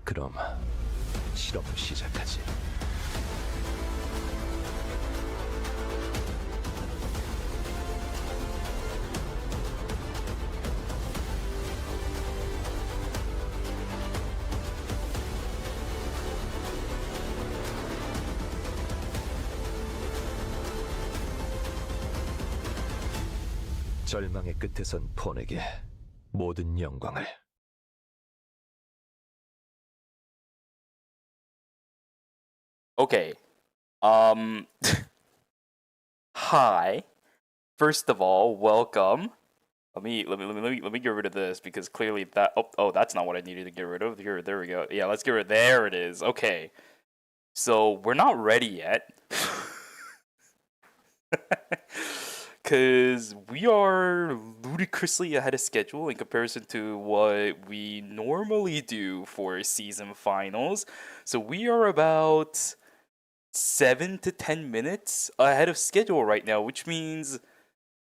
그럼 실험을 시작하지. 절망의 끝에선 폰에게 모든 영광을. Okay. Hi. First of all, welcome. Let me get rid of this because clearly that that's not what I needed to get rid of. Here, there we go. Yeah, let's get rid. There it is. Okay. So we're not ready yet. Because we are ludicrously ahead of schedule in comparison to what we normally do for season finals. So we are about 7 to 10 minutes ahead of schedule right now, which means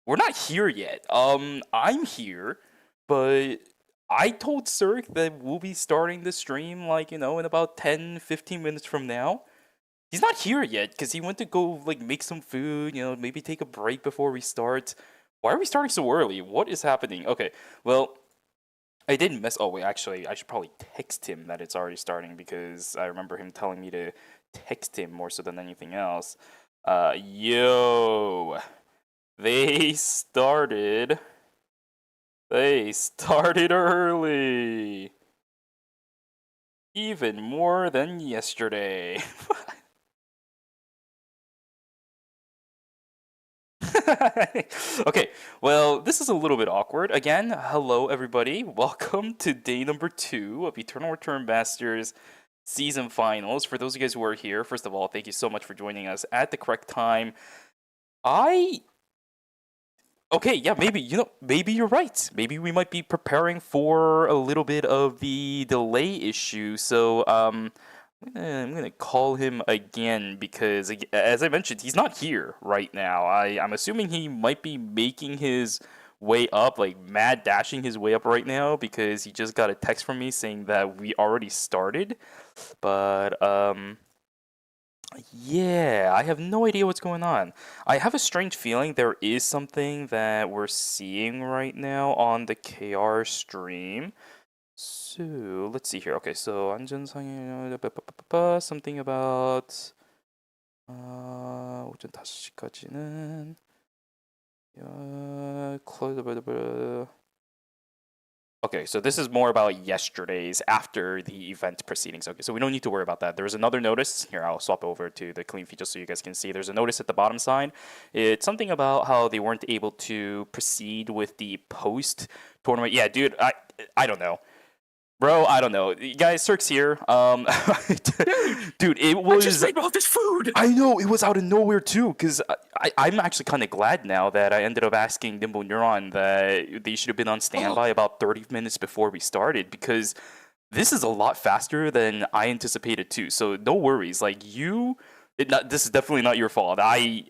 we're not here yet. I'm here, but I told Cirque that we'll be starting the stream in about 10-15 minutes from now. He's not here yet because he went to go make some food, maybe take a break before we start. Why are we starting so early? What is happening? Okay, well, I didn't miss. Oh wait, actually, I should probably text him that it's already starting because I remember him telling me to text him more so than anything else. Yo, they started. They started early. Even more than yesterday. Okay, well, this is a little bit awkward. Again, hello everybody. Welcome to day number 2 of Eternal Return Masters season finals. For those of you guys who are here, first of all, thank you so much for joining us at the correct time. Okay, yeah, maybe you're right. Maybe we might be preparing for a little bit of the delay issue. So, I'm gonna call him again because, as I mentioned, he's not here right now. I'm assuming he might be making his way up, mad dashing his way up right now because he just got a text from me saying that we already started. But yeah, I have no idea what's going on. I have a strange feeling there is something that we're seeing right now on the KR stream. So let's see here. Okay, so 안전상에 something about 오전 5시까지는 Okay, so this is more about yesterday's after the event proceedings. Okay, so we don't need to worry about that. There's another notice. Here, I'll swap over to the clean feed just so you guys can see. There's a notice at the bottom side. It's something about how they weren't able to proceed with the post-tournament. Yeah, dude, I don't know. Bro, I don't know. Guys, Cirque's here. Dude, it was. I just made all this food. I know it was out of nowhere too, because I'm actually kind of glad now that I ended up asking Nimble Neuron that they should have been on standby about 30 minutes before we started, because this is a lot faster than I anticipated too. So no worries. This is definitely not your fault. I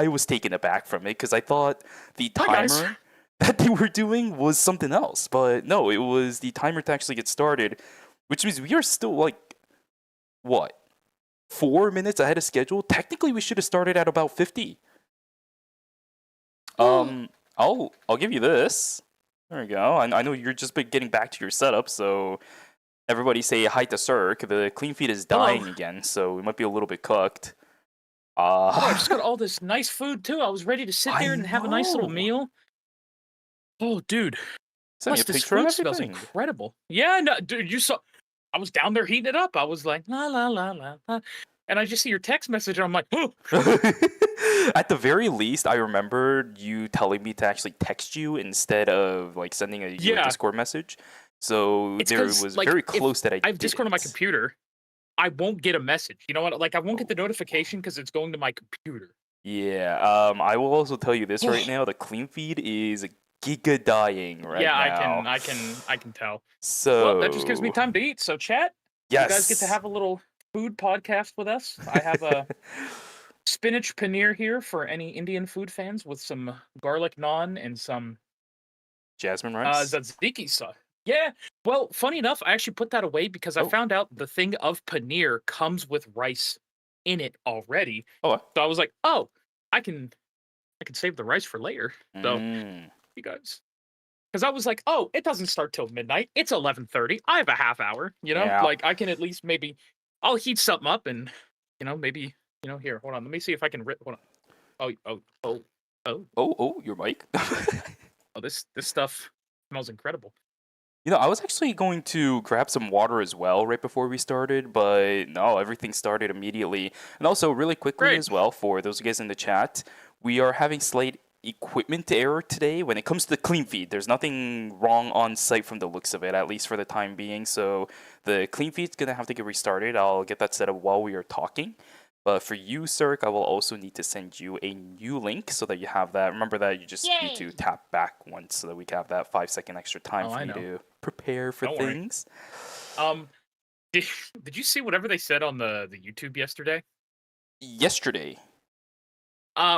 was taken aback from it because I thought the timer that they were doing was something else, but no, it was the timer to actually get started, which means we are still what, 4 minutes ahead of schedule. Technically, we should have started at about 50. I'll give you this. There we go. I know you're just been getting back to your setup, so everybody say hi to Cirque. The clean feed is dying again, so we might be a little bit cooked. I just got all this nice food too. I was ready to sit there and have a nice little meal. Oh, dude. Plus, this food smells incredible. Yeah, no, dude, you saw. I was down there heating it up. I was like, la, la, la, la, la. And I just see your text message, and I'm like, oh. At the very least, I remember you telling me to actually text you instead of, sending a Discord message. So it was very close that I have Discord on my computer. I won't get a message. You know what? I won't get the notification because it's going to my computer. Yeah, I will also tell you this right now. The clean feed is giga dying right now. Yeah, I can tell. So well, that just gives me time to eat. So chat, you guys get to have a little food podcast with us. I have a spinach paneer here for any Indian food fans with some garlic naan and some jasmine rice. Tzatziki sauce. Yeah. Well, funny enough, I actually put that away because I Oh, found out the thing of paneer comes with rice in it already. oh. So I was like, oh, I can save the rice for later. So Mm. you guys, because I was like, oh, it doesn't start till midnight. It's 11:30. I have a half hour. Yeah. Like I can at least maybe I'll heat something up and maybe here. Hold on. Let me see if I can rip. Hold on. Oh. Oh, your mic. Oh, this stuff smells incredible. I was actually going to grab some water as well right before we started, but no, everything started immediately. And also, really quickly Great. as well, for those of you guys in the chat, we are having slight equipment error today when it comes to the clean feed. There's nothing wrong on site from the looks of it, at least for the time being. So the clean feed's going to have to get restarted. I'll get that set up while we are talking. But for you, Cirque, I will also need to send you a new link so that you have that. Remember that you just need to tap back once so that we can have that 5-second extra time for you to prepare for Don't worry. things. Did you see whatever they said on the YouTube yesterday? Yesterday.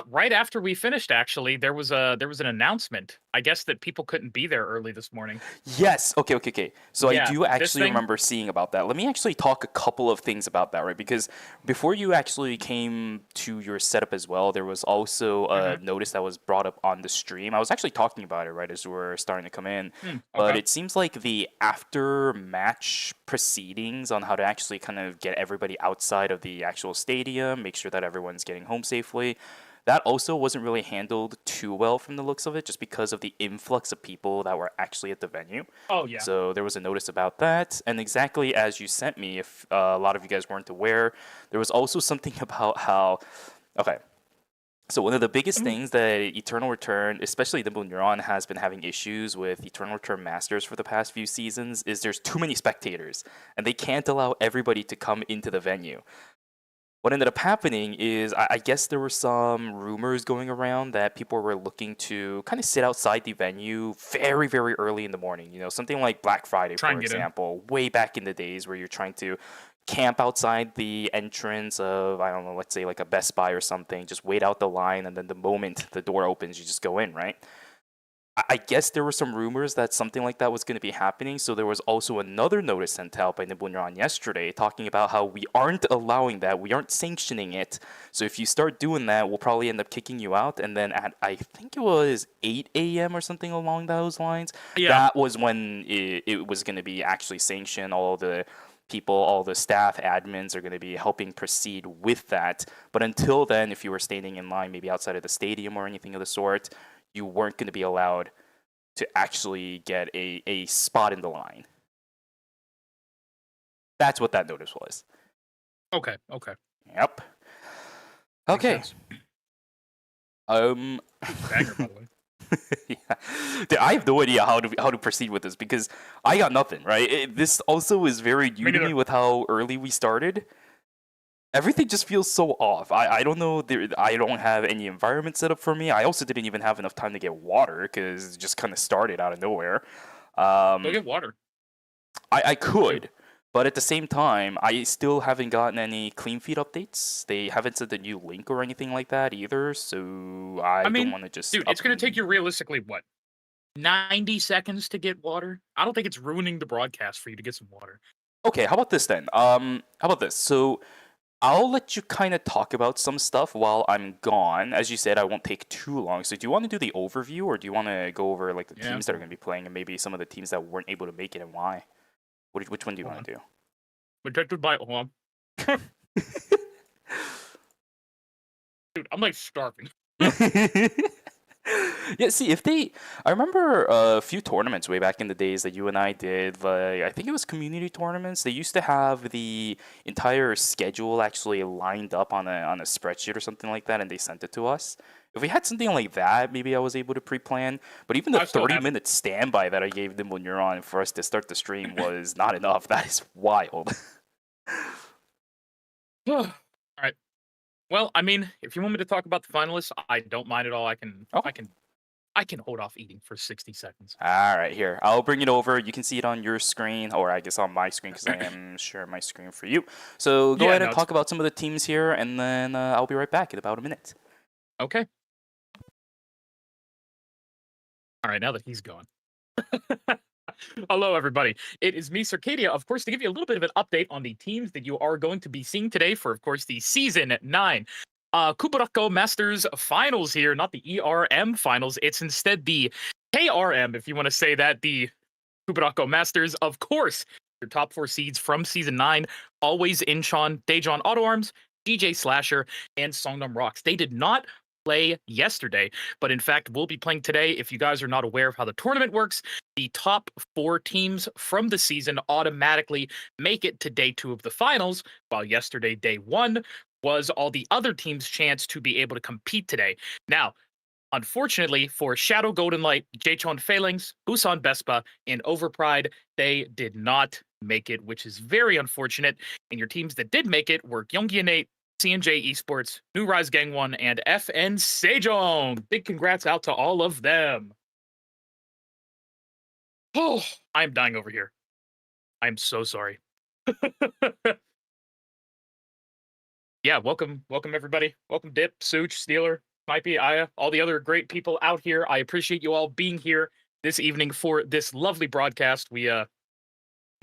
Right after we finished, actually, there was an announcement. I guess that people couldn't be there early this morning. Yes. Okay. So Yeah, I do actually remember seeing about that. Let me actually talk a couple of things about that, right? Because before you actually came to your setup as well, there was also a notice that was brought up on the stream. I was actually talking about it right as we were starting to come in. But it seems like the after match proceedings on how to actually kind of get everybody outside of the actual stadium, make sure that everyone's getting home safely. That also wasn't really handled too well from the looks of it, just because of the influx of people that were actually at the venue. Oh, yeah. So there was a notice about that. And exactly as you sent me, if a lot of you guys weren't aware, there was also something about how... Okay. So one of the biggest things that Eternal Return, especially Nimble Neuron, has been having issues with Eternal Return Masters for the past few seasons is there's too many spectators, and they can't allow everybody to come into the venue. What ended up happening is, I guess there were some rumors going around that people were looking to kind of sit outside the venue very, very early in the morning. Something like Black Friday, for example, way back in the days where you're trying to camp outside the entrance of, I don't know, let's say like a Best Buy or something, just wait out the line, and then the moment the door opens, you just go in, right? I guess there were some rumors that something like that was going to be happening, so there was also another notice sent out by Nibunyron yesterday talking about how we aren't allowing that, we aren't sanctioning it, so if you start doing that, we'll probably end up kicking you out, and then at, I think it was 8 a.m. or something along those lines, that was when it was going to be actually sanctioned. All the people, all the staff, admins are going to be helping proceed with that, but until then, if you were standing in line maybe outside of the stadium or anything of the sort, you weren't going to be allowed to actually get a spot in the line. That's what that notice was. Okay. Yep. Okay. Banger, by the way. Yeah. Dude, I have no idea how to proceed with this because I got nothing, right? This also is very new to me with how early we started. Everything just feels so off. I don't know. I don't have any environment set up for me. I also didn't even have enough time to get water because it just kind of started out of nowhere. Go get water. I could, but at the same time, I still haven't gotten any clean feed updates. They haven't sent a new link or anything like that either. So I don't want to just. Dude, it's going to take you realistically, what, 90 seconds to get water? I don't think it's ruining the broadcast for you to get some water. Okay, how about this then? How about this? So I'll let you kind of talk about some stuff while I'm gone. As you said, I won't take too long. So do you want to do the overview, or do you want to go over like the teams that are going to be playing and maybe some of the teams that weren't able to make it and why? Which one do you want to do? Protected by Dude, I'm like starving. Yeah, see, I remember a few tournaments way back in the days that you and I did, like, I think it was community tournaments. They used to have the entire schedule actually lined up on a spreadsheet or something like that, and they sent it to us. If we had something like that, maybe I was able to pre-plan. But even the 30-minute standby that I gave them when you're on for us to start the stream was not enough. That is wild. All right. Well, I mean, if you want me to talk about the finalists, I don't mind at all. I can hold off eating for 60 seconds. All right, here. I'll bring it over. You can see it on your screen, or I guess on my screen, because I am sharing my screen for you. So go ahead and talk about some of the teams here, and then I'll be right back in about a minute. Okay. All right, now that he's gone. Hello, everybody. It is me, Circadia, of course, to give you a little bit of an update on the teams that you are going to be seeing today for, of course, the Season 9 Kubarako Masters Finals here, not the ERM Finals. It's instead the KRM, if you want to say that, the Kubarako Masters, of course. Your top 4 seeds from Season 9, always Incheon, Daejeon Auto Arms, DJ Slasher, and Songnam Rocks. They did not play yesterday, but in fact will be playing today. If you guys are not aware of how the tournament works, the top 4 teams from the season automatically make it to day 2 of the finals, while yesterday, day 1, was all the other teams' chance to be able to compete today. Now, unfortunately for Shadow Golden Light, Jaechon Phalanx, Busan Vespa, and Overpride, they did not make it, which is very unfortunate. And your teams that did make it were Gyeonggi Innate, CNJ Esports, New Rise Gangwon, and FN Sejong. Big congrats out to all of them. Oh, I'm dying over here. I'm so sorry. Yeah, welcome everybody. Welcome Dip, Such, Steeler, Snipey, Aya, all the other great people out here. I appreciate you all being here this evening for this lovely broadcast. We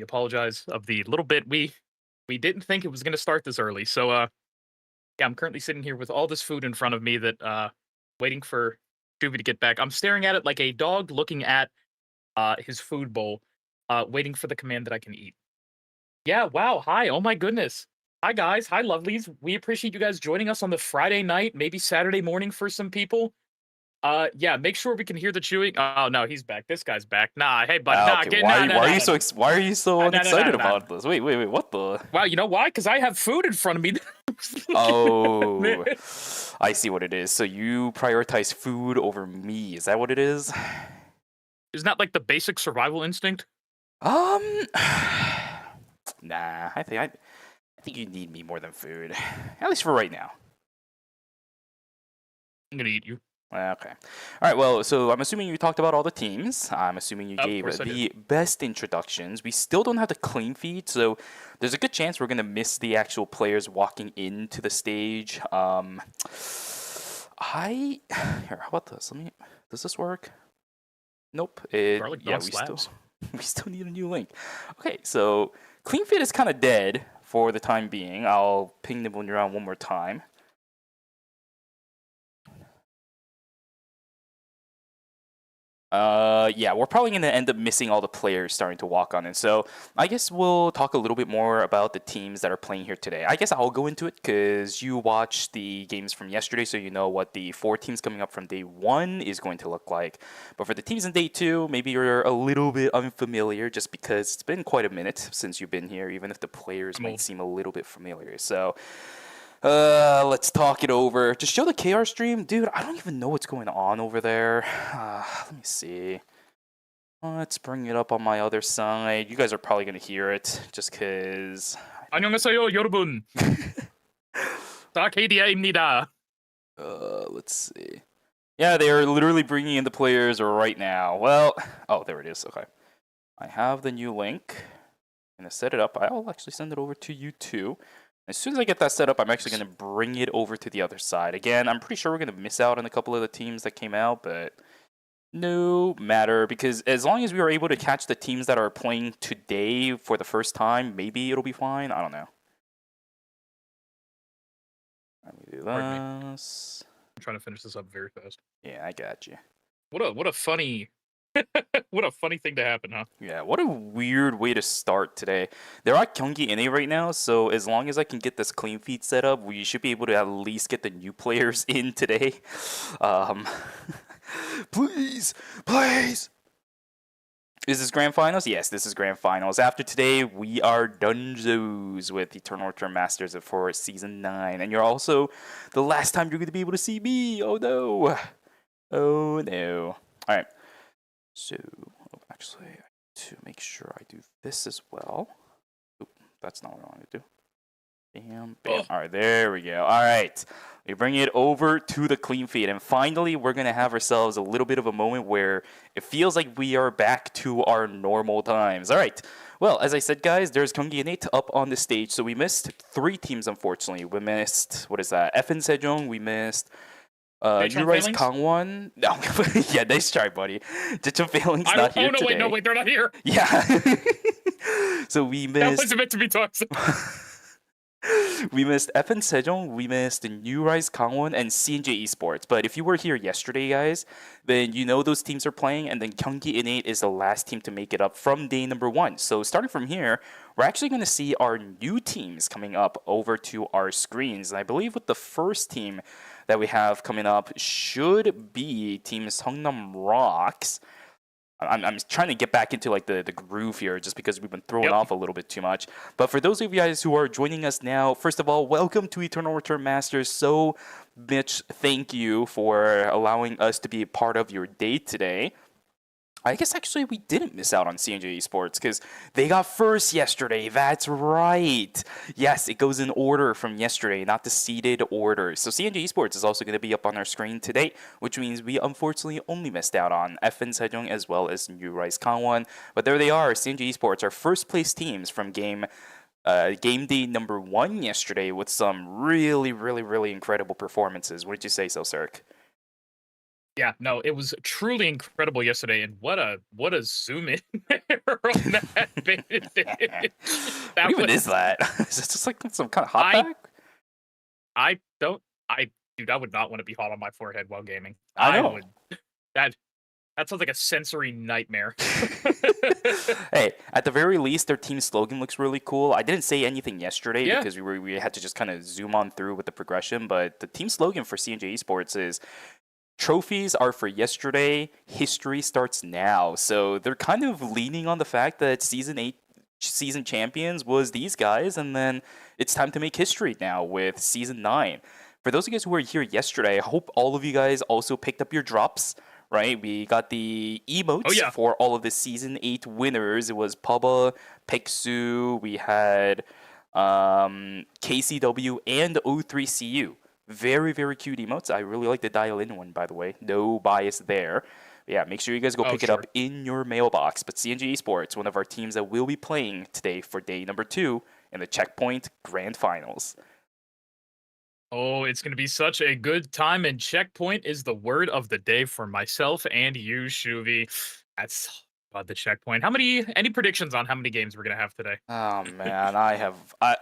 apologize of the little bit we didn't think it was going to start this early. So yeah, I'm currently sitting here with all this food in front of me that waiting for Juvie to get back. I'm staring at it like a dog looking at his food bowl, waiting for the command that I can eat. Yeah, wow, hi, oh my goodness. Hi guys, hi lovelies. We appreciate you guys joining us on the Friday night, maybe Saturday morning for some people. Yeah, make sure we can hear the chewing. Oh no, he's back. This guy's back. Nah, hey buddy, nah, okay. get Why nah, are you so why are you so excited nah. about this? Wait, what the? Wow, you know why? Because I have food in front of me. Oh, I see what it is. So you prioritize food over me. Is that what it is? Isn't that like the basic survival instinct? Nah, I think you need me more than food, at least for right now. I'm gonna eat you. Okay. All right, well, so I'm assuming you talked about all the teams. I'm assuming you gave the best introductions. We still don't have the clean feed, so there's a good chance we're going to miss the actual players walking into the stage. Here, how about this? Does this work? Nope. Yeah, we still need a new link. Okay, so clean feed is kind of dead for the time being. I'll ping them around one more time. Yeah, we're probably going to end up missing all the players starting to walk on it. So I guess we'll talk a little bit more about the teams that are playing here today. I guess I'll go into it because you watched the games from yesterday, so you know what the 4 teams coming up from day 1 is going to look like. But for the teams in day 2, maybe you're a little bit unfamiliar just because it's been quite a minute since you've been here, even if the players might seem a little bit familiar. So let's talk it over. Just show the KR stream. Dude, I don't even know what's going on over there. Let me see. Let's bring it up on my other side. You guys are probably going to hear it just because... 안녕하세요, 여러분. Circadia입니다. Let's see. Yeah, they are literally bringing in the players right now. Well, oh, there it is. Okay. I have the new link. I'm going to set it up. I'll actually send it over to you too. As soon as I get that set up, I'm actually going to bring it over to the other side. Again, I'm pretty sure we're going to miss out on a couple of the teams that came out, but no matter, because as long as we are able to catch the teams that are playing today for the first time, maybe it'll be fine. I don't know. Let me do this. I'm trying to finish this up very fast. Yeah, I got you. What a funny... what a funny thing to happen, huh? Yeah, what a weird way to start today. They're at Gyeonggi Innate right now, so as long as I can get this clean feed set up, we should be able to at least get the new players in today. Please! Is this Grand Finals? Yes, this is Grand Finals. After today, we are Dunzos with Eternal Return Masters for Season 9. And you're also the last time you're going to be able to see me. Oh, no. Oh, no. All right. So, actually, I need to make sure I do this as well. Oop, that's not what I want to do. Bam, bam. All right, there we go. All right. We bring it over to the clean feed. And finally, we're going to have ourselves a little bit of a moment where it feels like we are back to our normal times. All right. Well, as I said, guys, there's Gyeonggi Innate up on the stage. So we missed 3 teams, unfortunately. We missed, what is that? FN Sejong. We missed Daecheon Uri's Failings? Kangwon. No, yeah, nice try, buddy. Daecheon Failings not here no, today. wait, they're not here. Yeah. So we That missed. wasn't meant to be talked about. We missed FN Sejong, we missed New Rise Gangwon, and CNJ Esports. But if you were here yesterday, guys, then you know those teams are playing, and then Gyeonggi Innate is the last team to make it up from day number 1. So starting from here, we're actually going to see our new teams coming up over to our screens. And I believe with the first team that we have coming up should be Team Seongnam Rocks. I'm trying to get back into like the groove here just because we've been throwing off a little bit too much. But for those of you guys who are joining us now, first of all, welcome to Eternal Return Masters. So much thank you for allowing us to be a part of your day today. I guess actually we didn't miss out on CNJ Esports because they got first yesterday. That's right. Yes, it goes in order from yesterday, not the seeded order. So CNJ Esports is also going to be up on our screen today, which means we unfortunately only missed out on FN Sejong as well as New Rise Gangwon. But there they are. CNJ Esports are first place teams from game day number 1 yesterday with some really incredible performances. What did you say, Silsark? Yeah, no, it was truly incredible yesterday, and what a zoom in there on that bit. What even is that? Is it just like some kind of hot bag? Dude, I would not want to be hot on my forehead while gaming. I know. That sounds like a sensory nightmare. Hey, at the very least, their team slogan looks really cool. I didn't say anything yesterday because we had to just kind of zoom on through with the progression, but the team slogan for CNJ Esports is trophies are for yesterday, history starts now. So they're kind of leaning on the fact that Season 8 season champions was these guys, and then it's time to make history now with Season 9. For those of you guys who were here yesterday, I hope all of you guys also picked up your drops, right? We got the emotes for all of the Season 8 winners. It was Pubba, Peksu, we had KCW, and O3CU. Very cute emotes. I really like the dial-in one, by the way. No bias there. But yeah, make sure you guys go pick it up in your mailbox. But CNG Esports, one of our teams that will be playing today for day number 2 in the Checkpoint Grand Finals. Oh, it's going to be such a good time, and Checkpoint is the word of the day for myself and you, Shuvi. That's about the Checkpoint. Any predictions on how many games we're going to have today? Oh, man,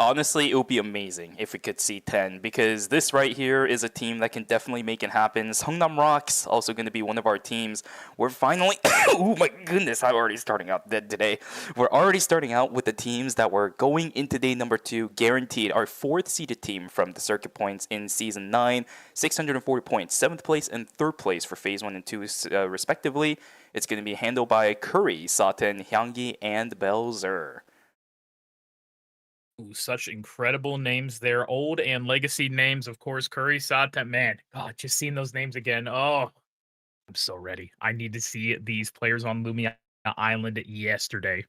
honestly, it would be amazing if we could see 10, because this right here is a team that can definitely make it happen. Seongnam Rocks also going to be one of our teams. We're finally, oh my goodness, I'm already starting out today. We're already starting out with the teams that were going into day number 2, guaranteed. Our 4th seeded team from the circuit points in Season 9, 640 points, 7th place and 3rd place for Phase 1 and 2 respectively. It's going to be handled by Curry, Saten, Hyanggi, and Belzer. Ooh, such incredible names there. Old and legacy names, of course. Curry, Saten, man. God, just seeing those names again. Oh, I'm so ready. I need to see these players on Lumia Island yesterday.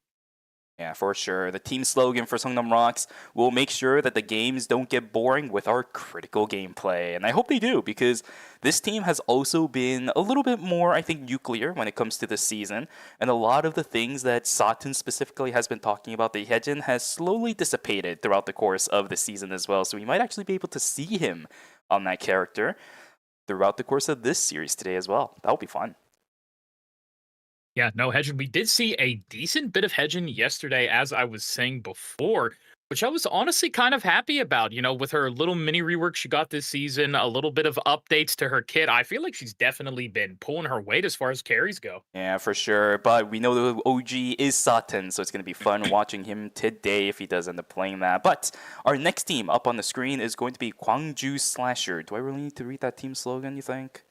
Yeah, for sure. The team slogan for Seongnam Rocks will make sure that the games don't get boring with our critical gameplay. And I hope they do, because this team has also been a little bit more, I think, nuclear when it comes to this season. And a lot of the things that Saten specifically has been talking about, the Hyejin, has slowly dissipated throughout the course of the season as well. So we might actually be able to see him on that character throughout the course of this series today as well. That'll be fun. Yeah, no, Hyejin. We did see a decent bit of Hyejin yesterday, as I was saying before, which I was honestly kind of happy about. You know, with her little mini rework she got this season, a little bit of updates to her kit. I feel like she's definitely been pulling her weight as far as carries go. Yeah, for sure. But we know the OG is Saten, so it's going to be fun watching him today if he does end up playing that. But our next team up on the screen is going to be Gwangju Slasher. Do I really need to read that team slogan, you think?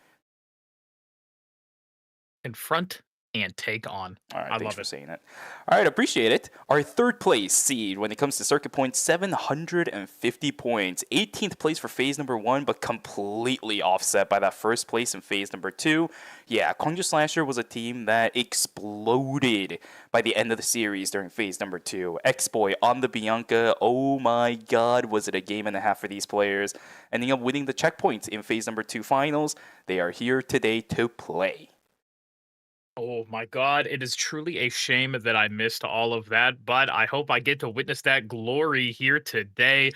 Confront and take on. All right, I thanks love for saying it. All right, appreciate it. Our 3rd place seed when it comes to circuit points, 750 points. 18th place for phase number 1, but completely offset by that 1st place in phase number 2. Yeah, Gwangju Slasher was a team that exploded by the end of the series during phase number 2. X-Boy on the Bianca. Oh my god, was it a game and a half for these players. Ending up winning the checkpoints in phase number 2 finals. They are here today to play. Oh my god, it is truly a shame that I missed all of that, but I hope I get to witness that glory here today.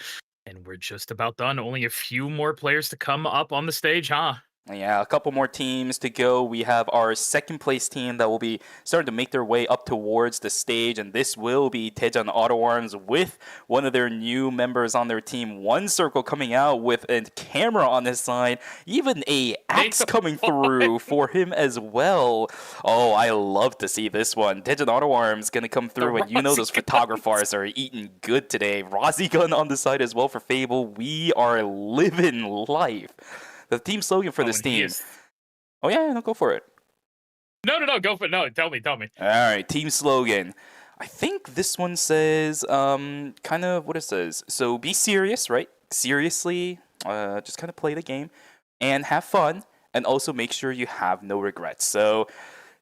And we're just about done. Only a few more players to come up on the stage, huh? Yeah, a couple more teams to go. We have our second place team that will be starting to make their way up towards the stage, and this will be Daejeon Auto Arms with one of their new members on their team. One circle coming out with a camera on his side, even a axe coming through for him as well. Oh, I love to see this one. Daejeon Auto Arms gonna come through, and you know those photographers are eating good today. Rosy Gun on the side as well for Fable. We are living life. The team slogan for this team. Oh, yeah, no, go for it. No, go for it. No, tell me. All right, team slogan. I think this one says, kind of what it says. So be serious, right? Seriously, just kind of play the game and have fun, and also make sure you have no regrets. So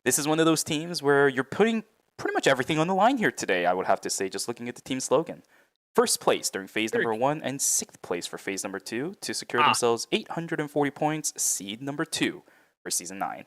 this is one of those teams where you're putting pretty much everything on the line here today, I would have to say, just looking at the team slogan. First place during phase number 1 and 6th place for phase number 2 to secure themselves 840 points, seed number 2 for season 9.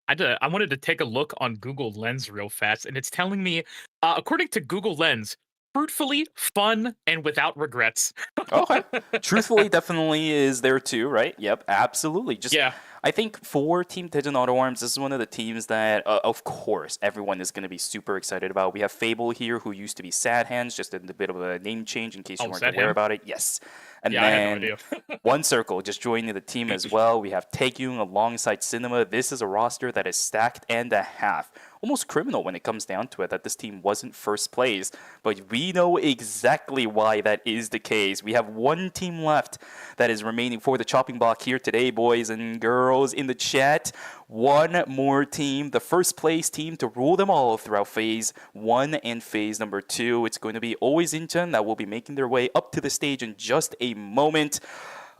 I wanted to take a look on Google Lens real fast, and it's telling me, according to Google Lens, fruitfully, fun, and without regrets. Okay. Truthfully, definitely is there too, right? Yep, absolutely. Just yeah. I think for Team Daejeon Auto Arms, this is one of the teams that, of course, everyone is going to be super excited about. We have Fable here, who used to be Sad Hands, just a bit of a name change in case you weren't aware about it. Yes. And yeah, then I had no idea. One Circle just joining the team as well. We have Taegyung alongside Cinema. This is a roster that is stacked and a half. Almost criminal when it comes down to it that this team wasn't first place, but we know exactly why that is the case. We have one team left that is remaining for the chopping block here today, boys and girls in the chat. One more team, the first place team to rule them all throughout phase 1 and phase number 2. It's going to be Always Incheon that will be making their way up to the stage in just a moment.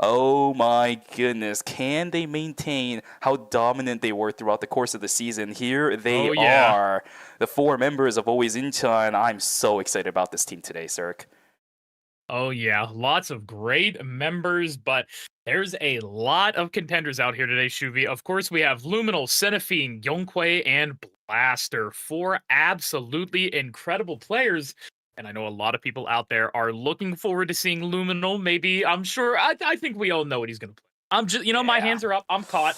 Oh my goodness, can they maintain how dominant they were throughout the course of the season? Here they are, the 4 members of Always Incheon. I'm so excited about this team today, Cirque. Oh yeah, lots of great members, but there's a lot of contenders out here today, Shuvi. Of course, we have Luminal, Seraphine, Yonghui, and Blaster. 4 absolutely incredible players. And I know a lot of people out there are looking forward to seeing Luminal. Maybe, I'm sure, I think we all know what he's going to play. I'm just, my hands are up. I'm caught.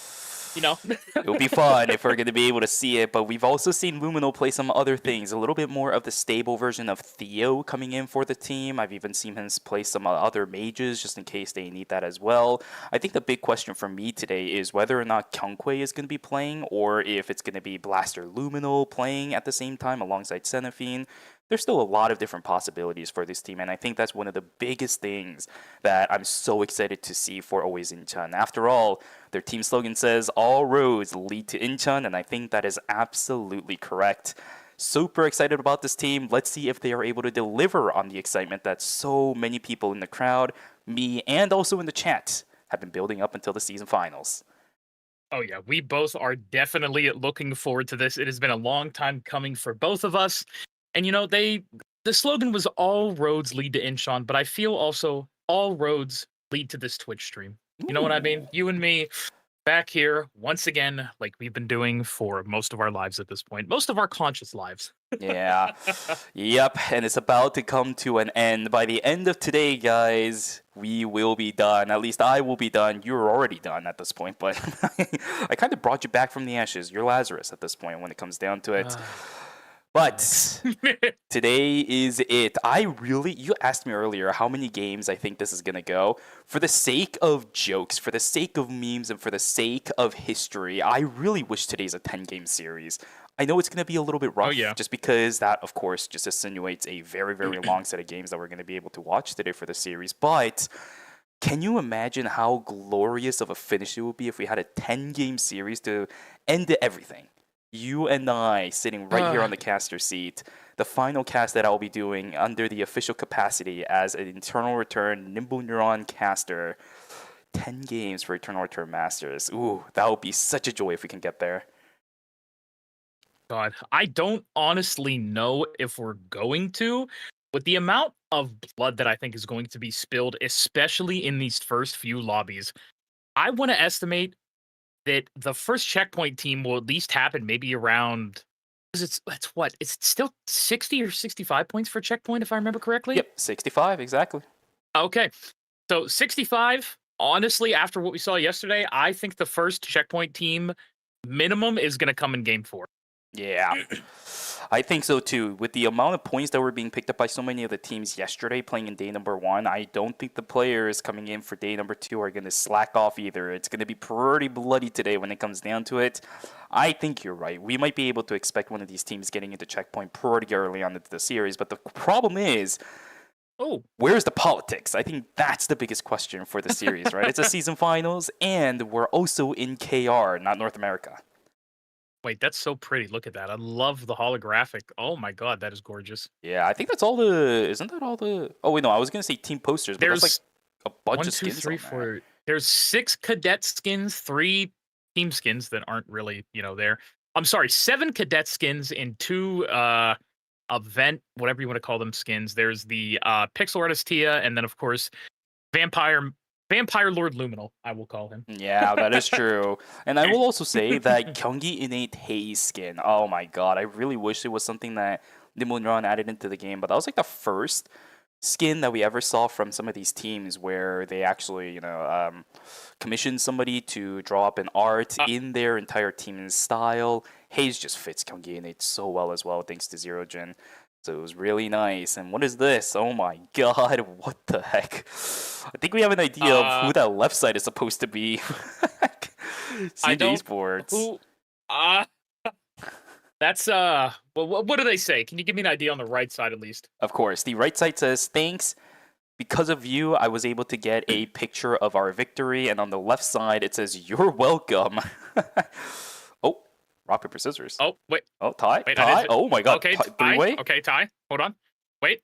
It'll be fun if we're going to be able to see it, but we've also seen Luminal play some other things. A little bit more of the stable version of Theo coming in for the team. I've even seen him play some other mages just in case they need that as well. I think the big question for me today is whether or not Kyunghui is going to be playing, or if it's going to be Blaster Luminal playing at the same time alongside Seraphine. There's still a lot of different possibilities for this team, and I think that's one of the biggest things that I'm so excited to see for Always Incheon. After all, their team slogan says, all roads lead to Incheon, and I think that is absolutely correct. Super excited about this team. Let's see if they are able to deliver on the excitement that so many people in the crowd, me, and also in the chat have been building up until the season finals. Oh yeah, we both are definitely looking forward to this. It has been a long time coming for both of us. And the slogan was all roads lead to Incheon, but I feel also all roads lead to this Twitch stream. You know what I mean? You and me back here once again, like we've been doing for most of our lives at this point, most of our conscious lives. Yeah. Yep. And it's about to come to an end. By the end of today, guys, we will be done. At least I will be done. You're already done at this point, but I kind of brought you back from the ashes. You're Lazarus at this point when it comes down to it. But today is it. You asked me earlier how many games I think this is going to go. For the sake of jokes, for the sake of memes, and for the sake of history, I really wish today's a 10-game series. I know it's going to be a little bit rough, just because that, of course, just insinuates a very, very long set of games that we're going to be able to watch today for the series. But can you imagine how glorious of a finish it would be if we had a 10-game series to end everything? You and I sitting right here on the caster seat, the final cast that I'll be doing under the official capacity as an Eternal Return Nimble Neuron caster. 10 games for Eternal Return Masters. Ooh, that would be such a joy if we can get there. God, I don't honestly know if we're going to, with the amount of blood that I think is going to be spilled, especially in these first few lobbies. I want to estimate that the first checkpoint team will at least happen maybe around, it's still 60 or 65 points for checkpoint, if I remember correctly? Yep, 65, exactly. Okay, so 65 honestly, after what we saw yesterday, I think the first checkpoint team minimum is going to come in game 4. Yeah, I think so too. With the amount of points that were being picked up by so many of the teams yesterday playing in day number 1, I don't think the players coming in for day number 2 are going to slack off either. It's going to be pretty bloody today when it comes down to it. I think you're right. We might be able to expect one of these teams getting into checkpoint pretty early on into the series, but the problem is, where's the politics? I think that's the biggest question for the series, right? It's a season finals, and we're also in KR, not North America. Wait, that's so pretty. Look at that. I love the holographic. Oh my god, that is gorgeous. Yeah, I think that's all the... Isn't that all the... Oh, wait, no, I was going to say team posters, but there's like a bunch of skins on there. There's 6 cadet skins, 3 team skins that aren't really, there. I'm sorry, 7 cadet skins and 2 event, whatever you want to call them, skins. There's the Pixel Artist Tia, and then, of course, Vampire Lord Luminal, I will call him. Yeah, that is true. And I will also say that Gyeonggi Innate Haze skin, oh my god, I really wish it was something that Nimulron added into the game, but that was like the first skin that we ever saw from some of these teams where they actually, commissioned somebody to draw up an art in their entire team's style. Haze just fits Gyeonggi Innate so well as well, thanks to Zero Jin. So it was really nice. And what is this? Oh my god, what the heck? I think we have an idea of who that left side is supposed to be. CJ's boards. That's well, what do they say? Can you give me an idea on the right side at least? Of course. The right side says, thanks. Because of you, I was able to get a picture of our victory. And on the left side, it says, you're welcome. Rock, paper, scissors. Oh, wait. Oh, tie? Wait, tie? Oh, my God. Okay, three-way? Okay, tie. Hold on. Wait.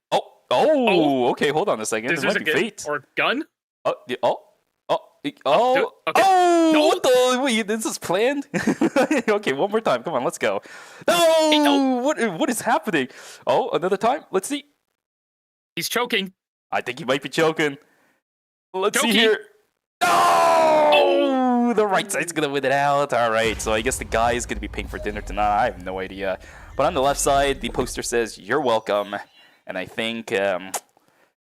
Okay, hold on a second. This might be fate. Or gun? Okay. No. Wait, this is planned? Okay, one more time. Come on, let's go. No! What is happening? Oh, another time? Let's see. He's choking. I think he might be choking. Let's see here. No! The right side's gonna win it out. All right, so I guess the guy is gonna be paying for dinner tonight. I have no idea. But on the left side, the poster says, you're welcome. And I think,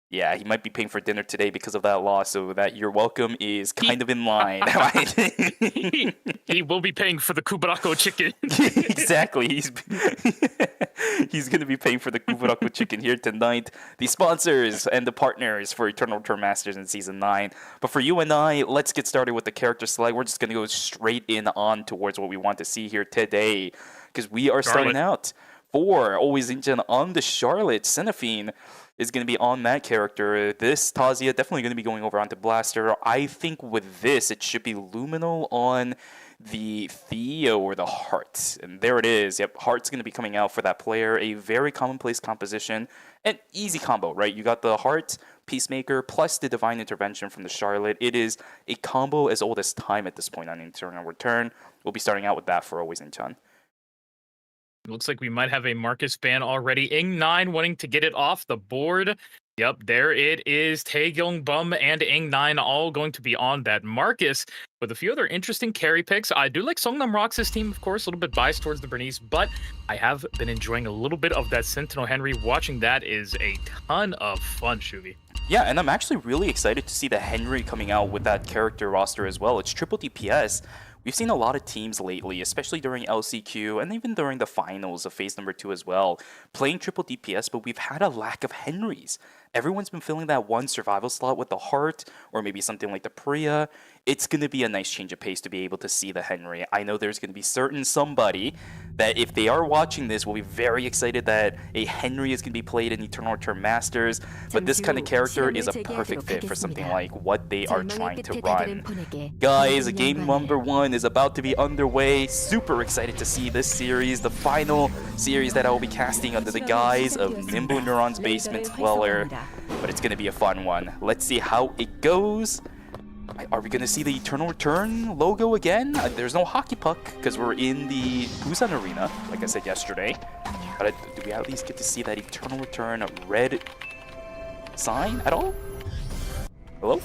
yeah, he might be paying for dinner today because of that loss, so that you're welcome is kind of in line. He will be paying for the Kubarako chicken. Exactly. He's going to be paying for the Kubarako chicken here tonight. The sponsors and the partners for Eternal Return Masters in Season 9. But for you and I, let's get started with the character select. We're just going to go straight on towards what we want to see here today, because we are starting out for Always Injun on the Charlotte. Seraphine is going to be on that character. This Tazia definitely going to be going over onto Blaster. I think with this, it should be Luminal on the Theo or the Heart. And there it is. Yep, Heart's going to be coming out for that player. A very commonplace composition. An easy combo, right? You got the Heart, Peacemaker, plus the Divine Intervention from the Charlotte. It is a combo as old as time at this point on Eternal Return. We'll be starting out with that for Always Injun. Looks like we might have a Marcus ban already. Ing9 wanting to get it off the board. Yep, there it is. Taegyong Bum and Ing9 all going to be on that Marcus with a few other interesting carry picks. I do like Songnam Rox's team, of course, a little bit biased towards the Bernice, but I have been enjoying a little bit of that Sentinel Henry. Watching that is a ton of fun, Shuvi. Yeah, and I'm actually really excited to see the Henry coming out with that character roster as well. It's triple DPS. We've seen a lot of teams lately, especially during LCQ and even during the finals of phase number 2 as well, playing triple DPS, but we've had a lack of Henrys. Everyone's been filling that one survival slot with the Heart or maybe something like the Priya. It's going to be a nice change of pace to be able to see the Henry. I know there's going to be somebody that if they are watching this will be very excited that a Henry is going to be played in Eternal Return Masters, but this kind of character is a perfect fit for something like what they are trying to run. Guys, game number 1 is about to be underway. Super excited to see this series, the final series that I will be casting under the guise of Nimble Neuron's Basement Dweller. But it's going to be a fun one. Let's see how it goes. Are we going to see the Eternal Return logo again? There's no hockey puck because we're in the Busan Arena, like I said yesterday. But do we at least get to see that Eternal Return red sign at all? Hello?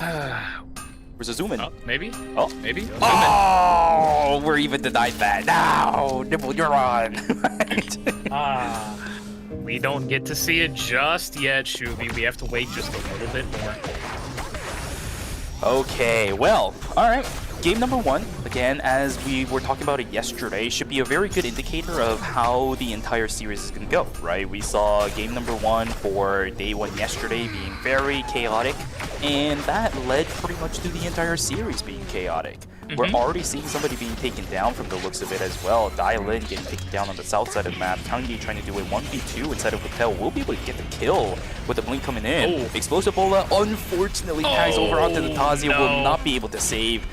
Where's the zoom in? Maybe? Oh, maybe? Oh, we're even denied that. No, Nibble, you're on. We don't get to see it just yet, Shuvi. We have to wait just a little bit more. Okay, well, alright. Game number 1, again, as we were talking about it yesterday, should be a very good indicator of how the entire series is going to go, right? We saw game number 1 for day 1 yesterday being very chaotic, and that led pretty much to the entire series being chaotic. We're already seeing somebody being taken down from the looks of it as well. Dialin getting taken down on the south side of the map. Tangi trying to do a 1v2 inside of Hotel. Will be able to get the kill with the blink coming in. Explosive Bola unfortunately tags over onto the Tazia. Will not be able to save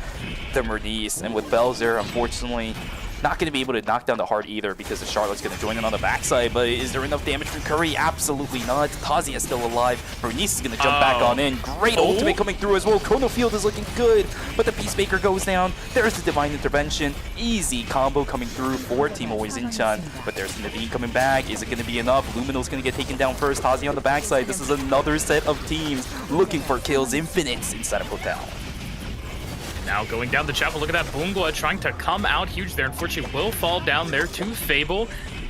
the Mernice. And with Belzer, unfortunately, not going to be able to knock down the heart either because the Charlotte's going to join in on the backside. But is there enough damage from Curry? Absolutely not. Tazia is still alive. Bernice is going to jump back on in. Great ultimate coming through as well. Chrono Field is looking good, but the Peacemaker goes down. There's the Divine Intervention. Easy combo coming through for Team Always Inchan. But there's Nadine coming back. Is it going to be enough? Luminal's going to get taken down first. Tazia on the backside. This is another set of teams looking for kills. Infinite inside of Hotel. Now going down the chapel, look at that Boongwa trying to come out huge there. Unfortunately, will fall down there to Fable.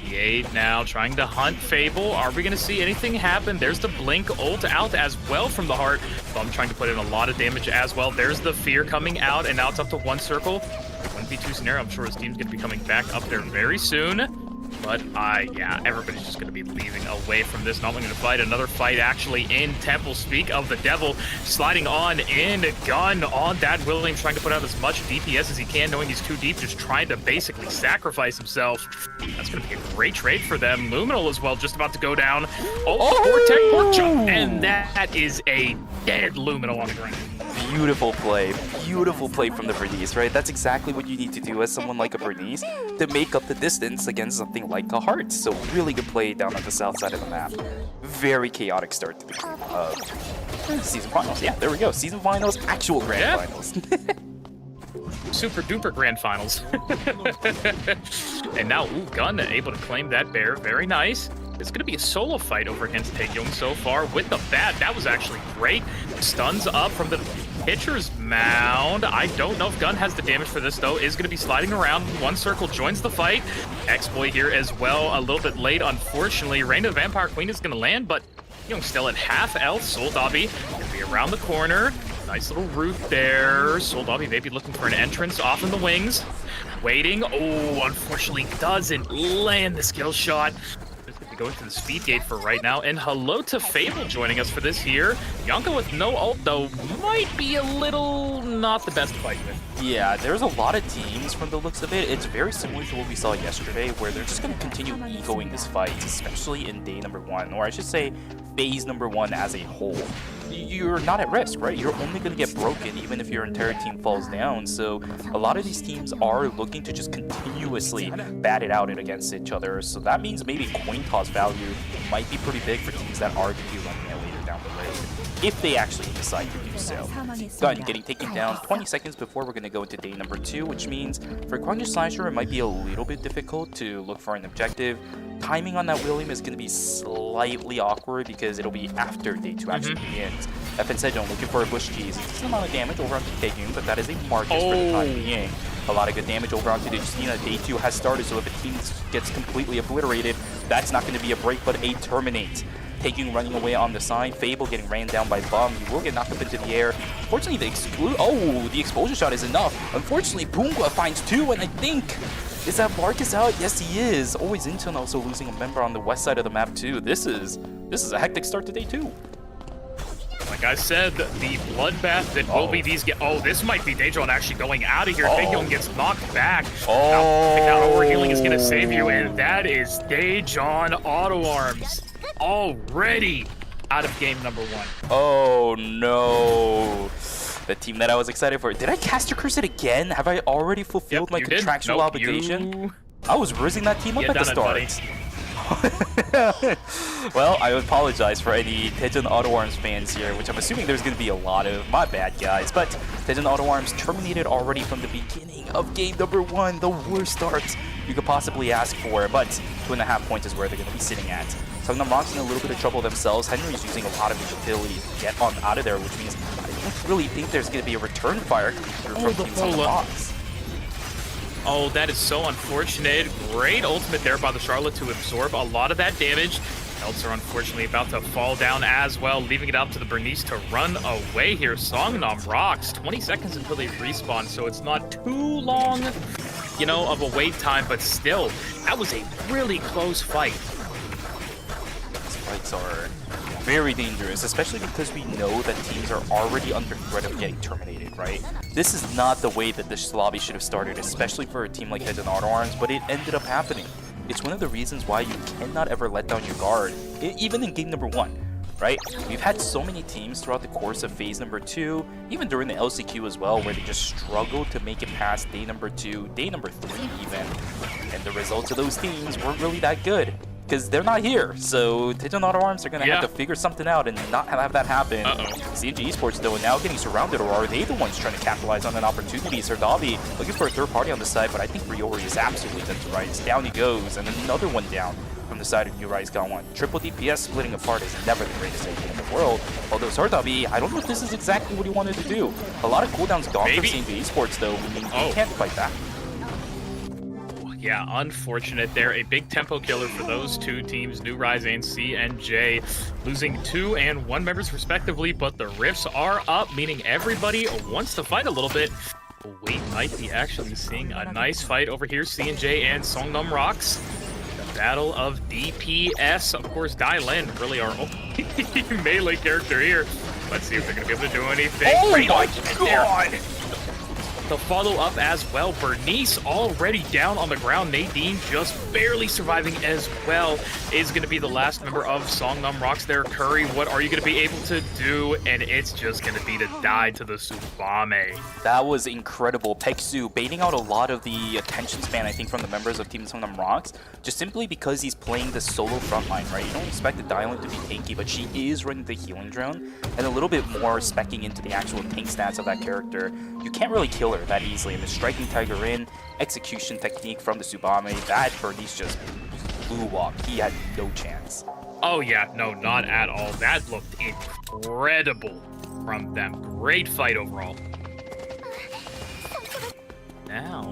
The now trying to hunt Fable. Are we going to see anything happen? There's the Blink ult out as well from the Heart. Bum trying to put in a lot of damage as well. There's the Fear coming out, and now it's up to one circle. 1v2 scenario. I'm sure his team's going to be coming back up there very soon. But, yeah, everybody's just going to be leaving away from this. Not only going to fight another fight actually in Temple. Speak of the Devil, sliding on in, gun on that William, trying to put out as much DPS as he can, knowing he's too deep, just trying to basically sacrifice himself. That's going to be a great trade for them. Luminal as well, just about to go down. Oh, pork jump, and that is a dead Luminal on the ground. Beautiful play from the Vernice, right? That's exactly what you need to do as someone like a Vernice to make up the distance against something like a Heart. So really good play down on the south side of the map. Very chaotic start to the game. Season finals. Yeah, there we go. Season finals, actual grand finals. Super duper grand finals. And now, Gun able to claim that bear. Very nice. It's going to be a solo fight over against Taekyung so far with the bat. That was actually great. Stuns up from the pitcher's mound. I don't know if Gun has the damage for this, though. Is going to be sliding around. One circle joins the fight. X-Boy here as well. A little bit late, unfortunately. Reign of the Vampire Queen is going to land, but Young still at half health. Soul Dobby going to be around the corner. Nice little route there. Soul Dobby maybe looking for an entrance off in the wings. Waiting. Oh, unfortunately doesn't land the skill shot. Going to the speed gate for right now. And hello to Fable joining us for this here. Yonka with no ult, though, might be a little not the best to fight with. Yeah, there's a lot of teams from the looks of it. It's very similar to what we saw yesterday, where they're just going to continue ecoing this fight, especially in day number 1, or I should say phase number 1 as a whole. You're not at risk, right? You're only going to get broken even if your entire team falls down. So a lot of these teams are looking to just continuously bat it out against each other. So that means maybe coin toss value might be pretty big for teams that are going to be running it later down the road, if they actually decide to do so. Gun getting taken down 20 seconds before we're going to go into day number 2, which means for Kwangju Slasher it might be a little bit difficult to look for an objective. Timing on that William is going to be slightly awkward because it'll be after day 2 actually begins. FN Sejong looking for a bush cheese. It's a decent amount of damage over onto Taekyung, but that is a Marcus for the time being. A lot of good damage over onto the Justina. Day 2 has started, so if a team gets completely obliterated, that's not going to be a break, but a terminate. Taekyung running away on the side. Fable getting ran down by Bum. He will get knocked up into the air. Fortunately, the exposure shot is enough. Unfortunately, Boongwa finds 2, and I think... Is that Marcus out? Yes, he is. Always Incheon also losing a member on the west side of the map, too. This is a hectic start to day 2. Like I said, the bloodbath that will be these... Oh, this might be Daejeon actually going out of here. Taekyung gets knocked back. Now, pick out overhealing is going to save you, and that is Daejeon Auto Arms already out of game number 1. Oh, no. The team that I was excited for. Did I cast a curse it again? Have I already fulfilled my contractual obligation? I was rizzing that team up at the start. Well, I apologize for any Daejeon Auto Arms fans here, which I'm assuming there's going to be a lot of. My bad, guys. But Daejeon Auto Arms terminated already from the beginning of game number 1. The worst start you could possibly ask for. But 2.5 points is where they're going to be sitting at. Songnam Rock's in a little bit of trouble themselves. Henry's using a lot of his utility to get on out of there, which means I don't really think there's going to be a return fire coming through from Team Songnam Rocks. Oh, that is so unfortunate. Great ultimate there by the Charlotte to absorb a lot of that damage. Belts are unfortunately about to fall down as well, leaving it up to the Bernice to run away here. Songnam rocks. 20 seconds until they respawn, so it's not too long, you know, of a wait time, but still, that was a really close fight. These fights are very dangerous, especially because we know that teams are already under threat of getting terminated, right? This is not the way that this lobby should have started, especially for a team like Heads and Auto Arms, but it ended up happening. It's one of the reasons why you cannot ever let down your guard, even in game number 1, right? We've had so many teams throughout the course of phase number 2, even during the LCQ as well, where they just struggled to make it past day number 2, day number 3 even, and the results of those teams weren't really that good. Because they're not here, so Digital Auto Arms are going to have to figure something out and not have that happen. CNG Esports, though, now getting surrounded, or are they the ones trying to capitalize on an opportunity? Serdavi looking for a third party on the side, but I think Riori is absolutely dead to rights. Down he goes, and another one down from the side of New Rise got one. Triple DPS splitting apart is never the greatest idea in the world. Although Serdavi, I don't know if this is exactly what he wanted to do. A lot of cooldowns gone from CNG Esports, though. I mean, you can't fight that. Yeah, unfortunate there. A big tempo killer for those two teams, New Rise and CNJ, losing 2 and 1 members respectively, but the rifts are up, meaning everybody wants to fight a little bit. We might be actually seeing a nice fight over here. CNJ and Songnam rocks. The battle of DPS. Of course, Dai-Lin really our only melee character here. Let's see if they're going to be able to do anything. Oh my god! The follow-up as well. Bernice already down on the ground. Nadine just barely surviving as well. Is going to be the last member of Songnam Rocks there. Curry, what are you going to be able to do? And it's just going to be to die to the Tsubame. That was incredible. Peksu baiting out a lot of the attention span, I think, from the members of Team Songnam Rocks, just simply because he's playing the solo frontline, right? You don't expect the Dai-Lin to be tanky, but she is running the healing drone, and a little bit more speccing into the actual tank stats of that character. You can't really kill her that easily, and the striking tiger in, execution technique from the Tsubame, that Bernice just blew up. He had no chance. Oh yeah, no, not at all. That looked incredible from them. Great fight overall. Now,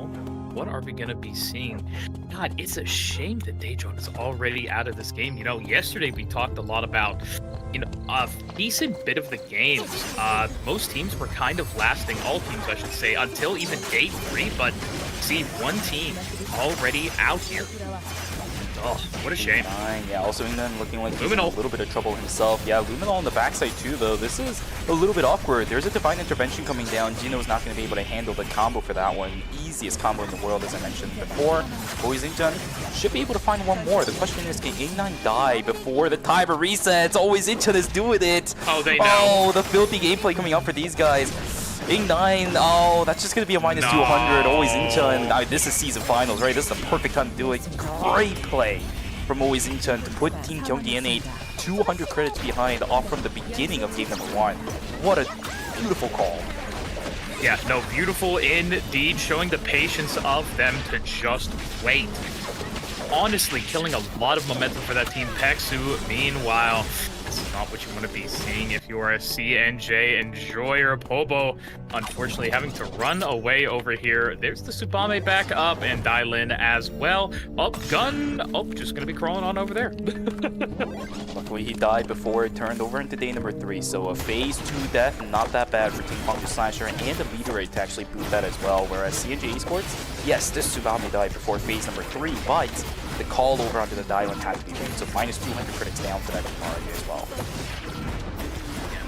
what are we going to be seeing? God, it's a shame that Daejeon is already out of this game. You know, yesterday we talked a lot about, you know, a decent bit of the games. Most teams were kind of lasting, all teams I should say, until even day 3, but see, one team already out here. Oh, what a shame. Yeah, also England looking like he's in a little bit of trouble himself. Yeah, Luminol on the backside too, though. This is a little bit awkward. There's a Divine Intervention coming down. Gino's not going to be able to handle the combo for that one. Easiest combo in the world, as I mentioned before. Oizinjan should be able to find one more. The question is, can A9 die before the timer resets? Oizinjan is doing it. Oh, they know. Oh, the filthy gameplay coming out for these guys. Ing9, oh, that's just going to be a minus 200. Oizinjan, this is season finals, right? This is the perfect time to do it. Great play from Oizinjan to put Team Gyeonggi N8 200 credits behind off from the beginning of game number 1. What a beautiful call. Yeah, no, beautiful indeed, showing the patience of them to just wait. Honestly, killing a lot of momentum for that team. Peksu, meanwhile, this is not what you want to be seeing if you are a CNJ enjoyer. Pobo, unfortunately, having to run away over here. There's the Tsubame back up, and Dai-Lin as well. Up, gun. Oh, just going to be crawling on over there. Luckily, he died before it turned over into day number 3, so a phase 2 death, not that bad for Team Puncture Slasher, and a meteorite to actually boot that as well, whereas CNJ Esports, yes, this Tsubame died before phase number 3, but the call over onto the Dai-Lin had to be made, so minus 200 credits down for that party as well.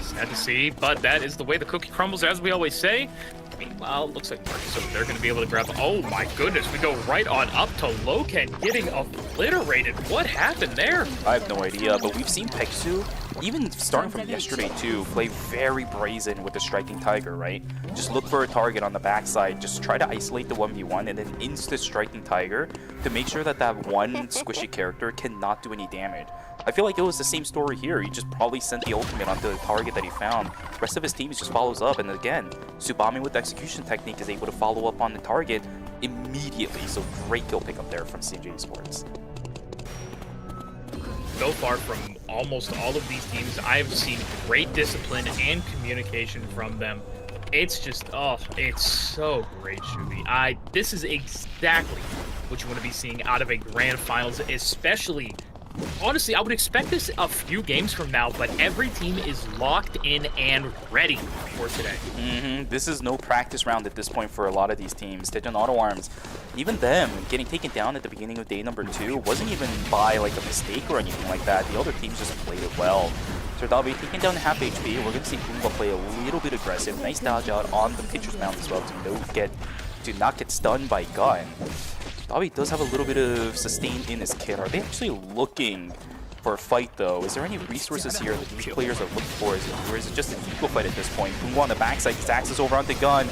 Sad to see, but that is the way the cookie crumbles, as we always say. Meanwhile, looks like Marcus over there going to be able to grab... Oh my goodness, we go right on up to Loken getting obliterated. What happened there? I have no idea, but we've seen Peksu, even starting from yesterday too, play very brazen with the striking tiger, right? Just look for a target on the backside, just try to isolate the 1v1 and then insta striking tiger to make sure that that one squishy character cannot do any damage. I feel like it was the same story here. He just probably sent the ultimate onto the target that he found. The rest of his team just follows up, and again, Tsubame with the execution technique is able to follow up on the target immediately. So great kill pickup there from CNJ Esports. So far from almost all of these teams, I've seen great discipline and communication from them. It's just, oh, it's so great, Shuvi. This is exactly what you want to be seeing out of a grand finals, especially honestly, I would expect this a few games from now, but every team is locked in and ready for today. This is no practice round at this point for a lot of these teams. Tejan Auto Arms, even them getting taken down at the beginning of day number 2 wasn't even by like a mistake or anything like that. The other teams just played it well. Serdavi taking down half HP. We're going to see Kumba play a little bit aggressive. Nice dodge out on the pitcher's mount as well to not get stunned by gun. Serdavi does have a little bit of sustain in his kit. Are they actually looking for a fight though? Is there any resources here that these players are looking for? Or is it just an equal fight at this point? Kumba on the backside, Zaxxas over onto gun.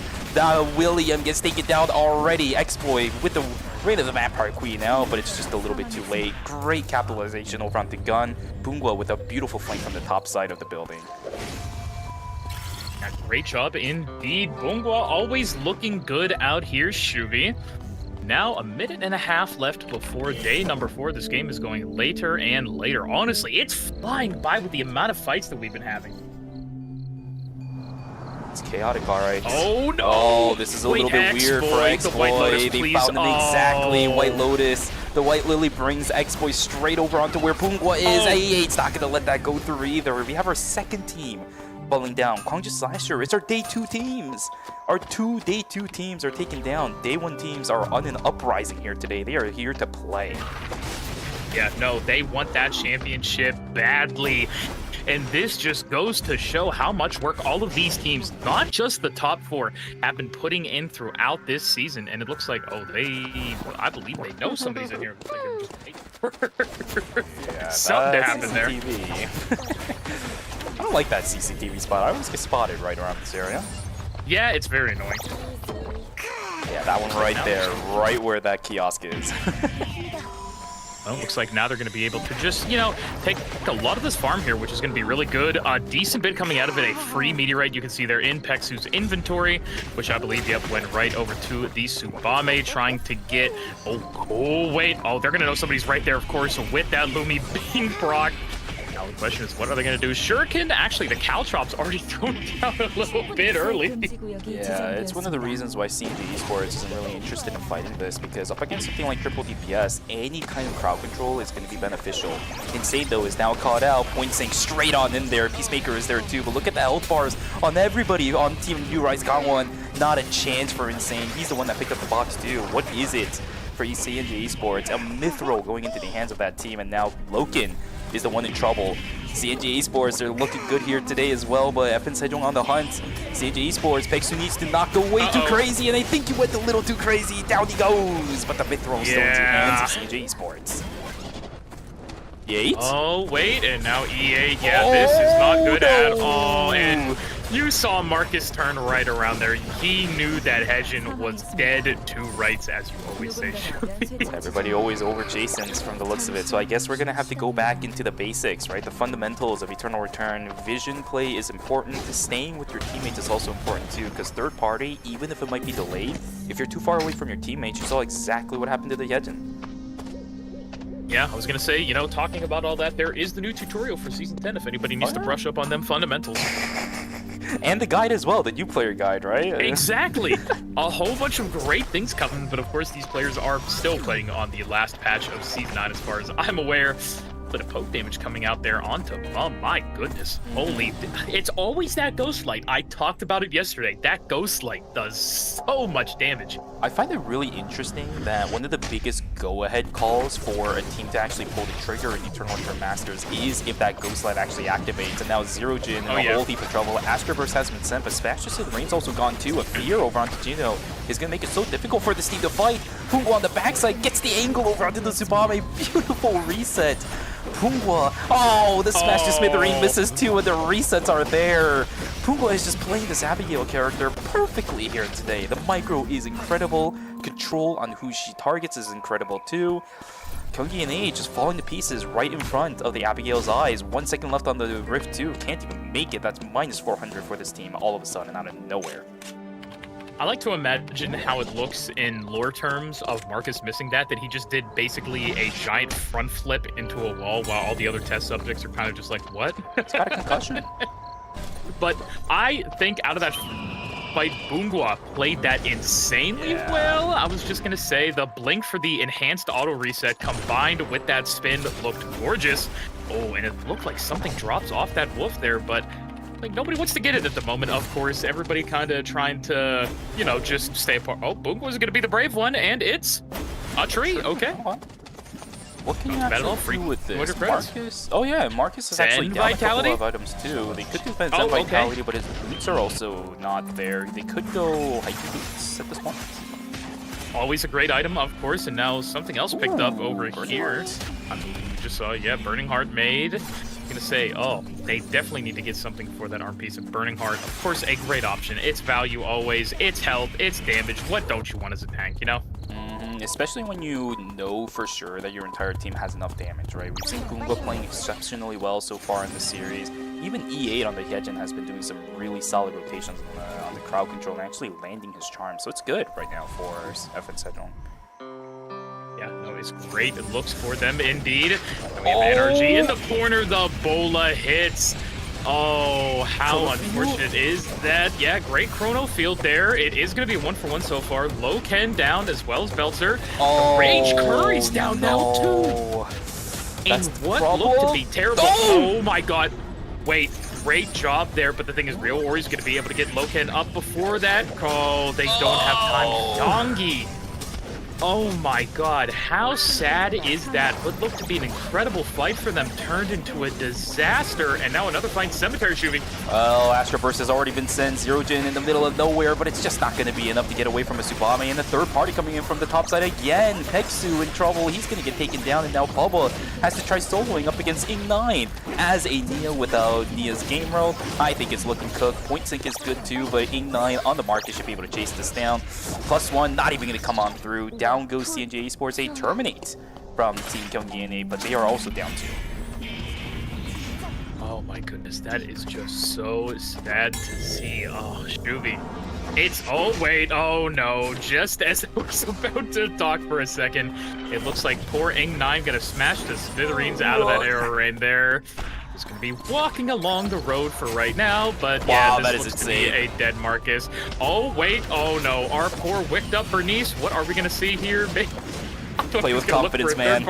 William gets taken down already. Exploit with the Raid of the Vampire Queen now, but it's just a little bit too late. Great capitalization over onto gun. Bungwa with a beautiful flank from the top side of the building. Yeah, great job indeed. Bungwa always looking good out here, Shuvi. Now, a minute and a half left before day number 4. This game is going later and later. Honestly, it's flying by with the amount of fights that we've been having. It's chaotic, alright. Oh, no! Oh, this is a little bit weird for Exploit. They found him exactly. White Lotus. The White Lily brings Exploit straight over onto where Bungwa is. AE8's not going to let that go through either. We have our second team falling down. Kwangju Slasher, it's our day 2 teams. Our 2 day 2 teams are taken down. Day 1 teams are on an uprising here today. They are here to play. Yeah, no, they want that championship badly. And this just goes to show how much work all of these teams, not just the top 4, have been putting in throughout this season. And it looks like, oh, I believe they know somebody's in here. Yeah, something happened there. I don't like that CCTV spot. I always get spotted right around this area. Yeah, it's very annoying. Yeah, that one right there, right where that kiosk is. Well, looks like now they're going to be able to just, you know, take a lot of this farm here, which is going to be really good. A decent bit coming out of it, a free meteorite. You can see there in Pexu's inventory, which I believe, yep, went right over to the Tsubame, trying to get... Oh, wait. Oh, they're going to know somebody's right there, of course, with that Lumi being proc. Now the question is, what are they going to do? Shuriken, actually, the Caltrop's already thrown down a little bit early. Yeah, it's one of the reasons why CNG Esports isn't really interested in fighting this, because up against something like triple DPS, any kind of crowd control is going to be beneficial. Insane, though, is now caught out. Point Sync straight on in there. Peacemaker is there, too. But look at the health bars on everybody on Team New Rise Gangwon. Not a chance for Insane. He's the one that picked up the box, too. What is it for CNG Esports? A Mithril going into the hands of that team, and now Loken is the one in trouble. CNG Esports are looking good here today as well, but FN Sejong on the hunt. CNG Esports, Peksu needs to not go way too crazy, and I think he went a little too crazy. Down he goes, but the Mithril still into the hands of CNG Esports. Yeet? Oh, wait, and now EA, this is not good at all, and you saw Marcus turn right around there. He knew that Hejin was dead to rights, as you always say. Everybody always over Jason's from the looks of it, so I guess we're going to have to go back into the basics, right? The fundamentals of Eternal Return. Vision play is important. Staying with your teammates is also important too, because third party, even if it might be delayed, if you're too far away from your teammates, you saw exactly what happened to the Hejin. Yeah, I was going to say, you know, talking about all that, there is the new tutorial for Season 10 if anybody needs to brush up on them fundamentals. And the guide as well, the new player guide, right? Exactly! A whole bunch of great things coming, but of course these players are still playing on the last patch of Season 9 as far as I'm aware. But a poke damage coming out there onto, oh my goodness, holy, it's always that Ghost Light. I talked about it yesterday. That Ghost Light does so much damage. I find it really interesting that one of the biggest go-ahead calls for a team to actually pull the trigger in Eternal Return Masters is if that Ghost Light actually activates. And now Zero Jin in a whole heap of trouble. Astroburst has been sent, but Spectator the Rain's also gone too. A fear over onto Gino is going to make it so difficult for this team to fight. Pungwa on the backside gets the angle over onto the Tsubame. Beautiful reset. Pungwa, oh, the smash to Smithereen misses too, and the resets are there. Pungwa is just playing this Abigail character perfectly here today. The micro is incredible. Control on who she targets is incredible too. Kyungi and A just falling to pieces right in front of the Abigail's eyes. 1 second left on the Rift 2. Can't even make it. That's minus 400 for this team all of a sudden out of nowhere. I like to imagine how it looks in lore terms of Marcus missing that he just did basically a giant front flip into a wall while all the other test subjects are kind of just like, what? It's got a concussion. But I think out of that... despite Bungwa played that insanely well. I was just gonna say the blink for the enhanced auto reset combined with that spin looked gorgeous. Oh, and it looked like something drops off that wolf there, but like nobody wants to get it at the moment. Of course, everybody kind of trying to, you know, just stay apart. Oh, Bungwa's gonna be the brave one, and it's a tree. Okay. What can you actually do with this? Marcus? Oh yeah, Marcus is actually down a couple of items too. They could defend Zen Vitality, but his boots are also not there. They could go hiking boots at this point. Always a great item, of course, and now something else picked up over here. I believe we just saw, yeah, Burning Heart made. I'm gonna say, oh, they definitely need to get something for that arm piece of Burning Heart. Of course, a great option. It's value always, it's health, it's damage. What don't you want as a tank, you know? Especially when you know for sure that your entire team has enough damage, right? We've seen Goomba playing exceptionally well so far in the series. Even E8 on the Hyejin has been doing some really solid rotations on the crowd control and actually landing his charm. So it's good right now for FN Sejong. Yeah, no, it's great. It looks for them indeed. And we have energy in the corner. The bola hits. Oh, how unfortunate is that? Yeah, great chrono field there. It is going to be 1-for-1 so far. Low Ken down as well as Belzer. Rage Curry's down now too. That's what looked to be terrible. Oh my god. Wait, great job there, but the thing is, Real Warrior's going to be able to get Low Ken up before that. Oh, they don't have time. Dongi. Oh my god, how sad is that? What looked to be an incredible fight for them turned into a disaster, and now another fine cemetery shooting. Well, Astro Burst has already been sent, Zero Jin in the middle of nowhere, but it's just not going to be enough to get away from a Tsubame, and the third party coming in from the top side again. Peksu in trouble, he's going to get taken down, and now Bubba has to try soloing up against Ing9 as a Nia without Nia's game roll. I think it's looking cooked. Point sync is good too, but Ing9 on the market should be able to chase this down. +1, not even going to come on through. Down goes CNJ Esports. They terminate from Team Gyeonggi, but they are also down 2. Oh my goodness, that is just so sad to see. Oh, Shuvi. It's, oh wait, oh no, just as I was about to talk for a second, it looks like poor Ing9 gonna smash the smithereens out of that arrow right there. He's gonna be walking along the road for right now, but yeah, this looks to be a dead Marcus. Oh wait, oh no, our poor wicked up Bernice, what are we gonna see here? Play with confidence, man.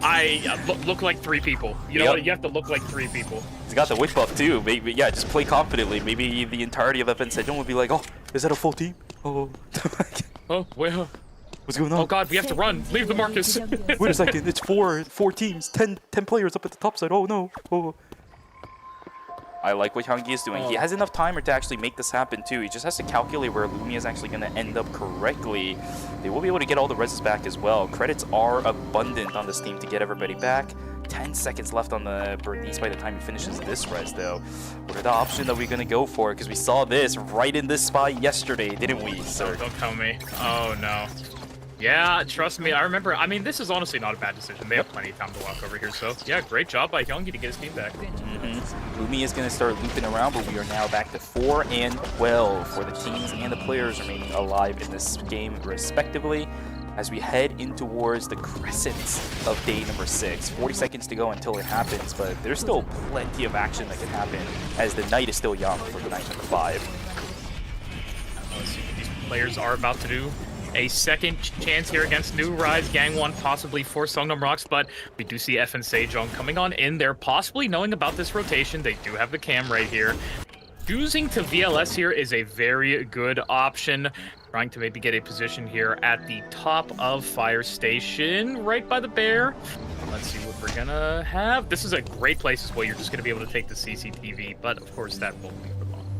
I look like 3 people. You know what? You have to look like 3 people. He's got the wick buff too. Maybe, yeah, just play confidently. Maybe the entirety of FN Sejong would be like, oh, is that a full team? Oh. Oh, well. What's going on? Oh god, we have to run. Leave the Marcus. Wait a second. It's four teams. 10 players up at the top side. Oh no. Oh. I like what Hyungi is doing. He has enough timer to actually make this happen too. He just has to calculate where Lumia is actually going to end up correctly. They will be able to get all the reses back as well. Credits are abundant on this team to get everybody back. 10 seconds left on the Bernice by the time he finishes this res though. What are the options that we're going to go for? Because we saw this right in this spot yesterday, didn't we, sir? Don't tell me. Oh no. Yeah, trust me, I remember. I mean, this is honestly not a bad decision. They have plenty of time to walk over here, so yeah, great job by Hyungi to get his team back. Lumi is going to start looping around, but we are now back to 4 and 12 for the teams and the players remaining alive in this game, respectively, as we head in towards the crescent of day number 6. 40 seconds to go until it happens, but there's still plenty of action that can happen, as the night is still young for the night number 5. Let's see what these players are about to do. A second chance here against New Rise, Gang 1 possibly for Songnam Rocks, but we do see FN Sejong coming on in there, possibly knowing about this rotation. They do have the cam right here. Choosing to VLS here is a very good option. Trying to maybe get a position here at the top of Fire Station, right by the bear. Let's see what we're gonna have. This is a great place as well. You're just gonna be able to take the CCTV, but of course that won't be.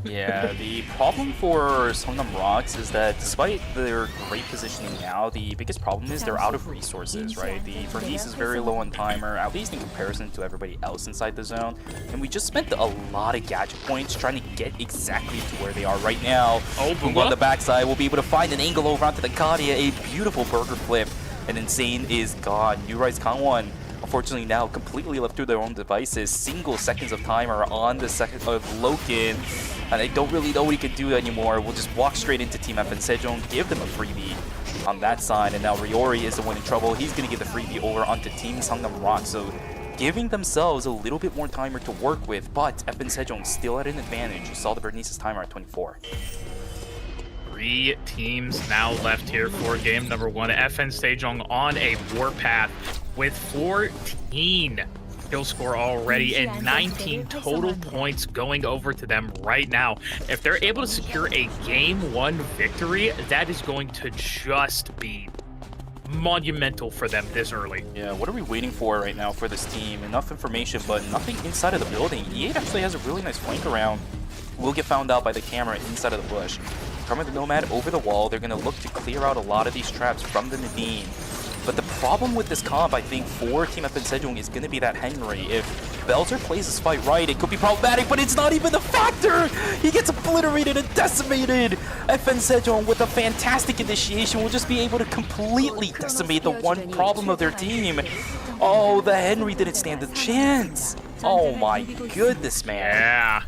Yeah, the problem for Songnam Rocks is that despite their great positioning now, the biggest problem is they're out of resources, right? The Bernice is very low on timer, at least in comparison to everybody else inside the zone. And we just spent a lot of gadget points trying to get exactly to where they are right now. Oh, on the backside, we'll be able to find an angle over onto the Kadia, a beautiful burger flip. And Insane is gone. New Rise Kangwon, unfortunately now completely left through their own devices. Single seconds of timer on the second of Loken. And I don't really know what he can do anymore. We'll just walk straight into Team FN Sejong, give them a freebie on that side. And now Ryori is the one in trouble. He's going to give the freebie over onto Team Songnam Rock. So giving themselves a little bit more timer to work with. But FN Sejong still at an advantage. You saw the Bernice's timer at 24. 3 teams now left here for game number 1. FN Sejong on a warpath with 14 kill score already and 19 total points going over to them right now. If they're able to secure a game 1 victory, that is going to just be monumental for them this early. Yeah, what are we waiting for right now for this team? Enough information, but nothing inside of the building. E8 actually has a really nice flank around. Will get found out by the camera inside of the bush. Karma the Nomad over the wall. They're going to look to clear out a lot of these traps from the Nadine. But the problem with this comp, I think, for Team FN Sejong is going to be that Henry. If Belzer plays this fight right, it could be problematic, but it's not even a factor! He gets obliterated and decimated! FN Sejong, with a fantastic initiation, will just be able to completely decimate the one problem of their team. Oh, the Henry didn't stand a chance! Oh my goodness, man. Yeah.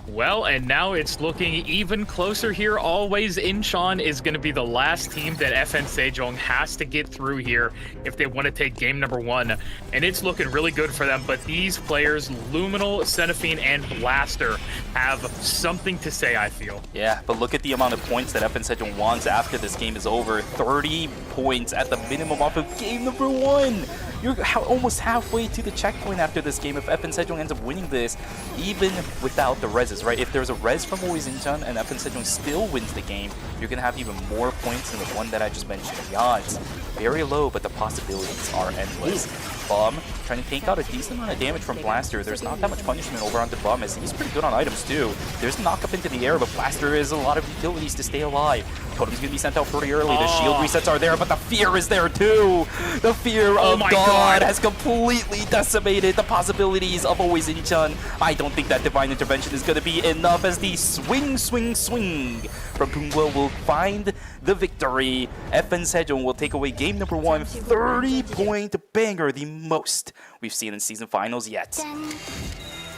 Well, and now it's looking even closer here. Always Incheon is going to be the last team that FN Sejong has to get through here if they want to take game number 1. And it's looking really good for them. But these players, Luminal, Cenifine, and Blaster, have something to say, I feel. Yeah, but look at the amount of points that FN Sejong wants after this game is over. 30 points at the minimum off of game number 1. You're almost halfway to the checkpoint after this game if FN Sejong ends up winning this, even without the reses, right? If there's a res from Always Incheon and FN Sejong still wins the game, you're going to have even more points than the one that I just mentioned. The odds, very low, but the possibilities are endless. Bum, trying to take out a decent amount of damage from Blaster. There's not that much punishment over onto Bum, as he's pretty good on items too. There's a knock up into the air, but Blaster has a lot of utilities to stay alive. Totem's going to be sent out pretty early. The shield resets are there, but the fear is there too. The fear of God has completely decimated the possibilities of Always Incheon. I don't think that Divine Intervention is going to be enough, as the swing from Pungwa will find the victory. FN Sejong will take away game number 1. 30-point banger, the most we've seen in season finals yet.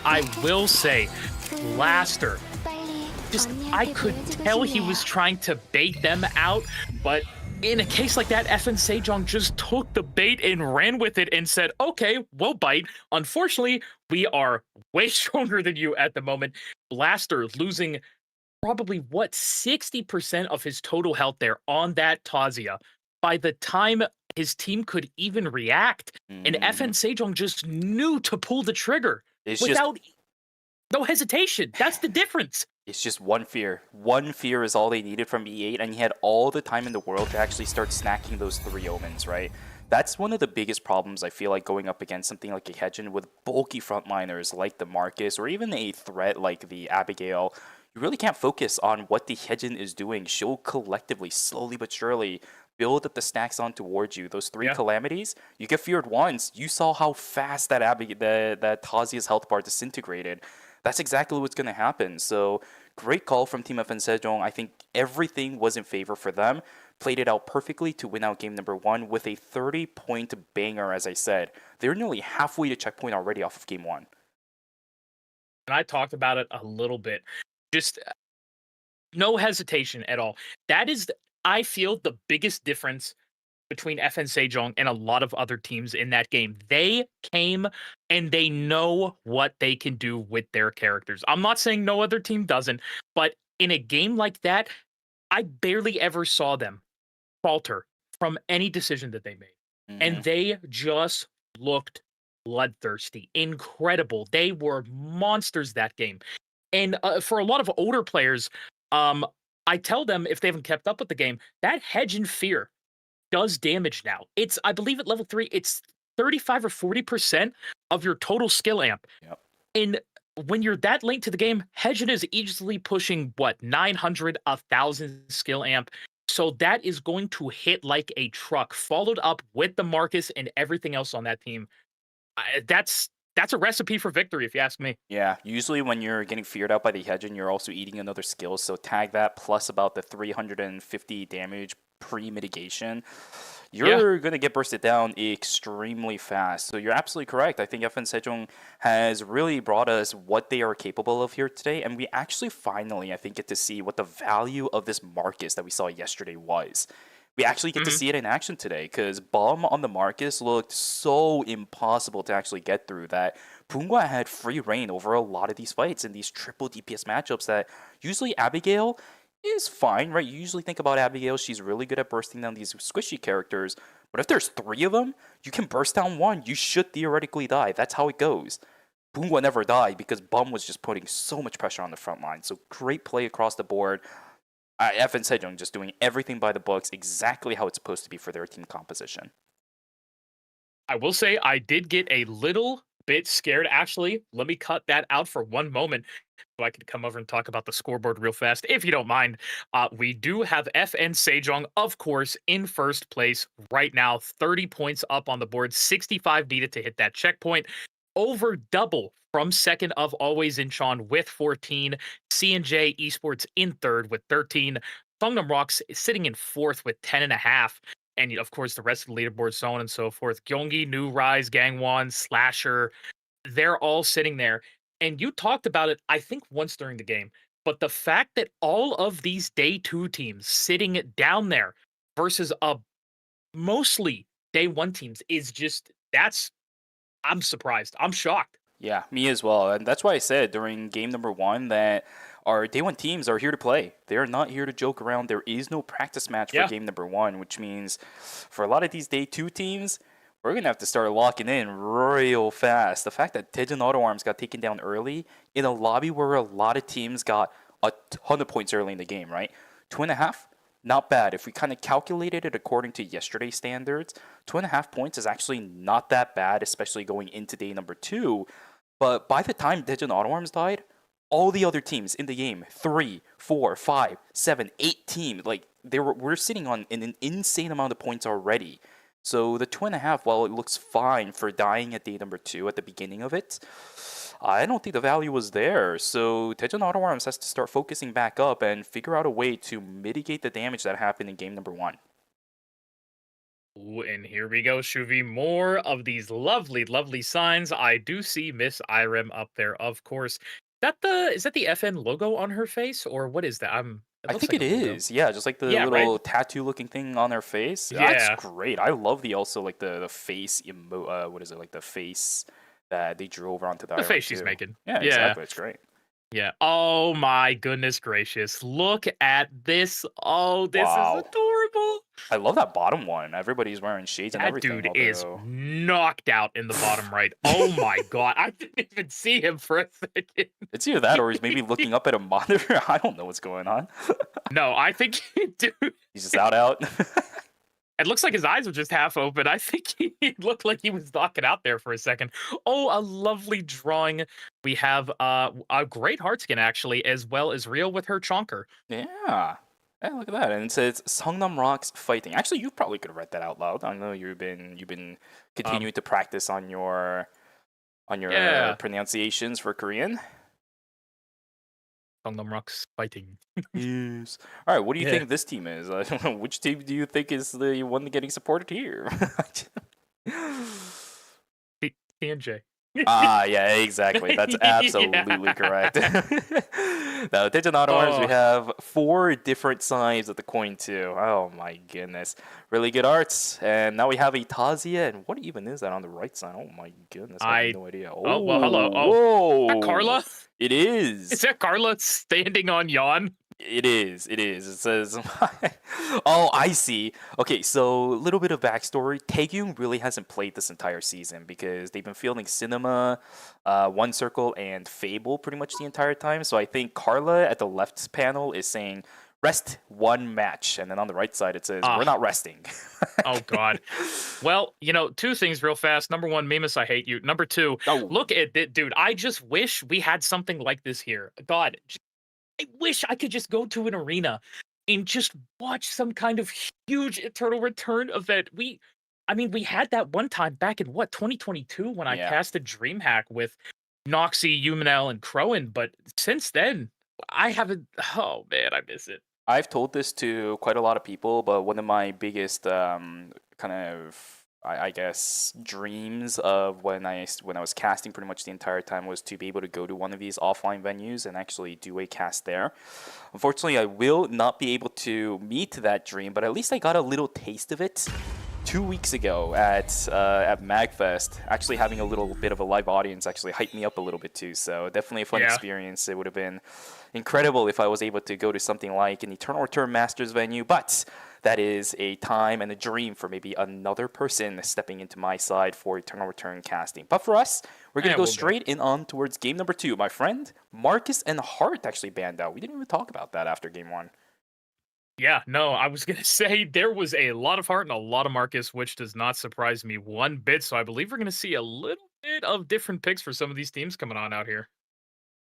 I will say, Blaster, I could tell he was trying to bait them out, but in a case like that, FN Sejong just took the bait and ran with it and said, okay, we'll bite. Unfortunately, we are way stronger than you at the moment. Blaster losing probably, 60% of his total health there on that Tazia. By the time his team could even react, and FN Sejong just knew to pull the trigger without no hesitation. That's the difference. It's just one fear. One fear is all they needed from E8, and he had all the time in the world to actually start snacking those 3 omens, right? That's one of the biggest problems I feel like going up against something like a Hejin with bulky frontliners like the Marcus, or even a threat like the Abigail. You really can't focus on what the Hejin is doing. She'll collectively, slowly but surely, build up the stacks on towards you. Those 3 calamities, you get feared once. You saw how fast that Tazia's health bar disintegrated. That's exactly what's going to happen. So, great call from Team FN Sejong. I think everything was in favor for them. Played it out perfectly to win out game number 1 with a 30-point banger, as I said. They're nearly halfway to checkpoint already off of game 1. And I talked about it a little bit. Just no hesitation at all. That is, I feel, the biggest difference between FN Sejong and a lot of other teams in that game. They came and they know what they can do with their characters. I'm not saying no other team doesn't, but in a game like that, I barely ever saw them falter from any decision that they made. And they just looked bloodthirsty, incredible. They were monsters that game. And for a lot of older players, I tell them, if they haven't kept up with the game, that Hedge and Fear does damage now. It's, I believe at level 3, it's 35 or 40% of your total skill amp. Yep. And when you're that late to the game, Hedgen is easily pushing, 900, 1,000 skill amp. So that is going to hit like a truck, followed up with the Marcus and everything else on that team. That's a recipe for victory, if you ask me. Yeah, usually when you're getting feared out by the Hedgen, you're also eating another skill. So tag that plus about the 350 damage pre-mitigation. You're going to get bursted down extremely fast. So you're absolutely correct. I think FN Sejong has really brought us what they are capable of here today. And we actually finally, I think, get to see what the value of this Marcus that we saw yesterday was. We actually get to see it in action today, because Bomb on the Marcus looked so impossible to actually get through that Pungwa had free reign over a lot of these fights in these triple DPS matchups that usually Abigail is fine, right? You usually think about Abigail, she's really good at bursting down these squishy characters. But if there's 3 of them, you can burst down 1. You should theoretically die. That's how it goes. Boongwa never died because Bum was just putting so much pressure on the front line. So great play across the board. FN Sejong just doing everything by the books, exactly how it's supposed to be for their team composition. I will say I did get a little bit scared. Actually, let me cut that out for one moment so I could come over and talk about the scoreboard real fast, if you don't mind. We do have FN Sejong, of course, in first place right now. 30 points up on the board, 65 needed to hit that checkpoint. Over double from second of Always Incheon with 14. C&J Esports in third with 13. Songnam Rocks sitting in fourth with 10.5. And of course, the rest of the leaderboard, so on and so forth. Gyeonggi, New Rise, Gangwon, Slasher, they're all sitting there. And you talked about it, I think, once during the game. But the fact that all of these day 2 teams sitting down there versus mostly day 1 teams is just, I'm surprised. I'm shocked. Yeah, me as well. And that's why I said during game number 1 that our day 1 teams are here to play. They're not here to joke around. There is no practice match for game number 1, which means for a lot of these day 2 teams, we're going to have to start locking in real fast. The fact that Daejeon Auto Arms got taken down early in a lobby where a lot of teams got a ton of points early in the game, right? 2.5, not bad. If we kind of calculated it according to yesterday's standards, 2.5 points is actually not that bad, especially going into day number 2. But by the time Daejeon Auto Arms died, all the other teams in the game, 3, 4, 5, 7, 8 teams, like we're sitting on an insane amount of points already. So the 2.5, while it looks fine for dying at day number 2 at the beginning of it, I don't think the value was there. So Daejeon Auto Arms has to start focusing back up and figure out a way to mitigate the damage that happened in game number 1. Ooh, and here we go, Shuvi. More of these lovely, lovely signs. I do see Miss Irem up there, of course. Is that the FN logo on her face, or what is that? I think it is. Yeah, just like the little tattoo-looking thing on her face. Yeah. That's great. I love the face what is it, like the face that they drew over onto the face too. she's making. Yeah, exactly. It's great. Yeah. Oh my goodness gracious. Look at this. Oh, this is adorable. I love that bottom one. Everybody's wearing shades and everything. That dude is knocked out in the bottom right. Oh my god. I didn't even see him for a second. It's either that or he's maybe looking up at a monitor. I don't know what's going on. No, I think dude. He's just out. It looks like his eyes were just half open. I think he looked like he was knocking out there for a second. Oh, a lovely drawing. We have a great heart skin, actually, as well as Rio with her chonker. Yeah. Hey, look at that. And it says Songnam Rocks fighting. Actually, you probably could have read that out loud. I know you've been continuing to practice on your pronunciations for Korean. Songnam Rocks fighting. Yes. All right, what do you think this team is? Which team do you think is the one getting supported here? TNJ. Yeah, exactly. That's absolutely correct. Now, Daejeon Auto Arms, we have 4 different sides of the coin too. Oh my goodness. Really good arts. And now we have a Tazia. And what even is that on the right side? Oh my goodness. I have no idea. Oh, well, hello. Whoa. Is that Carla? It is. Is that Carla standing on Yon? It is. It says, oh, I see. Okay, so a little bit of backstory. Taegyung really hasn't played this entire season because they've been fielding Cinema, One Circle, and Fable pretty much the entire time. So I think Carla at the left panel is saying, rest 1 match. And then on the right side, it says, we're not resting. Oh, God. Well, 2 things real fast. Number 1, Mimus, I hate you. Number 2, look at it, dude. I just wish we had something like this here. God, I wish I could just go to an arena and just watch some kind of huge Eternal Return event. We had that one time back in 2022 when I casted DreamHack with Noxie, Yuminel, and Crowan, but since then, I haven't. Oh man, I miss it. I've told this to quite a lot of people, but one of my biggest kind of I guess dreams of when I was casting pretty much the entire time was to be able to go to one of these offline venues and actually do a cast there. Unfortunately, I will not be able to meet that dream, but at least I got a little taste of it 2 weeks ago at MagFest, actually having a little bit of a live audience actually hyped me up a little bit too. So definitely a fun experience. It would have been incredible if I was able to go to something like an Eternal Return Masters venue, but that is a time and a dream for maybe another person stepping into my side for Eternal Return casting. But for us, we're going to go straight in on towards game number 2. My friend, Marcus and Hart actually banned out. We didn't even talk about that after game 1. Yeah, no, I was going to say there was a lot of Hart and a lot of Marcus, which does not surprise me one bit. So I believe we're going to see a little bit of different picks for some of these teams coming on out here.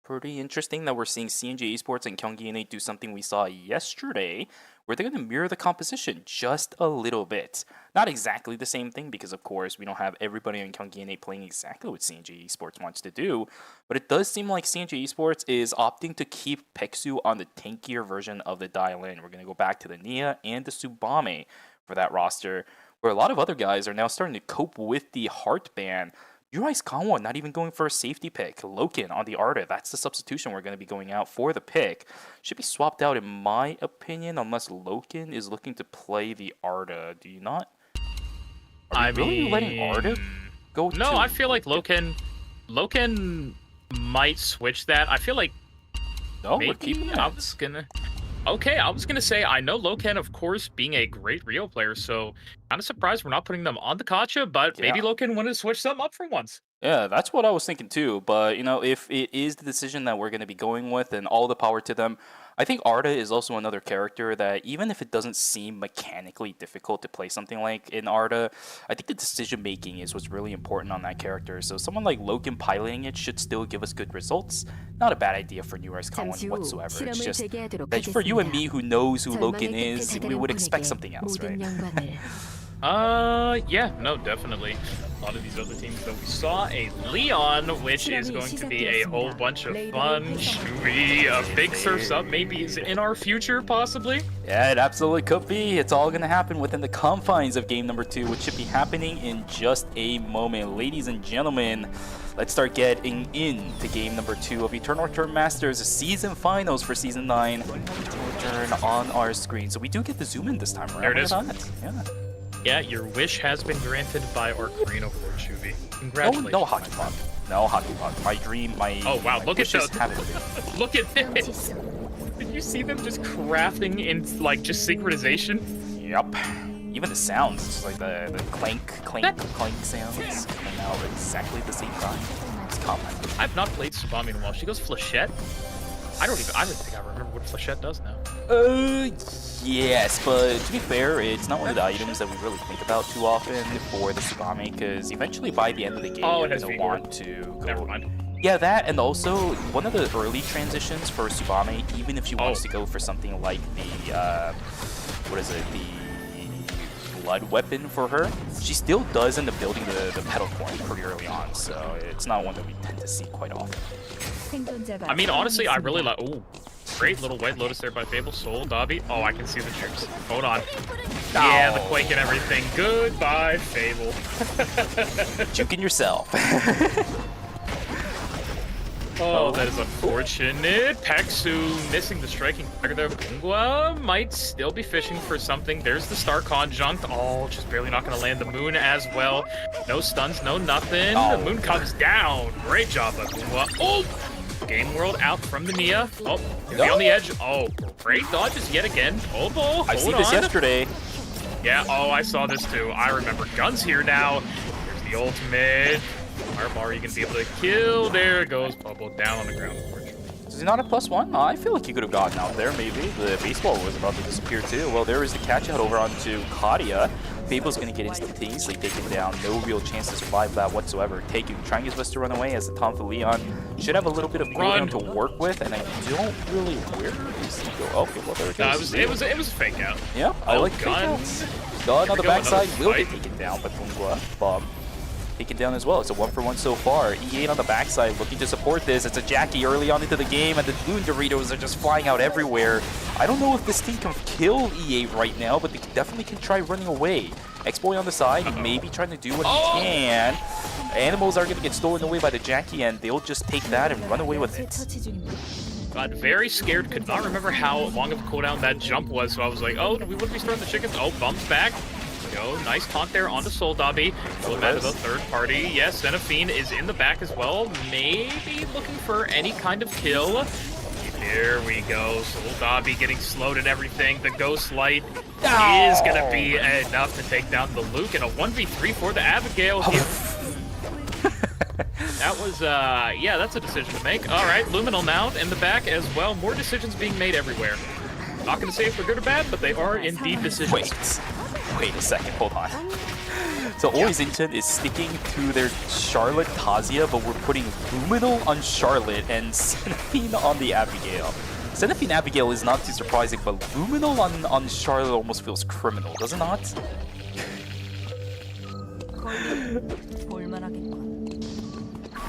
Pretty interesting that we're seeing CNG Esports and Kyunggi do something we saw yesterday, where they're going to mirror the composition just a little bit. Not exactly the same thing, because of course we don't have everybody in Kyunggi playing exactly what CNG Esports wants to do, but it does seem like CNG Esports is opting to keep Peksu on the tankier version of the dial-in. We're going to go back to the Nia and the Tsubame for that roster, where a lot of other guys are now starting to cope with the Heart ban. Yurai's Kanwa not even going for a safety pick. Loken on the Arda, that's the substitution we're going to be going out for the pick. Should be swapped out in my opinion, unless Loken is looking to play the Arda. Do you not? Are we really letting Arda go? No, I feel like Loken might switch that. I feel like we're keeping it. I was gonna say, I know Loken, of course, being a great Rio player, so kind of surprised we're not putting them on the Kacha, but maybe Loken wanted to switch something up for once. Yeah, that's what I was thinking too. But, you know, if it is the decision that we're going to be going with, and all the power to them, I think Arda is also another character that, even if it doesn't seem mechanically difficult to play something like in Arda, I think the decision making is what's really important on that character. So someone like Loken piloting it should still give us good results. Not a bad idea for New Rise Conwan whatsoever. It's just that for you and me who knows who Loken is, we would expect something else, right? Yeah, no, definitely. A lot of these other teams, though, we saw a Leon, which is going to be a whole bunch of fun. Should we big surfs up? Maybe is it in our future, possibly? Yeah, it absolutely could be. It's all going to happen within the confines of game number 2, which should be happening in just a moment. Ladies and gentlemen, let's start getting into game number 2 of Eternal Return Masters season finals for season 9. Eternal Return on our screen. So we do get the zoom in this time around. There it is. Yeah. Yeah, your wish has been granted by Ocarina for Shuvi. Congratulations. No hockey puck. No hockey puck. My dream, my Oh wow, look at this. Look at this. Did you see them just crafting in like just synchronization? Yep. Even the sounds, just like the clank sounds coming out at exactly the same time. It's common. I've not played Tsubame in a while. She goes Flechette. I don't think I remember what Flechette does now. Yes, but to be fair, it's not one of the items that we really think about too often for the Tsubame, because eventually by the end of the game, you're going to want to go... Never mind. Yeah, that, and also one of the early transitions for Tsubame, even if she wants to go for something like the, the blood weapon for her, she still does end up building the pedal point pretty early on, so it's not one that we tend to see quite often. I mean, honestly, I really like... Ooh, great little White Lotus there by Fable. Soul, Dobby. Oh, I can see the troops. Hold on. Yeah, the Quake and everything. Goodbye, Fable. Juking yourself. Oh, that is unfortunate. Peksu missing the striking dagger there. Bungwa might still be fishing for something. There's the Star Conjunct. Oh, just barely not going to land the Moon as well. No stuns, no nothing. The Moon comes down. Great job by Bungwa. Oh! Game World out from the Nia. Oh, is he on the edge? Oh, great dodges yet again. Oh, boy. I've seen this yesterday. Yeah, oh, I saw this too. I remember. Guns here now. Here's the ultimate. Fireball, you can be able to kill. There it goes. Bubble down on the ground. Is he not a +1? I feel like he could have gotten out there, maybe. The baseball was about to disappear too. Well, there is the catch out over onto Kadia. Fable's going to get instantaneously taken down. No real chance to survive that whatsoever. Trying his best to run away as the Tom for Leon should have a little bit of ground to work with, and I don't really... Where does he go? Okay, well, there it goes. It was a fake out. Yeah, I like guns. Gun on the backside will get taken down, but Bungwa taken down as well. It's a 1-for-1 so far. E8 on the backside looking to support this. It's a Jackie early on into the game, and the Moon Doritos are just flying out everywhere. I don't know if this team can kill E8 right now, but they definitely can try running away. X-Boy on the side, maybe trying to do what he can. Animals are going to get stolen away by the Jackie, and they'll just take that and run away with it. Got very scared, could not remember how long of a cooldown that jump was, so I was like, oh, we wouldn't be storing the chickens. Oh, bumps back. go. Nice taunt there onto Soul Dobby. Going back to the third party. Yes, Xenophine is in the back as well. Maybe looking for any kind of kill. Here we go. Soul Dobby getting slowed and everything. The Ghost Light is going to be enough to take down the Luke, and a 1v3 for the Abigail here. That was, yeah, that's a decision to make. All right, Luminal now in the back as well. More decisions being made everywhere. Not going to say if they're good or bad, but they are indeed decisions. Wait a second, hold on. So Always Intent is sticking to their Charlotte Tazia, but we're putting Luminal on Charlotte and Xenophine on the Abigail. Xenophine Abigail is not too surprising, but Luminal on Charlotte almost feels criminal, does it not?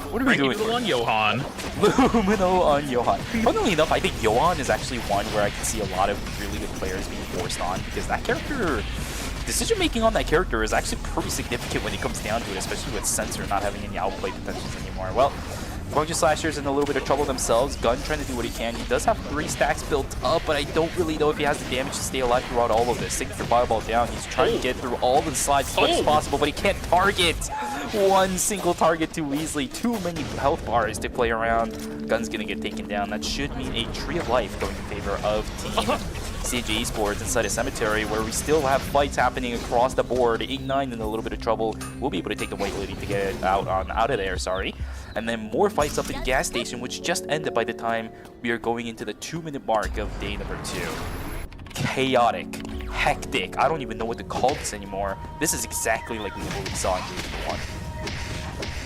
What are we doing? On Johan. Luminal on Johan. Funnily enough, I think Johan is actually one where I can see a lot of really good players being forced on, because that character, decision making on that character is actually pretty significant when it comes down to it, especially with Sensor not having any outplay potentials anymore. Well, Gorgeous Slashers in a little bit of trouble themselves. Gun trying to do what he can. He does have 3 stacks built up, but I don't really know if he has the damage to stay alive throughout all of this. Signature Fireball down. He's trying to get through all the slides as much as possible, but he can't target one single target too easily. Too many health bars to play around. Gun's gonna get taken down. That should mean a Tree of Life going in favor of Team CJ Esports inside a cemetery, where we still have fights happening across the board. 8-9 in a little bit of trouble. We'll be able to take the White Lady to get it out of there, sorry. And then more fights up in gas station, which just ended by the time we are going into the 2-minute mark of day number 2. Chaotic, hectic. I don't even know what to call this anymore. This is exactly like what we saw in game 1.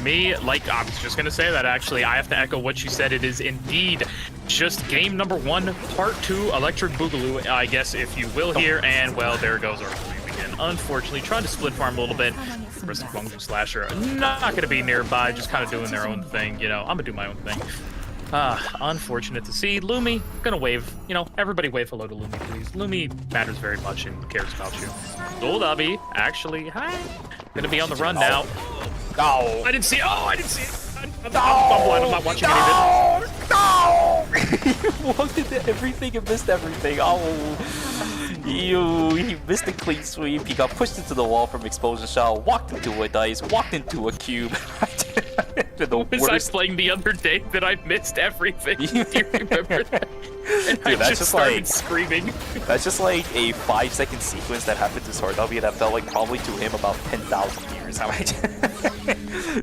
Me, like, I was just going to say that, actually. I have to echo what you said. It is indeed just game number 1, part 2, Electric Boogaloo, I guess, if you will, here. And, well, there goes our lead again. Unfortunately, trying to split farm a little bit. Versus Guangzhou Slasher, not going to be nearby, just kind of doing their own thing, you know. I'm going to do my own thing. Unfortunate to see. Lumi, going to wave, you know, everybody wave hello to Lumi, please. Lumi matters very much and cares about you. Soul Dobby, actually, hi. Going to be on the run now. No! I didn't see it. Oh, I didn't see it. I'm blind. I'm not watching any of it. No! He walked into everything and missed everything. Oh. He missed a clean sweep. He got pushed into the wall from exposure shot, walked into a dice, walked into a cube. Was I playing the other day that I missed everything? Do you remember that? And Dude, I just started screaming. That's just like a 5-second sequence that happened to Sordabi that felt like probably to him about 10,000 years. How I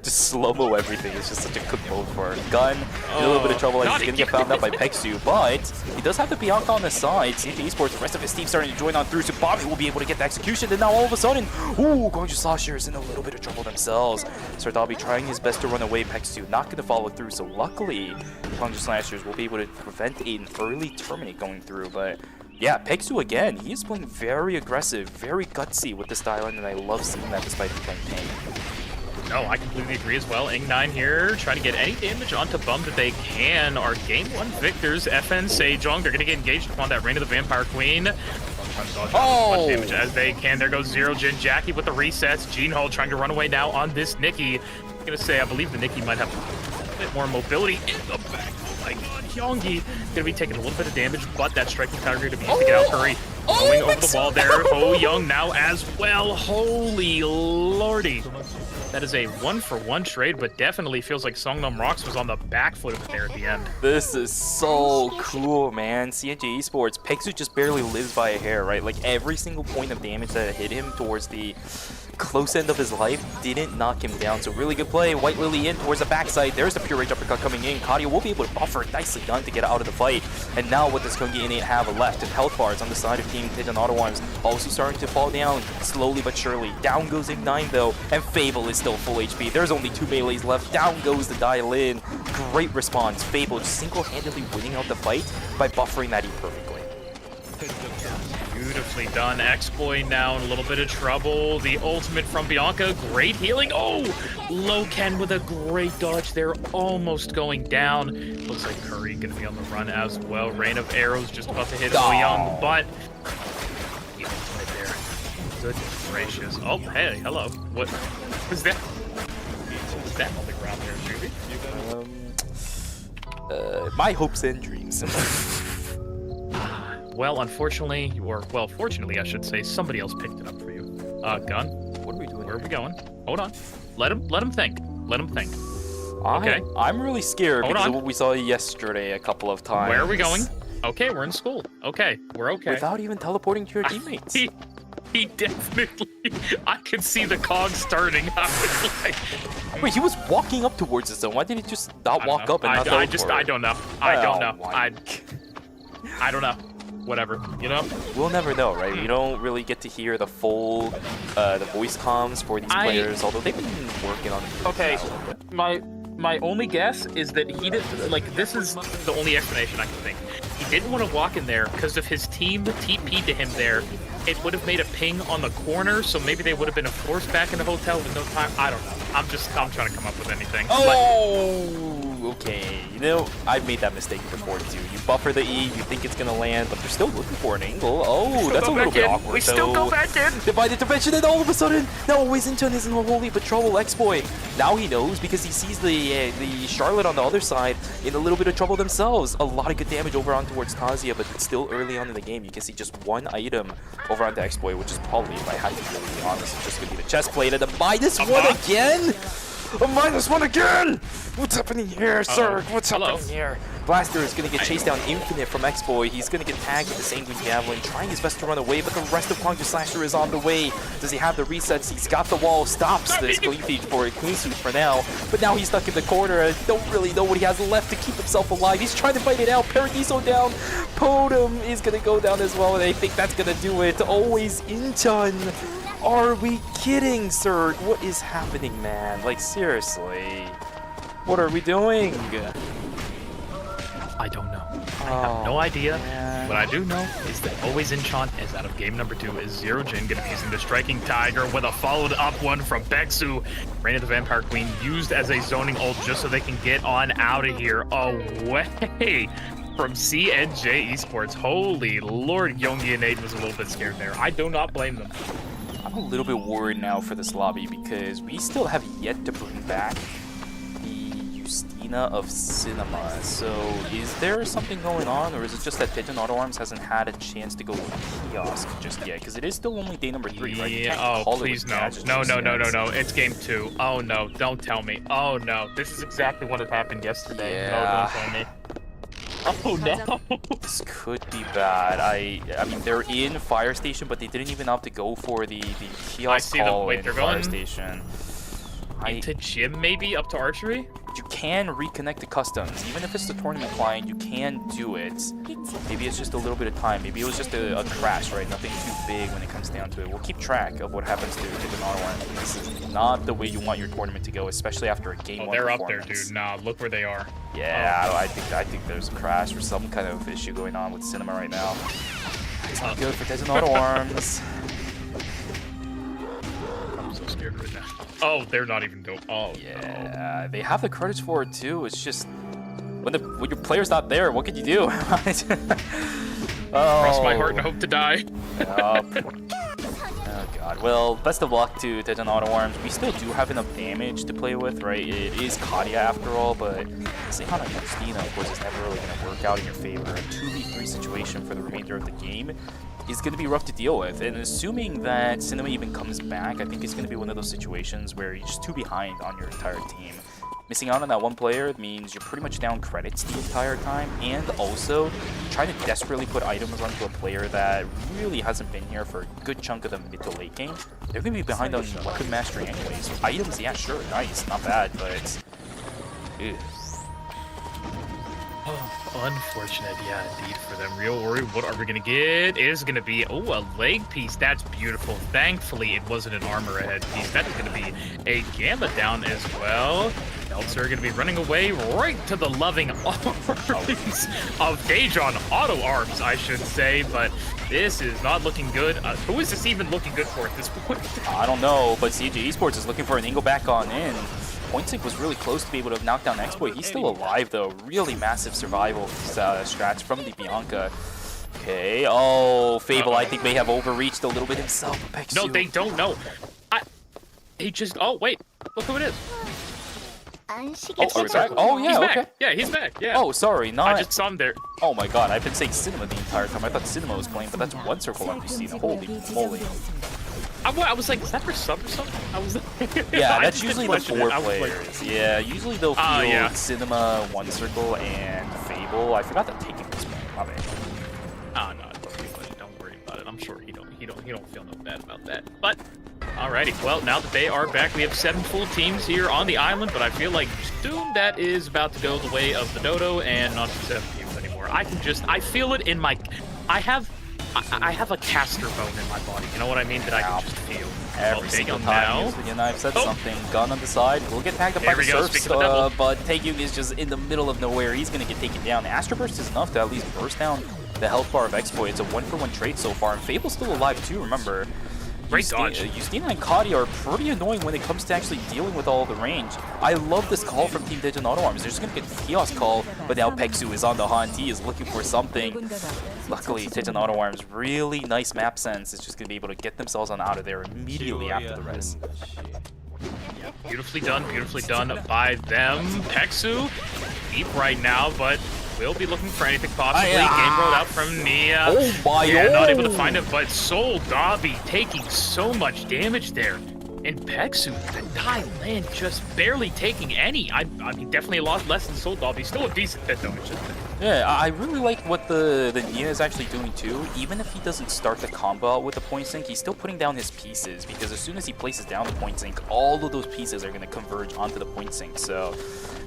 just slow-mo everything. It's just such a cook mode for Gun. In a little bit of trouble, like he's gonna get found out by Pexu, but he does have the Bianca on the side. CJ Esports, the rest of his team starting to join on through, so Bobby will be able to get the execution, and now all of a sudden, ooh, Gorgeous Slashers in a little bit of trouble themselves. Sordabi trying his best to run away, Pexu not gonna follow through, so luckily, Gorgeous Slashers will be able to prevent an early terminate going through, but yeah, Pexu again, he is playing very aggressive, very gutsy with this Dylan, and I love seeing that despite playing pain. No, I completely agree as well. Ing9 here, trying to get any damage onto Bum that they can. Our game 1 victors, FN Sejong, they're going to get engaged upon that Reign of the Vampire Queen. Trying to dodge as much damage as they can. There goes Zero Jin, Jackie with the resets. Gene Hall trying to run away now on this Nikki. I'm going to say, I believe the Nikki might have a bit more mobility in the back. Oh my god, Hyungi going to be taking a little bit of damage, but that striking power going to be able to get out Curry. Going over the wall there. Oh Young now as well. Holy lordy. That is a 1-for-1 trade, but definitely feels like Songnam Rocks was on the back foot of it there at the end. This is so cool, man. CNJ Esports, Pexu just barely lives by a hair, right? Like every single point of damage that hit him towards the close end of his life didn't knock him down. So really good play. White Lily in towards the backside. There's the pure rage uppercut coming in. Kadia will be able to buffer. Nicely done to get out of the fight. And now what does Kongi Innate have left? And health bars on the side of Team Pigeon Auto Arms also starting to fall down slowly but surely. Down goes Ig9 though, and Fable is still full HP. There's only 2 melees left. Down goes the Dial-In. Great response. Fable just single-handedly winning out the fight by buffering that E perfectly. Beautifully done. X-Boy now in a little bit of trouble. The ultimate from Bianca. Great healing. Oh! Low Ken with a great dodge there. Almost going down. Looks like Curry going to be on the run as well. Rain of Arrows just about to hit Young, but the ultimate there. Goodness gracious. Oh, hey, hello. What was that? What was that on the ground there, Juby? My hopes and dreams. Well, unfortunately, or well, fortunately, I should say, somebody else picked it up for you. Gun. What are we doing? Where are we going? Hold on. Let him think. Let him think. Okay. I'm really scared Hold because on. of what we saw yesterday a couple of times. Where are we going? Okay, we're in school. Okay, we're okay. Without even teleporting to your teammates. He definitely. I could see the cogs starting. I was like, Wait, he was walking up towards the zone. Why didn't he just not walk up and not teleport? I don't know. I don't know. my I don't know. Whatever. You know. We'll never know, right? We don't really get to hear the full, the voice comms for these players, although they've been working on it. Okay, my only guess is that he didn't, like, this is the only explanation I can think. He didn't want to walk in there because if his team TP'd to him there, it would have made a ping on the corner, so maybe they would have been forced back in the hotel with no time. I don't know. I'm trying to come up with anything. Oh, okay. You know, I've made that mistake before too. You buffer the E, you think it's gonna land, but they're still looking for an angle. Oh, that's a little bit awkward. We still go back in. Divide intervention, and all of a sudden, now always Intun is in a holy but trouble exploit. Now he knows because he sees the Charlotte on the other side in a little bit of trouble themselves. A lot of good damage over on towards Tazia, but it's still early on in the game. You can see just one item over on the exploit, which is probably, if I had to be really honest, it's just gonna be the chest plate and a -1 again. A -1 again! What's happening here, sir? What's happening here? Blaster is going to get chased down infinite from X-Boy. He's going to get tagged with the Sanguine Javelin, trying his best to run away, but the rest of Kwangju Slasher is on the way. Does he have the resets? He's got the wall, stops this Gleefeed for a clean suit for now, but now he's stuck in the corner and don't really know what he has left to keep himself alive. He's trying to fight it out. Paradiso down. Podum is going to go down as well, and I think that's going to do it. Always Intun. Are we kidding, sir? What is happening, man? Like, seriously. What are we doing? I don't know. I have no idea. Man. What I do know is that Always Enchant is out of game number 2 is Zero Jin going to be using the Striking Tiger with a followed up one from Bexu. Reign of the Vampire Queen used as a zoning ult just so they can get on out of here. Away from CNJ Esports. Holy Lord, Yongi and Nate was a little bit scared there. I do not blame them. I'm a little bit worried now for this lobby because we still have yet to bring back of Cinema. So is there something going on, or is it just that Pigeon Auto Arms hasn't had a chance to go kiosk just yet? Because it is still only day number 3, right? Yeah. Oh, please no. No. It's game 2. Oh no, don't tell me. Oh no, this is exactly what had happened yesterday. Yeah. No, don't tell me. Oh no. This could be bad. I mean, they're in Fire Station, but they didn't even have to go for the kiosk I see call them. Wait, in they're Fire going Station. Into gym, maybe up to archery. You can reconnect to customs. Even if it's the tournament client, you can do it. Maybe it's just a little bit of time. Maybe it was just a crash, right? Nothing too big when it comes down to it. We'll keep track of what happens to the One. This is not the way you want your tournament to go, especially after a game 1 they're up there, dude. Nah, look where they are. Yeah, I think there's a crash or some kind of issue going on with Cinema right now. It's not good for Desert Auto Arms. I'm so scared right now. Oh, they're not even dope. Oh, yeah, no. They have the courage for it too. It's just when your player's not there, what could you do? Cross my heart and hope to die. Oh god. Well, best of luck to Tejan Auto Arms. We still do have enough damage to play with, right? It is Kadia after all, but Seihana and Justina, of course, is never really going to work out in your favor. A 2v3 situation for the remainder of the game is going to be rough to deal with. And assuming that Cinema even comes back, I think it's going to be one of those situations where you're just too behind on your entire team. Missing out on that one player means you're pretty much down credits the entire time, and also trying to desperately put items onto a player that really hasn't been here for a good chunk of the mid to late game. They're going to be behind on weapon mastery anyways. Items, yeah, sure, nice, not bad, but... Ew. Oh, unfortunate, yeah, indeed, for them. Real worry, what are we going to get? It is going to be, oh, a leg piece. That's beautiful. Thankfully, it wasn't an armor ahead piece. That is going to be a gamma down as well. Meltzer going to be running away right to the loving arms of Daejon Auto Arms, I should say, but this is not looking good. Who is this even looking good for at this point? I don't know, but CJ Esports is looking for an angle back on in. Pointsync was really close to be able to knock down Exploit. He's still alive, though. Really massive survival strats from the Bianca. Okay. Oh, Fable, I think, may have overreached a little bit himself. No, they don't know. He just... Oh, wait. Look who it is. Oh, are we back? Oh, yeah, he's okay. Back. Yeah, he's back. Yeah. Oh, sorry, not... I just saw him there. Oh my god, I've been saying Cinema the entire time. I thought Cinema was playing, but that's one circle on Christina. Holy moly. I was like, is that for sub or something? I was. Yeah, I that's just usually didn't the question 4 it. I was like, players. Yeah, usually they'll field yeah. Cinema, One Circle, and Fable. I forgot that taking was my bad. Oh no, don't worry about it. I'm sure he don't feel no bad about that. But alrighty, well now that they are back, we have 7 full teams here on the island. But I feel like soon that is about to go the way of the dodo and not 7 teams anymore. I feel it in my, I have a caster bone in my body. You know what I mean? That I can just feel. Every single time. Again, I've said something. Gun on the side. We'll get tagged up by the Surfs, but Taegyung is just in the middle of nowhere. He's going to get taken down. Astro Burst is enough to at least burst down the health bar of Exploit. It's a 1-for-1 trade so far, and Fable's still alive too, remember. Great dodge. Justina and Kadi are pretty annoying when it comes to actually dealing with all the range. I love this call from Team Digit Auto Arms. They're just going to get the Chaos call, but now Peksu is on the hunt. He is looking for something. Luckily, Digit Auto Arms, really nice map sense, is just going to be able to get themselves on out of there immediately after the res. Beautifully done by them. Peksu, deep right now, but will be looking for anything possibly. Game rolled out from Nia. Oh my god! Yeah, not able to find it, but Soul Dobby taking so much damage there. And Peksu, the Thailand just barely taking any. I mean, definitely a lot less than Soul Dobby. Still a decent hit though, I should say. Yeah, I really like what the Nia is actually doing too. Even if he doesn't start the combo out with the point sync, he's still putting down his pieces, because as soon as he places down the point sync, all of those pieces are going to converge onto the point sync. So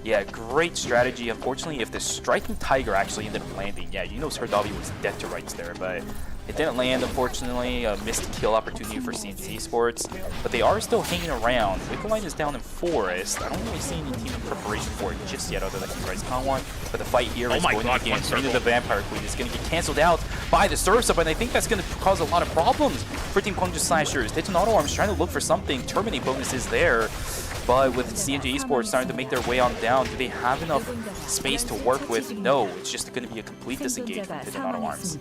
yeah, great strategy. Unfortunately, if the striking Tiger actually ended up landing, yeah, you know Sir Dobby was dead to rights there, but it didn't land, unfortunately. A missed kill opportunity for CNC Sports, but they are still hanging around. Wickline is down in Forest. I don't really see any team in preparation for it just yet, other than Rise-Con one. But the fight here is going to begin. The Vampire Queen is going to get canceled out by the Surfs Up, and I think that's going to cause a lot of problems for Team Kwangju Slashers. Digit Auto Arms trying to look for something. Terminate bonus is there, but with CNG Esports starting to make their way on down, do they have enough space to work with? No, it's just going to be a complete disengagement for Digit Auto Arms.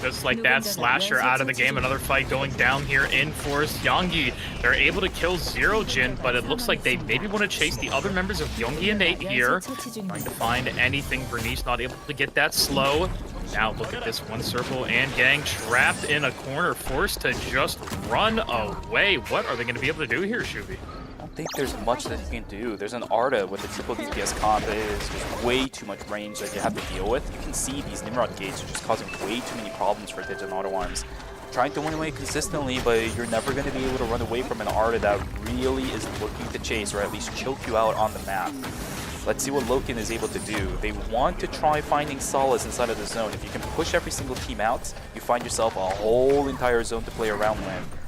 Just like that, Slasher out of the game. Another fight going down here in Forest. Yonggi, they're able to kill Zero Jin, but it looks like they maybe want to chase the other members of Yonggi and Nate here. Trying to find anything. Bernice not able to get that slow. Now look at this One Circle and Gang trapped in a corner, forced to just run away. What are they going to be able to do here, Shubi? I don't think there's much that you can do. There's an Arda with the triple DPS comp that is just way too much range that you have to deal with. You can see these Nimrod gates are just causing way too many problems for Digit Auto Arms. Trying to win away consistently, but you're never going to be able to run away from an Arda that really is looking to chase or at least choke you out on the map. Let's see what Loken is able to do. They want to try finding solace inside of the zone. If you can push every single team out, you find yourself a whole entire zone to play around with.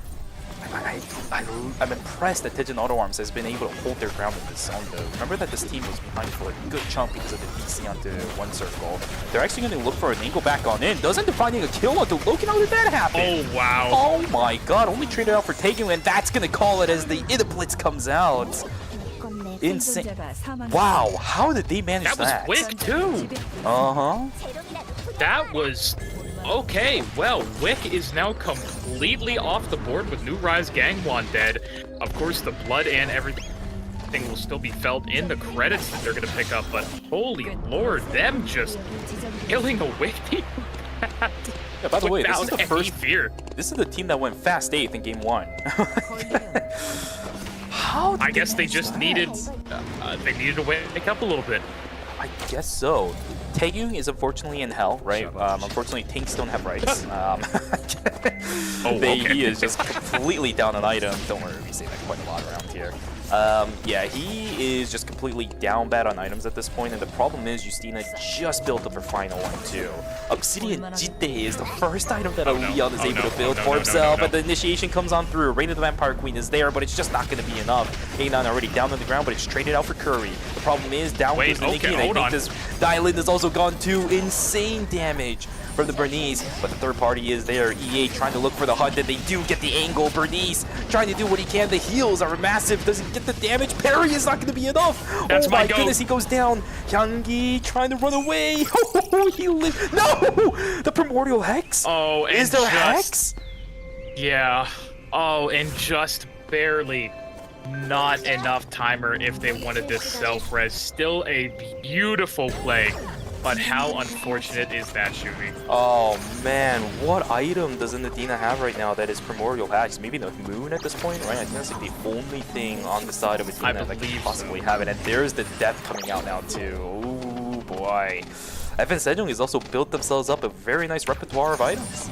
I'm impressed that Digit Auto Arms has been able to hold their ground in this zone though. Remember that this team was behind for a good chunk because of the DC onto One Circle. They're actually going to look for an angle back on in. Doesn't end up finding a kill onto Loken. How did that happen? Oh wow. Oh my god, only traded out for Taegyung, and that's going to call it as the Blitz comes out. Insane. Wow, how did they manage that? That was Wick too. Uh-huh. That was... Okay, well, Wick is now completely off the board with New Rise Gangwon dead. Of course, the blood and everything will still be felt in the credits that they're going to pick up, but holy lord, them just killing a Wick team. Yeah, by the way, this is the first fear. This is the team that went fast 8th in game 1. How did I guess they just needed to wake up a little bit. I guess so. Taegyung is unfortunately in hell, right? Unfortunately, tanks don't have rights. He is just completely down an item. Don't worry, we say that quite a lot around here. Yeah, he is just completely down bad on items at this point, and the problem is Justina just built up her final one too. Obsidian Jite is the first item that Leon is able to build for himself, but the initiation comes on through. Reign of the Vampire Queen is there, but it's just not going to be enough. A9 already down on the ground, but it's traded out for Curry. The problem is down goes the Nikki, and I think this Dylan has also gone to insane damage from the Bernice, but the third party is there. EA trying to look for the HUD, and they do get the angle. Bernice trying to do what he can. The heals are massive. Doesn't get the damage. Parry is not going to be enough. That's oh my goodness, he goes down. Hyungi trying to run away. Oh, he lived. No! The Primordial Hex? Oh, and is there Hex? Yeah. Oh, and just barely. Not enough timer if they wanted this self-res. Still a beautiful play But how unfortunate is that, Shuvi? Oh man, what item doesn't Adina have right now that is primordial hacks? Maybe the moon at this point, right? I think that's like the only thing on the side of Adina that can possibly have it. And there's the death coming out now too. Ooh boy. FN Sejong has also built themselves up a very nice repertoire of items.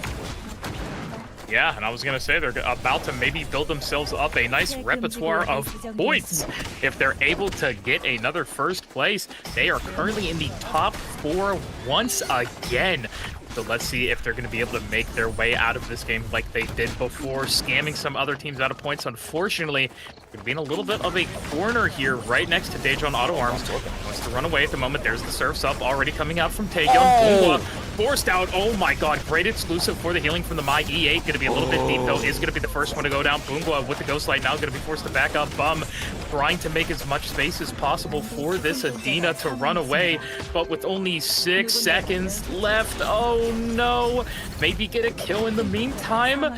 Yeah, and I was going to say they're about to maybe build themselves up a nice repertoire of points. If they're able to get another first place, they are currently in the top 4 once again. So let's see if they're going to be able to make their way out of this game like they did before, scamming some other teams out of points. Unfortunately, we're being a little bit of a corner here right next to Daejeon Auto Arms. Wants to run away at the moment. There's the Surf's Up already coming out from Taehyung. Forced out. Oh my god, great exclusive for the healing from the Mai. E8 going to be a little bit deep though, is going to be the first one to go down. Boongwa with the Ghost Light now going to be forced to back up. Bum trying to make as much space as possible for this Adina to run away, but with only 6 seconds left. Oh no, maybe get a kill in the meantime.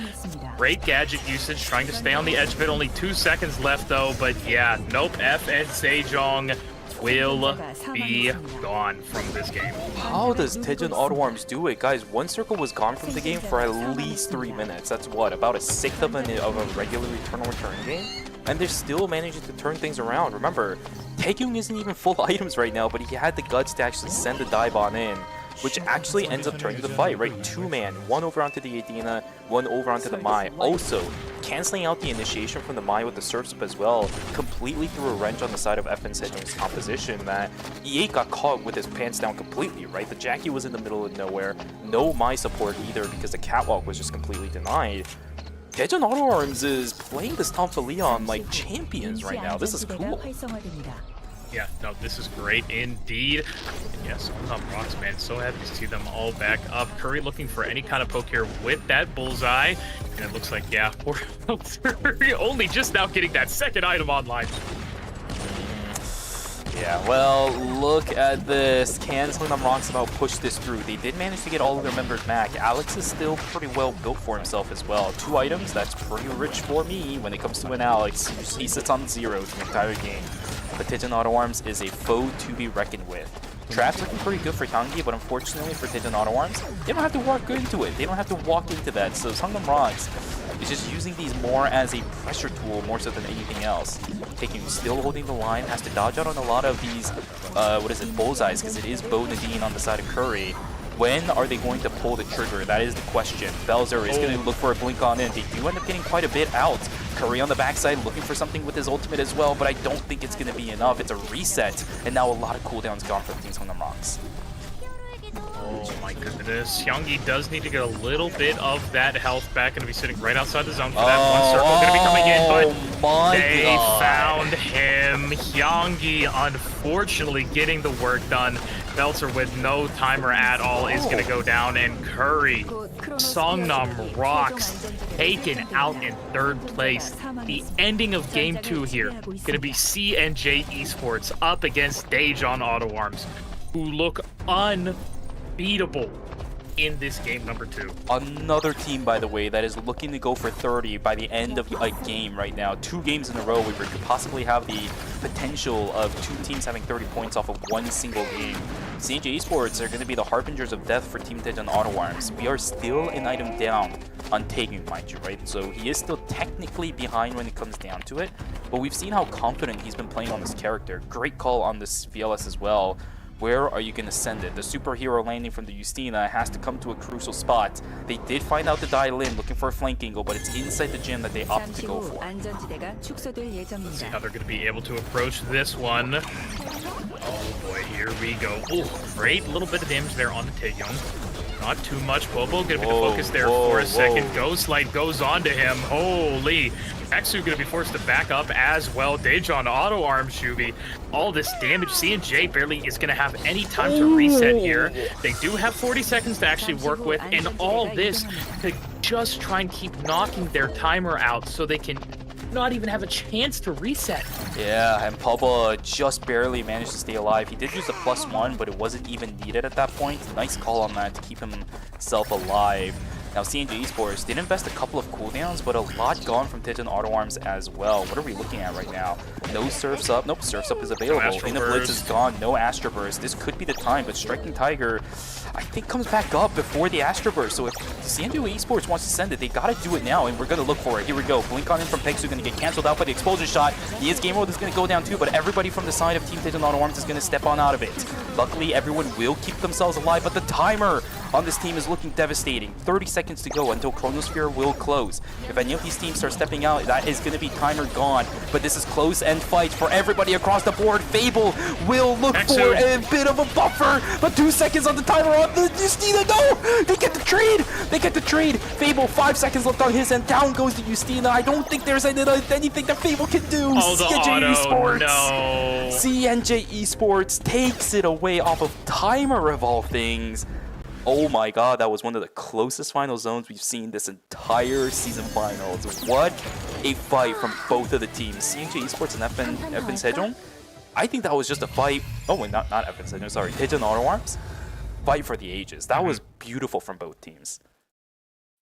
Great gadget usage, trying to stay on the edge of it. Only 2 seconds left though, but yeah, nope, FN Sejong will be gone from this game. How does Daejeon Auto Arms do it? Guys, one circle was gone from the game for at least 3 minutes. That's what, about a sixth of a regular return game? And they're still managing to turn things around. Remember, Taehyung isn't even full items right now, but he had the guts to actually send the dive on in, which actually ends up turning the fight, right? 2-man, 1 over onto the Adina, 1 over onto the Mai. Also, canceling out the initiation from the Mai with the Surf's Up as well, completely threw a wrench on the side of FN Sejong's composition that E8 got caught with his pants down completely, right? The Jackie was in the middle of nowhere, no Mai support either because the catwalk was just completely denied. Daejeon Auto Arms is playing this Tom Leon like champions right now. This is cool. Yeah, no, this is great indeed. And yes, Rocks, man, so happy to see them all back up. Curry looking for any kind of poke here with that bullseye. And it looks like, yeah, we're only just now getting that second item online. Yeah, well, look at this. Can Songnam Rocks about push this through? They did manage to get all of their members back. Alex is still pretty well built for himself as well. 2 items, that's pretty rich for me when it comes to an Alex. He sits on 0 the entire game. But Daejeon Auto Arms is a foe to be reckoned with. Trap's looking pretty good for Hyungi, but unfortunately for Daejeon Auto Arms, they don't have to walk into it. They don't have to walk into that. So Songnam Rocks is just using these more as a pressure tool more so than anything else. Still holding the line, has to dodge out on a lot of these, bullseyes, because it is Bo Nadine on the side of Curry. When are they going to pull the trigger? That is the question. Belzer is going to look for a blink on in. They do end up getting quite a bit out. Curry on the backside looking for something with his ultimate as well, but I don't think it's going to be enough. It's a reset, and now a lot of cooldowns gone for the Team Songnam Rocks. Oh my goodness. Hyungi does need to get a little bit of that health back. Going to be sitting right outside the zone for that one circle. Going to be coming in, but they found him. Hyungi, unfortunately, getting the work done. Belzer with no timer at all is going to go down, and Curry, Songnam Rocks, taken out in 3rd place. The ending of Game 2 here, going to be CNJ Esports up against Daejeon Auto Arms, who look unbeatable in this game number 2. Another team, by the way, that is looking to go for 30 by the end of a game right now. 2 games in a row where we could possibly have the potential of 2 teams having 30 points off of 1 single game. CNJ Esports are going to be the harbingers of death for Team Daejeon Auto Arms. We are still an item down on Taehyung, mind you, right? So he is still technically behind when it comes down to it, but we've seen how confident he's been playing on this character. Great call on this VLS as well. Where are you going to send it? The superhero landing from the Justina has to come to a crucial spot. They did find out the dial in, looking for a flank angle, but it's inside the gym that they opted to go for. Let's see how they're going to be able to approach this one. Oh boy, here we go. Ooh, great little bit of damage there on the Taehyung. Not too much. Bobo going to be the focus there for a second. Ghost Light goes on to him. Holy. Exu going to be forced to back up as well. Daejeon Auto Arms, Shubi. All this damage. CNJ barely is going to have any time to reset here. They do have 40 seconds to actually work with, and all this to just try and keep knocking their timer out so they can not even have a chance to reset. Yeah, and Pubba just barely managed to stay alive. He did use a +1, but it wasn't even needed at that point. Nice call on that to keep himself alive. Now, CNJ Esports did invest a couple of cooldowns, but a lot gone from Titan Auto Arms as well. What are we looking at right now? No Surf's Up. Nope, Surf's Up is available. In the Blitz is gone. No Astro Burst. This could be the time, but Striking Tiger, I think, comes back up before the Astro Burst. So if CNJ Esports wants to send it, they got to do it now, and we're going to look for it. Here we go. Blink on in from Pexu going to get canceled out by the explosion shot. His game mode is going to go down too, but everybody from the side of Team Titan Auto Arms is going to step on out of it. Luckily, everyone will keep themselves alive, but the timer on this team is looking devastating. 30 seconds to go until Chronosphere will close. If any of these teams start stepping out, that is going to be timer gone. But this is close end fight for everybody across the board. Fable will look for a bit of a buffer, but 2 seconds on the timer on the Justina. No! They get the trade! They get the trade! Fable, 5 seconds left on his end. Down goes the Justina. I don't think there's anything that Fable can do. Oh, CNJ Esports. No. CNJ Esports takes it away off of timer of all things. Oh my god, that was one of the closest final zones we've seen this entire season finals. What a fight from both of the teams. CNJ Esports and FN Sejong. I think that was just a fight. Oh, wait, not FN Sejong, sorry. Titan Auto Arms. Fight for the ages. That was beautiful from both teams.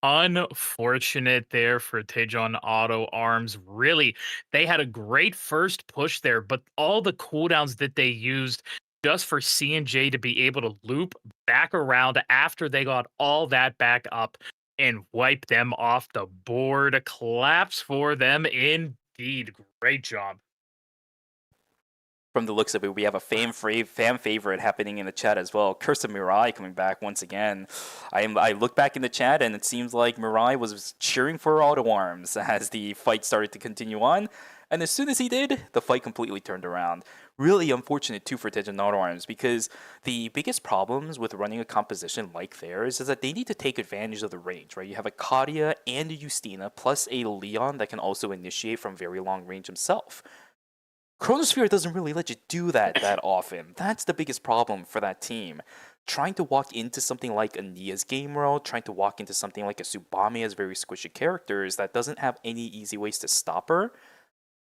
Unfortunate there for Tejon Auto Arms. Really, they had a great first push there, but all the cooldowns that they used just for CNJ to be able to loop back around after they got all that back up and wipe them off the board. Claps for them indeed. Great job. From the looks of it, we have a fan favorite happening in the chat as well. Curse of Mirai coming back once again. I look back in the chat and it seems like Mirai was cheering for Auto Arms as the fight started to continue on. And as soon as he did, the fight completely turned around. Really unfortunate too for Tejan Auto Arms, because the biggest problems with running a composition like theirs is that they need to take advantage of the range, right? You have a Kadia and a Justina, plus a Leon that can also initiate from very long range himself. Chronosphere doesn't really let you do that often. That's the biggest problem for that team. Trying to walk into something like a Nia's game world, trying to walk into something like a Tsubame as very squishy characters that doesn't have any easy ways to stop her,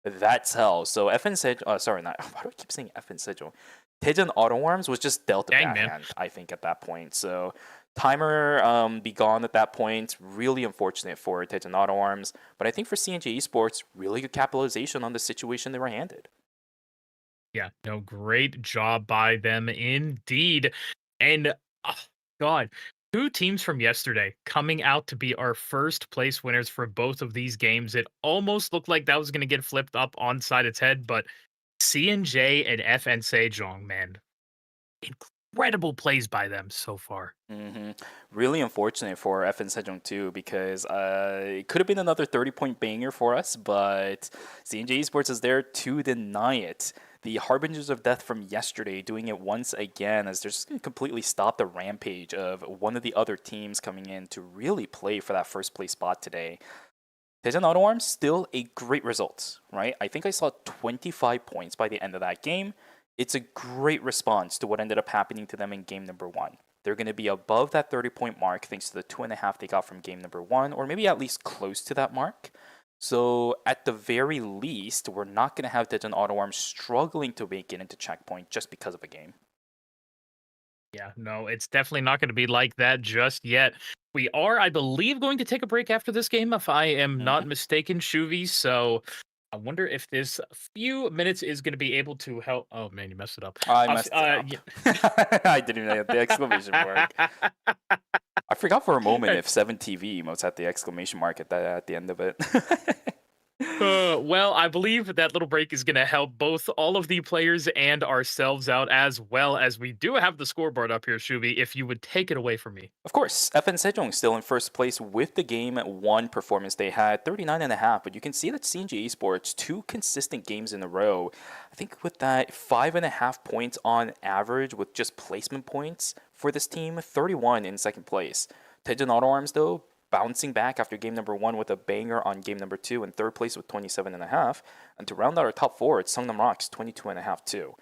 that's hell. So FN Sejong, sorry, not, why do I keep saying FN Sejong? Tejan Auto Arms was just dealt a backhand, I think, at that point. So timer be gone at that point. Really unfortunate for Tejan Auto Arms. But I think for CNJ Esports, really good capitalization on the situation they were handed. Yeah, no, great job by them indeed. And, God, 2 teams from yesterday coming out to be our first place winners for both of these games. It almost looked like that was going to get flipped up on side its head, but CNJ and FN Sejong, man, incredible plays by them so far. Really unfortunate for FN Sejong too, because it could have been another 30-point banger for us, but CNJ Esports is there to deny it. The Harbingers of Death from yesterday doing it once again, as they're just going to completely stop the rampage of one of the other teams coming in to really play for that first place spot today. Tejan Auto Arms, still a great result, right? I think I saw 25 points by the end of that game. It's a great response to what ended up happening to them in game number 1. They're going to be above that 30-point mark thanks to the 2.5 they got from game number 1, or maybe at least close to that mark. So at the very least, we're not going to have Tejan Auto Arms struggling to make it into checkpoint just because of a game. Yeah, no, it's definitely not going to be like that just yet. We are, I believe, going to take a break after this game, if I am not mistaken, Shuvi. So I wonder if this few minutes is going to be able to help. Oh, man, you messed it up. I messed it up. Yeah. I didn't even have the exclamation mark. I forgot for a moment if 7TV emotes had the exclamation mark at the end of it. Well, I believe that little break is going to help both all of the players and ourselves out, as well as we do have the scoreboard up here, Shuvi, if you would take it away from me. Of course, FN Sejong still in first place with the game 1 performance they had, 39.5, but you can see that CNJ Esports, 2 consistent games in a row. I think with that 5.5 points on average with just placement points for this team, 31 in second place. Tejan Auto Arms, though, bouncing back after game number 1 with a banger on game number 2, and third place with 27.5. And to round out our top 4, it's Sungnam Rocks, 22.5 too.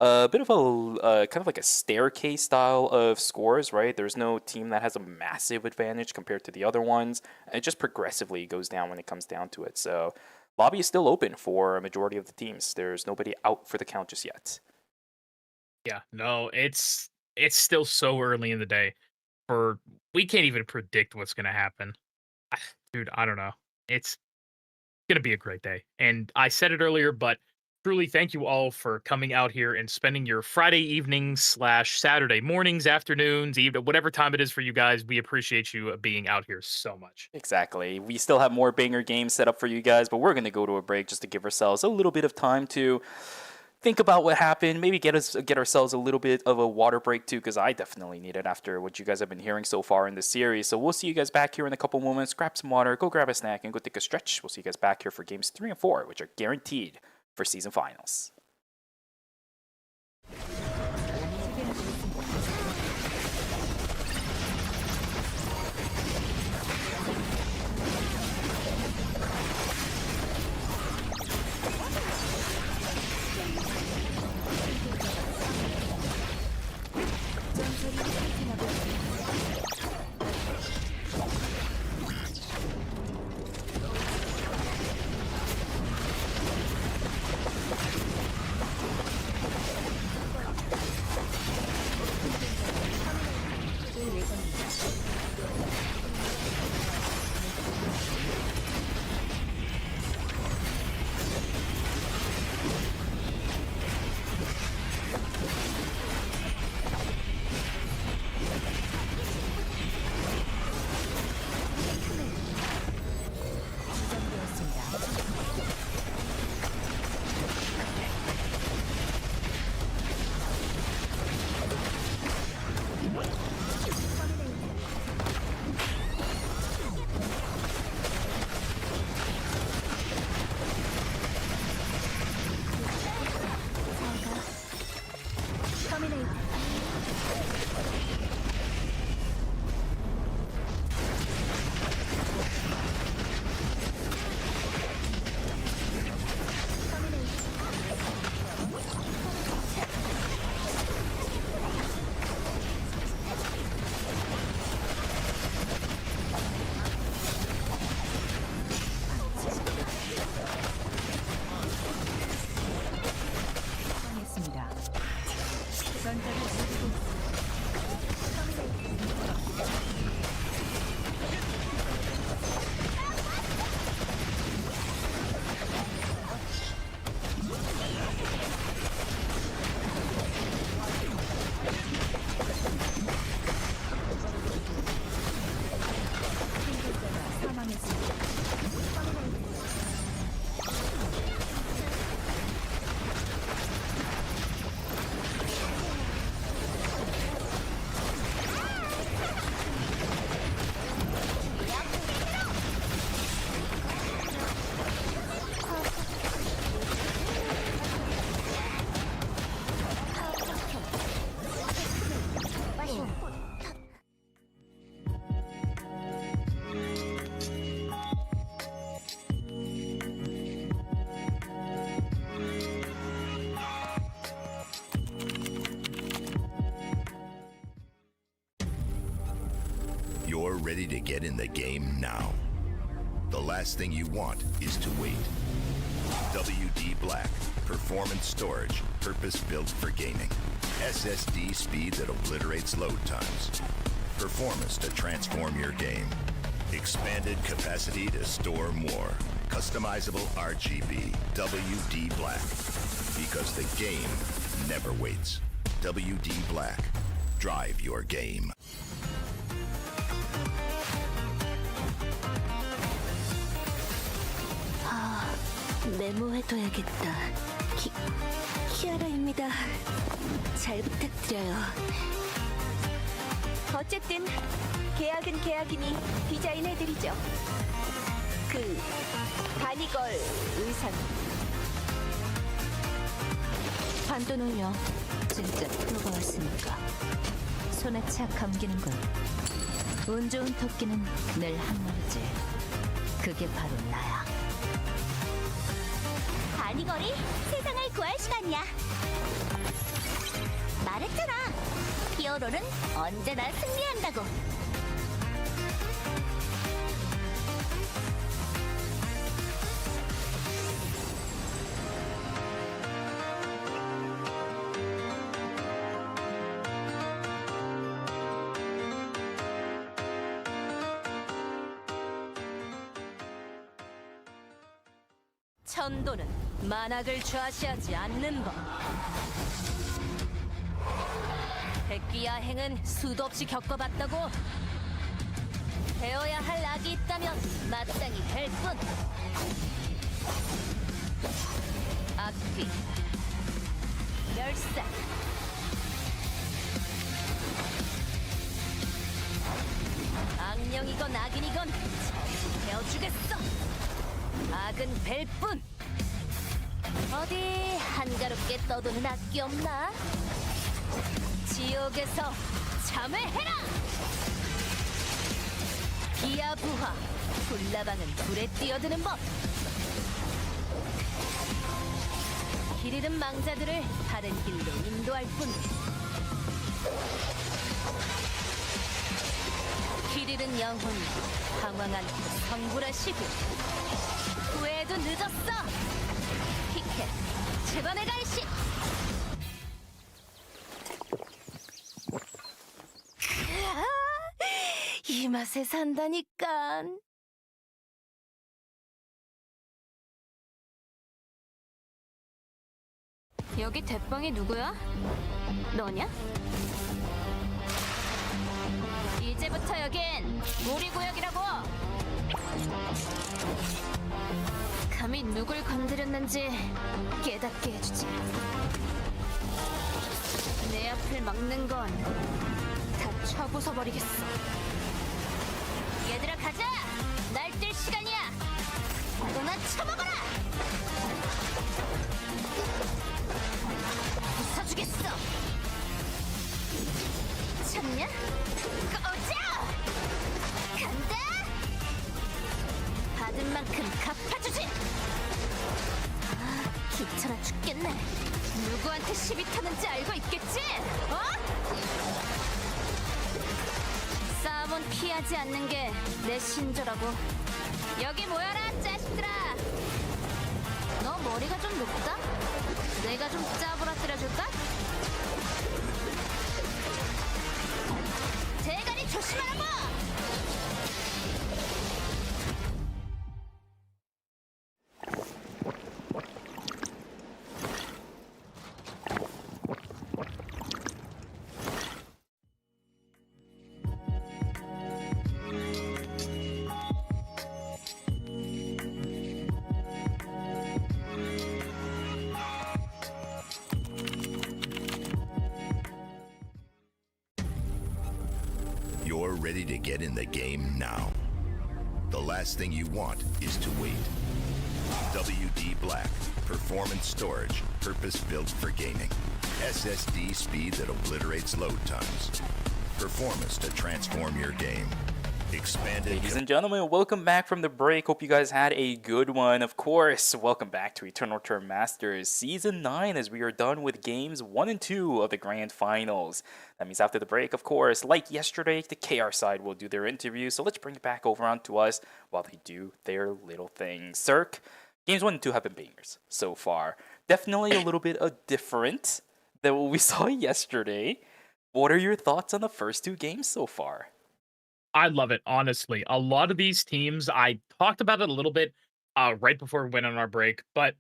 A bit of a kind of like a staircase style of scores, right? There's no team that has a massive advantage compared to the other ones. And it just progressively goes down when it comes down to it. So lobby is still open for a majority of the teams. There's nobody out for the count just yet. Yeah, no, it's still so early in the day. for we can't even predict what's gonna happen. Dude, I don't know. It's gonna be a great day. And I said it earlier, but truly thank you all for coming out here and spending your Friday evenings slash Saturday mornings, afternoons, even whatever time it is for you guys. We appreciate you being out here so much. Exactly. We still have more banger games set up for you guys, but we're going to go to a break just to give ourselves a little bit of time to think about what happened, maybe get ourselves a little bit of a water break too, because I definitely need it after what you guys have been hearing so far in this series. So we'll see you guys back here in a couple moments. Grab some water, go grab a snack, and go take a stretch. We'll see you guys back here for games 3 and 4, which are guaranteed for season finals. You're ready to get in the game now. The last thing you want is to wait. WD Black, performance storage, purpose-built for gaming. SSD speed that obliterates load times. Performance to transform your game. Expanded capacity to store more. Customizable RGB. WD Black. Because the game never waits. WD Black. Drive your game. 메모해둬야겠다. 키아라입니다. 잘 부탁드려요. 어쨌든 계약은 계약이니 디자인해드리죠. 그 바니걸 의상. 반도는요. 진짜 프로가 왔으니까 손에 착 감기는군. 운 좋은 토끼는 늘 한 마리지. 그게 바로 나야. 바니걸이 세상을 구할 시간이야. 말했잖아. 히어로는 언제나 승리한다고. 선도는 만악을 좌시하지 않는 법. 백기야행은 수도 없이 겪어봤다고. 배워야 할 악이 있다면 마땅히 할 뿐. 악귀, 멸사, 악령이건 악인이건 전부 베어주겠어. 악은 벨뿐. 어디 한가롭게 떠도는 악기 없나? 지옥에서 잠을 해라! 비아부하, 불나방은 불에 뛰어드는 법. 길 잃은 망자들을 다른 길로 인도할 뿐. 길 잃은 영혼이 방황 않고 성불하시고. 후회도 늦었어. 피켓, 재반의 갈시. 이 맛에 산다니까. 여기 대빵이 누구야? 너냐? 이제부터 여긴 우리 구역이라고. 감히 누굴 건드렸는지 깨닫게 해주지. 내 앞을 막는 건 다 쳐부숴버리겠어. 얘들아 가자! 날뛸 시간이야! 너나 쳐먹어라! 부숴주겠어! 참냐? 꺼져! 간다! 받은 만큼 갚아주지! 아, 귀찮아 죽겠네. 누구한테 시비 타는지 알고 있겠지? 어? 싸움은 피하지 않는 게 내 신조라고. 여기 모여라, 자식들아. 너 머리가 좀 높다? 내가 좀 짜부러뜨려줄까? 대가리 조심하라고! You're ready to get in the game now. The last thing you want is to wait. WD Black, performance storage, purpose-built for gaming. SSD speed that obliterates load times. Performance to transform your game. Expanded. Ladies and gentlemen, welcome back from the break. Hope you guys had a good one. Of course, welcome back to Eternal Term Masters Season 9 as we are done with games 1 and 2 of the Grand Finals. That means after the break, of course, like yesterday, the KR side will do their interview. So let's bring it back over onto us while they do their little thing. Cirque, games 1 and 2 have been bangers so far. Definitely a little bit different than what we saw yesterday. What are your thoughts on the first two games so far? I love it, honestly. A lot of these teams, I talked about it a little bit right before we went on our break, but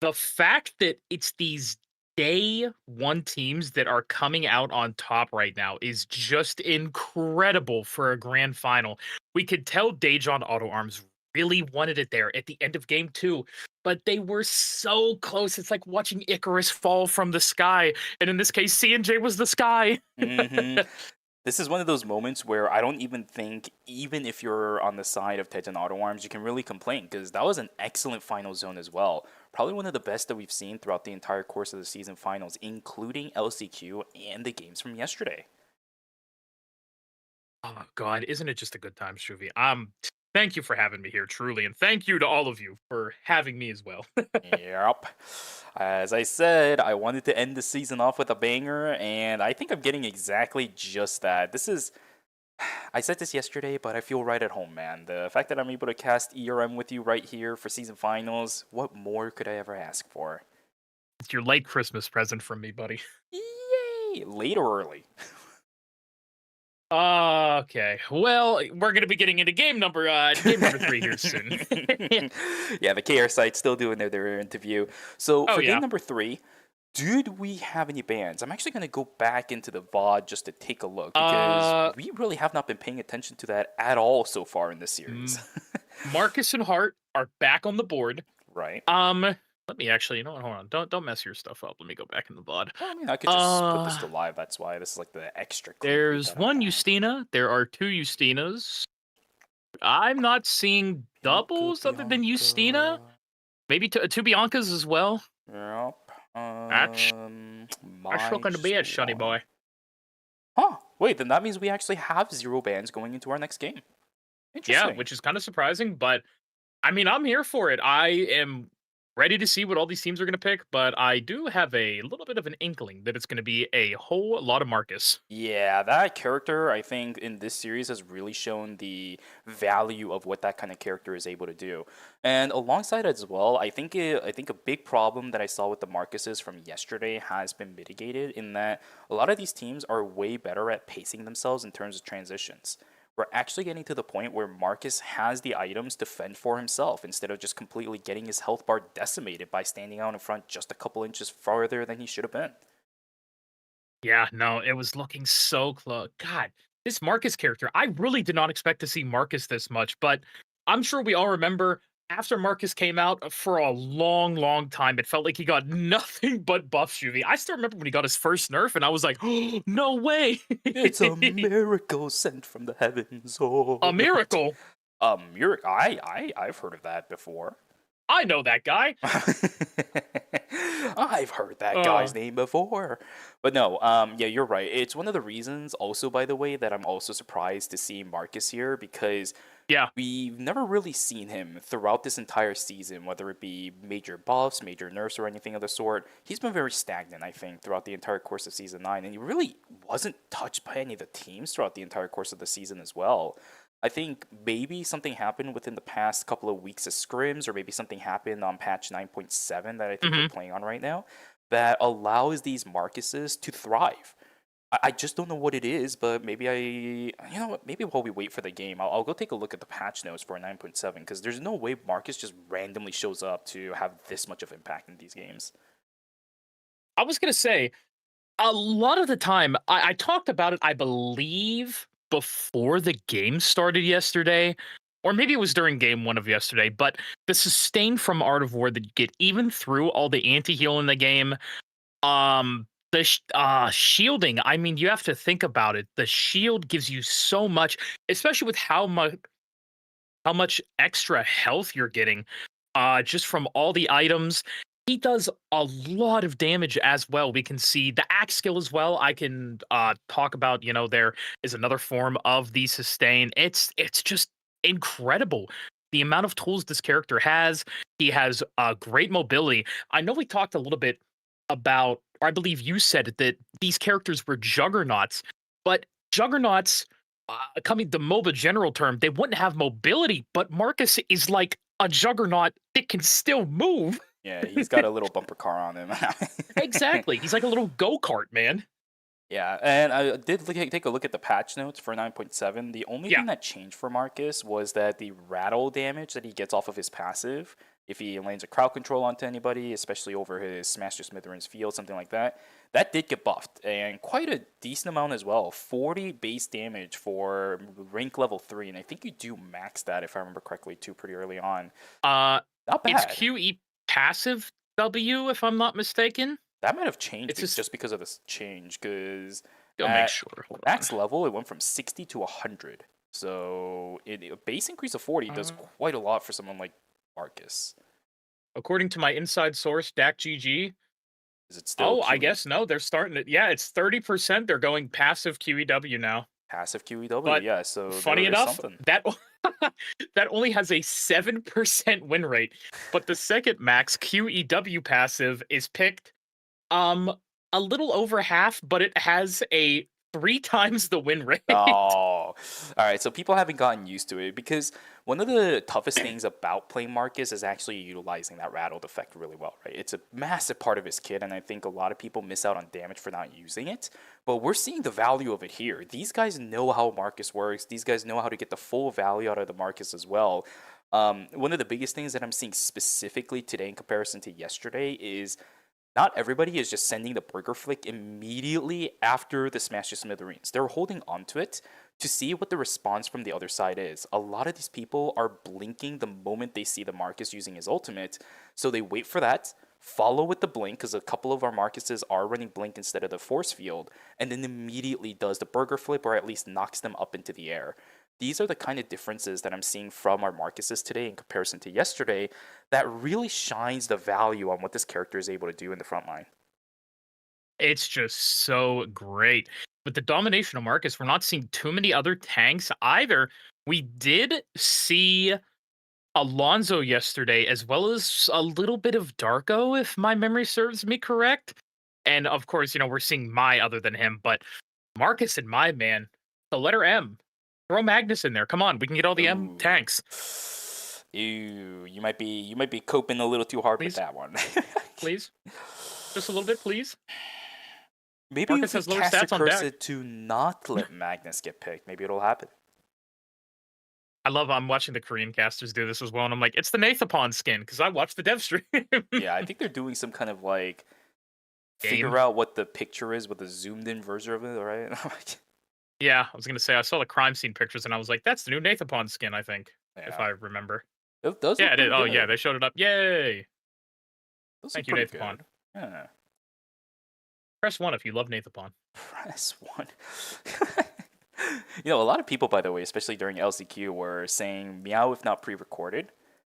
the fact that it's these day one teams that are coming out on top right now is just incredible for a grand final. We could tell Daejeon Auto Arms really wanted it there at the end of game 2, but they were so close. It's like watching Icarus fall from the sky, and in this case, C&J was the sky. This is one of those moments where I don't even think, even if you're on the side of Daejeon Auto Arms, you can really complain, because that was an excellent final zone as well. Probably one of the best that we've seen throughout the entire course of the season finals, including LCQ and the games from yesterday. Oh God, isn't it just a good time, Shuvi? Thank you for having me here, truly, and thank you to all of you for having me as well. Yep. As I said, I wanted to end the season off with a banger, and I think I'm getting exactly just that. This is... I said this yesterday, but I feel right at home, man. The fact that I'm able to cast ERM with you right here for season finals, what more could I ever ask for? It's your late Christmas present from me, buddy. Yay! Late or early? Okay. Well, we're gonna be getting into game number 3 here soon. Yeah, the KR site's still doing their interview. So Oh, for yeah. game number 3, did we have any bans? I'm actually gonna go back into the VOD just to take a look because we really have not been paying attention to that at all so far in this series. Marcus and Hart are back on the board. Right. Let me actually, you know what? Hold on. Don't mess your stuff up. Let me go back in the VOD. Well, I mean, I could just put this to live. That's why this is like the extra. There's one Justina. There are 2 Justinas. I'm not seeing doubles other than Justina. Maybe 2 Biancas as well. Yep. That's looking to be it, Shunny boy. Huh. Wait, then that means we actually have 0 bans going into our next game. Interesting. Yeah, which is kind of surprising, but I mean, I'm here for it. I am ready to see what all these teams are going to pick, but I do have a little bit of an inkling that it's going to be a whole lot of Marcus. Yeah, that character, I think, in this series has really shown the value of what that kind of character is able to do. And alongside as well, I think a big problem that I saw with the Marcuses from yesterday has been mitigated in that a lot of these teams are way better at pacing themselves in terms of transitions. We're actually getting to the point where Marcus has the items to fend for himself instead of just completely getting his health bar decimated by standing out in front just a couple inches farther than he should have been. Yeah, no, it was looking so close. God, this Marcus character, I really did not expect to see Marcus this much, but I'm sure we all remember after Marcus came out for a long, long time, it felt like he got nothing but buffs, Juvie. I still remember when he got his first nerf, and I was like, oh, no way. It's a miracle sent from the heavens. Oh, a miracle? A miracle? I've heard of that before. I know that guy. I've heard that guy's name before. But no, yeah, you're right. It's one of the reasons also, by the way, that I'm also surprised to see Marcus here because we've never really seen him throughout this entire season, whether it be major buffs, major nerfs, or anything of the sort. He's been very stagnant, I think, throughout the entire course of Season 9, and he really wasn't touched by any of the teams throughout the entire course of the season as well. I think maybe something happened within the past couple of weeks of scrims, or maybe something happened on patch 9.7 that I think we're playing on right now, that allows these Marcuses to thrive. I just don't know what it is, but maybe you know what, maybe while we wait for the game, I'll go take a look at the patch notes for 9.7, because there's no way Marcus just randomly shows up to have this much of impact in these games. I was going to say, a lot of the time, I talked about it, I believe, before the game started yesterday, or maybe it was during game 1 of yesterday, but the sustain from Art of War that you get even through all the anti-heal in the game, the shielding, I mean, you have to think about it. The shield gives you so much, especially with how much extra health you're getting just from all the items. He does a lot of damage as well. We can see the axe skill as well. I can talk about, you know, there is another form of the sustain. It's just incredible. The amount of tools this character has. He has great mobility. I know we talked a little bit about, or I believe you said that these characters were juggernauts, but juggernauts, coming the MOBA general term, they wouldn't have mobility, but Marcus is like a juggernaut that can still move. Yeah, he's got a little bumper car on him. Exactly. He's like a little go-kart, man. Yeah, and I did take a look at the patch notes for 9.7. The only thing that changed for Marcus was that the rattle damage that he gets off of his passive, if he lands a crowd control onto anybody, especially over his Smash to Smithereens field, something like that, that did get buffed, and quite a decent amount as well. 40 base damage for rank level 3, and I think you do max that, if I remember correctly, too, pretty early on. Not bad. It's QE passive W, if I'm not mistaken. That might have changed just because of this change, because make sure. Max level, it went from 60 to 100. So a base increase of 40 does quite a lot for someone like Marcus. According to my inside source, DAC is it still? I guess no. They're starting it. Yeah, it's 30%. They're going passive QEW now. Passive QEW, but yeah. So funny enough, that that only has a 7% win rate. But the second max QEW passive is picked a little over half, but it has a 3 times the win rate. Oh, all right. So people haven't gotten used to it because one of the toughest things about playing Marcus is actually utilizing that rattled effect really well, right? It's a massive part of his kit, and I think a lot of people miss out on damage for not using it. But we're seeing the value of it here. These guys know how Marcus works. These guys know how to get the full value out of the Marcus as well. One of the biggest things that I'm seeing specifically today in comparison to yesterday is not everybody is just sending the burger flick immediately after the smash to smithereens. They're holding onto it to see what the response from the other side is. A lot of these people are blinking the moment they see the Marcus using his ultimate, so they wait for that, follow with the blink, because a couple of our Marcuses are running blink instead of the force field, and then immediately does the burger flip or at least knocks them up into the air. These are the kind of differences that I'm seeing from our Marcuses today in comparison to yesterday that really shines the value on what this character is able to do in the front line. It's just so great. With the domination of Marcus, we're not seeing too many other tanks either. We did see Alonso yesterday, as well as a little bit of Darko, if my memory serves me correct. And of course, we're seeing Mai other than him, but Marcus and Mai, man, the letter M. Throw Magnus in there. Come on, we can get all the M tanks. Ew, you might be coping a little too hard with that one. Please, just a little bit, please. Maybe Marcus if we has lower cast stats a on curse deck. to not let Magnus get picked, maybe it'll happen. I'm watching the Korean casters do this as well, and I'm like, it's the 9ㅅFINALS skin, because I watched the dev stream. Yeah, I think they're doing some kind of like figure Game. out what the picture is with a zoomed in version of it, right? Yeah, I was gonna say I saw the crime scene pictures and I was like, that's the new 9ㅅFINALS skin, I think, if I remember. It does. Yeah, look it is. pretty Oh good. yeah, they showed it up. Yay! Those Thank look you, pretty 9ㅅFINALS. good. Yeah. Press 1 if you love 9ㅅFINALS. Press 1. A lot of people, by the way, especially during LCQ, were saying meow if not pre-recorded.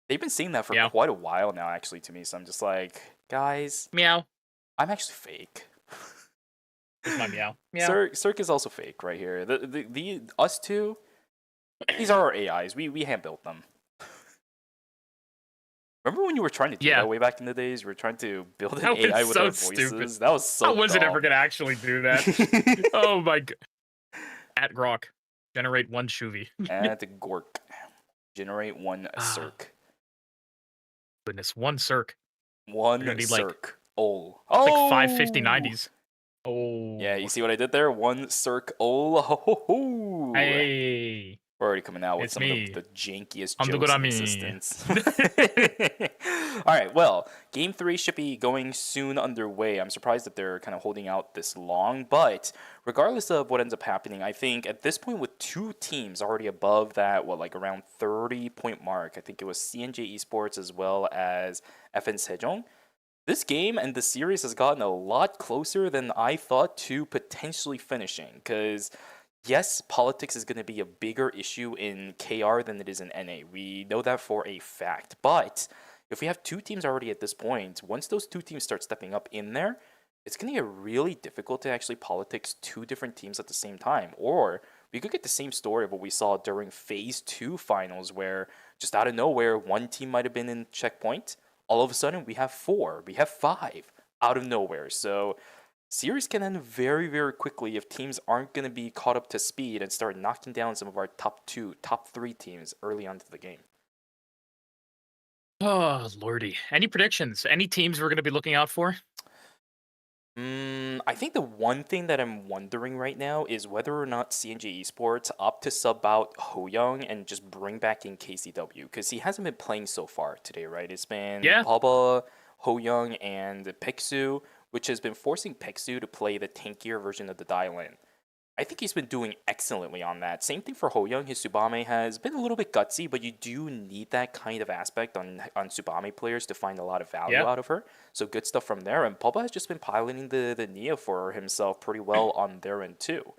They've been saying that for Meow. quite a while now, actually, to me. So I'm just like, guys, Meow. I'm actually fake. It's my meow. Meow. Cirque is also fake right here. The us two, these are our AIs. We hand built them. Remember when you were trying to do that way back in the days? You were trying to build an That AI was with so our voices. stupid. That was so I wasn't dumb. ever gonna actually do that. Oh my god. At Grok. Generate 1 Shuvi. At Gork. Generate 1 Cirque. Goodness, 1 Cirque. 1 gonna need, Cirque. Oh. Like 550 90s. Oh. Yeah, you see what I did there? 1 Cirque. Oh. Ho, ho, ho. Hey. We're already coming out with It's some me. of the jankiest I'm the jokes in Gurami. existence. All right, well, Game 3 should be going soon underway. I'm surprised that they're kind of holding out this long, but regardless of what ends up happening, I think at this point with 2 teams already above that, around 30-point mark, I think it was CNJ Esports as well as FN Sejong, this game and the series has gotten a lot closer than I thought to potentially finishing, because yes, politics is going to be a bigger issue in KR than it is in NA. We know that for a fact. But if we have 2 teams already at this point, once those 2 teams start stepping up in there, it's going to get really difficult to actually politics 2 different teams at the same time. Or we could get the same story of what we saw during Phase 2 finals, where just out of nowhere, 1 team might have been in checkpoint. All of a sudden, we have 4, we have 5 out of nowhere. So series can end very, very quickly if teams aren't going to be caught up to speed and start knocking down some of our top 2, top 3 teams early onto the game. Oh, lordy. Any predictions? Any teams we're going to be looking out for? I think the one thing that I'm wondering right now is whether or not CNJ Esports opt to sub out Hoyoung and just bring back in KCW, because he hasn't been playing so far today, right? It's been Baba, Hoyoung, and Peksu, which has been forcing Peksu to play the tankier version of the dial-in. I think he's been doing excellently on that. Same thing for Hoyoung. His Tsubame has been a little bit gutsy, but you do need that kind of aspect on Tsubame players to find a lot of value out of her. So good stuff from there. And Papa has just been piloting the Nia for himself pretty well on their end too.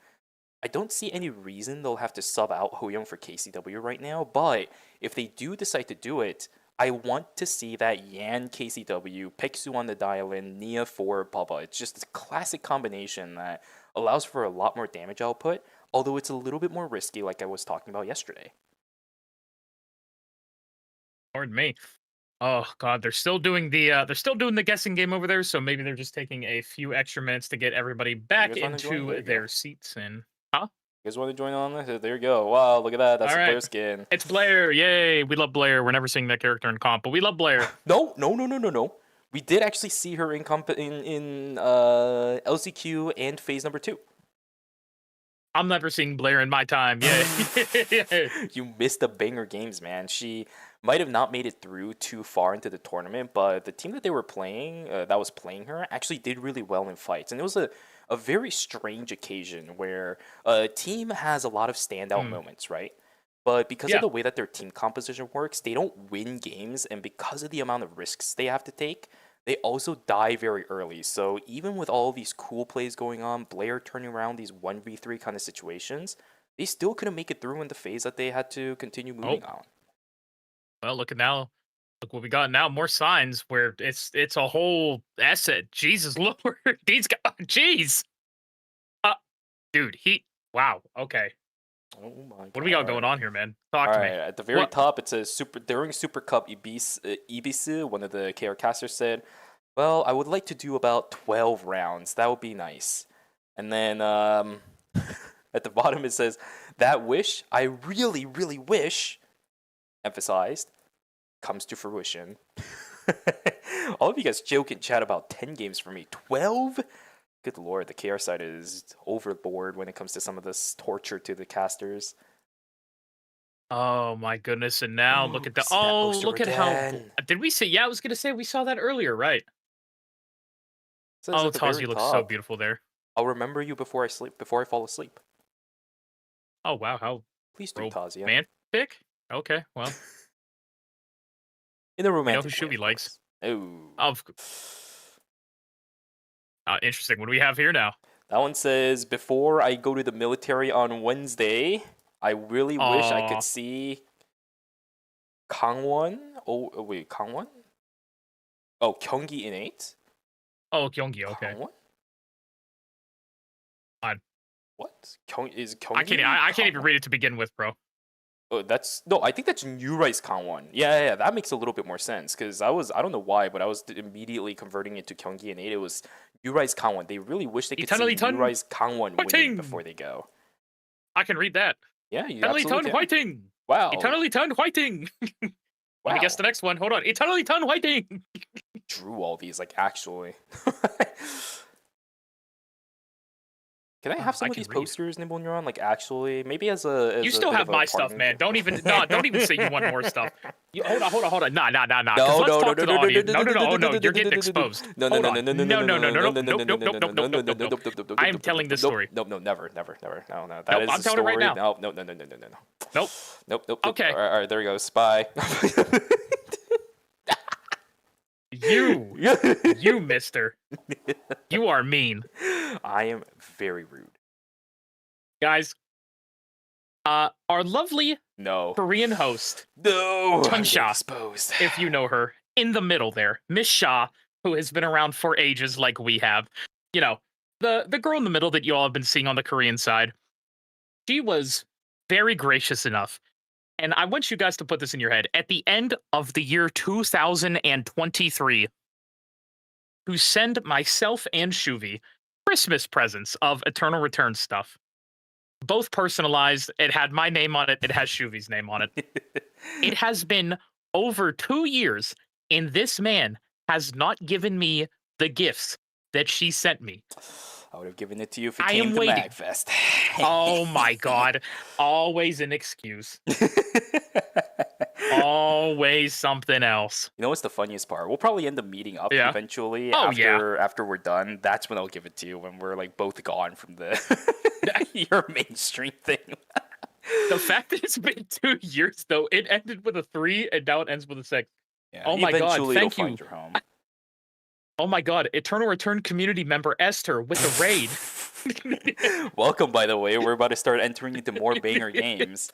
I don't see any reason they'll have to sub out Hoyoung for KCW right now, but if they do decide to do it, I want to see that Yan KCW, Peksu on the dial-in, Nia for Bubba. It's just a classic combination that allows for a lot more damage output, although it's a little bit more risky like I was talking about yesterday. Pardon me. Oh god, they're still doing the guessing game over there, so maybe they're just taking a few extra minutes to get everybody back guys wanna join? There into you their go. seats and You guys want to join on this? There you go. Wow, look at that. That's All a right. Blair skin. It's Blair. Yay. We love Blair. We're never seeing that character in comp, but we love Blair. No. We did actually see her in LCQ and phase number 2. I'm never seeing Blair in my time. Yay. You missed the banger games, man. She might have not made it through too far into the tournament, but the team that they were playing, that was playing her, actually did really well in fights. And it was a very strange occasion where a team has a lot of standout moments, right? But because of the way that their team composition works, they don't win games, and because of the amount of risks they have to take, they also die very early. So even with all these cool plays going on, Blair turning around these 1v3 kind of situations, they still couldn't make it through in the phase that they had to continue moving on. Well, look what we got now. More signs where it's a whole asset. Jesus Lord. These guys, jeez. Dude, wow. Okay. Oh my God. What do we got going on here, man? Talk to me. At the very top, it says during Super Cup Ibisu, one of the KR casters said, well, I would like to do about 12 rounds. That would be nice. And then at the bottom it says, that wish, I really, really wish, emphasized, comes to fruition. All of you guys joke and chat about 10 games for me. 12? Good lord, the KR side is overboard when it comes to some of this torture to the casters. Oh my goodness! And now look at the look at again. how did we see? Yeah, I was gonna say we saw that earlier, right? Oh, Tazi looks so beautiful there. I'll remember you before I sleep. Before I fall asleep. Oh wow, how please do, Tazia. Romantic? Okay, well. In the romantic. You know who Shuvi likes? Oh. Interesting. What do we have here now? That one says, before I go to the military on Wednesday, I really wish I could see Kangwon. Oh, wait, Kangwon? Oh, Gyeonggi Innate? Oh, Gyeonggi, okay. Kangwon? What? Is Gyeonggi? I can't even read it to begin with, bro. Oh, I think that's New Rise Kangwon. Yeah, that makes a little bit more sense, because I don't know why, but I was immediately converting it to Gyeonggi Innate. It was New Rise Kangwon. They really wish they could see New Rise Kangwon winning before they go. I can read that. Yeah, you Eternally absolutely Turned can. Whiting. Wow. Eternally Turned Whiting. Wow. Let me guess the next one. Hold on. Eternally Turned Whiting. Drew all these, like, actually. Can I have some of these posters, Nimble Neuron? Like, actually, maybe as a. You still have my stuff, man. Don't even say you want more stuff. Hold on. Nah. No. Let's talk to the audience. No. You're getting exposed. No. I am telling this story. Nope, never. No, that is I'm telling it right now. No. Nope. Okay. All right, there we go. Spy. You, mister. You are mean. I am very rude. Guys, our lovely No. Korean host, No. Chun Sha, exposed. if you know her, in the middle there, Miss Sha, who has been around for ages like we have. You know, the girl in the middle that you all have been seeing on the Korean side. She was very gracious enough. And I want you guys to put this in your head. At the end of the year 2023, to send myself and Shuvi Christmas presents of Eternal Return stuff. Both personalized. It had my name on it. It has Shuvi's name on it. It has been over 2 years, and this man has not given me the gifts that she sent me. I would have given it to you if it came to MagFest. Oh my god. Always an excuse. Always something else. You know what's the funniest part? We'll probably end up meeting up eventually after we're done. That's when I'll give it to you, when we're like both gone from the your mainstream thing. The fact that it's been 2 years though, it ended with a 3 and now it ends with a 6. Yeah, oh my god, thank you. Find your home. Oh my god, Eternal Return community member Esther with a raid. Welcome, by the way. We're about to start entering into more banger games.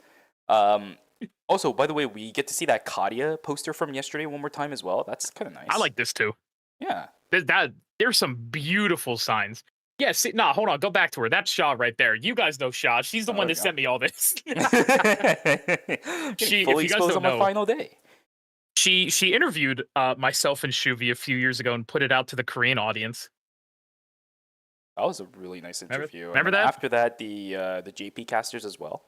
Also, by the way, we get to see that Kadia poster from yesterday one more time as well. That's kind of nice. I like this too. Yeah. There's some beautiful signs. Yeah, see, hold on, go back to her. That's Shaw right there. You guys know Shaw. She's the one that sent me all this. She fully exposed on my final day. she interviewed myself and Shuvi a few years ago and put it out to the Korean audience. That was a really nice interview. Remember and then that? After that, the JP casters as well.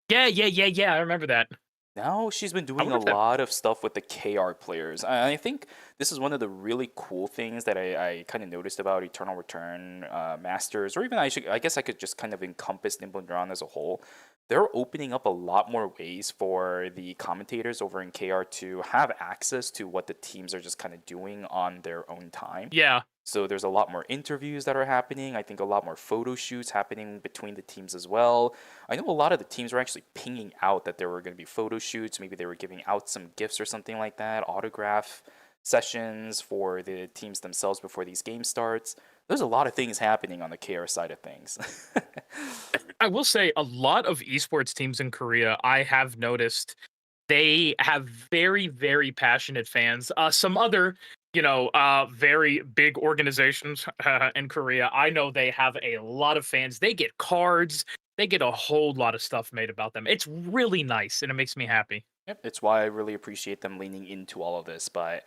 Yeah. I remember that. Now she's been doing wonder a if that- lot of stuff with the KR players. I think this is one of the really cool things that I kind of noticed about Eternal Return Masters, or even I guess I could just kind of encompass Nimble Neuron as a whole. They're opening up a lot more ways for the commentators over in KR to have access to what the teams are just kind of doing on their own time. Yeah. So there's a lot more interviews that are happening. I think a lot more photo shoots happening between the teams as well. I know a lot of the teams were actually pinging out that there were going to be photo shoots. Maybe they were giving out some gifts or something like that, autograph sessions for the teams themselves before these games starts. There's a lot of things happening on the KR side of things. I will say a lot of esports teams in Korea, I have noticed, they have very, very passionate fans. Some other, very big organizations in Korea, I know they have a lot of fans. They get cards. They get a whole lot of stuff made about them. It's really nice, and it makes me happy. Yep, it's why I really appreciate them leaning into all of this. But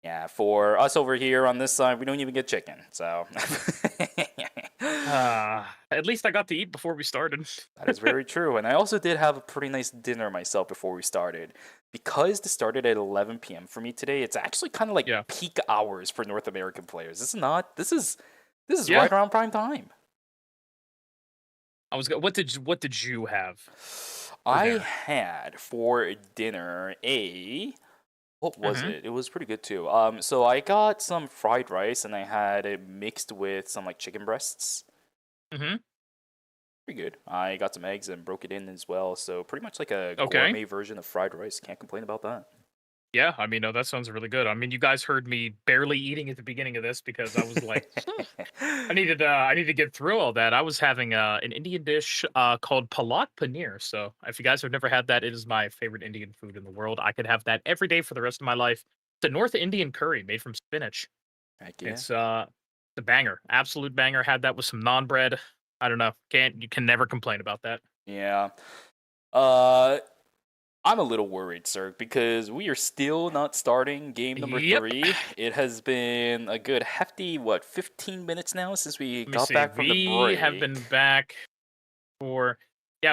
yeah, for us over here on this side, we don't even get chicken. So at least I got to eat before we started. that is very true. And I also did have a pretty nice dinner myself before we started. Because this started at 11 p.m. for me today, it's actually kind of like peak hours for North American players. This is right around prime time. What did you have? I had for dinner what was it? It was pretty good too. So I got some fried rice and I had it mixed with some like chicken breasts. Mm-hmm. Pretty good. I got some eggs and broke it in as well. So pretty much like a gourmet version of fried rice. Can't complain about that. Yeah, I mean, no, that sounds really good. I mean, you guys heard me barely eating at the beginning of this because I was like, I need to get through all that. I was having an Indian dish called palak paneer. So if you guys have never had that, it is my favorite Indian food in the world. I could have that every day for the rest of my life. It's a North Indian curry made from spinach. Heck yeah. It's a banger, absolute banger. Had that with some naan bread. I don't know. You can never complain about that. Yeah. I'm a little worried, sir, because we are still not starting game number 3. It has been a good hefty, 15 minutes now since we got back from the break. We have been back for,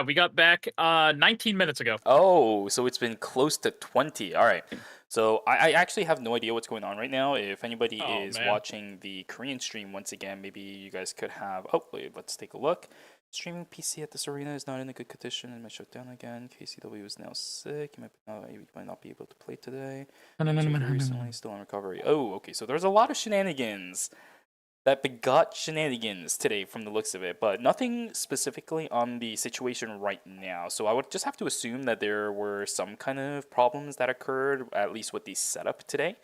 we got back 19 minutes ago. Oh, so it's been close to 20. All right. So I actually have no idea what's going on right now. If anybody is watching the Korean stream once again, maybe you guys could have... Oh, wait, let's take a look. Streaming PC at this arena is not in a good condition and might shut down again. KCW is now sick. You might not be able to play today. Recently, still in recovery. Oh, okay. So there's a lot of shenanigans that begot shenanigans today from the looks of it, but nothing specifically on the situation right now. So I would just have to assume that there were some kind of problems that occurred, at least with the setup today.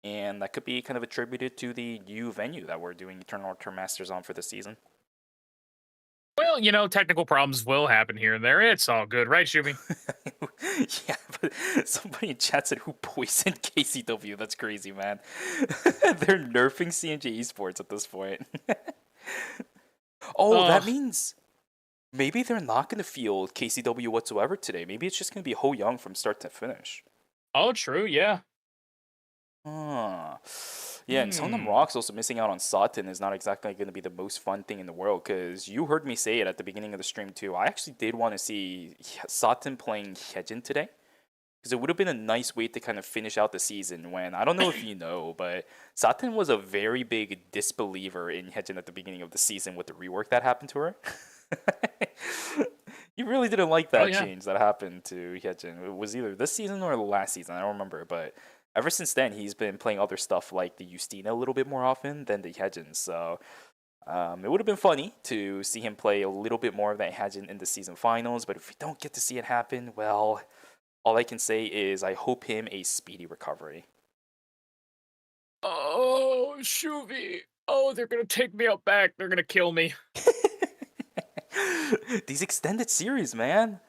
And that could be kind of attributed to the new venue that we're doing Eternal Return Masters on for this season. Well, technical problems will happen here and there. It's all good, right, Shubi? Yeah, but somebody in chat said who poisoned KCW. That's crazy, man. They're nerfing CNJ Esports at this point. That means maybe they're not going to field KCW whatsoever today. Maybe it's just going to be Ho Young from start to finish. Oh, true, yeah. Yeah, and Sonam Rocks also missing out on Sutton is not exactly going to be the most fun thing in the world, because you heard me say it at the beginning of the stream too. I actually did want to see Sutton playing Hyejin today, because it would have been a nice way to kind of finish out the season when, I don't know if you know, but Sutton was a very big disbeliever in Hyejin at the beginning of the season with the rework that happened to her. You really didn't like that change that happened to Hyejin. It was either this season or the last season, I don't remember, but... Ever since then, he's been playing other stuff like the Justina a little bit more often than the Hyejin. So it would have been funny to see him play a little bit more of that Hyejin in the season finals. But if we don't get to see it happen, well, all I can say is I hope him a speedy recovery. Oh, Shuvi. Oh, they're going to take me out back. They're going to kill me. These extended series, man.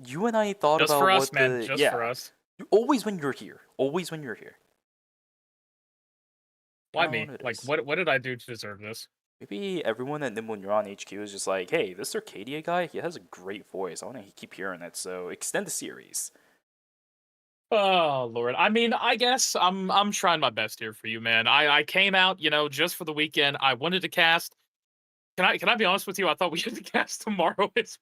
You and I thought just about for us, what man. Just for us. Always when you're here. Always when you're here. Why me? Like, what did I do to deserve this? Maybe everyone at Nimble Neuron HQ is just like, hey, this Arcadia guy, he has a great voice. I want to keep hearing it. So extend the series. Oh Lord. I mean, I guess I'm trying my best here for you, man. I came out, just for the weekend. I wanted to cast. Can I be honest with you? I thought we had to cast tomorrow as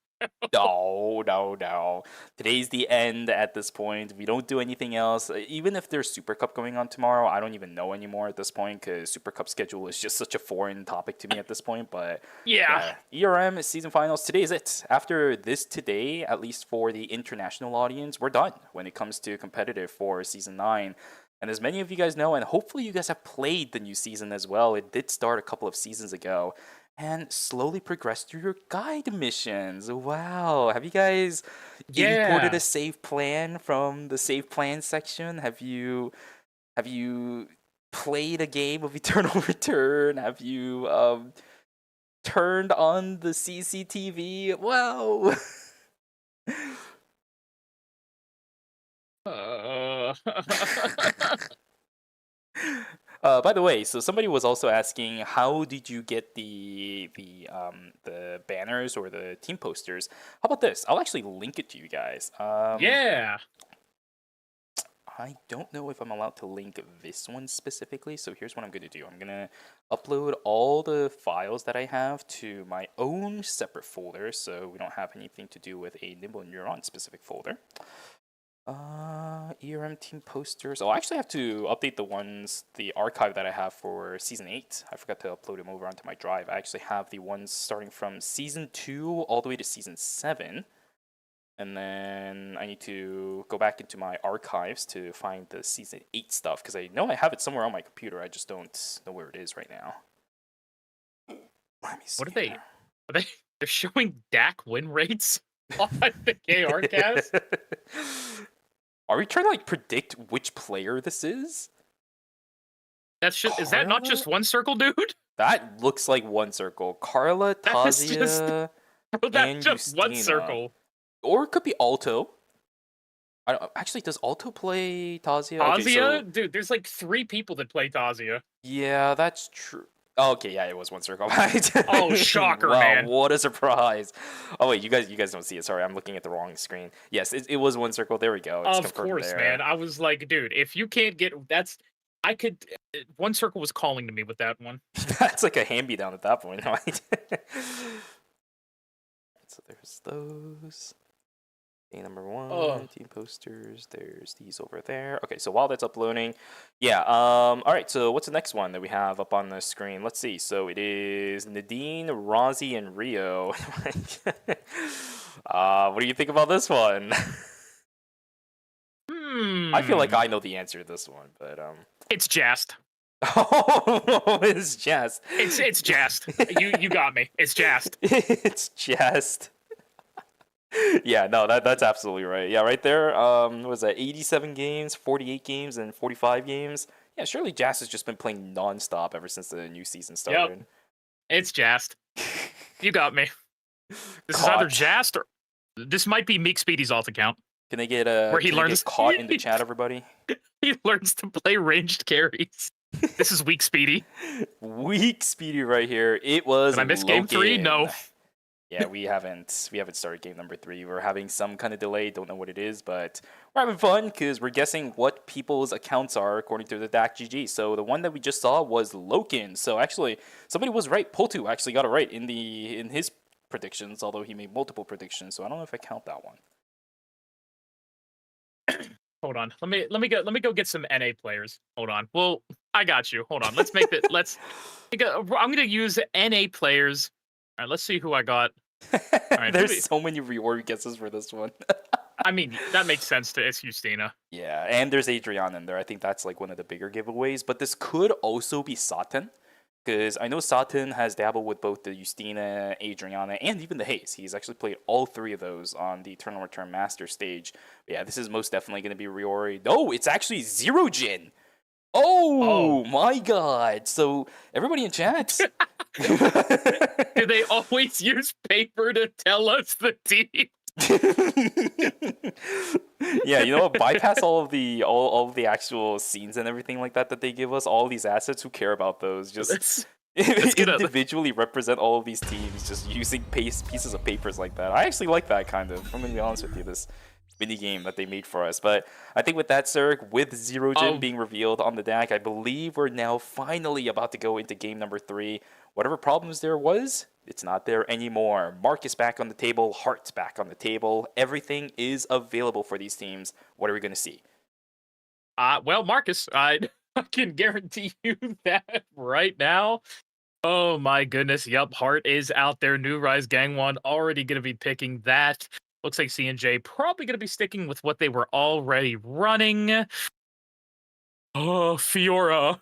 No, no, no. Today's the end at this point. We don't do anything else. Even if there's Super Cup going on tomorrow, I don't even know anymore at this point because Super Cup schedule is just such a foreign topic to me at this point. But Yeah. ERM season finals. Today is it. After this today, at least for the international audience, we're done when it comes to competitive for season 9. And as many of you guys know, and hopefully you guys have played the new season as well, it did start a couple of seasons ago. And slowly progress through your guide missions. Wow. Have you guys imported Yeah. a save plan from the save plan section? Have you played a game of Eternal Return? Have you turned on the CCTV? Wow. By the way, so somebody was also asking, how did you get the banners or the team posters? How about this? I'll actually link it to you guys. Yeah. I don't know if I'm allowed to link this one specifically, so here's what I'm going to do. I'm going to upload all the files that I have to my own separate folder, so we don't have anything to do with a Nimble Neuron specific folder. ERM team posters. Oh, I actually have to update the archive that I have for season 8. I forgot to upload them over onto my drive. I actually have the ones starting from season 2 all the way to season 7. And then I need to go back into my archives to find the season 8 stuff, because I know I have it somewhere on my computer. I just don't know where it is right now. Let me see. What are they? They're showing DAC win rates on the KR cast? Are we trying to predict which player this is? Is that not just one circle, dude? That looks like one circle. Carla, Tazia, That's just one Justina. circle. Or it could be Alto. Actually, does Alto play Tazia? Tazia? Dude, there's 3 people that play Tazia. Yeah, that's true. Okay, yeah, it was one circle. Oh, shocker, wow, man. What a surprise. Oh, wait, you guys don't see it. Sorry, I'm looking at the wrong screen. Yes, it was one circle. There we go. It's of course, there. man. I was like, dude, if you can't get... One circle was calling to me with that one. That's like a hand-me-down at that point, right? So there's those. A number 1, team posters. There's these over there. Okay, so while that's uploading, yeah. All right. So what's the next one that we have up on the screen? Let's see. So it is Nadine, Rozzy, and Rio. What do you think about this one? I feel like I know the answer to this one, but It's Jast. Oh, it's Jast. It's Jast. You got me. It's Jast. It's Jast. Yeah, no, that's absolutely right. Yeah, right there. Was that 87 games, 48 games, and 45 games? Yeah, surely Jast has just been playing nonstop ever since the new season started. Yep. It's Jast. You got me. This is either Jast or this might be Meek Speedy's alt account. Can I get where he learns caught in the chat, everybody? He learns to play ranged carries. This is weak Speedy. Weak Speedy right here. It was. Did I miss game 3? No. Yeah, we haven't started game number 3. We're having some kind of delay. Don't know what it is, but we're having fun because we're guessing what people's accounts are according to the DAC GG. So the one that we just saw was Loken. So actually, somebody was right. Poltu actually got it right in his predictions, although he made multiple predictions. So I don't know if I count that one. Hold on. Let me go get some NA players. Hold on. Well, I got you. Hold on. Let's make it. I'm gonna use NA players. All right. Let's see who I got. All right, there's so many reorg guesses for this one. I mean, that makes sense to it's Justina. Yeah, and there's Adrian in there. I think that's one of the bigger giveaways. But this could also be Satan, because I know Satan has dabbled with both the Justina, Adriana, and even the Haze. He's actually played all 3 of those on the Eternal Return Master stage. But yeah, this is most definitely going to be Riori. No, it's actually Zero Jin. Oh my god. So everybody in chat. Do they always use paper to tell us the team? Yeah, you know what? Bypass all of the actual scenes and everything like that they give us. All these assets. Who care about those? Just individually represent all of these teams. Just using pieces of papers like that. I actually like that kind of. I'm gonna be honest with you. mini game that they made for us. But I think with that, sir, with Zero Jin being revealed on the deck, I believe we're now finally about to go into game number 3. Whatever problems there was, it's not there anymore. Mark is back on the table. Heart's back on the table. Everything is available for these teams. What are we going to see? Well, Marcus, I can guarantee you that right now. Oh my goodness. Yup, Heart is out there. New Rise Gangwon already going to be picking that. Looks like C&J probably going to be sticking with what they were already running. Oh, Fiora.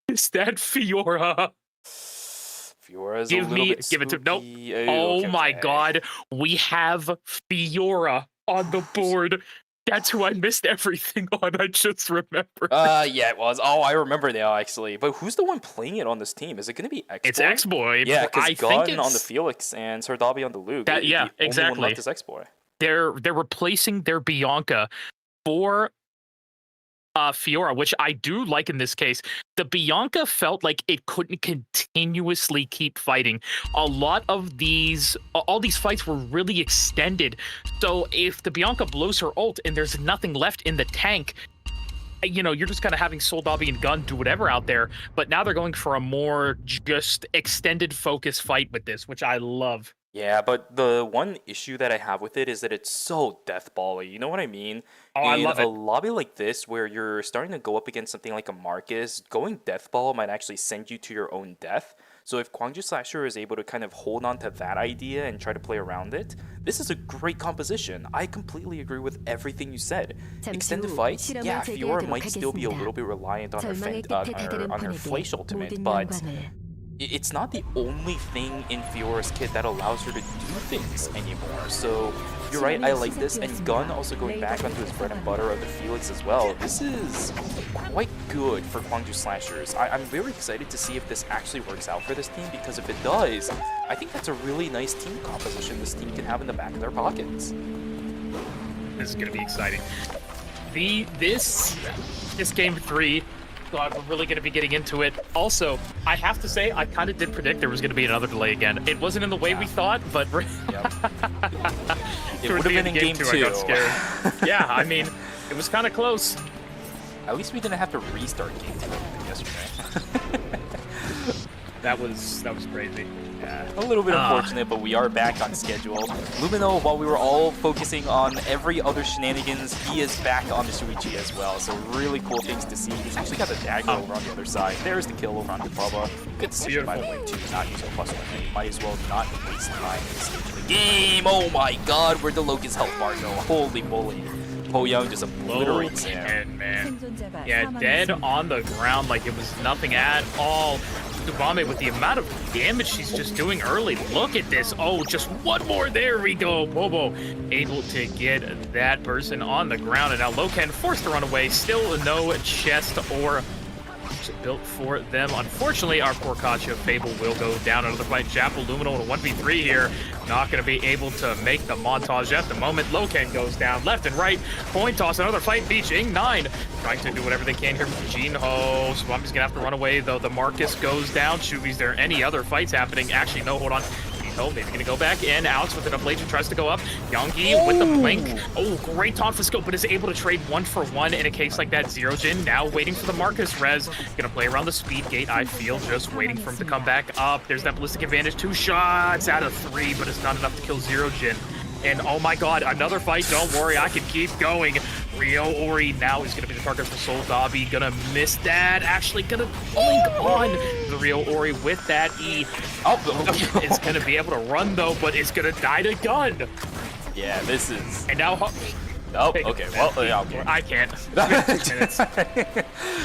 Is that Fiora? Fiora's a little bit give it to nope. Okay, my god. We have Fiora on the board. That's who I missed everything on. I just remembered. Yeah, it was. Oh, I remember now, actually. But who's the one playing it on this team? Is it going to be X-Boy? It's X-Boy. Yeah, because Gun think on the Felix and Sardabi on the Luke. Yeah, the exactly. Only one left is X-Boy. They're replacing their Bianca for Fiora, which I do like in this case. The Bianca felt like it couldn't continuously keep fighting. A lot of all these fights were really extended. So if the Bianca blows her ult and there's nothing left in the tank, you know, you're just kind of having Soldabi and Gun do whatever out there. But now they're going for a more just extended focus fight with this, which I love. Yeah, but the one issue that I have with it is that it's so deathball-y. You know what I mean? Oh, I love it. In a lobby like this, where you're starting to go up against something like a Marcus, going deathball might actually send you to your own death. So if Gwangju Slasher is able to kind of hold on to that idea and try to play around it, this is a great composition. I completely agree with everything you said. Extended fights, yeah, Fiora might still be a little bit reliant on her Flash ultimate, but it's not the only thing in Fiora's kit that allows her to do things anymore. So you're right, I like this. And Gun also going back onto his bread and butter of the Felix as well. This is quite good for Gwangju Slashers. I'm very excited to see if this actually works out for this team, because if it does, I think that's a really nice team composition this team can have in the back of their pockets. This is going to be exciting. This game 3, God, we're really going to be getting into it. Also, I have to say, I kind of did predict there was going to be another delay again. It wasn't in the way we thought, but it would have been in game 2. I got scared. Yeah, I mean, it was kind of close. At least we didn't have to restart game 2 yesterday. That was crazy. Yeah, a little bit unfortunate, but we are back on schedule. Lumino, while we were all focusing on every other shenanigans, he is back on the Shuichi as well. So really cool things to see. He's actually got the dagger over on the other side. There's the kill over on the Bubba. Good decision, by the way, too. Not use a plus one. Might as well not waste time in this stage of the game. Oh my god, where'd the Locust health bar go? Holy moly. Po Young just obliterates him. Man. Yeah, dead on the ground like it was nothing at all. Tsubame, with the amount of damage she's just doing early. Look at this. Oh, just one more. There we go. Bobo able to get that person on the ground. And now Loken forced to run away. Still no chest or built for them. Unfortunately, our poor Kacha Fable will go down. Another fight. Chapel Lumino in a 1v3 here. Not going to be able to make the montage at the moment. Loken goes down left and right. Coin toss. Another fight. Beaching 9. Trying to do whatever they can here with Jinho. Swami's going to have to run away, though. The Marcus goes down. Shuvi, is there any other fights happening? Actually, no. Hold on. Oh, maybe gonna go back in. Alex with an ablation tries to go up. Youngie with the blink. Oh, great taunt for scope, but is able to trade 1-for-1 in a case like that. Zero Jin now waiting for the Marcus res. Gonna play around the speed gate, I feel, just waiting for him to come back up. There's that ballistic advantage. 2 shots out of 3, but it's not enough to kill Zero Jin. And oh my god, another fight. Don't worry, I can keep going. Rio Ori now is going to be the target for Soldabi. Gonna miss that. Actually gonna blink on the Rio Ori with that E. Oh, it's going to be able to run though, but it's going to die to Gun. Yeah, this is... And now... Oh, okay. Well, yeah, okay. I can't.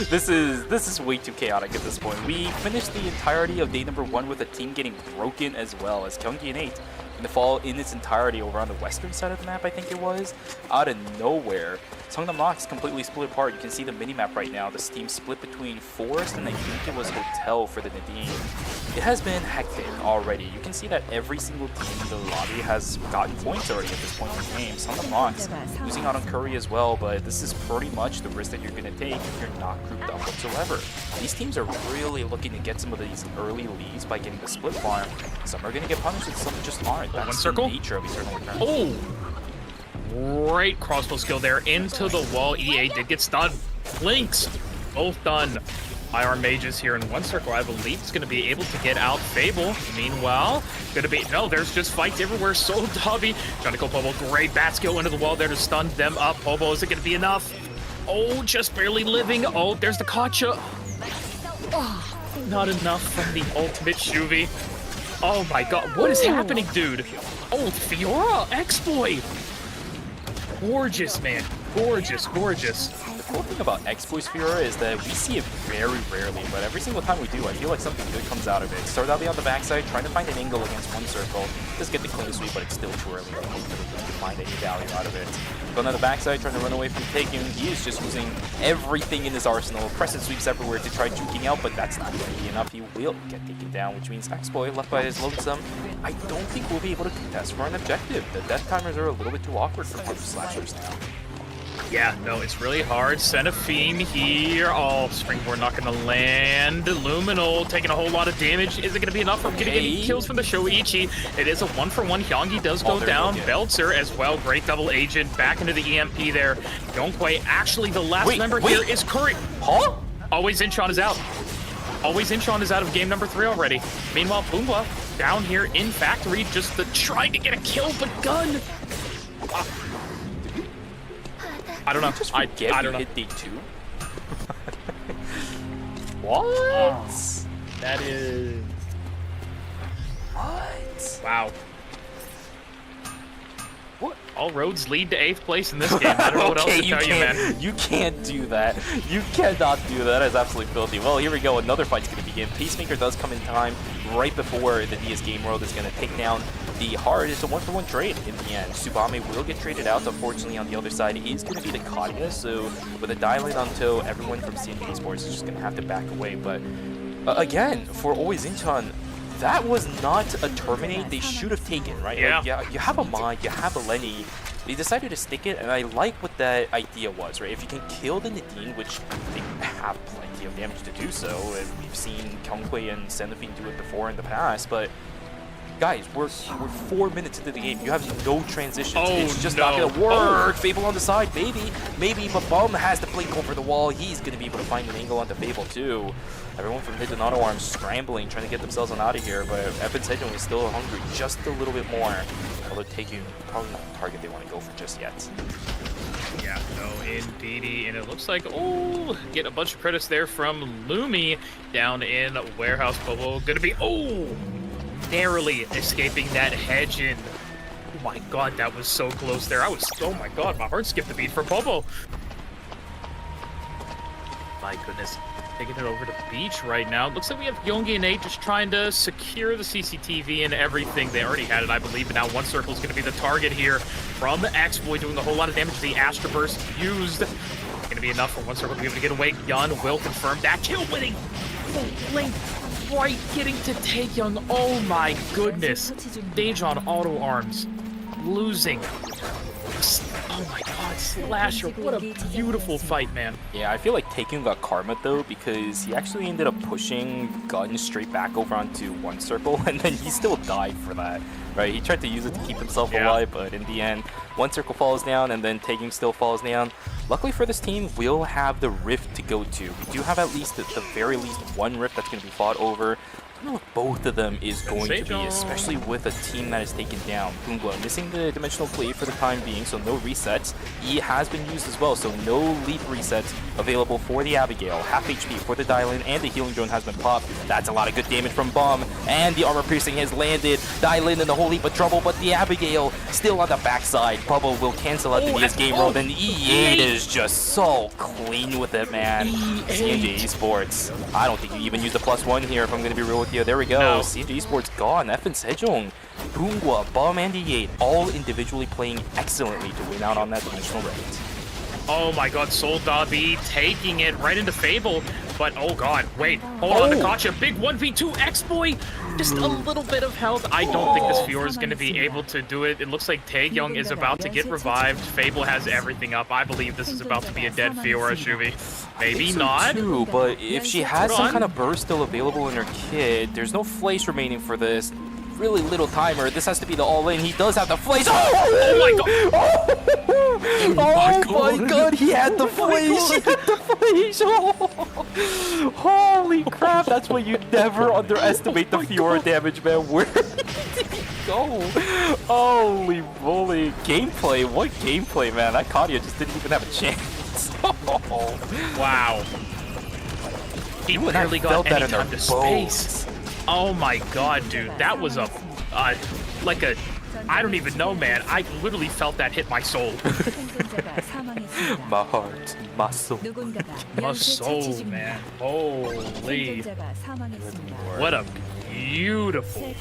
This is way too chaotic at this point. We finished the entirety of day number 1 with a team getting broken as well, as Kyunggi and 8 going to fall in its entirety over on the western side of the map, I think it was, out of nowhere. Songnam Rock is completely split apart. You can see the mini-map right now. This team split between Forest and I think it was Hotel for the Nadine. It has been hectic already. You can see that every single team in the lobby has gotten points already at this point in the game. Songnam Rock's losing out on Curry as well, but this is pretty much the risk that you're going to take if you're not grouped up whatsoever. These teams are really looking to get some of these early leads by getting the split farm. Some are going to get punished and some just aren't. That's one circle. The nature of eternal return. Oh! Great crossbow skill there into the wall. EA did get stunned. Blinks, both done by our mages here in one circle. I believe it's going to be able to get out Fable. Meanwhile, no, there's just fights everywhere. So Dobby trying to go Pobo. Great bat skill into the wall there to stun them up. Pobo, is it going to be enough? Oh, just barely living. Oh, there's the Kacha. Oh, not enough from the ultimate Shuvi. Oh my god, what is happening, dude? Oh, Fiora exploit. Gorgeous, man. Gorgeous, gorgeous. The cool thing about exploit Fiora is that we see it very rarely, but every single time we do, I feel like something good comes out of it. Stardobby on the backside, trying to find an angle against one circle. Does get the clean sweep, but it's still too early to find any value out of it. Going on the backside, trying to run away from Taken. He is just using everything in his arsenal. Crescent sweeps everywhere to try juking out, but that's not going to be enough. He will get taken down, which means exploit left by his lonesome. I don't think we'll be able to contest for an objective. The death timers are a little bit too awkward for punch slashers now. Yeah, no, it's really hard. Seraphine here. Oh, Springboard not going to land. Luminal taking a whole lot of damage. Is it going to be enough for getting any kills from the Shoichi? It is a 1-for-1. Hyungi does go down. Belzer as well. Great double agent. Back into the EMP there. Yonghui, actually, the last member here is Curry. Huh? Always Incheon is out. Always Incheon is out of game number 3 already. Meanwhile, Pumbaa down here in Factory, just trying to get a kill, but gun. I don't know. I don't know. Hit day 2. What? That is... What? Wow. What? All roads lead to 8th place in this game. I don't know what else to tell you, man. You can't do that. You cannot do that. That is absolutely filthy. Well, here we go. Another fight's going to begin. Peacemaker does come in time right before the DS Game World is going to take down the Hard. It's a 1-for-1 trade in the end. Tsubame will get traded out. Unfortunately, on the other side is going to be the Katia. So with a dial-in on toe, everyone from CNB Sports is just going to have to back away. But again, for Always Incheon, that was not a terminate they should have taken, right? Yeah. Like, yeah, you have a Mod, you have a Lenny. They decided to stick it, and I like what that idea was, right? If you can kill the Nadine, which they have plenty of damage to do so, and we've seen Kyunghui and Seraphine do it before in the past, but guys, we're 4 minutes into the game. You have no transitions. Oh, it's just not gonna work. Fable on the side, maybe, but Bum has the blink over the wall. He's gonna be able to find an angle onto Fable too. Everyone from Hidden Auto Arms scrambling, trying to get themselves on out of here, but Evan's Hedgehog is still hungry just a little bit more. Although taking probably not the target they want to go for just yet. Yeah, no, indeedy. And it looks like, oh, get a bunch of credits there from Lumi down in Warehouse. Pobo gonna be, narrowly escaping that hedge in. Oh my god, that was so close there. Oh my god, my heart skipped a beat for Pobo. My goodness. Taking it over to Beach right now. Looks like we have Yongi and 8 just trying to secure the CCTV and everything. They already had it, I believe, but now one circle is going to be the target here from X-Boy, doing a whole lot of damage. The Astra Burst used. Going to be enough for one circle to be able to get away. Yun will confirm that kill winning. Link right getting to Taekyung. Oh my goodness. Daejeon Auto Arms losing. Oh my god, Slasher, what a beautiful fight, man. Yeah, I feel like Taekyung got karma though, because he actually ended up pushing Gun straight back over onto one circle, and then he still died for that, right? He tried to use it to keep himself alive, but in the end, one circle falls down, and then Taekyung still falls down. Luckily for this team, we'll have the rift to go to. We do have at least, at the very least, one rift that's going to be fought over. I don't know if both of them is going to be, especially with a team that is taken down. Pumbaa missing the dimensional cleave for the time being, so no resets. E has been used as well, so no leap resets available for the Abigail. Half HP for the Dylan, and the healing drone has been popped. That's a lot of good damage from Bum, and the armor piercing has landed. Dylan in a whole heap of trouble, but the Abigail still on the backside. Bubble will cancel out the DS game roll, and E8 is just so clean with it, man. CNJ Esports. I don't think you even use the +1 here, if I'm going to be real with you. There we go. No. CNJ Esports gone. Evan Sejong, Pumbaa, Bum, and E8 all individually playing excellently to win out on that dimensional rate. Oh my god, Soul Dobby taking it right into Fable. But oh god, wait, hold on to Gotcha. Big 1v2 X-Boy. Just a little bit of health. I don't think this Fiora is going to be able to do it. It looks like Taekyung is about to get revived. Fable has everything up. I believe this is about to be a dead Fiora, Shuvi. Maybe not. Too, but if she has some kind of burst still available in her kit, there's no flash remaining for this. really little timer. This has to be the all-in. He does have the flash. Oh my god! Oh my god, he had the flash! He had the flash! Oh. Holy crap, that's why you never underestimate the Fiora damage, man. Where did he go? Holy moly. Gameplay, what gameplay, man. That Kadia just didn't even have a chance. Wow. He barely got any time to space. Oh my god, dude. That was a, like a, I don't even know, man. I literally felt that hit my soul. My heart, my soul. My soul, man. Holy. What a beautiful,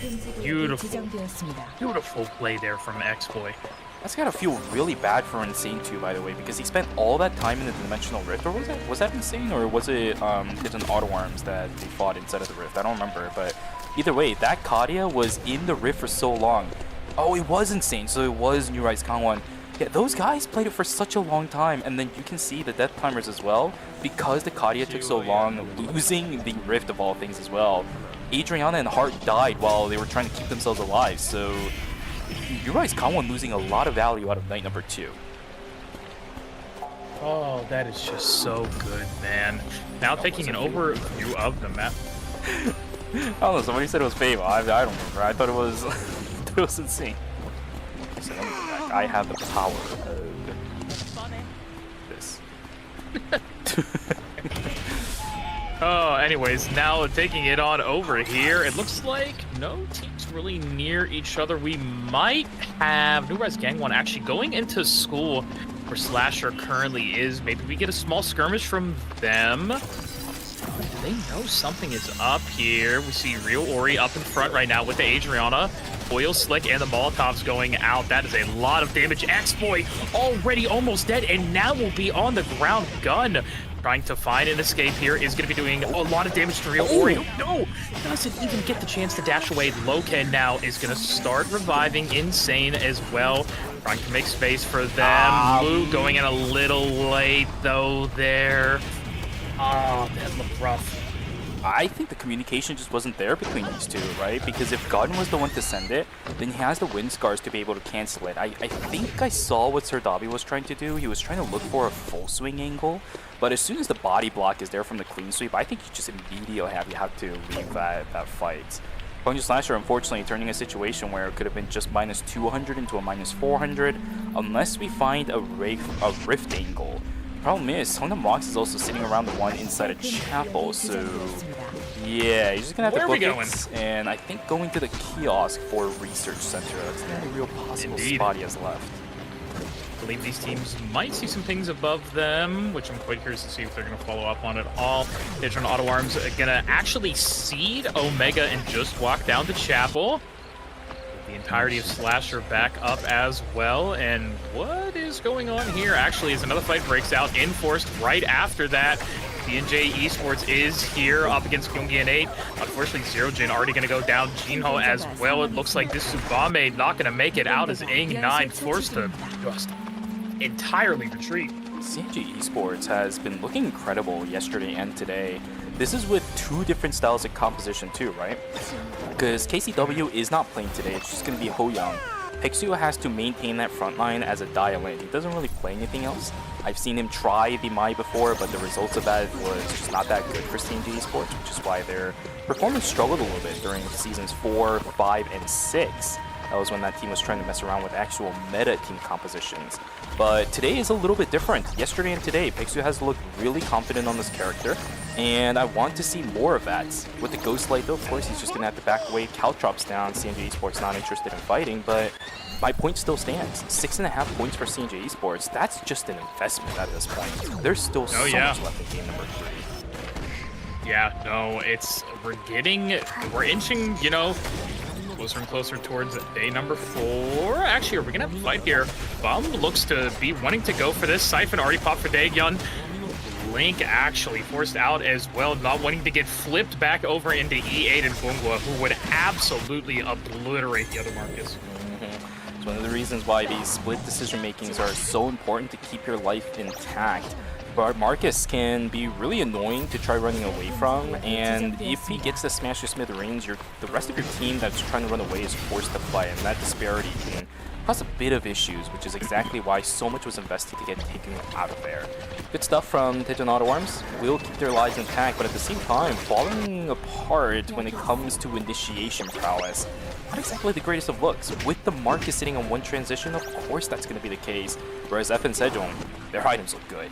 beautiful play there from X-Boy. That's gotta feel really bad for Insane too, by the way, because he spent all that time in the Dimensional Rift, or was that Insane, or was it hidden Auto Arms that they fought inside of the Rift? I don't remember, but either way, that Kadia was in the Rift for so long. Oh, it was Insane, so it was New Rise Kangwon. Yeah, those guys played it for such a long time, and then you can see the death timers as well, because the Kadia took so long, losing the Rift of all things as well. Adriana and Hart died while they were trying to keep themselves alive, so Uri's Kangwon losing a lot of value out of night number 2. Oh, that is just so good, man. Now taking an overview of the map. I don't know, somebody said it was Fable. I don't remember. I thought it was it was Insane. So let me go back. I have the power of this. Oh, anyways, now taking it on over here, it looks like no teams really near each other. We might have New Rise Gangwon actually going into school where Slasher currently is. Maybe we get a small skirmish from them. They know something is up here. We see Real Ori up in front right now with the Adriana. Oil Slick and the Molotovs going out. That is a lot of damage. X-Boy already almost dead, and now will be on the ground. Gun trying to find an escape here is going to be doing a lot of damage to Real Ori. No, doesn't even get the chance to dash away. Loken now is going to start reviving Insane as well. Trying to make space for them. Blue going in a little late, though, there. Oh, that looked rough. I think the communication just wasn't there between these two, right? Because if Gun was the one to send it, then he has the wind scars to be able to cancel it. I think I saw what Sir Dobby was trying to do. He was trying to look for a full swing angle, but as soon as the body block is there from the clean sweep, I think you just immediately have to leave that fight. Konju Slasher, unfortunately, turning a situation where it could have been just minus 200 into a minus 400, unless we find a rift angle. Problem is, Songnam Mox is also sitting around the one inside a chapel, so yeah, he's just gonna have to book it. And I think going to the kiosk for Research Center, that's the only real possible spot he has left. I believe these teams might see some things above them, which I'm quite curious to see if they're going to follow up on it all. Digital Auto Arms are going to actually seed Omega and just walk down to Chapel. The entirety of Slasher back up as well. And what is going on here? Actually, as another fight breaks out, Enforced right after that. D&J Esports is here up against Gyeonggi and 8. Unfortunately, Zero Jin already going to go down. Jinho as well. It looks like this Tsubame not going to make it out as Ing9 forced to just entirely retreat. CNG Esports has been looking incredible yesterday and today. This is with two different styles of composition too, right? Because KCW is not playing today, it's just going to be Hoyoung. Pixio has to maintain that front line as a dial-in. He doesn't really play anything else. I've seen him try the Mai before, but the results of that was just not that good for CNG Esports, which is why their performance struggled a little bit during seasons 4, 5, and 6. That was when that team was trying to mess around with actual meta team compositions. But today is a little bit different. Yesterday and today, Pixu has looked really confident on this character, and I want to see more of that. With the Ghost Light, though, of course, he's just going to have to back away. Caltrops down. CNG Esports not interested in fighting, but my point still stands. 6.5 points for CNG Esports. That's just an investment at this point. There's still so much left in game number 3. Yeah, no, we're inching, you know, closer and closer towards day number 4. Actually, we're gonna have a fight here. Bum looks to be wanting to go for this. Siphon already popped for Daegyun. Link actually forced out as well, not wanting to get flipped back over into E8 and Bungwa, who would absolutely obliterate the other Marcus. It's one of the reasons why these split decision makings are so important to keep your life intact. Marcus can be really annoying to try running away from, and if he gets the smash to smithereens, the rest of your team that's trying to run away is forced to fight, and that disparity can cause a bit of issues, which is exactly why so much was invested to get taken out of there. Good stuff from Daejeon Auto Arms. Will keep their lives intact, but at the same time, falling apart when it comes to initiation prowess. Not exactly the greatest of looks. With the Marcus sitting on one transition, of course that's going to be the case. Whereas FN Sejong, their items look good.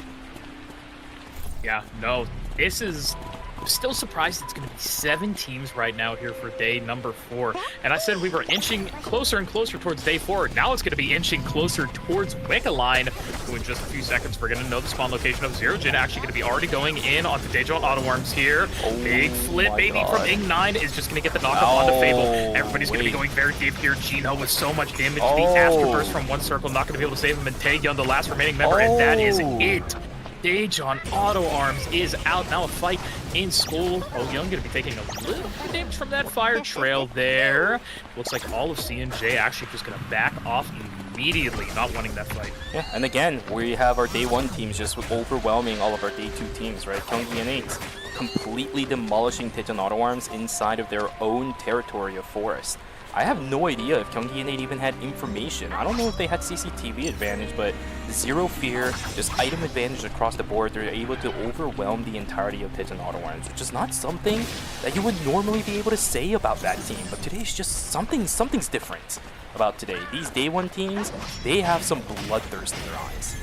Yeah, no, this is... I'm still surprised it's going to be 7 teams right now here for day number 4. And I said we were inching closer and closer towards day 4. Now it's going to be inching closer towards Wicca Line. So in just a few seconds, we're going to know the spawn location of Zero Jin. Actually going to be already going in onto Daejeon Auto Arms here. Big flip, baby, from Ing9 is just going to get the knockup onto Fable. Everybody's going to be going very deep here. Gino with so much damage. The Afterburst from one circle, not going to be able to save him. And Taegyeon, the last remaining member, and that is it. Daejeon Auto Arms is out. Now a fight in school. Oh, Young going to be taking a little bit of damage from that fire trail there. Looks like all of CNJ actually just going to back off immediately, not wanting that fight. Yeah, and again, we have our day 1 teams just overwhelming all of our day 2 teams, right? Gyeonggi and 8 completely demolishing Daejeon Auto Arms inside of their own territory of forest. I have no idea if Gyeonggi and 8 even had information. I don't know if they had CCTV advantage, but zero fear, just item advantage across the board. They're able to overwhelm the entirety of Daejeon Auto Arms, which is not something that you would normally be able to say about that team. But today is just something's different about today. These day 1 teams, they have some bloodthirst in their eyes.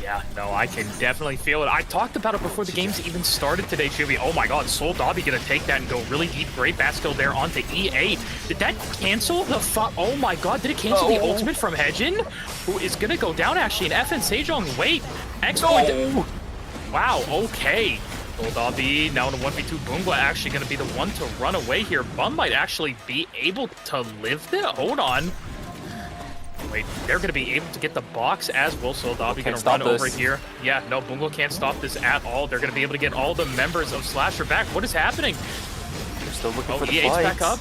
Yeah, no, I can definitely feel it. I talked about it before the games even started today, Chewy. Oh my god, Soul Dobby gonna take that and go really deep. Great Bastille there onto E8. Did that cancel the oh my god, did it cancel the ultimate from Hejin? Who is gonna go down actually, and FN Sejong, wait. Wow, okay. Soul Dobby now in a 1v2. Bungwa actually gonna be the one to run away here. Bum might actually be able to live there. Hold on. Wait, they're going to be able to get the box as well. So Dobby going to run over here. Yeah, no, Bungo can't stop this at all. They're going to be able to get all the members of Slasher back. What is happening? They're still looking for the E8's fights. back up.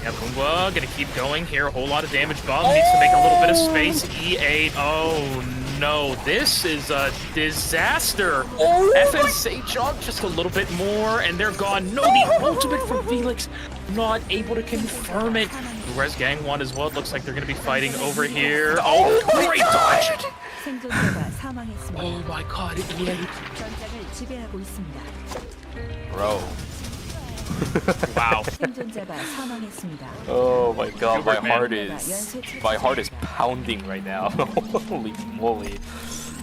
Yeah, Bungo going to keep going here. A whole lot of damage. Bum needs to make a little bit of space. E8, oh no, this is a disaster. FN Sejong just a little bit more, and they're gone. No, the ultimate from Felix, not able to confirm it. Whereas Gang 1 as well, it looks like they're going to be fighting over here. Oh, great dodge! Oh my god, Bro. Wow. Oh my god, my heart is pounding right now. Holy moly.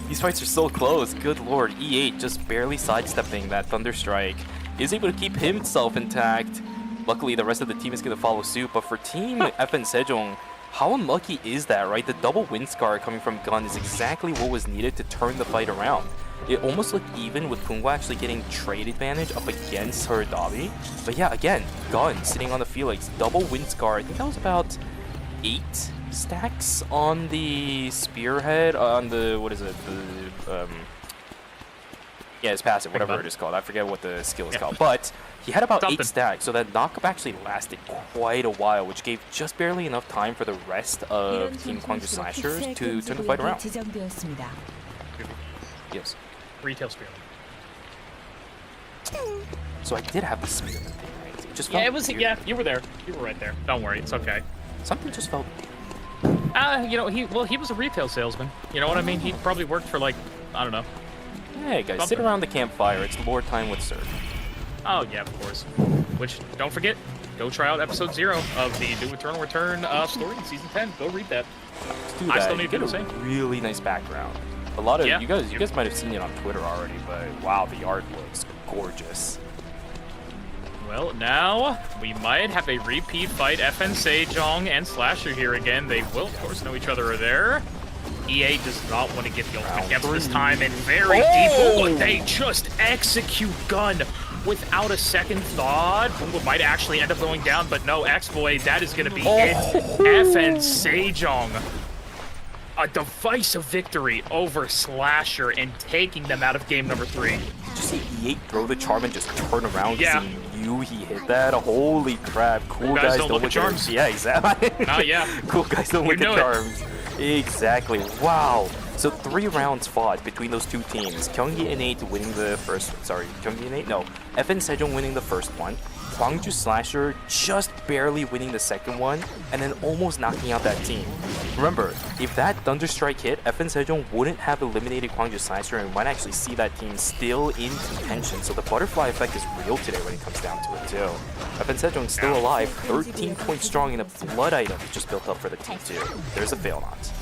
These fights are so close. Good lord. E8 just barely sidestepping that Thunder Strike. Is able to keep himself intact. Luckily, the rest of the team is going to follow suit, but for Team FN Sejong, how unlucky is that, right? The double wind scar coming from Gun is exactly what was needed to turn the fight around. It almost looked even with Pungwa actually getting trade advantage up against her Dobby. But yeah, again, Gun sitting on the Felix, double wind scar. I think that was about 8 stacks on the spearhead, on the, what is it, yeah, it's passive, whatever it is called. I forget what the skill is called. But he had about 8 stacks, so that knockup actually lasted quite a while, which gave just barely enough time for the rest of Team Kwangju Slashers to turn the fight around. Yes. Retail spear. So I did have the spearman thing, right? It just felt Yeah, it was. weird. Yeah, you were there. You were right there. Don't worry, it's okay. Something just felt... You know, he was a retail salesman. You know what I mean? He probably worked for like, I don't know. Hey guys, sit around the campfire. It's Lord Time with Sir. Oh yeah, of course. Which, don't forget, go try out episode 0 of the New Eternal Return story in season 10. Go read that. Let's do that. I still need You to get say. a really nice background. A lot of Yeah. you guys might have seen it on Twitter already, but wow, the art looks gorgeous. Well, now we might have a repeat fight. FN Sejong and Slasher here again. They will, of course, know each other there. EA does not want to get the ultimate cancel this time, and very deep. Oh, they just execute Gun without a second thought. Bungo might actually end up going down, but no, X-Boy, that is going to be it. FN Sejong, a divisive victory over Slasher and taking them out of game number 3. Did you see E8 throw the charm and just turn around? Yeah. He knew he hit that. Holy crap! Cool guys don't look at charms. Yeah, exactly. Yeah. Cool guys don't look You at know it. charms. Exactly. Wow. So 3 rounds fought between those two teams. Gyeonggi Innate winning the first. Sorry, Gyeonggi Innate? No, FN Sejong winning the first one. Gwangju Slasher just barely winning the second one, and then almost knocking out that team. Remember, if that Thunderstrike hit, FN Sejong wouldn't have eliminated Gwangju Slasher and might actually see that team still in contention. So the butterfly effect is real today when it comes down to it too. FN Sejong still alive, 13 points strong, and a blood item just built up for the team too. There's a fail not.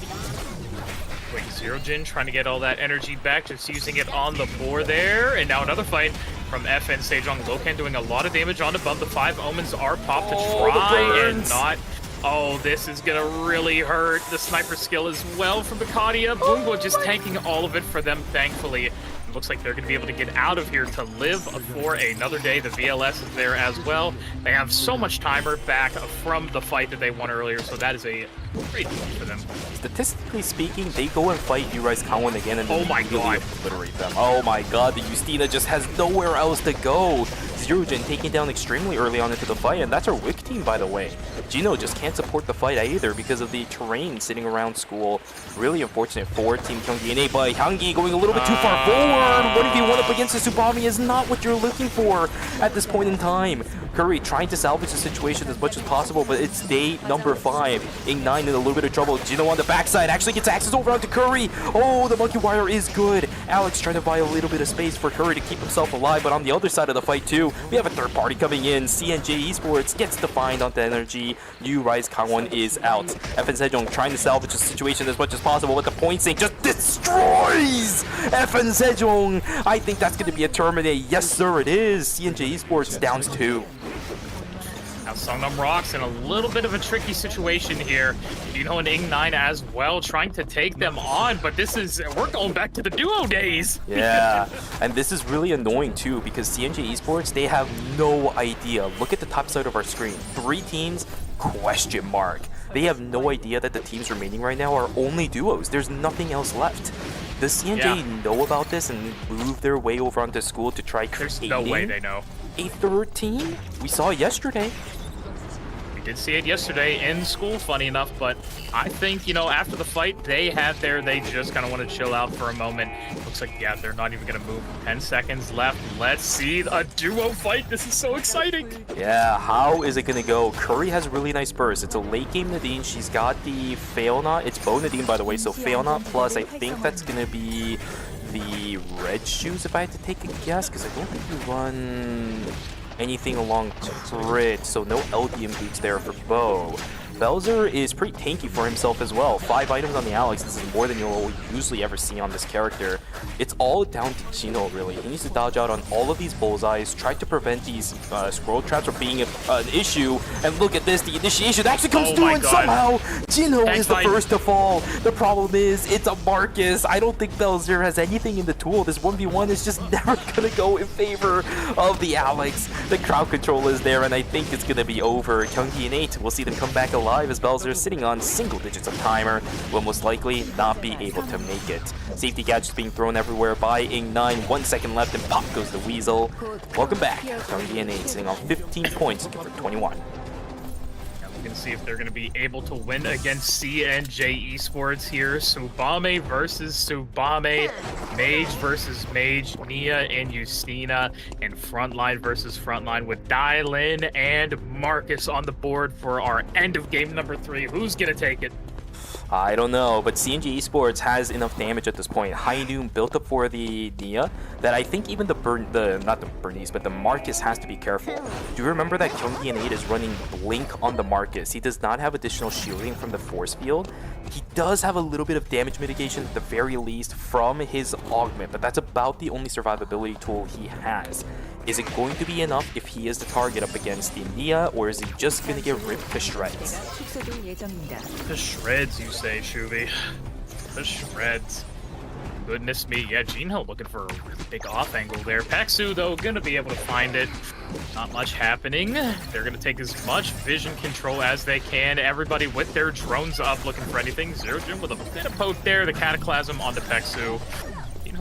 Wait, Zero Jin trying to get all that energy back, just using it on the board there. And now another fight from FN Sejong. Lokan doing a lot of damage on the bump. The 5 omens are popped to try and not. Oh, this is gonna really hurt. The sniper skill as well from Bakadia. Boombo just tanking all of it for them, thankfully. It looks like they're gonna be able to get out of here to live for another day. The VLS is there as well. They have so much timer back from the fight that they won earlier, so that is a great deal for them. Statistically speaking, they go and fight U-Rise Kangwon again and oh my god, obliterate them. Oh my god, the Justina just has nowhere else to go. Zerujin taken down extremely early on into the fight, and that's our Wick team, by the way. Gino just can't support the fight either because of the terrain sitting around school. Really unfortunate for Team Gyeonggi Innate, but Hyungi going a little bit too far forward. 1v1 up against the Tsubami is not what you're looking for at this point in time. Curry trying to salvage the situation as much as possible, but it's day number 5. Ing9 in a little bit of trouble. Gino on the backside actually gets access over onto Curry. Oh, the monkey wire is good. Alex trying to buy a little bit of space for Curry to keep himself alive, but on the other side of the fight too, we have a third party coming in. CNJ Esports gets defined on the energy. U-Rise Kangwon is out. FN Sejong trying to salvage the situation as much as possible, but the point sync just destroys FN Sejong. I think that's going to be a terminate. Yes, sir, it is. CNJ Esports downs 2. Now Songnam Rocks in a little bit of a tricky situation here. Gino and Ing9 as well trying to take them on, but we're going back to the duo days. Yeah, and this is really annoying too because CNJ Esports, they have no idea. Look at the top side of our screen. 3 teams, question mark. They have no idea that the teams remaining right now are only duos. There's nothing else left. Does CNJ know about this and move their way over onto school to try creating There's no way they know. a third team? We saw it yesterday. We did see it yesterday in school, funny enough, but I think, after the fight, they just kind of want to chill out for a moment. Looks like, yeah, they're not even going to move. 10 seconds left. Let's see a duo fight. This is so exciting. Yeah, how is it going to go? Curry has a really nice burst. It's a late game Nadine. She's got the Fail Not. It's Bo Nadine, by the way, so Fail Not plus, I think that's going to be the red shoes, if I had to take a guess, because I don't think you run anything along crit, so no LDM boots there for Bo. Belzer is pretty tanky for himself as well. 5 items on the Alex. This is more than you'll usually ever see on this character. It's all down to Gino, really. He needs to dodge out on all of these bullseyes, try to prevent these scroll traps from being an issue. And look at this, the initiation actually comes through, and somehow Gino is the first to fall. The problem is, it's a Marcus. I don't think Belzer has anything in the tool. This 1v1 is just never going to go in favor of the Alex. The crowd control is there, and I think it's going to be over. Gyeonggi Innate, we'll see them come back alive as Belzer, sitting on single digits of timer, will most likely not be able to make it. Safety gadgets being thrown everywhere by Ing9. 1 second left and pop goes the Weasel. Welcome back. Gyeonggi Innate sitting on 15 points, looking for 21. Can see if they're going to be able to win against CNJ Esports here. Tsubame versus Tsubame, Mage versus Mage, Nia and Justina, and Frontline versus Frontline with Dylan and Marcus on the board for our end of game number 3. Who's going to take it? I don't know, but CNJ Esports has enough damage at this point. High Noon built up for the Nia that I think even not the Bernice, but the Marcus has to be careful. Do you remember that Gyeonggi Innate is running Blink on the Marcus? He does not have additional shielding from the force field. He does have a little bit of damage mitigation at the very least from his augment, but that's about the only survivability tool he has. Is it going to be enough if he is the target up against the Nia, or is he just going to get ripped to shreds? To shreds, you say, Shuvi. To shreds. Goodness me. Yeah, Gino looking for a really big off angle there. Paxu, though, going to be able to find it. Not much happening. They're going to take as much vision control as they can. Everybody with their drones up looking for anything. Zero Jim with a bit of poke there. The Cataclysm on the Paxu.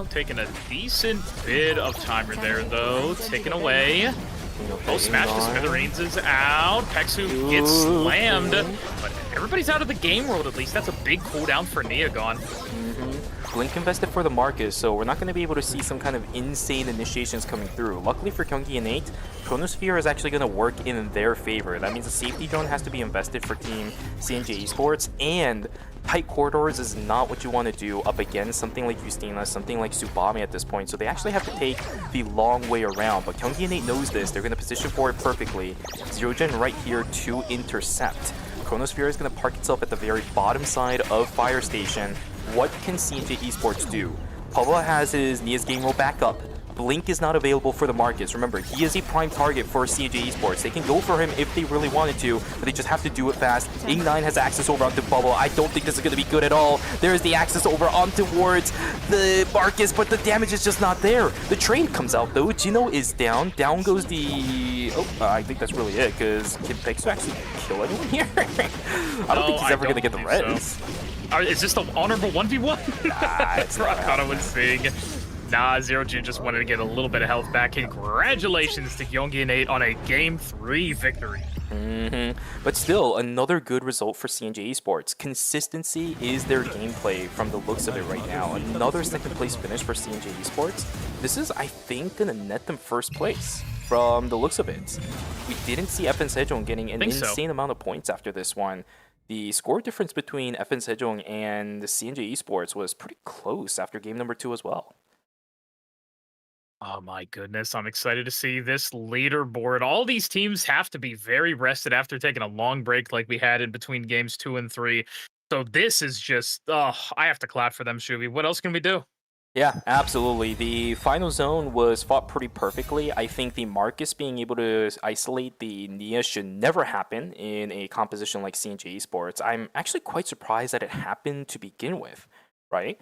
Taking a decent bit of timer there, though. Taken away. Oh, Smash the Smithereens is out. Paxu gets slammed. But everybody's out of the game world, at least. That's a big cooldown for Nia gone. Blink invested for the Marcus, so we're not going to be able to see some kind of insane initiations coming through. Luckily for Gyeonggi and 8, Chronosphere is actually going to work in their favor. That means a safety drone has to be invested for Team CNJ Esports, and tight corridors is not what you want to do up against something like Justina, something like Tsubame at this point, so they actually have to take the long way around. But Gyeonggi and 8 knows this. They're going to position for it perfectly. Zerogen right here to intercept. Chronosphere is going to park itself at the very bottom side of Fire Station. What can CNJ Esports do? Pablo has his Nia's game roll back up. Blink is not available for the Marcus. Remember, he is a prime target for CNJ Esports. They can go for him if they really wanted to, but they just have to do it fast. Ing9 has access over onto Bubble. I don't think this is going to be good at all. There's the access over on towards the Marcus, but the damage is just not there. The trade comes out though. Jino is down. Down goes the... Oh, I think that's really it, because can Pexu actually kill anyone here? I don't think he's ever going to get the res. So. Is this the honorable 1v1? Nah, it's not. I thought I was seeing. Nah, Zerogen just wanted to get a little bit of health back. Congratulations to Gyeonggi and 8 on a Game 3 victory. But still, another good result for CNJ Esports. Consistency is their gameplay from the looks of it right now. Another second place finish for CNJ Esports. This is, I think, going to net them first place from the looks of it. We didn't see FN Sejong getting an insane amount of points after this one. The score difference between FN Sejong and the CNJ Esports was pretty close after game number 2 as well. Oh my goodness, I'm excited to see this leaderboard. All these teams have to be very rested after taking a long break like we had in between games 2 and 3. So this is just, I have to clap for them, Shuvi. What else can we do? Yeah, absolutely. The final zone was fought pretty perfectly. I think the Marcus being able to isolate the Nia should never happen in a composition like CNJ Esports. I'm actually quite surprised that it happened to begin with, right?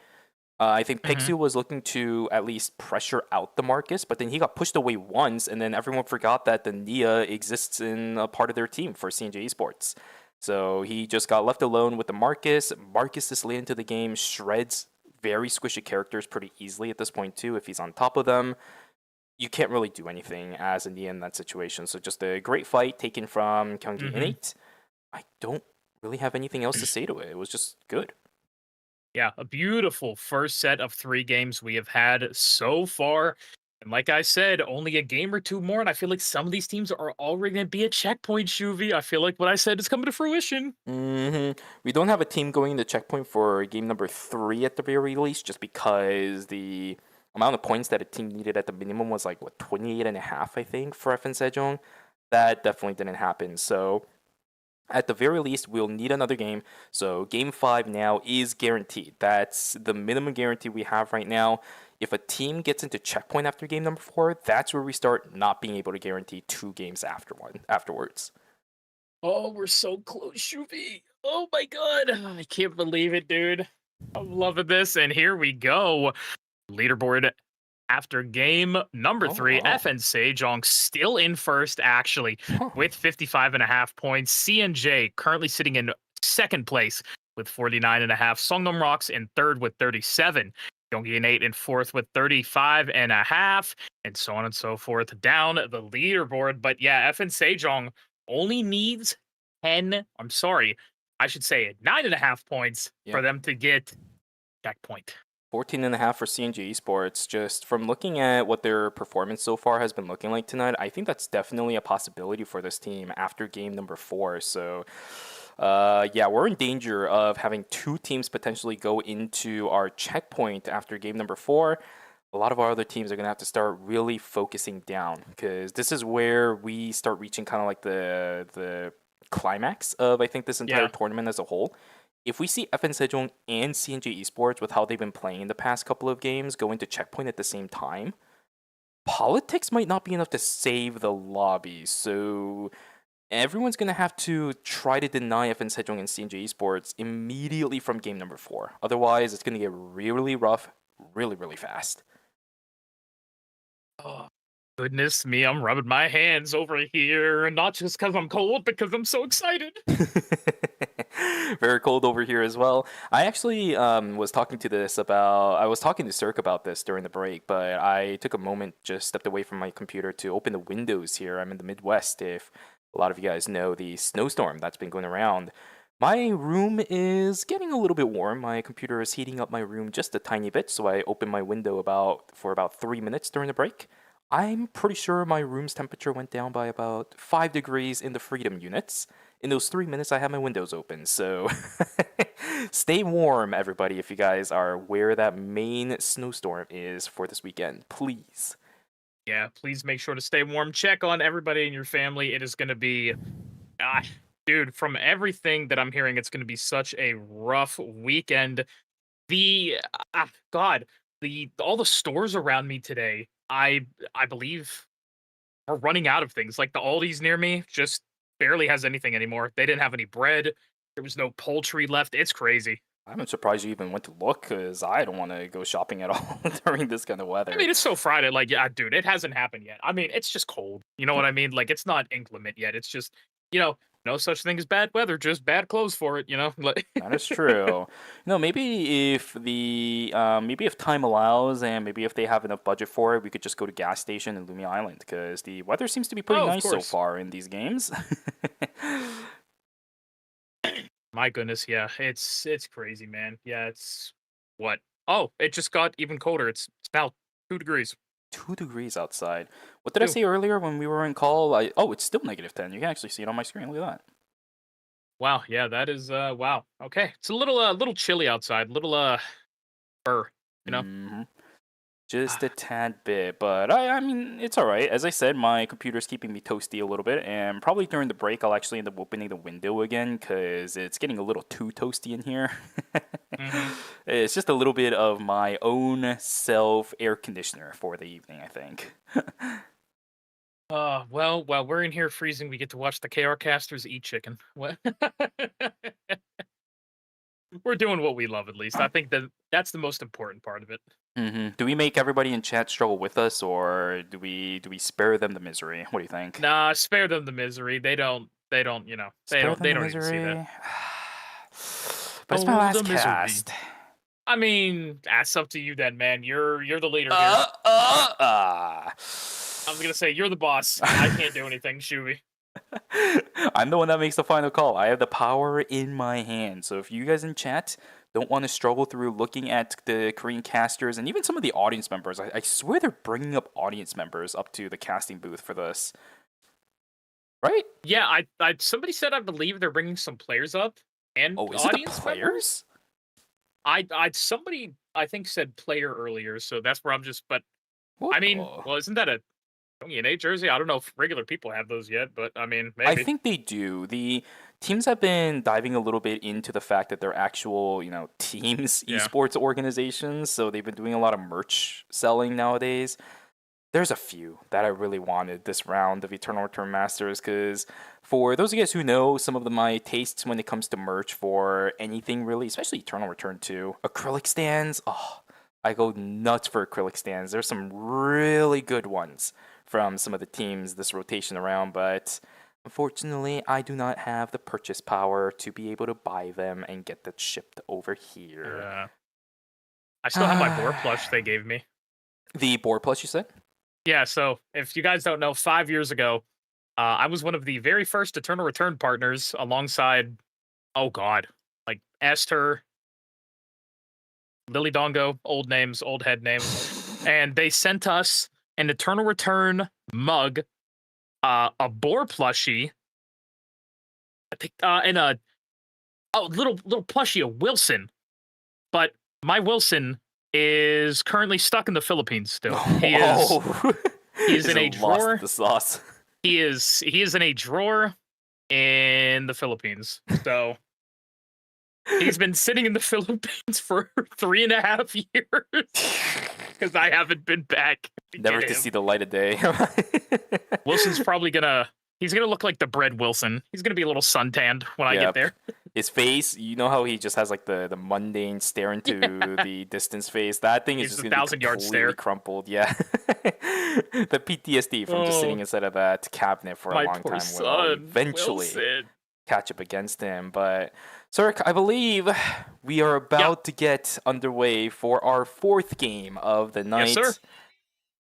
I think Pixie was looking to at least pressure out the Marcus, but then he got pushed away once, and then everyone forgot that the Nia exists in a part of their team for CNJ Esports. So he just got left alone with the Marcus. Marcus is late into the game, shreds very squishy characters pretty easily at this point too. If he's on top of them, you can't really do anything as a Nia in that situation. So just a great fight taken from Gyeonggi and 8. I don't really have anything else to say to it. It was just good. Yeah, a beautiful first set of 3 games we have had so far. And like I said, only a game or 2 more, and I feel like some of these teams are already going to be at checkpoint, Shuvi. I feel like what I said is coming to fruition. We don't have a team going to checkpoint for game number 3 at the very least, just because the amount of points that a team needed at the minimum was like, 28.5, I think, for FN Sejong. That definitely didn't happen. So at the very least, we'll need another game. So game 5 now is guaranteed. That's the minimum guarantee we have right now. If a team gets into checkpoint after game number 4, that's where we start not being able to guarantee 2 games afterwards. Oh, we're so close, Shuvi. Oh my god. I can't believe it, dude. I'm loving this. And here we go. Leaderboard after game number 3. FN Sejong still in first, actually, with 55.5 points. CNJ currently sitting in second place with 49.5. Songnam Rocks in third with 37. Gyeonggi and 8 in fourth with 35.5, and so on and so forth down the leaderboard. But yeah, FN Sejong only needs 9.5 points for them to get checkpoint. 14.5 for CNJ Esports. Just from looking at what their performance so far has been looking like tonight, I think that's definitely a possibility for this team after game number 4. So yeah, we're in danger of having 2 teams potentially go into our checkpoint after game number 4. A lot of our other teams are going to have to start really focusing down, because this is where we start reaching kind of like the climax of, I think, this entire tournament as a whole. If we see FN Sejong and CNJ Esports, with how they've been playing the past couple of games, go into checkpoint at the same time, politics might not be enough to save the lobby. So everyone's going to have to try to deny FN Sejong and CNJ Esports immediately from game number 4. Otherwise, it's going to get really rough, really fast. Oh, goodness me, I'm rubbing my hands over here, and not just because I'm cold, because I'm so excited. Very cold over here as well. I actually was talking to Cirque about this during the break, but I took a moment, just stepped away from my computer to open the windows here. I'm in the Midwest, if a lot of you guys know the snowstorm that's been going around. My room is getting a little bit warm. My computer is heating up my room just a tiny bit, so I opened my window for about 3 minutes during the break. I'm pretty sure my room's temperature went down by about 5 degrees in the freedom units. In those 3 minutes, I had my windows open, so stay warm, everybody, if you guys are where that main snowstorm is for this weekend, please. Yeah, please make sure to stay warm. Check on everybody in your family. It is going to be, dude, from everything that I'm hearing, it's going to be such a rough weekend. God, all the stores around me today, I believe, are running out of things. Like the Aldi's near me just barely has anything anymore. They didn't have any bread. There was no poultry left. It's crazy. I'm surprised you even went to look, because I don't want to go shopping at all during this kind of weather. I mean, it's so Friday. Like, yeah, dude, it hasn't happened yet. I mean, it's just cold. You know what I mean? Like, it's not inclement yet. It's just, no such thing as bad weather, just bad clothes for it, Like, that is true. Maybe if time allows, and maybe if they have enough budget for it, we could just go to gas station in Lumi Island, because the weather seems to be pretty nice so far in these games. My goodness, yeah, it's crazy, man. Yeah, it's what? Oh, it just got even colder. It's now 2 degrees. 2 degrees outside. What did I say earlier when we were in call? It's still -10. You can actually see it on my screen. Look at that. Wow, yeah, that is wow. Okay, it's a little chilly outside. Little burr, Mhm. Just a tad bit, but I mean, it's all right. As I said, my computer's keeping me toasty a little bit, and probably during the break, I'll actually end up opening the window again, because it's getting a little too toasty in here. It's just a little bit of my own self air conditioner for the evening, I think. Well, while we're in here freezing, we get to watch the KR casters eat chicken. What? We're doing what we love, at least. I think that's the most important part of it. Do we make everybody in chat struggle with us, or do we spare them the misery? What do you think? Nah, spare them the misery. They don't they don't even see that. But it's my last cast. I mean, that's up to you then, man. You're the leader here. I was gonna say you're the boss. I can't do anything, Shuby. I'm the one that makes the final call. I have the power in my hand. So if you guys in chat don't want to struggle through looking at the Korean casters and even some of the audience members, I swear they're bringing up audience members up to the casting booth for this. Right? Yeah, I somebody said I believe they're bringing some players up and is audience it the players? Members? Somebody I think said player earlier, so that's where I'm just. But I mean, well, isn't that a an jersey? I don't know if regular people have those yet, but I mean, maybe. I think they do. The teams have been diving a little bit into the fact that they're actual, teams, esports organizations. So they've been doing a lot of merch selling nowadays. There's a few that I really wanted this round of Eternal Return Masters, because for those of you guys who know some of my tastes when it comes to merch for anything really, especially Eternal Return 2, acrylic stands, I go nuts for acrylic stands. There's some really good ones from some of the teams this rotation around, but unfortunately, I do not have the purchase power to be able to buy them and get that shipped over here. I still have my boar plush they gave me. The boar plush, you said? Yeah, so if you guys don't know, 5 years ago, I was one of the very first Eternal Return partners alongside, like Esther, Lily Dongo, old names, old head names, and they sent us an Eternal Return mug, a boar plushie, I think, and a little plushie, a Wilson. But my Wilson is currently stuck in the Philippines still. He is in a drawer. The sauce. He is in a drawer in the Philippines. So he's been sitting in the Philippines for 3.5 years because I haven't been back. Never to see the light of day. Wilson's probably he's gonna look like the bread Wilson. He's gonna be a little suntanned when I get there. His face, you know how he just has like the mundane stare into the distance face? That thing is just gonna be completely crumpled. Yeah. The PTSD from just sitting inside of that cabinet for a long time will eventually catch up against him. But Sir, I believe we are about to get underway for our 4th game of the night. Yes, sir.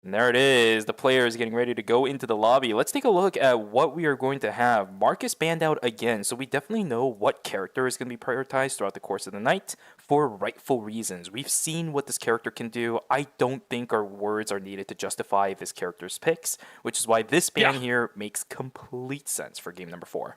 And there it is. The players getting ready to go into the lobby. Let's take a look at what we are going to have. Marcus banned out again, so we definitely know what character is going to be prioritized throughout the course of the night for rightful reasons. We've seen what this character can do. I don't think our words are needed to justify this character's picks, which is why this ban here makes complete sense for game number 4.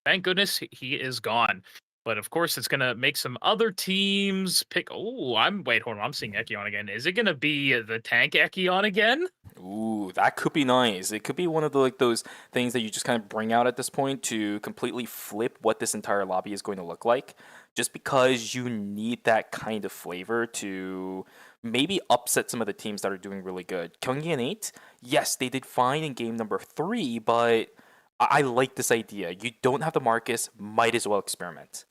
Thank goodness he is gone. But of course, it's gonna make some other teams pick. Oh, wait, hold on. I'm seeing Ekion again. Is it gonna be the tank Ekion again? Ooh, that could be nice. It could be one of the those things that you just kind of bring out at this point to completely flip what this entire lobby is going to look like. Just because you need that kind of flavor to maybe upset some of the teams that are doing really good. Kyunggi and 8, yes, they did fine in game number 3, but I like this idea. You don't have the Marcus, might as well experiment.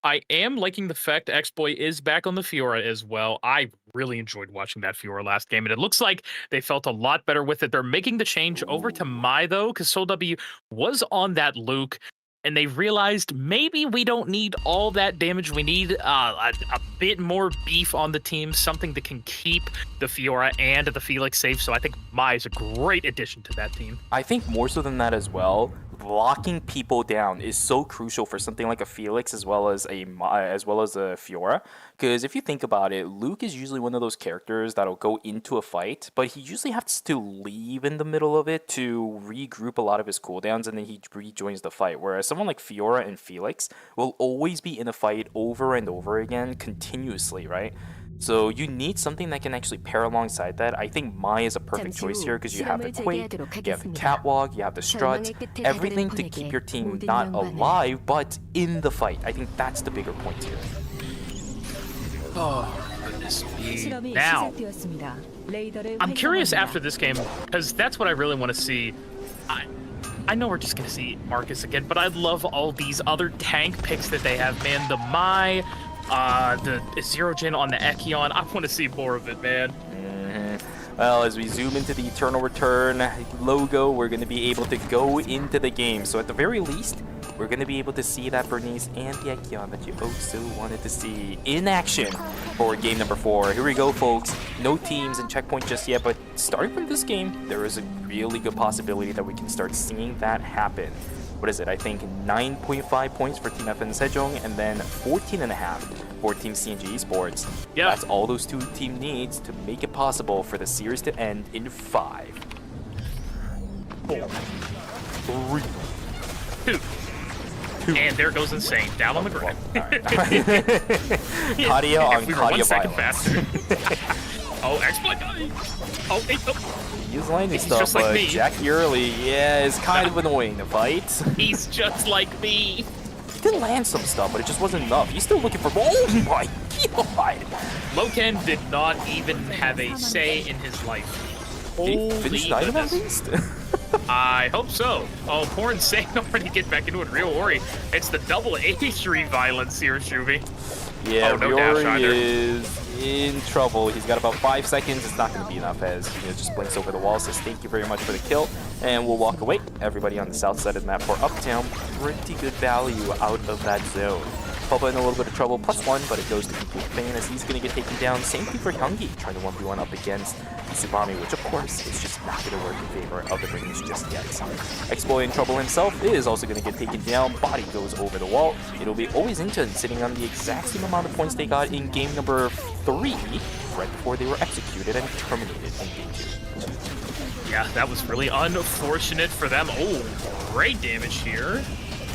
I am liking the fact X-Boy is back on the Fiora as well. I really enjoyed watching that Fiora last game, and it looks like they felt a lot better with it. They're making the change over to Mai, though, because Soul W was on that Luke, and they realized maybe we don't need all that damage. We need a bit more beef on the team, something that can keep the Fiora and the Felix safe. So I think Mai is a great addition to that team. I think more so than that as well, blocking people down is so crucial for something like a Felix as well as a Fiora. Because if you think about it, Luke is usually one of those characters that'll go into a fight, but he usually has to leave in the middle of it to regroup a lot of his cooldowns, and then he rejoins the fight. Whereas someone like Fiora and Felix will always be in a fight over and over again continuously, right? So you need something that can actually pair alongside that. I think Mai is a perfect choice here because you have the Quake, you have the Catwalk, you have the Strut, everything to keep your team not alive, but in the fight. I think that's the bigger point here. Oh, goodness me. Now, I'm curious after this game, because that's what I really want to see. I know we're just going to see Marcus again, but I love all these other tank picks that they have, man. The Mai, the Zero Jin on the Ekion. I want to see more of it, man. Well, as we zoom into the Eternal Return logo, we're going to be able to go into the game. So at the very least, we're going to be able to see that Bernice and the Ekion that you also wanted to see in action for game number 4. Here we go, folks. No teams and checkpoint just yet, but starting from this game, there is a really good possibility that we can start seeing that happen. What is it? I think 9.5 points for Team FN Sejong, and then 14.5 for Team CNG Esports. Yeah. That's all those two teams needs to make it possible for the series to end in 5, 4, 3, 2. And there goes Insane, down on the ground. Kadia on we were Kadia 1 second violence. faster. Oh, exploit! Oh, He's landing He's stuff, just like but me. Jackie Early, yeah, is kind of annoying to fight. he's just like me. He did land some stuff, but it just wasn't enough. He's still looking for... Oh my god! Loken did not even have a say in his life. Did he Holy finish the item at goodness. least? I hope so. Oh, poor Insane already get back into it. Real worry. It's the double 83 violence here, Shuvi. Yeah, Oh, no dash Riori either. is in trouble. He's got about 5 seconds. It's not going to be enough as he just blinks over the wall. Says thank you very much for the kill, and we'll walk away. Everybody on the south side of the map for Uptown. Pretty good value out of that zone. Pubba in a little bit of trouble, +1, but it goes to Complete Fan as he's going to get taken down. Same thing for Hyungi, trying to 1v1 up against Isubami, which of course is just not going to work in favor of the British just yet. Exploit in trouble himself is also going to get taken down. Body goes over the wall. It'll be always Incheon sitting on the exact same amount of points they got in game number 3, right before they were executed and terminated in game 2. Yeah, that was really unfortunate for them. Oh, great damage here.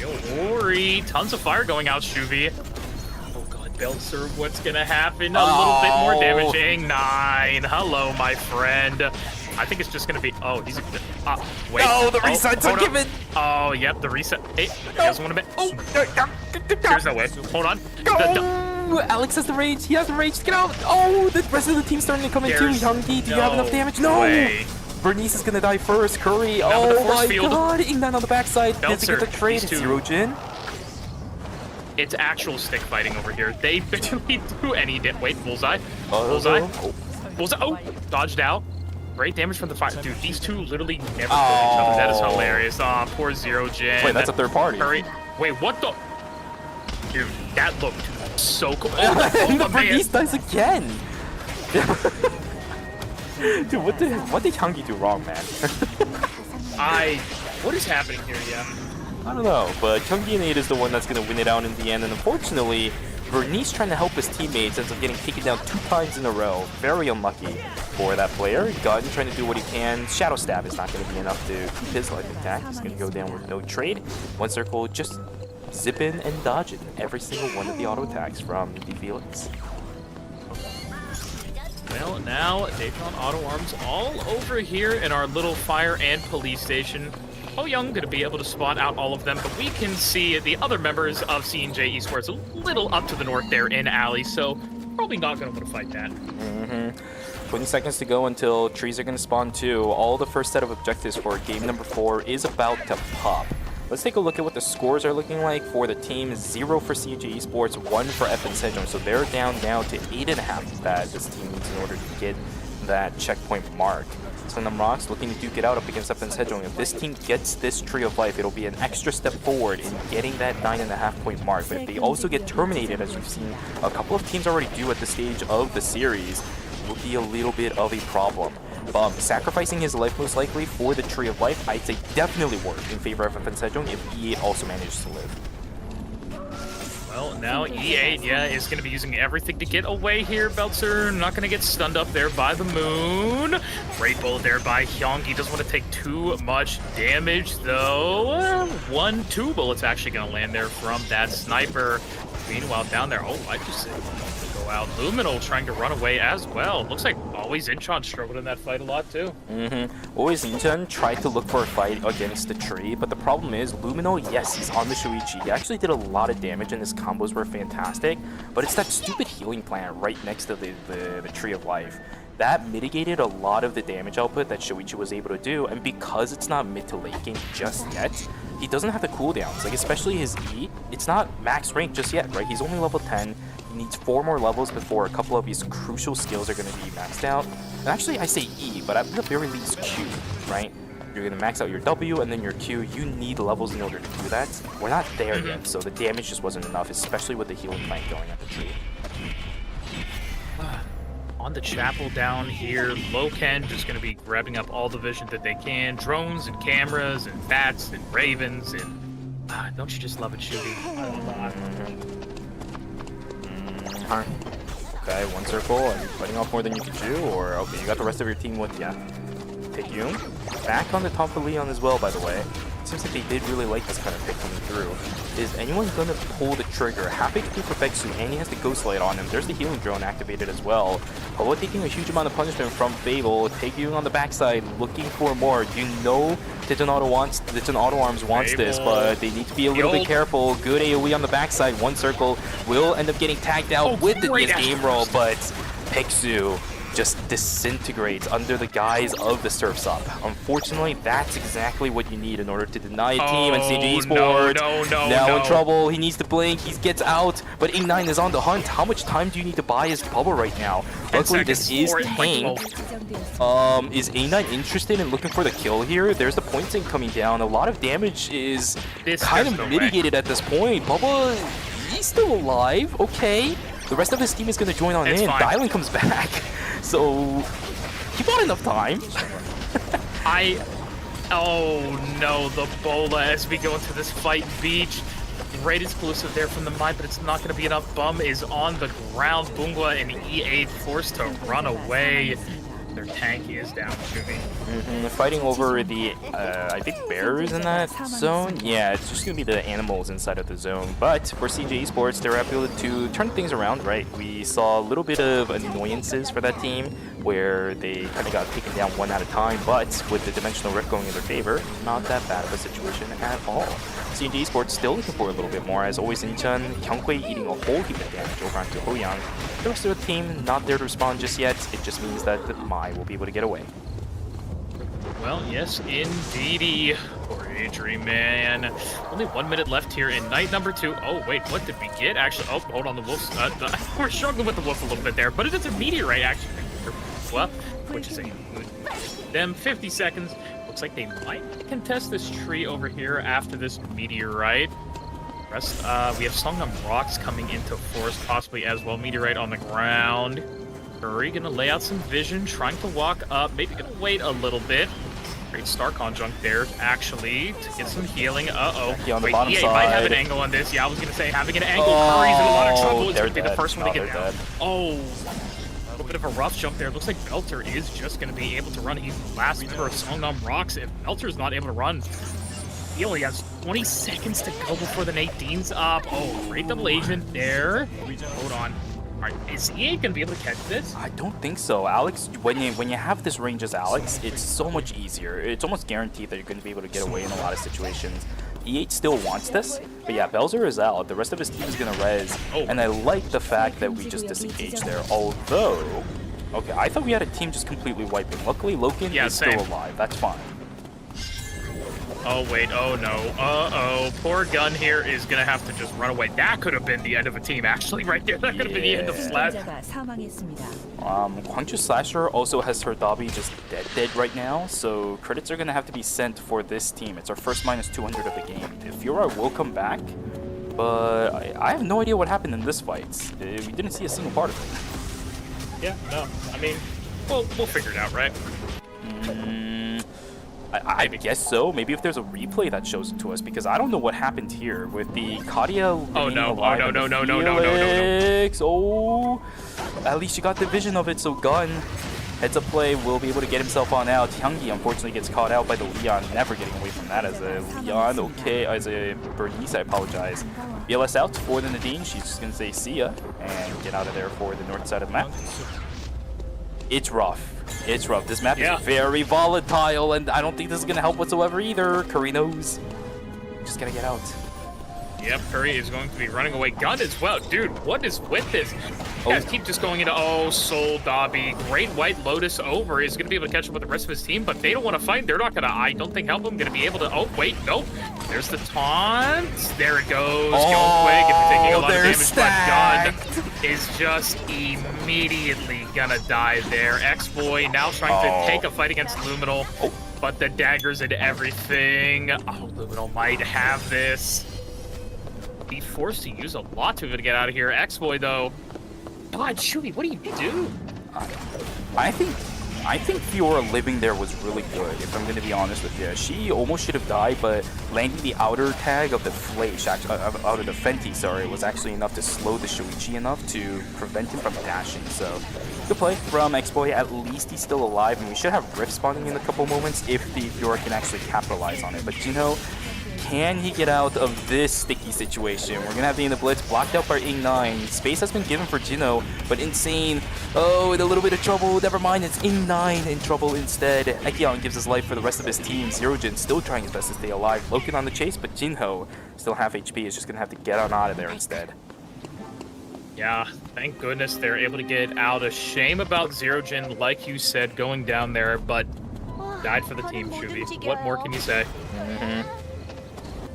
Don't worry. Tons of fire going out, Shuvi. Oh god, Belser, what's gonna happen? A little bit more damaging. 9. Hello, my friend. I think it's just gonna be... Oh, he's... wait. No, the resets are hold on. given! Oh, yep, the reset... Hey, he doesn't want to... Oh, there's no way. Hold on. Go! Alex has the rage. He has the rage. Get out! Oh, the rest of the team's starting to come in too. There's Hyungi, do you have enough damage? No! way. Bernice is gonna die first. Curry. Now with the Oh force my field. god! Ingnan on the backside. Gets to get the Belzer, trade. these two- Zero Jin. It's actual stick fighting over here. They barely do any Wait, bullseye. Oh, Bullseye. oh. Bullseye. Oh, dodged out. Great damage from the fire. Dude, these two literally never kill each other. That is hilarious. Aw, poor Zero Jin. Wait, that's a third party. Hurry. Wait, what the? Dude, that looked so cool. Oh, And my Bernice man. dies again. Dude, what did Hyungi do wrong, man? What is happening here? Yeah. I don't know, but Hyungi Nate is the one that's gonna win it out in the end, and unfortunately, Vernice trying to help his teammates ends up getting taken down 2 times in a row. Very unlucky for that player. Gunn trying to do what he can. Shadow Stab is not going to be enough to keep his life intact. He's going to go down with no trade. One circle, just zip in and dodge it. Every single one of the auto attacks from the Felix. Well, now Datron Auto Arms all over here in our little fire and police station. Oh Young gonna be able to spot out all of them, but we can see the other members of C&J Esports a little up to the north there in Alley, so probably not gonna want to fight that. 20 seconds to go until trees are gonna spawn too. All the first set of objectives for game number 4 is about to pop. Let's take a look at what the scores are looking like for the team. 0 for C&J Esports, 1 for FN Sejong. So they're down now to 8.5 that this team needs in order to get that checkpoint mark. Sunam Rocks looking to duke it out up against FN Sejong. If this team gets this Tree of Life, it'll be an extra step forward in getting that 9.5 point mark. But if they also get terminated, as we've seen a couple of teams already do at this stage of the series, it will be a little bit of a problem. Sacrificing his life most likely for the Tree of Life, I'd say definitely work in favor of FN Sejong if he also manages to live. Well, now E8, yeah, is going to be using everything to get away here. Belzer not going to get stunned up there by the moon. Great bullet there by Hyungi. Doesn't want to take too much damage, though. 2 bullets actually going to land there from that sniper. Meanwhile, down there, oh, I just say go out. Luminal trying to run away as well. Looks like Always Incheon struggled in that fight a lot, too. Always Incheon tried to look for a fight against the tree, but the problem is Luminal, yes, he's on the Shuichi. He actually did a lot of damage and his combos were fantastic, but it's that stupid healing plant right next to the Tree of Life. That mitigated a lot of the damage output that Shuichi was able to do, and because it's not mid to late game just yet, he doesn't have the cooldowns. Like, especially his E, it's not max rank just yet, right? He's only level 10. He needs 4 more levels before a couple of his crucial skills are going to be maxed out. And actually, I say E, but at the very least Q, right? You're going to max out your W and then your Q. You need levels in order to do that. We're not there yet, so the damage just wasn't enough, especially with the healing plant going at the tree. On the chapel down here, Loken just going to be grabbing up all the vision that they can. Drones and cameras and bats and ravens and... don't you just love it, Shooty? Okay, 1 circle. Are you fighting off more than you can do? Or, okay, you got the rest of your team with ya. Taekyung. Back on the top of Leon as well, by the way. Seems like they did really like this kind of pick coming through. Is anyone going to pull the trigger? Happy to for Pegsu, and he has the Ghost Light on him. There's the healing drone activated as well. Although taking a huge amount of punishment from Fable, Taekyung on the backside looking for more. You know Ditton Auto Arms wants this, but they need to be a little bit careful. Good AoE on the backside. 1 circle will end up getting tagged out with the game roll, but Pegsu just disintegrates under the guise of the Surf's Up. Unfortunately, that's exactly what you need in order to deny a team and C&J Esports. Now in trouble, he needs to blink, he gets out, but A9 is on the hunt. How much time do you need to buy his bubble right now? Luckily, this is tanked. Is A9 interested in looking for the kill here? There's the points in coming down. A lot of damage is kind of mitigated at this point. Bubba, he's still alive, okay. The rest of his team is going to join on in. Dylan comes back. So, he bought enough time. Oh no, the Bola as we go into this fight beach. Great exclusive there from the mine, but it's not going to be enough. Bum is on the ground. Bungwa and E8 forced to run away. Their tanky is down, shooting. Fighting over the, I think bears in that zone? Yeah, it's just going to be the animals inside of the zone. But for C&J Esports, they're able to turn things around, right? We saw a little bit of annoyances for that team where they kind of got taken down 1 at a time, but with the Dimensional Rift going in their favor, not that bad of a situation at all. C&J Esports still looking for a little bit more, as always Incheon, Hyunghui eating a whole heap of damage over onto Hoyang. The rest of the team not there to respond just yet. It just means that Mai will be able to get away. Well, yes, indeedy. Poor Adri, man. Only 1 minute left here in night number 2. Oh, wait, what did we get? Actually, oh, hold on, the wolves. We're struggling with the wolf a little bit there, but it is a meteorite, actually. Well, which is a good them 50 seconds. Looks like they might contest this tree over here after this meteorite. Rest, we have Songnam Rocks coming into force, possibly as well. Meteorite on the ground. Curry gonna lay out some vision, trying to walk up, maybe gonna wait a little bit. Great star conjunct there, actually, to get some healing. Uh-oh. On the Wait, bottom EA side. might have an angle on this. Yeah, I was gonna say, having an angle, Curry's in a lot of trouble. It's they're gonna be the dead. first one No, to get they're down. dead. Oh, a little bit of a rough jump there. Looks like Belter is just gonna be able to run. He's the last member of Songnam Rocks. If Belter's not able to run, he only has 20 seconds to go before the Nadine's up. Oh, great double agent there. Hold on. All right, is EA gonna be able to catch this? I don't think so, Alex. When you have this range as Alex, it's so much easier. It's almost guaranteed that you're going to be able to get away in a lot of situations. E8 still wants this, but yeah, Belzer is out. The rest of his team is going to res, and I like the fact that we just disengaged there. Although, okay, I thought we had a team just completely wiping. Luckily, Loken is still alive. That's fine. Oh, wait. Oh, no. Uh-oh. Poor Gun here is going to have to just run away. That could have been the end of a team, actually, right there. That could have been the end of Slash. Kwangju Slasher also has her Dobby just dead right now, so credits are going to have to be sent for this team. It's our first minus 200 of the game. If Fiora will come back, but I have no idea what happened in this fight. We didn't see a single part of it. Yeah, no. I mean, we'll figure it out, right? I guess so. Maybe if there's a replay that shows it to us, because I don't know what happened here with the Kadia. Oh no! Oh no! Oh, at least you got the vision of it. So Gun, heads up play, will be able to get himself on out. Hyungi unfortunately gets caught out by the Leon. Never getting away from that as a Leon. Okay, as a Bernice, I apologize. BLS out for the Nadine. She's just gonna say see ya and get out of there for the north side of the map. It's rough. It's rough. This map is very volatile, and I don't think this is going to help whatsoever either. Curry knows. Just got to get out. Yep, Curry is going to be running away. Gun as well. Dude, what is with this? Guys keep just going into, Soul Dobby. Great White Lotus over is going to be able to catch up with the rest of his team, but they don't want to fight. They're not going to, I don't think, help him. Going to be able to, oh, wait, nope. There's the taunt. There it goes. Gilquig taking a lot of damage, but Gun is just immediately going to die there. X-Boy now trying to take a fight against Luminal, but the daggers and everything. Oh, Luminal might have this. Be forced to use a lot to be able to get out of here. X-Boy, though. God, Chewy, what do you do? I think Fiora living there was really good, if I'm going to be honest with you. She almost should have died, but landing the outer tag of the Flash, actually, out of the Fenty, sorry, was actually enough to slow the Shuichi enough to prevent him from dashing. So, good play from X-Boy. At least he's still alive, and we should have Rift spawning in a couple moments if the Fiora can actually capitalize on it. But, you know, can he get out of this sticky situation? We're gonna have the in the blitz blocked out by Ing 9. Space has been given for Jino, but Insane, in a little bit of trouble. Never mind, it's Ing 9 in trouble instead. Ekion gives his life for the rest of his team. Zerojin still trying his best to stay alive. Loken on the chase, but Jinho, still half HP, is just gonna have to get on out of there instead. Yeah, thank goodness they're able to get out. A shame about Zerojin, like you said, going down there, but died for the team, Shuvi. What more can you say?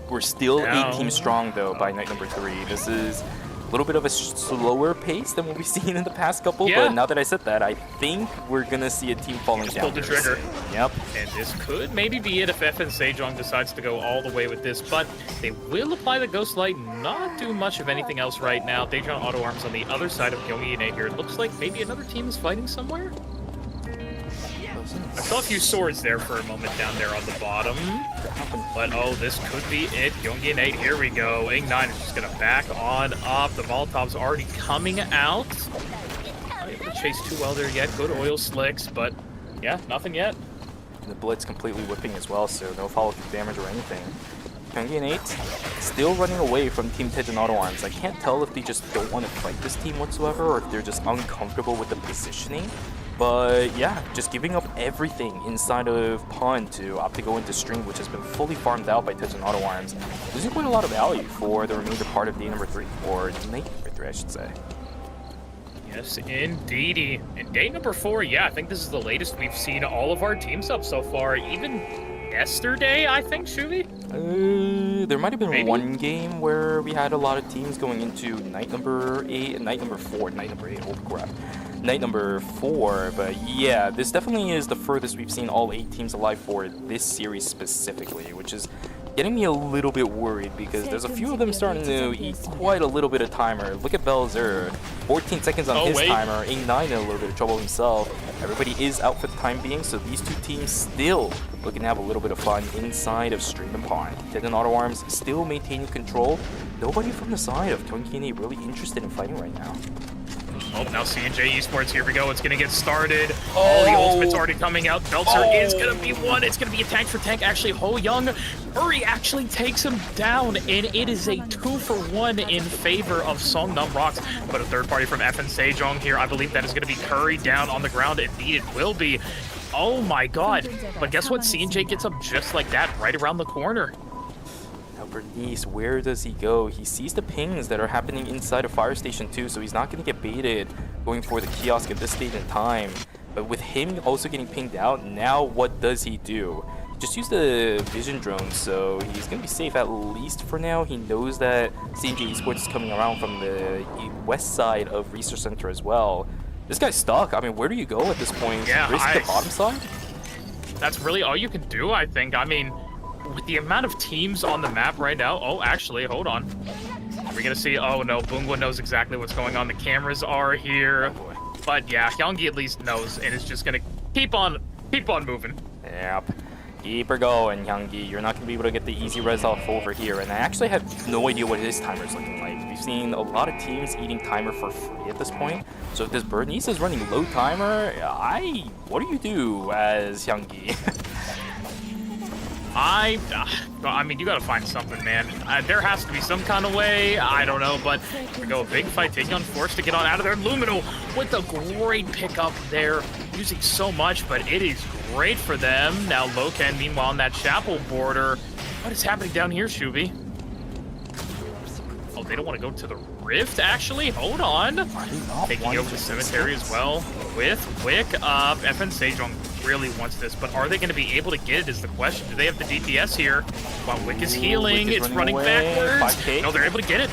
We're still 8 teams strong, though, by night number 3. This is a little bit of a slower pace than what we've seen in the past couple, but now that I said that, I think we're going to see a team falling down. Pull the trigger. Yep. And this could maybe be it if FN Sejong decides to go all the way with this, but they will apply the Ghost Light, not do much of anything else right now. Daejeon Auto Arms on the other side of Gyeonggi here. It looks like maybe another team is fighting somewhere. I saw a few swords there for a moment down there on the bottom. But, this could be it. Gyeonggi and 8, here we go. Ing 9 is just going to back on up. The Molotov's already coming out. Not able to chase too well there yet. Good oil slicks, but, yeah, nothing yet. The Blitz completely whipping as well, so no follow-through damage or anything. Gyeonggi and 8 still running away from Team Daejeon Auto Arms. I can't tell if they just don't want to fight this team whatsoever, or if they're just uncomfortable with the positioning. But yeah, just giving up everything inside of Pun to opt to go into String, which has been fully farmed out by Daejeon Auto Arms. Losing quite a lot of value for the remainder part of day number 3, or night number 3, I should say. Yes, indeedy. And day number 4, yeah, I think this is the latest we've seen all of our teams up so far. Even yesterday, I think, Shuvi? There might have been one game where we had a lot of teams going into night number 8 and night number 4. Night number 8, oh crap. Night number 4, but yeah, this definitely is the furthest we've seen all 8 teams alive for this series specifically, which is getting me a little bit worried because there's a few of them starting to eat quite a little bit of timer. Look at Belzer, 14 seconds on his timer. Ing9 in a little bit of trouble himself. Everybody is out for the time being, so these two teams still looking to have a little bit of fun inside of Stream and Pond. Dead and Auto Arms still maintaining control. Nobody from the side of Kyungki really interested in fighting right now. Oh, now C&J Esports, here we go. It's going to get started. Oh, the ultimate's already coming out. Belzer is going to be one. It's going to be a tank for tank. Actually, Ho Young, Uri actually takes him down, and it is a 2-for-1 in favor of Songnam Rocks. But a third party from FN Sejong here. I believe that is going to be Curry down on the ground. Indeed, it will be. Oh my god. But guess what? C&J gets up just like that right around the corner. Now Bernice, where does he go? He sees the pings that are happening inside of Fire Station 2, so he's not going to get baited going for the kiosk at this stage in time. But with him also getting pinged out, now what does he do? Just use the vision drone, so he's going to be safe at least for now. He knows that C&J Esports is coming around from the west side of Research Center as well. This guy's stuck. I mean, where do you go at this point? Yeah, Risk the bottom side? That's really all you can do, I think. I mean, with the amount of teams on the map right now... Oh, actually, hold on. Are we going to see... Oh, no, Bungwa knows exactly what's going on. The cameras are here. But, yeah, Hyungi at least knows, and is just going to keep on moving. Yep. Keep her going, Hyungi. You're not going to be able to get the easy res off over here. And I actually have no idea what his timer's looking like. We've seen a lot of teams eating timer for free at this point. So if this Bernice is running low timer, what do you do as Hyungi? I mean, you gotta find something, man. There has to be some kind of way. I don't know, but here we go. A big fight taking on Force to get on out of there. Lumino with a great pickup there, using so much, but it is great for them. Now Loken, meanwhile, on that chapel border. What is happening down here, Shuvi? Oh, they don't want to go to the Rift, actually? Hold on. Taking over the cemetery as well with Wick. FN Sejong really wants this, but are they going to be able to get it is the question. Do they have the DPS here? While Wick is healing, it's running backwards. 5K. No, they're able to get it.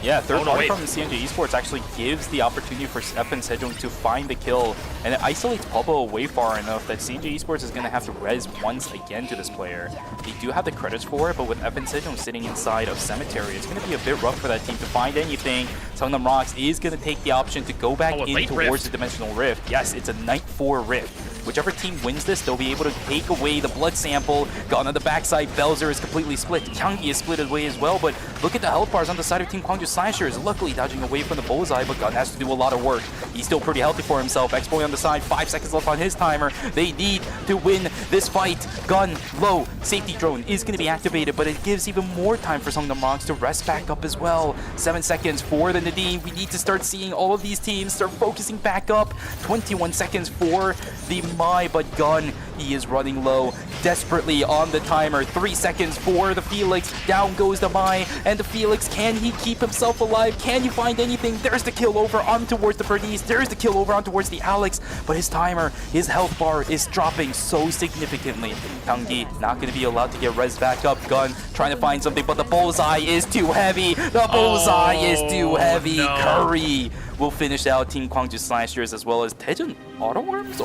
Yeah, third party from C&J Esports actually gives the opportunity for FN Sejong to find the kill, and it isolates Pubbo away far enough that C&J Esports is going to have to res once again to this player. They do have the credits for it, but with FN Sejong sitting inside of Cemetery, it's going to be a bit rough for that team to find anything. Songnam Rocks is going to take the option to go back in towards the Dimensional Rift. Yes, it's a Night 4 Rift. Whichever team wins this, they'll be able to take away the blood sample. Gone on the backside, Belzer is completely split. Kyungi is split away as well, but look at the health bars on the side of Team Kwangju Slashers. Luckily dodging away from the bullseye, but Gun has to do a lot of work. He's still pretty healthy for himself. X-Boy on the side, 5 seconds left on his timer. They need to win this fight. Gun low. Safety drone is going to be activated, but it gives even more time for Songnam Rocks to rest back up as well. 7 seconds for the Nadine. We need to start seeing all of these teams start focusing back up. 21 seconds for the Mai, but Gun, he is running low desperately on the timer. 3 seconds for the Felix. Down goes the Mai, and the Felix, can he keep himself alive? Can you find anything? There's the kill over on towards the Bernice. There's the kill over on towards the Alex, but his timer, his health bar is dropping so significantly. Kyungi not going to be allowed to get res back up. Gun trying to find something, but the bullseye is too heavy. The bullseye is too heavy. No. Curry will finish out Team Kwangju Slashers as well as Daejeon Auto Arms.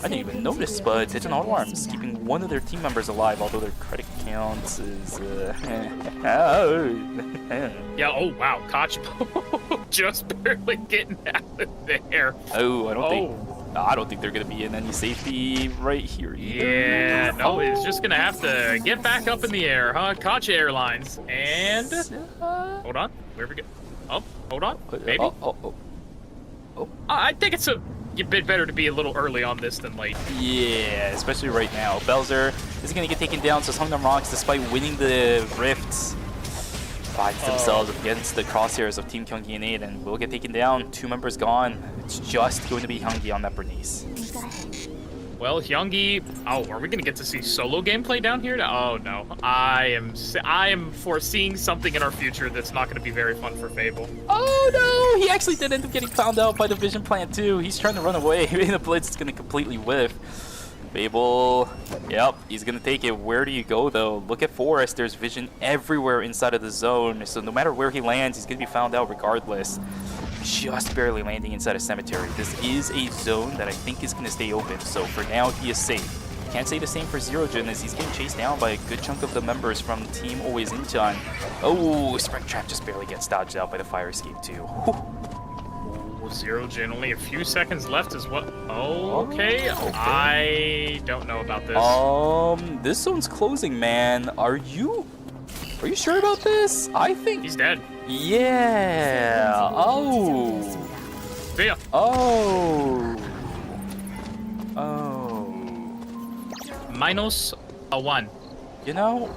I didn't even notice, but Daejeon Auto Arms keeping one of their team members alive, although their credit counts is Yeah, oh wow, Kachipo just barely getting out of there. I don't think they're gonna be in any safety right here either. Yeah, no, it's just gonna have to get back up in the air, huh? Kachi Airlines. And hold on, where we go? Oh, hold on, maybe. I think it's a bit better to be a little early on this than late. Yeah, especially right now. Belzer is going to get taken down, so Songnam Rocks, despite winning the Rifts, finds themselves against the crosshairs of Team Kyungi and Aiden. Will get taken down. 2 members gone. It's just going to be Hyungi on that Bernice. Well, Hyungi, are we gonna get to see solo gameplay down here? Oh no, I am foreseeing something in our future that's not gonna be very fun for Fable. Oh no, he actually did end up getting found out by the Vision Plant too. He's trying to run away. The Blitz is gonna completely whiff. Fable, yep, he's gonna take it. Where do you go though? Look at Forest, there's Vision everywhere inside of the zone. So no matter where he lands, he's gonna be found out regardless. Just barely landing inside a cemetery. This is a zone that I think is going to stay open, so for now he is safe. Can't say the same for Zerojin as he's getting chased down by a good chunk of the members from Team Always Inchan. Oh, Spec Trap just barely gets dodged out by the fire escape too. Oh, Zerojin, only a few seconds left as well. Oh, okay. I don't know about this. This zone's closing, man. Are you sure about this? I think He's dead. Yeah. Oh. See ya. Oh. Minus a 1. You know,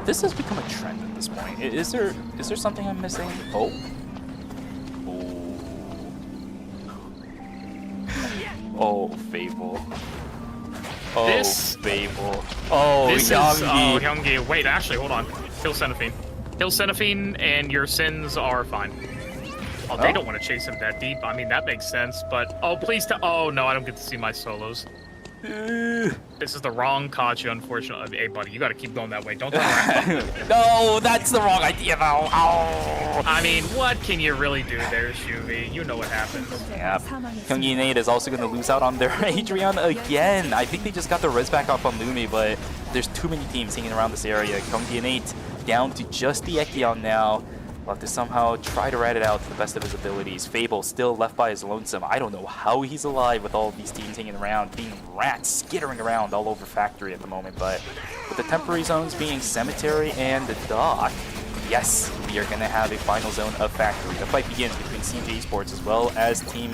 this has become a trend at this point. Is there something I'm missing? Oh. Oh, Fable. Oh, This- Fable. Oh, This Youngie. is Hyungi. Wait, actually, hold on. Kill Cenophine. Kill Cenophine, and your sins are fine. Oh, they don't want to chase him that deep. I mean, that makes sense. But please oh no, I don't get to see my solos. This is the wrong Kachi, unfortunately. Hey, buddy, you got to keep going that way. Don't turn around. No, that's the wrong idea, though. Oh. I mean, what can you really do there, Shuvi? You know what happens. Yeah. Kyunggi Nate is also going to lose out on their Adrian again. I think they just got the res back off on Lumi, but there's too many teams hanging around this area. Kyunggi Nate down to just the Ekion now. We'll have to somehow try to ride it out to the best of his abilities. Fable still left by his lonesome. I don't know how he's alive with all of these teams hanging around, being rats skittering around all over Factory at the moment. But with the temporary zones being Cemetery and the Dock, yes, we are going to have a final zone of Factory. The fight begins between CNJ Esports as well as Team,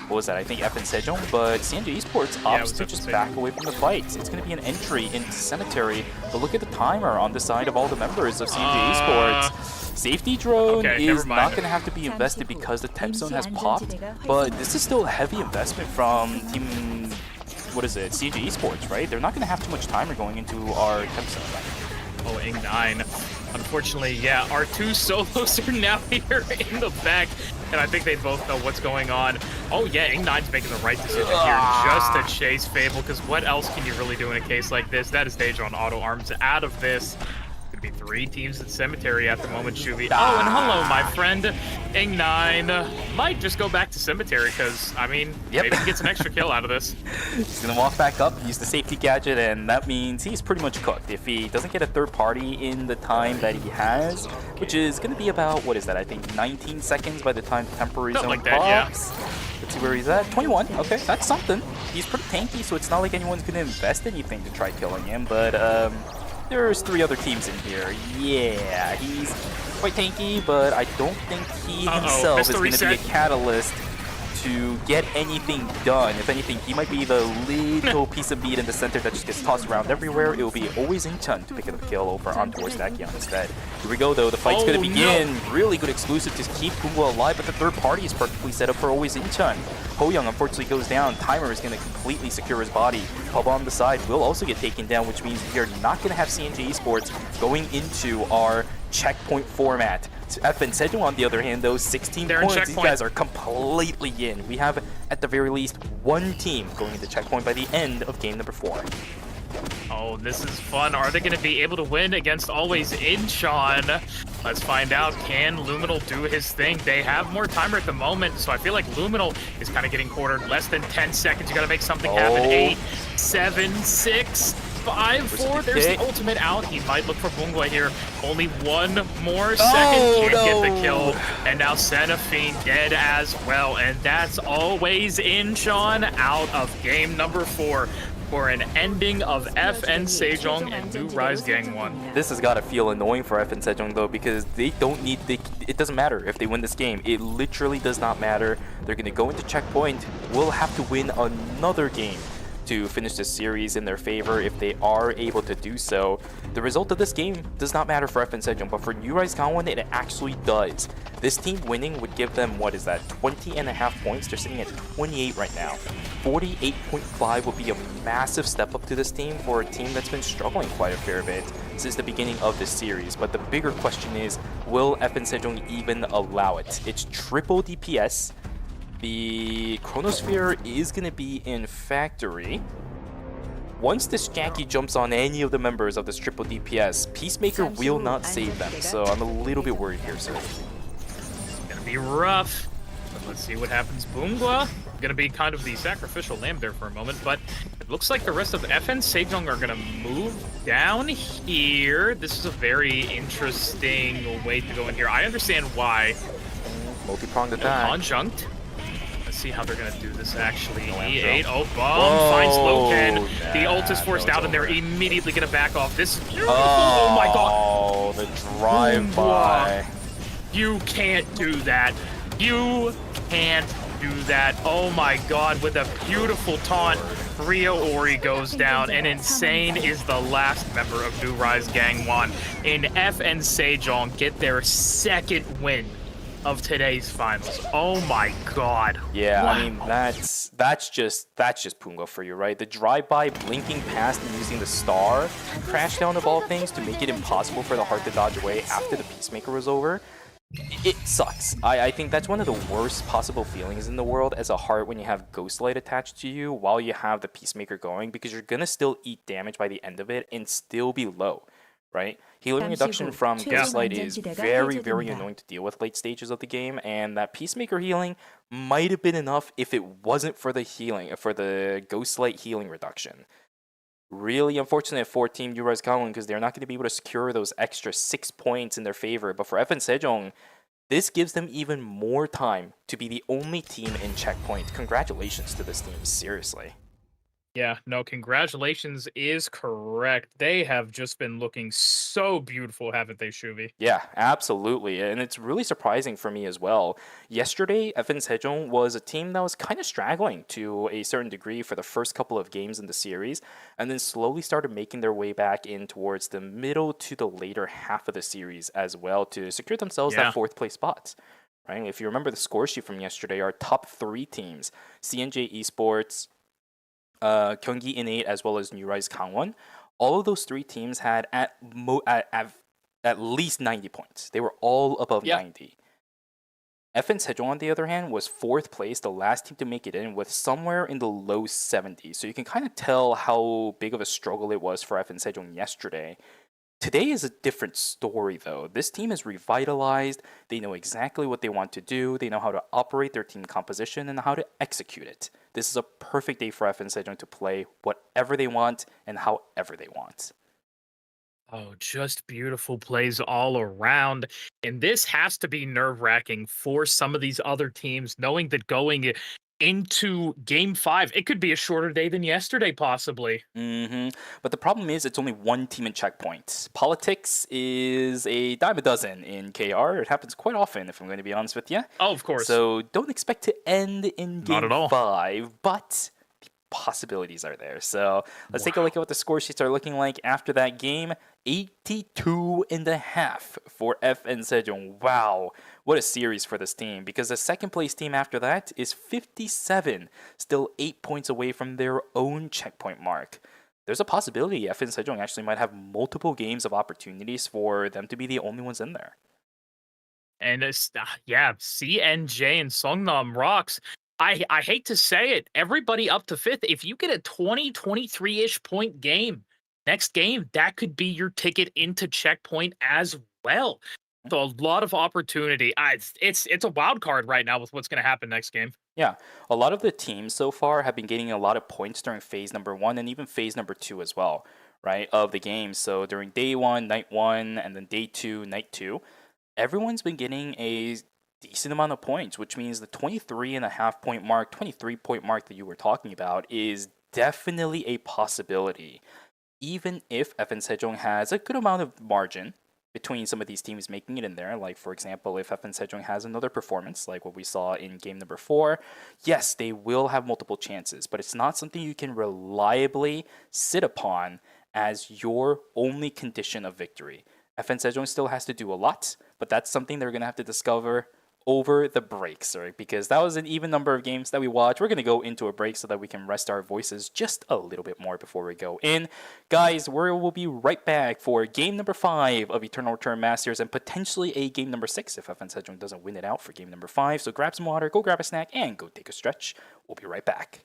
what was that? I think FN Sejong, but CNJ Esports opts to just back away from the fight. It's going to be an entry into Cemetery. But look at the timer on the side of all the members of CNJ Esports. Safety drone is not going to have to be invested because the temp zone has popped, but this is still a heavy investment from Team, what is it, CNJ Esports, right? They're not going to have too much timer going into our temp zone. Oh, Ing9. Unfortunately, yeah, our two solos are now here in the back, and I think they both know what's going on. Oh yeah, Ing9's making the right decision here just to chase Fable, because what else can you really do in a case like this? That is danger on auto arms out of this. Could be 3 teams at Cemetery at the moment, Shuvi. Oh, and hello, my friend. Ing9 might just go back to Cemetery, because, I mean, maybe he gets an extra kill out of this. He's going to walk back up, use the safety gadget, and that means he's pretty much cooked. If he doesn't get a third party in the time that he has, which is going to be about, what is that, I think 19 seconds by the time the temporary zone like that, pops. Let's see where he's at. 21. Okay, that's something. He's pretty tanky, so it's not like anyone's going to invest anything to try killing him, but there's 3 other teams in here. Yeah, he's quite tanky, but I don't think he himself is going to be a catalyst to get anything done. If anything, he might be the little piece of meat in the center that just gets tossed around everywhere. It will be Always Inchan to pick up the kill over on towards Dakion instead. Here we go, though. The fight's going to begin. No. Really good exclusive to keep Kumwa alive, but the third party is perfectly set up for Always Inchan. Hoyoung unfortunately goes down. Timer is going to completely secure his body. Pub on the side will also get taken down, which means we are not going to have CNJ Esports going into our checkpoint format. So FN Sejong, on the other hand, though, 16 points. These guys are completely in. We have, at the very least, 1 team going into checkpoint by the end of game number 4. Oh, this is fun. Are they going to be able to win against Always Inchan? Let's find out. Can Luminal do his thing? They have more timer at the moment, so I feel like Luminal is kind of getting quartered. Less than 10 seconds. You got to make something happen. 8, 7, 6, 5, 4. There's the ultimate out. He might look for Bungwa here. Only 1 more second. Can't get the kill. And now Cenophine dead as well. And that's Always Inchan out of game number 4. For an ending of FN Sejong and New Rise Gang 1. This has got to feel annoying for FN Sejong, though, because they don't need... it doesn't matter if they win this game. It literally does not matter. They're going to go into checkpoint. We'll have to win another game to finish this series in their favor if they are able to do so. The result of this game does not matter for FN Sejong, but for New Rise Gangwon, it actually does. This team winning would give them, what is that, 20.5 points? They're sitting at 28 right now. 48.5 would be a massive step up to this team for a team that's been struggling quite a fair bit since the beginning of this series. But the bigger question is, will FN Sejong even allow it? It's triple DPS. The Chronosphere is going to be in Factory. Once this Janky jumps on any of the members of this triple DPS, Peacemaker will not save them, so I'm a little bit worried here, sir. It's gonna be rough. Let's see what happens. Boongwa gonna be kind of the sacrificial lamb there for a moment, but it looks like the rest of FN Sejong are gonna move down here. This is a very interesting way to go in here. I understand why. Multi-pronged attack. Conjunct. Let's see how they're gonna do this actually. E8. Oh, bomb finds Loken. The ult is forced out, and they're immediately gonna back off. This is beautiful. Oh my god. Oh, the drive-by. You can't do that. You can't do that. Oh my god, with a beautiful taunt, Rio Ori goes down, and Insane is the last member of New Rise Gangwon. And FN Sejong get their second win of today's finals. Oh my god. Yeah, wow. I mean that's just Pungo for you, right? The drive-by, blinking past and using the star crash down of all things to make it impossible for the heart to dodge away after the Peacemaker was over. It sucks. I think that's one of the worst possible feelings in the world as a heart when you have Ghostlight attached to you while you have the Peacemaker going, because you're gonna still eat damage by the end of it and still be low, right? Healing reduction from Ghostlight is very, very annoying to deal with late stages of the game, and that Peacemaker healing might have been enough if it wasn't for the Ghostlight healing reduction. Really unfortunate for Team New Rise Gangwon because they're not going to be able to secure those extra 6 points in their favor. But for FN Sejong, this gives them even more time to be the only team in checkpoint. Congratulations to this team, seriously. Yeah, no, congratulations is correct. They have just been looking so beautiful, haven't they, Shuvi? Yeah, absolutely. And it's really surprising for me as well. Yesterday, FN Sejong was a team that was kind of straggling to a certain degree for the first couple of games in the series, and then slowly started making their way back in towards the middle to the later half of the series as well to secure themselves that fourth place spots. Right? If you remember the score sheet from yesterday, our top 3 teams, CNJ Esports, Gyeonggi Innate, as well as New Rise Gangwon, all of those 3 teams had at least 90 points. They were all above 90. FN Sejong, on the other hand, was 4th place, the last team to make it in, with somewhere in the low 70s. So you can kind of tell how big of a struggle it was for FN Sejong yesterday. Today is a different story, though. This team is revitalized. They know exactly what they want to do. They know how to operate their team composition and how to execute it. This is a perfect day for FN Sejong to play whatever they want and however they want. Oh, just beautiful plays all around. And this has to be nerve-wracking for some of these other teams, knowing that going into Game 5, it could be a shorter day than yesterday, possibly. But the problem is it's only one team in checkpoint. Politics is a dime a dozen in KR. It happens quite often, if I'm going to be honest with you. Oh, of course. So don't expect to end in Not at all. Game 5, but the possibilities are there. So let's take a look at what the score sheets are looking like after that game. 82.5 for FN Sejong. Wow, what a series for this team, because the second place team after that is 57, still 8 points away from their own checkpoint mark. There's a possibility FN Sejong actually might have multiple games of opportunities for them to be the only ones in there. And CNJ and Songnam rocks. I hate to say it, everybody up to 5th, if you get a 20-23-ish point game, next game, that could be your ticket into checkpoint as well. So a lot of opportunity. It's a wild card right now with what's going to happen next game. Yeah, a lot of the teams so far have been getting a lot of points during phase number 1 and even phase number 2 as well, right, of the game. So during day 1, night 1, and then day 2, night 2, everyone's been getting a decent amount of points, which means the 23.5 point mark, 23 point mark that you were talking about is definitely a possibility. Even if FN Sejong has a good amount of margin between some of these teams making it in there, like for example, if FN Sejong has another performance like what we saw in game number 4, yes, they will have multiple chances, but it's not something you can reliably sit upon as your only condition of victory. FN Sejong still has to do a lot, but that's something they're going to have to discover over the breaks, right? Because that was an even number of games that we watched. We're going to go into a break so that we can rest our voices just a little bit more before we go in. Guys, we'll be right back for game number 5 of Eternal Return Masters and potentially a game number 6 if FN Sejong doesn't win it out for game number 5. So grab some water, go grab a snack, and go take a stretch. We'll be right back.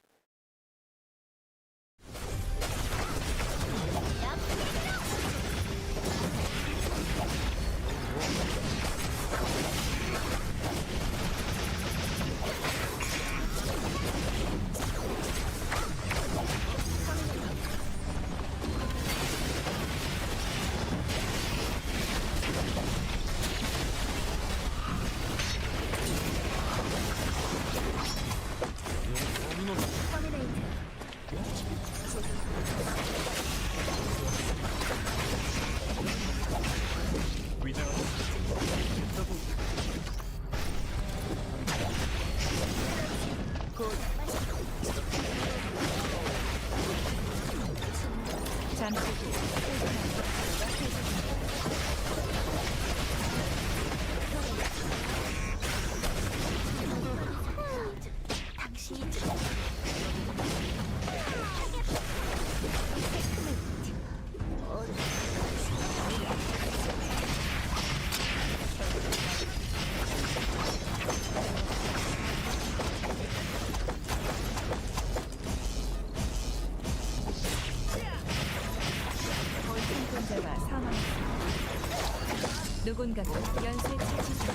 복원각으로 연쇄 처치 중.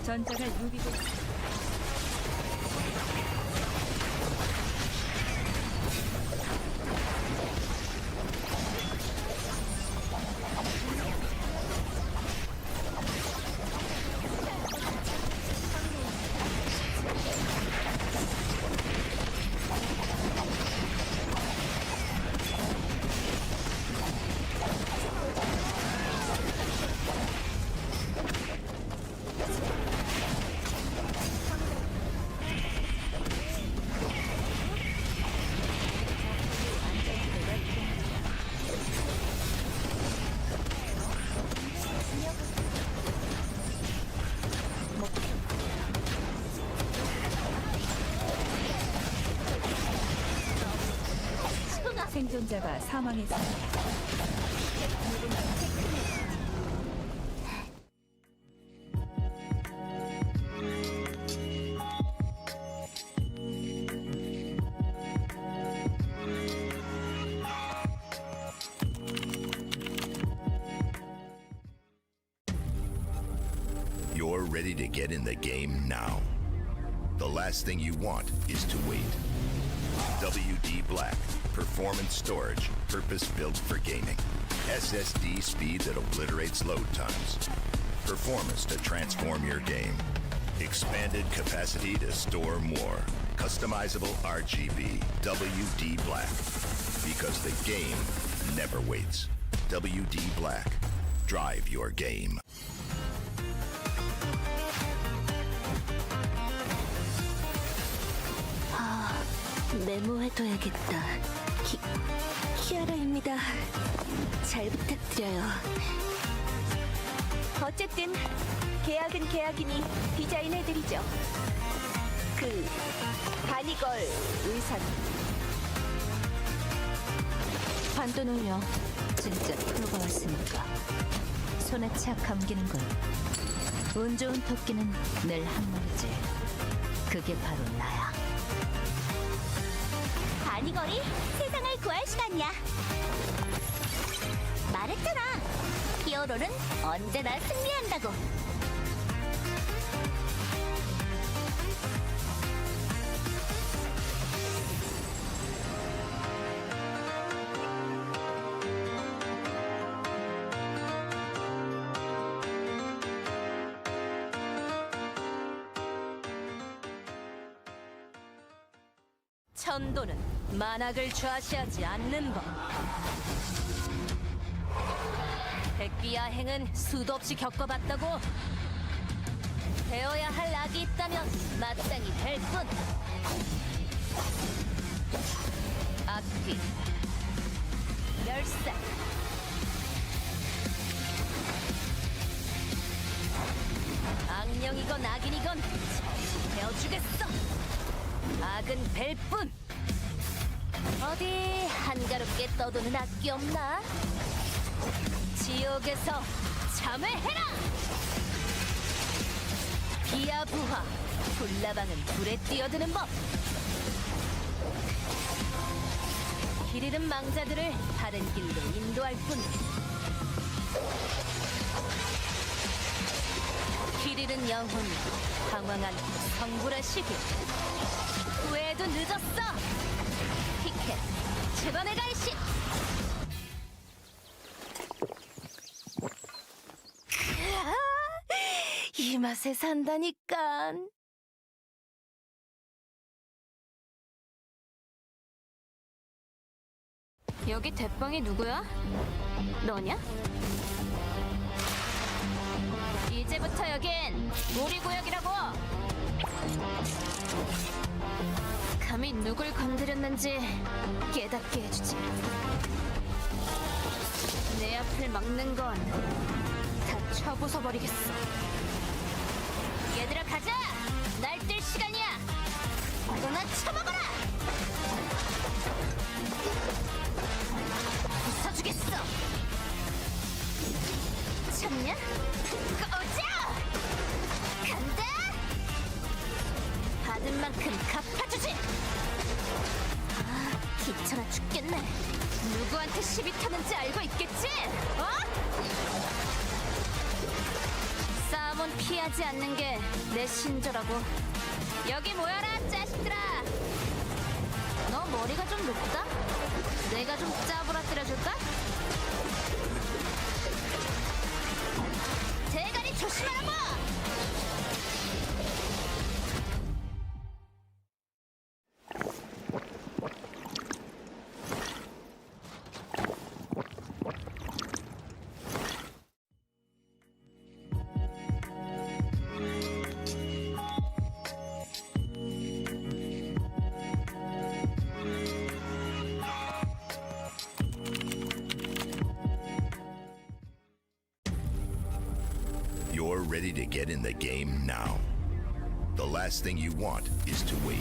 전장을 누비고 있습니다. 생존자가 사망했습니다. You're ready to get in the game now. The last thing you want is to wait. WD Black. Performance storage, purpose-built for gaming. SSD speed that obliterates load times. Performance to transform your game. Expanded capacity to store more. Customizable RGB. WD Black. Because the game never waits. WD Black. Drive your game. 메모해둬야겠다. 키아라입니다. 잘 부탁드려요. 어쨌든 계약은 계약이니 디자인해드리죠. 그 바니걸 의상. 반돈을요. 진짜 프로가 왔으니까 손에 착 감기는 건 운 좋은 토끼는 늘 한 마리지. 그게 바로 나야. 바니걸이 세상을 구할 시간이야. 말했잖아. 히어로는 언제나 승리한다고. 천도는 만악을 좌시하지 않는 법. 백비야행은 수도 없이 겪어봤다고. 배워야 할 악이 있다면 마땅히 될 뿐. 악귀, 열쇠, 악령이건 악인이건 배워주겠어. 악은 뵐 뿐. 어디 한가롭게 떠도는 악기 없나? 지옥에서 참회해라! 비야부하, 불나방은 불에 뛰어드는 법. 길 잃은 망자들을 바른 길로 인도할 뿐. 길 잃은 영혼이 방황한 성불하시길. 후회도 늦었어. 피켓, 제번에 갈시. 이 맛에 산다니까. 여기 대빵이 누구야? 너냐? 이제부터 여긴 우리 구역이라고. 감히 누굴 건드렸는지 깨닫게 해주지. 내 앞을 막는 건 다 쳐부숴버리겠어. 얘들아 가자! 날 뛸 시간이야! 너나 쳐먹어라! 부숴주겠어! 참냐? 꺼져! 간다! 받은 만큼 갚아주지! 아, 귀찮아 죽겠네. 누구한테 어떻게 시비 타는지 알고 있겠지? 어? 싸움은 피하지 않는 게 내 신조라고. 여기 모여라, 자식들아. 너 머리가 좀 높다? 내가 좀 짜부러뜨려줄까? 대가리 조심하라고! You're ready to get in the game now. The last thing you want is to wait.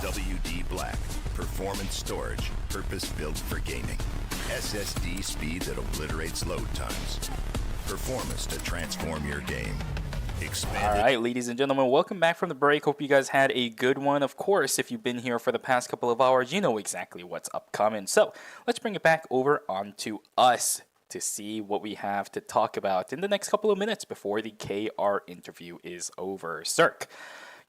WD Black, performance storage, purpose-built for gaming. SSD speed that obliterates load times. Performance to transform your game. All right, ladies and gentlemen, welcome back from the break. Hope you guys had a good one. Of course, if you've been here for the past couple of hours, you know exactly what's upcoming. So let's bring it back over onto us to see what we have to talk about in the next couple of minutes before the KR interview is over. Cirque,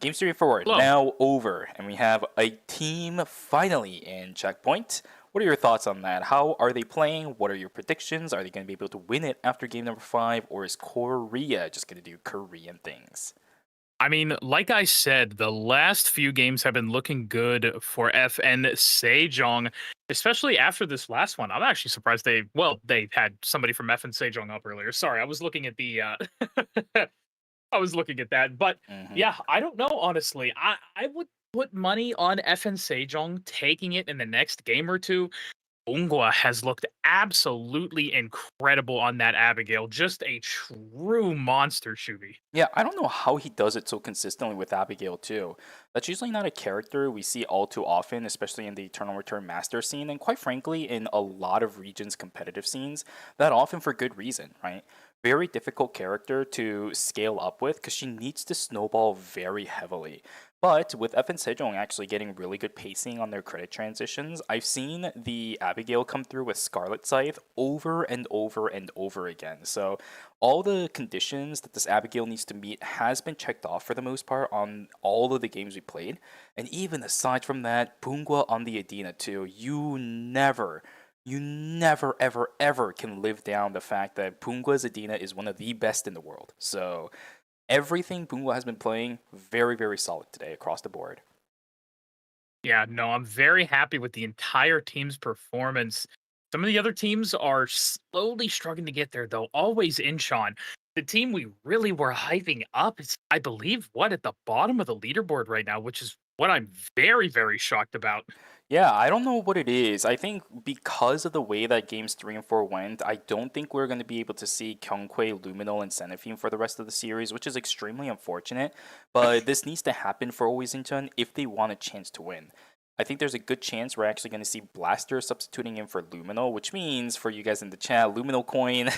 Game 3 Forward now over, and we have a team finally in Checkpoint. What are your thoughts on that? How are they playing? What are your predictions? Are they going to be able to win it after game number 5, or is Korea just going to do Korean things? I mean, like I said, the last few games have been looking good for FN Sejong, especially after this last one. I'm actually surprised they had somebody from FN Sejong up earlier. Sorry, I was looking at the I was looking at that. But yeah, I don't know, honestly. I would put money on FN Sejong taking it in the next game or two. Ungwa has looked absolutely incredible on that Abigail. Just a true monster, Shubi. Yeah, I don't know how he does it so consistently with Abigail, too. That's usually not a character we see all too often, especially in the Eternal Return Master scene, and quite frankly, in a lot of regions' competitive scenes, that often for good reason, right? Very difficult character to scale up with because she needs to snowball very heavily. But with FN Sejong actually getting really good pacing on their credit transitions, I've seen the Abigail come through with Scarlet Scythe over and over and over again. So all the conditions that this Abigail needs to meet has been checked off for the most part on all of the games we played. And even aside from that, Bungwa on the Adina too, you never, ever, ever can live down the fact that Bungwa's Adina is one of the best in the world. So everything Bungwa has been playing, very, very solid today across the board. Yeah, no, I'm very happy with the entire team's performance. Some of the other teams are slowly struggling to get there, though. Always Incheon. The team we really were hyping up is, I believe, at the bottom of the leaderboard right now, which is what I'm very, very shocked about. Yeah, I don't know what it is. I think because of the way that games 3 and 4 went, I don't think we're going to be able to see Kyungkwae, Luminol, and Seraphine for the rest of the series, which is extremely unfortunate. But this needs to happen for Always Incheon if they want a chance to win. I think there's a good chance we're actually going to see Blaster substituting in for Luminol, which means for you guys in the chat, Luminol coin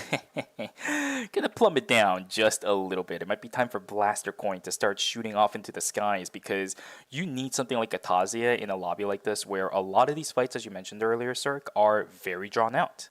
gonna plummet down just a little bit. It might be time for Blaster coin to start shooting off into the skies because you need something like Atazia in a lobby like this where a lot of these fights, as you mentioned earlier, Cirque, are very drawn out.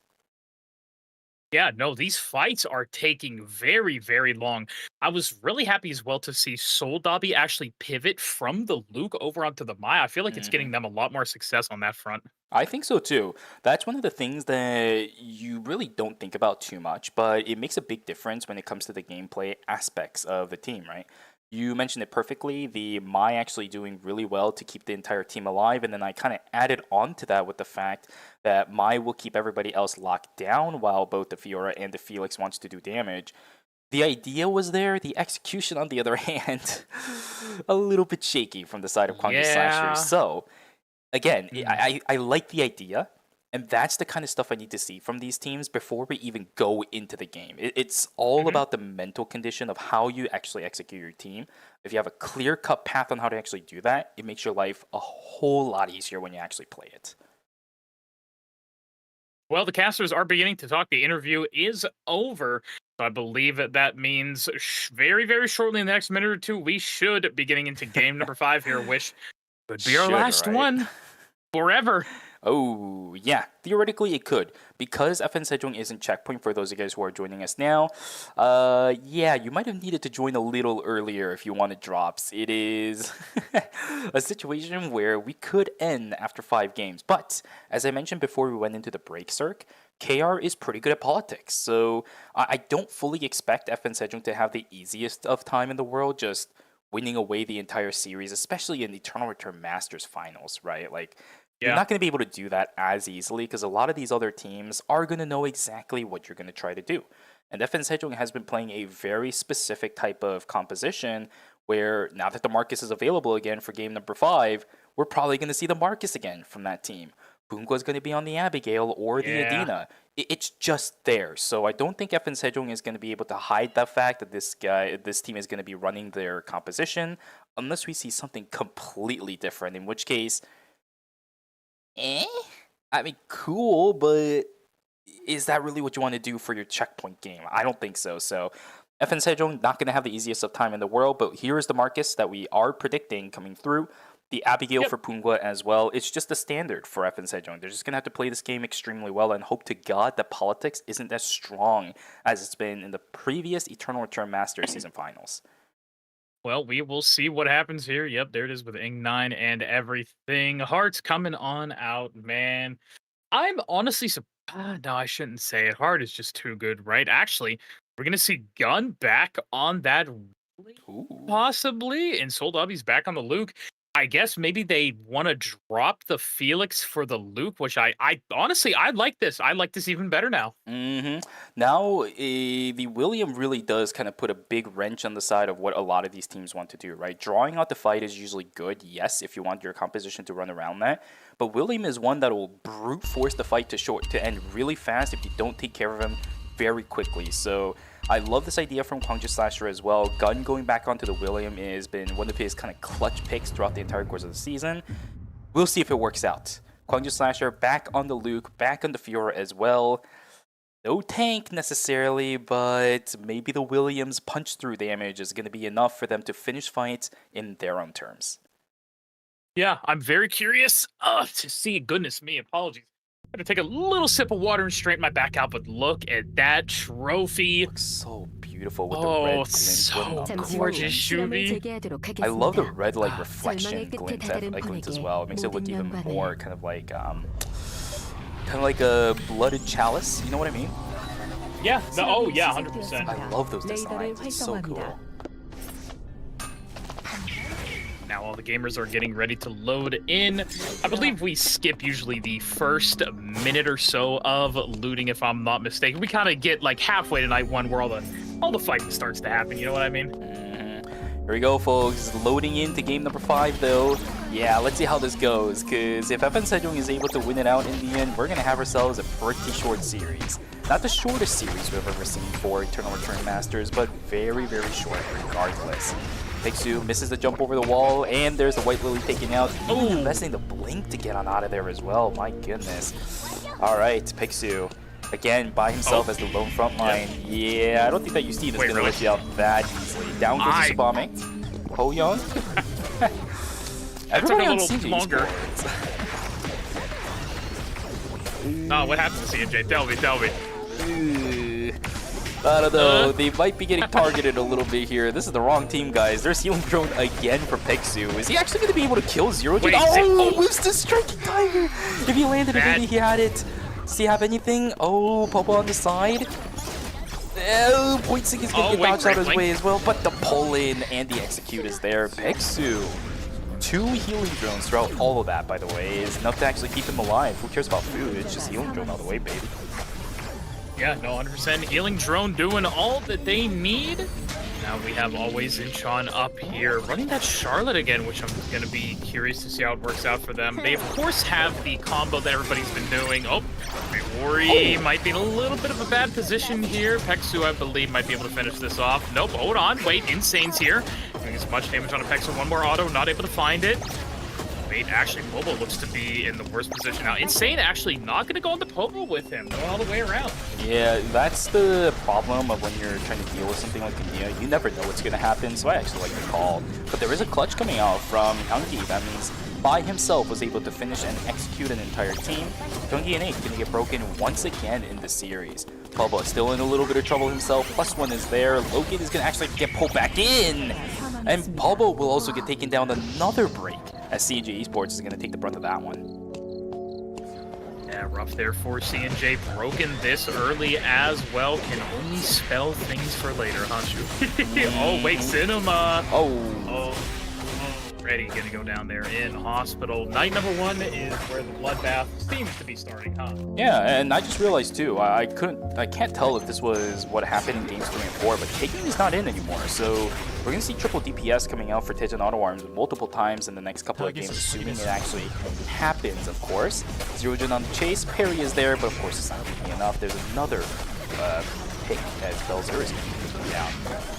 Yeah, no, these fights are taking very, very long. I was really happy as well to see Soul Dobby actually pivot from the Luke over onto the Maya. I feel like it's getting them a lot more success on that front. I think so too. That's one of the things that you really don't think about too much, but it makes a big difference when it comes to the gameplay aspects of the team, right? You mentioned it perfectly, the Mai actually doing really well to keep the entire team alive, and then I kind of added on to that with the fact that Mai will keep everybody else locked down while both the Fiora and the Felix wants to do damage. The idea was there, the execution on the other hand, a little bit shaky from the side of Kwangju Slashers. So, again, I like the idea. And that's the kind of stuff I need to see from these teams before we even go into the game. It's all about the mental condition of how you actually execute your team. If you have a clear-cut path on how to actually do that, it makes your life a whole lot easier when you actually play it. Well, the casters are beginning to talk. The interview is over. So I believe that means very, very shortly in the next minute or two, we should be getting into game number 5 here, which could be our last one forever. Oh, yeah, theoretically it could. Because FN Sejong isn't checkpoint for those of you guys who are joining us now, yeah, you might have needed to join a little earlier if you wanted drops. It is a situation where we could end after 5 games. But, as I mentioned before we went into the break circ, KR is pretty good at politics. So, I don't fully expect FN Sejong to have the easiest of time in the world just winning away the entire series, especially in the Eternal Return Masters finals, right? Like, you're not going to be able to do that as easily because a lot of these other teams are going to know exactly what you're going to try to do. And FN Sejong has been playing a very specific type of composition where now that the Marcus is available again for game number 5, we're probably going to see the Marcus again from that team. Bungo is going to be on the Abigail or the Adina. It's just there. So I don't think FN Sejong is going to be able to hide the fact that this team is going to be running their composition unless we see something completely different, in which case... I mean, cool, but is that really what you want to do for your checkpoint game? I don't think so. So, FN Sejong not going to have the easiest of time in the world, but here is the Marcus that we are predicting coming through. The Abigail for Pungwa as well. It's just a standard for FN Sejong. They're just going to have to play this game extremely well and hope to God that politics isn't as strong as it's been in the previous Eternal Return Masters season finals. Well, we will see what happens here. Yep, there it is with Ing9 and everything. Heart's coming on out, man. I'm honestly no, I shouldn't say it. Heart is just too good, right? Actually, we're going to see Gun back on that possibly. And Soldabi's back on the Luke. I guess maybe they want to drop the Felix for the Luke, which I honestly, I like this. I like this even better now. Now, the William really does kind of put a big wrench on the side of what a lot of these teams want to do, right? Drawing out the fight is usually good, yes, if you want your composition to run around that. But William is one that will brute force the fight to end really fast if you don't take care of him very quickly. So I love this idea from Kwangju Slasher as well. Gun going back onto the William has been one of his kind of clutch picks throughout the entire course of the season. We'll see if it works out. Kwangju Slasher back on the Luke, back on the Fiora as well. No tank necessarily, but maybe the Williams punch-through damage is going to be enough for them to finish fights in their own terms. Yeah, I'm very curious to see. Goodness me, apologies. I'm going to take a little sip of water and straighten my back out, but look at that trophy. Looks so beautiful with the red glint. So gorgeous, Shubi. I love the red like reflection glint as well. It makes it look even more kind of like a blooded chalice. You know what I mean? Yeah. No, yeah, 100%. I love those designs. It's so cool. Now all the gamers are getting ready to load in. I believe we skip usually the first minute or so of looting, if I'm not mistaken. We kind of get like halfway to night 1 where all the fighting starts to happen. You know what I mean? Here we go, folks. Loading into game number 5, though. Yeah, let's see how this goes, because if FN Sejong is able to win it out in the end, we're going to have ourselves a pretty short series. Not the shortest series we've ever seen for Eternal Return Masters, but very, very short regardless. Pixu misses the jump over the wall, and there's the White Lily taken out. Even investing the blink to get on out of there as well. My goodness. All right, Pixu. Again, by himself as the lone front line. Yeah, I don't think that Yustin is going to let you out that easily. Down goes the bombing. Ho-Young. That took a little longer. What happened to CNJ? Tell me. I don't know. They might be getting targeted a little bit here. This is the wrong team, guys. There's healing drone again for Pixu. Is he actually going to be able to kill Zero G? Whips the striking tiger. If he landed it, maybe he had it. Does he have anything? Oh, Popo on the side. Oh, Pointsing is going to get dodged out his way as well. But the pull-in and the execute is there. Pixu. 2 healing drones throughout all of that, by the way, is enough to actually keep him alive. Who cares about food? It's just healing drone all the way, baby. Yeah, no, 100%. Healing drone doing all that they need. Now we have always Incheon up here, running that Charlotte again, which I'm going to be curious to see how it works out for them. They, of course, have the combo that everybody's been doing. Ori might be in a little bit of a bad position here. Peksu, I believe, might be able to finish this off. Nope, hold on. Wait, Insane's here. Doing as much damage on a Peksu. One more auto, not able to find it. Wait, actually, Popo looks to be in the worst position now. Insane actually not going to go into Popo with him. Going all the way around. Yeah, that's the problem of when you're trying to deal with something like India. You never know what's going to happen, so I actually like the call. But there is a clutch coming out from Youngie. That means by himself was able to finish and execute an entire team, Gyeonggi and 8 gonna get broken once again in the series. Bubba still in a little bit of trouble himself. +1 is there. Logan is gonna actually get pulled back in, and Bubba will also get taken down another break, as CJ Esports is gonna take the brunt of that one. Yeah, rough there for C&J. Broken this early as well. Can only spell things for later, huh, Shu? Oh, wait, Cinema. Oh, already gonna go down there in hospital. Night number 1 is where the bloodbath seems to be starting, huh? Yeah, and I just realized too, I can't tell if this was what happened in games 3 and 4, but Taking is not in anymore, so we're gonna see triple DPS coming out for Taejin Auto Arms multiple times in the next couple of games, assuming it actually happens, of course. Zero-Jin on the chase, parry is there, but of course it's not gonna be enough. There's another pick as Belzer is gonna be down.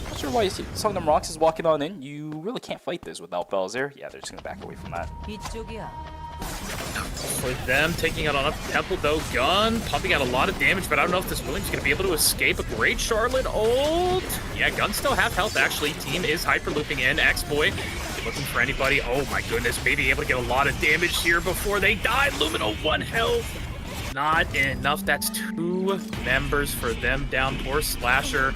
Not sure why Songnam Rocks is walking on in. You really can't fight this without Belzer. Yeah, they're just gonna back away from that. For them, taking out on a Temple though, gun, pumping out a lot of damage, but I don't know if this Williams is going to be able to escape. A great Charlotte ult. Yeah, gun still half health actually. Team is hyper looping in. X-Boy looking for anybody. Oh my goodness, maybe able to get a lot of damage here before they die. Lumino 1 health. Not enough. That's 2 members for them down. Poor Slasher.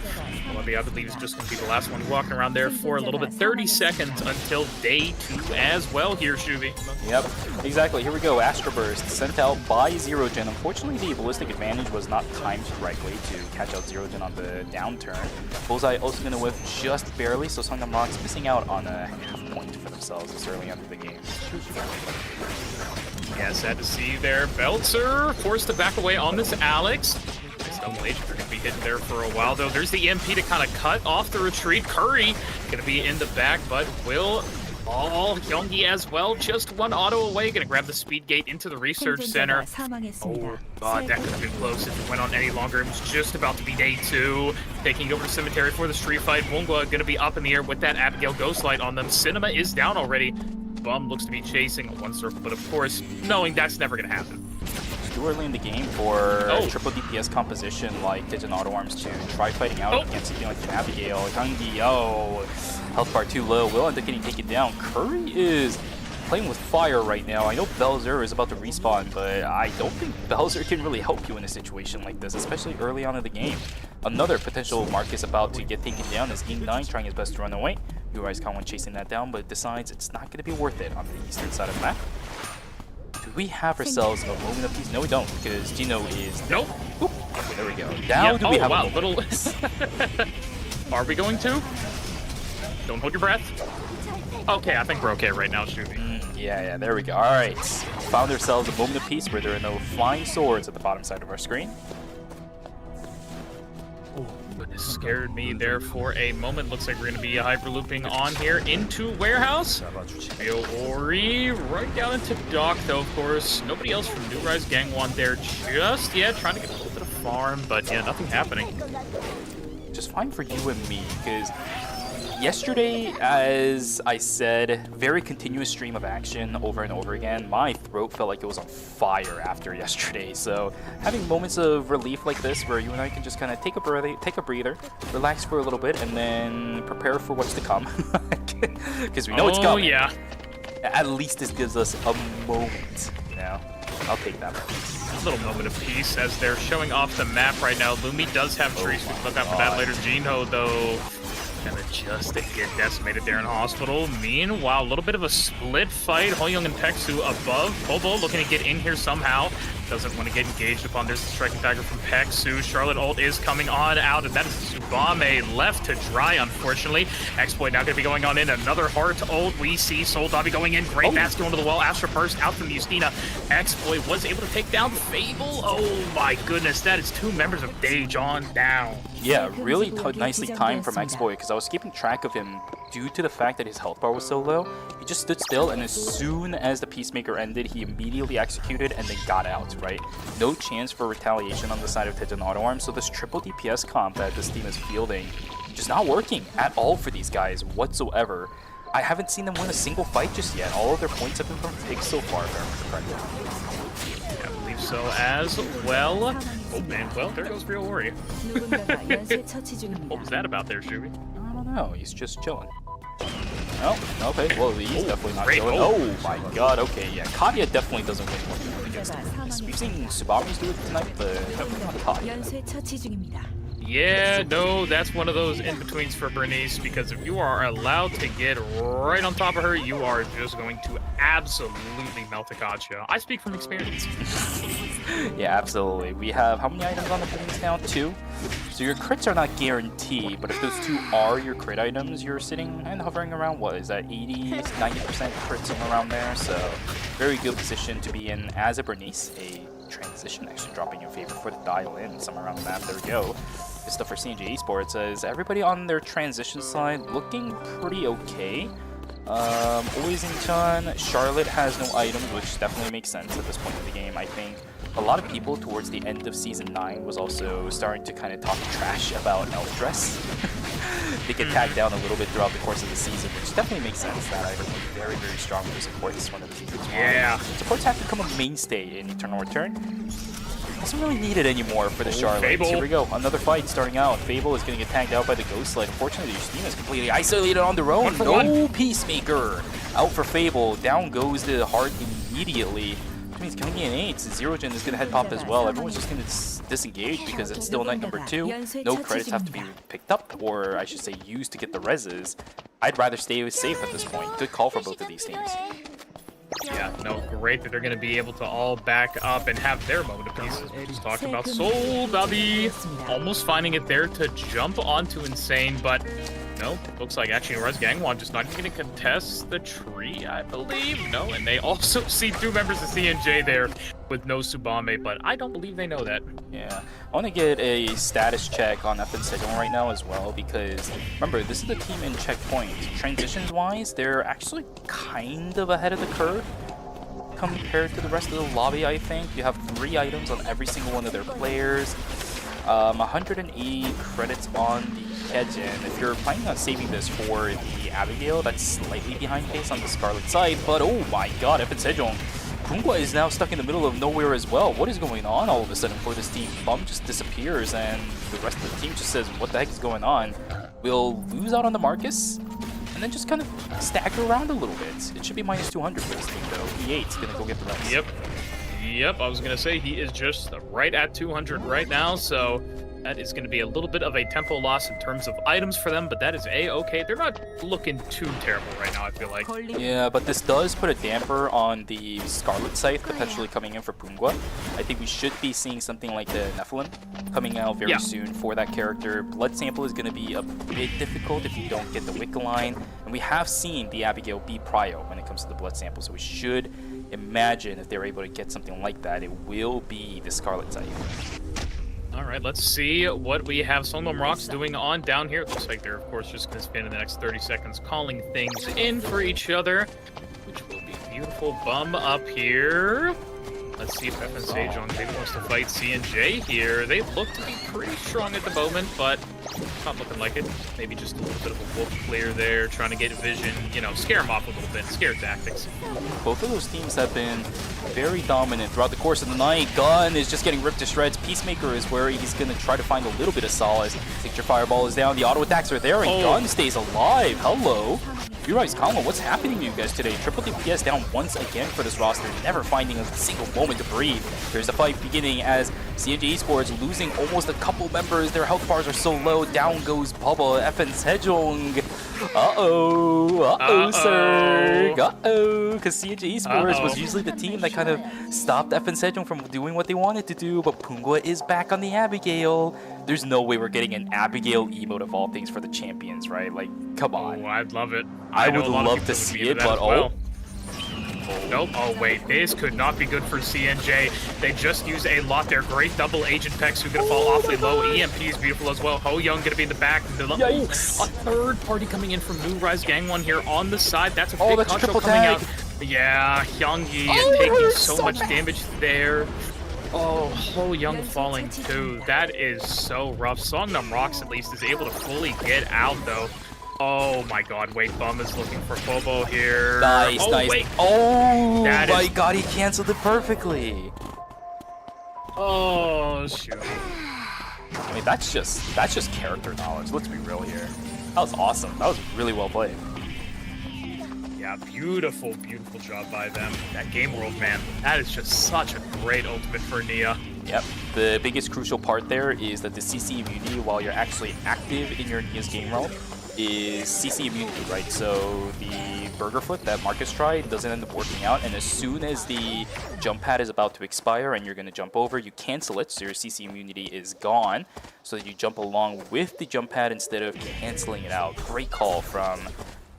Columbia, I believe, is just going to be the last one walking around there for a little bit. 30 seconds until day 2 as well here, Shuvi. Yep, exactly. Here we go. Astro Burst sent out by Zero-Jin. Unfortunately, the ballistic advantage was not timed correctly to catch out Zero-Jin on the downturn. Bullseye also going to whiff just barely, so Songnam Rocks missing out on a half point for themselves this early into the game. Yeah, sad to see there. Belzer forced to back away on this Alex. Double agent are going to be hitting there for a while, though. There's the EMP to kind of cut off the retreat. Curry going to be in the back, but will Gyeonggi as well. Just 1 auto away. Going to grab the speed gate into the research center. Oh, God, that could have been close if it went on any longer. It was just about to be day 2. Taking over the cemetery for the street fight. Wongwa going to be up in the air with that Abigail Ghostlight on them. Cinema is down already. Bum looks to be chasing a 1 circle, but of course, knowing that's never going to happen. Too early in the game for triple DPS composition like Taejin Auto Arms to try fighting out against something like Abigail. Gyeonggi, health bar too low. Will end up getting taken down. Curry is playing with fire right now. I know Belzer is about to respawn, but I don't think Belzer can really help you in a situation like this, especially early on in the game. Another potential Marcus about to get taken down is Ing9 trying his best to run away. Uri's Conwan chasing that down, but decides it's not going to be worth it on the eastern side of the map. Do we have ourselves a moment of peace? No, we don't, because Gino is... Nope. Oop. Okay, there we go. Now do we have a little... Are we going to? Don't hold your breath. Okay, I think we're okay right now, shooting. Yeah, there we go. All right. Found ourselves a moment of peace where there are no flying swords at the bottom side of our screen. Goodness, scared me there for a moment. Looks like we're going to be hyperlooping on here into Warehouse. Ori right down into Dock, though, of course. Nobody else from New Rise Gangwon there. Just, trying to get a little bit of farm, but nothing happening. Just fine for you and me, because yesterday, as I said, very continuous stream of action over and over again. My throat felt like it was on fire after yesterday, so having moments of relief like this where you and I can just kind of take a breather, relax for a little bit, and then prepare for what's to come, because we know it's coming. Yeah. At least this gives us a moment, I'll take that moment. A little moment of peace as they're showing off the map right now. Lumi does have trees. We can look out for that later. Jinho, though, gonna just get decimated there in hospital. Meanwhile, a little bit of a split fight. Hoyoung and Peksu above. Bobo looking to get in here somehow. Doesn't want to get engaged upon. There's the striking dagger from Peksu. Charlotte ult is coming on out, and that is Tsubame left to dry, unfortunately. Exploit now going to be going on in. Another heart ult. We see Soul Dobby going in. Great basket onto the wall. Astro Burst out from the Justina. Exploit was able to take down Fable. Oh my goodness, that is 2 members of Daejeon down. Yeah, really nicely timed from X-Boy, because I was keeping track of him due to the fact that his health bar was so low. He just stood still, and as soon as the Peacemaker ended, he immediately executed and then got out, right? No chance for retaliation on the side of Taejin Auto Arms, so this triple DPS comp that this team is fielding just not working at all for these guys whatsoever. I haven't seen them win a single fight just yet. All of their points have been from picks so far, if I remember correctly. Yeah, I believe so as well. Oh man, well, there goes real Ori. What was that about there, Shubi? I don't know, he's just chilling. Oh, okay. Well, he's definitely not great killing. ult. Oh my god. Okay, yeah. Katya definitely doesn't win one against him. We've seen Subaru's do it tonight, but definitely not Katya. 연쇄 처치 중입니다. Yeah, no, that's one of those in-betweens for Bernice, because if you are allowed to get right on top of her, you are just going to absolutely melt a gotcha. I speak from experience. Yeah, absolutely. We have how many items on the Bernice now? 2. So your crits are not guaranteed, but if those 2 are your crit items, you're sitting and hovering around, what is that, 80, 90% crit, somewhere around there. So very good position to be in as a Bernice. A transition actually dropping in favor for the dial in somewhere around the map. There we go. Good stuff for CNJ Esports as everybody on their transition side looking pretty okay. Always in Chun. Charlotte has no items, which definitely makes sense at this point in the game. I think a lot of people towards the end of Season 9 was also starting to kind of talk trash about Elfdress. They get tagged down a little bit throughout the course of the season, which definitely makes sense. That item was very, very strong for support. This one of the teams. Yeah. Supports have become a mainstay in Eternal Return. Doesn't really need it anymore for the Charlotte. Fable. Here we go. Another fight starting out. Fable is going to get tagged out by the Ghost Slide. Unfortunately, your team is completely isolated on their own. No Peacemaker. Out for Fable. Down goes the heart immediately. Which means coming in 8. Zerogen is going to head pop as well. Everyone's just going to disengage because it's still night number 2. No credits have to be picked up, or I should say used to get the reses. I'd rather stay safe at this point. Good call for both of these teams. Yeah, no, great that they're going to be able to all back up and have their moment of peace. We just talked about Soul Babi almost finding it there to jump onto Insane, but no, looks like actually Res Gangwon just not even going to contest the tree, I believe. No, and they also see 2 members of CNJ there with no Subame, but I don't believe they know that. Yeah, I want to get a status check on FN Sejong right now as well, because remember, this is the team in checkpoint. Transitions-wise, they're actually kind of ahead of the curve compared to the rest of the lobby, I think. You have 3 items on every single one of their players. 180 credits on the Kejin. If you're planning on saving this for the Abigail, that's slightly behind pace on the Scarlet side, but oh my god, FN Sejong. Pungwa is now stuck in the middle of nowhere as well. What is going on all of a sudden for this team? Bum just disappears and the rest of the team just says, what the heck is going on? We'll lose out on the Marcus and then just kind of stagger around a little bit. It should be minus 200 for this team though. E8's gonna go get the rest. Yep, I was going to say he is just right at 200 right now, so that is going to be a little bit of a tempo loss in terms of items for them, but that is A-okay. They're not looking too terrible right now, I feel like. Yeah, but this does put a damper on the Scarlet site potentially coming in for Pungwa. I think we should be seeing something like the Nephilim coming out very soon for that character. Blood Sample is going to be a bit difficult if you don't get the Wicca line, and we have seen the Abigail be prio when it comes to the Blood Sample, so we should imagine if they're able to get something like that, it will be the Scarlet type. All right, let's see what we have Songnam Rocks doing on down here. It looks like they're, of course, just going to spend in the next 30 seconds calling things in for each other, which will be beautiful. Bum up here. Let's see if FN Sejong maybe wants to fight CNJ here. They look to be pretty strong at the moment, but not looking like it. Maybe just a little bit of a wolf clear there, trying to get vision, you know, scare them off a little bit, scare tactics. Both of those teams have been very dominant throughout the course of the night. Gun is just getting ripped to shreds. Peacemaker is where he's going to try to find a little bit of solace. Signature Fireball is down, the auto attacks are there, and Gun stays alive. Hello. Uri's Kama, what's happening to you guys today? Triple DPS down once again for this roster, never finding a single moment to breathe. There's a fight beginning as CNJ Esports losing almost a couple members. Their health bars are so low. Down goes Bubba. FN Sejong. Sir. Because CNJ Esports was usually the team that kind of stopped FN Sejong from doing what they wanted to do, but Pungwa is back on the Abigail. There's no way we're getting an Abigail emote of all things for the champions, right? Like, come on. Oh, I'd love it. I would love to see it, but Nope. Oh, wait. This could not be good for CNJ. They just used a lot there. Great double agent Pex who going to fall awfully low. EMP is beautiful as well. Ho Young going to be in the back. A third party coming in from New Rise Gangwon here on the side. That's a big control coming out. Yeah, Hyungyi taking so much damage there. Oh, Ho Young falling too. That is so rough. Songnam Rocks at least is able to fully get out though. Oh my god, wait, Bum is looking for Bobo here. Nice, nice. Wait. Oh my god, he canceled it perfectly. Oh, shoot. I mean, that's just character knowledge. Let's be real here. That was awesome. That was really well played. Yeah, beautiful, beautiful job by them. That game world, man, that is just such a great ultimate for Nia. Yep. The biggest crucial part there is that the CC immunity, while you're actually active in your Nia's game realm, is CC immunity, right? So the burger flip that Marcus tried doesn't end up working out, and as soon as the jump pad is about to expire and you're going to jump over, you cancel it, so your CC immunity is gone, so that you jump along with the jump pad instead of canceling it out. Great call from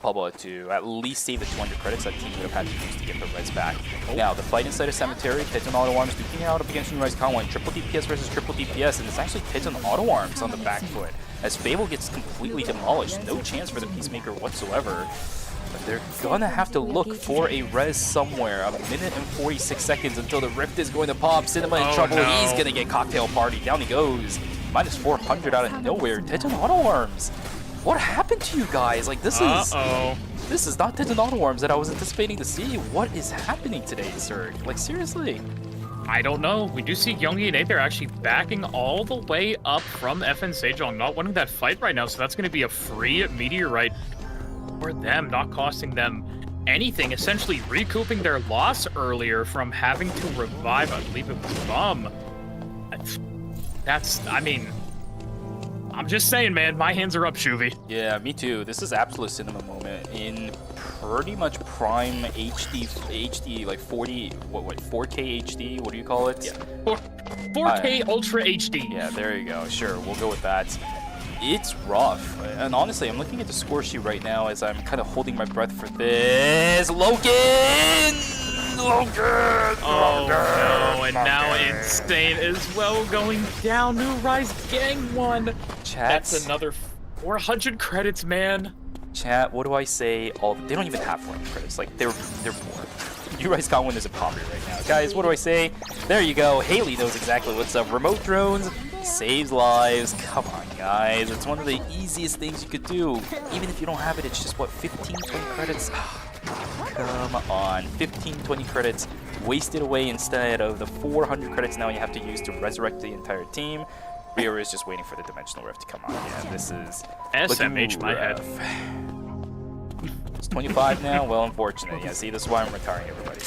Pablo to at least save the 200 credits that team would have had to use to get the reds back. Now, the fight inside of Cemetery, Teds and Auto Arms duking it out up against 9ㅅFINALS, triple DPS versus triple DPS, and it's actually Teds and Auto Arms on the back foot, as Fable gets completely demolished. No chance for the Peacemaker whatsoever. But they're gonna have to look for a res somewhere. 1 minute and 46 seconds until the Rift is going to pop. Cinema in trouble. No. He's gonna get Cocktail Party. Down he goes. Minus 400 out of nowhere. Teds and Auto Arms. What happened to you guys? Like, this is not Teds and Auto Arms that I was anticipating to see. What is happening today, sir? Like, seriously? I don't know. We do see Youngie and 8 actually backing all the way up from FN Sejong, not winning that fight right now, so that's going to be a free meteorite for them, not costing them anything, essentially recouping their loss earlier from having to revive, I believe it was Bum. That's, I mean, I'm just saying, man, my hands are up, Shuvi. Yeah, me too. This is absolute cinema moment in pretty much prime HD like 4K HD, what do you call it? Yeah. 4K Ultra HD. Yeah, there you go. Sure, we'll go with that. It's rough. And honestly, I'm looking at the score sheet right now as I'm kind of holding my breath for this. Logan! Oh no, and now Insane as well going down. New Rise Gang 1. Chat. That's another 400 credits, man. Chat, what do I say? Oh, they don't even have 400 credits. Like, they're poor. Uri's got one is a poverty right now. Guys, what do I say? There you go. Haley knows exactly what's up. Remote drones saves lives. Come on, guys. It's one of the easiest things you could do. Even if you don't have it, it's just, what, 15, 20 credits? Come on. 15, 20 credits wasted away instead of the 400 credits now you have to use to resurrect the entire team. Rio is just waiting for the Dimensional Rift to come on. Yeah, this is SMH my head. It's 25 now? Well, unfortunate. Yeah, see, this is why I'm retiring everybody.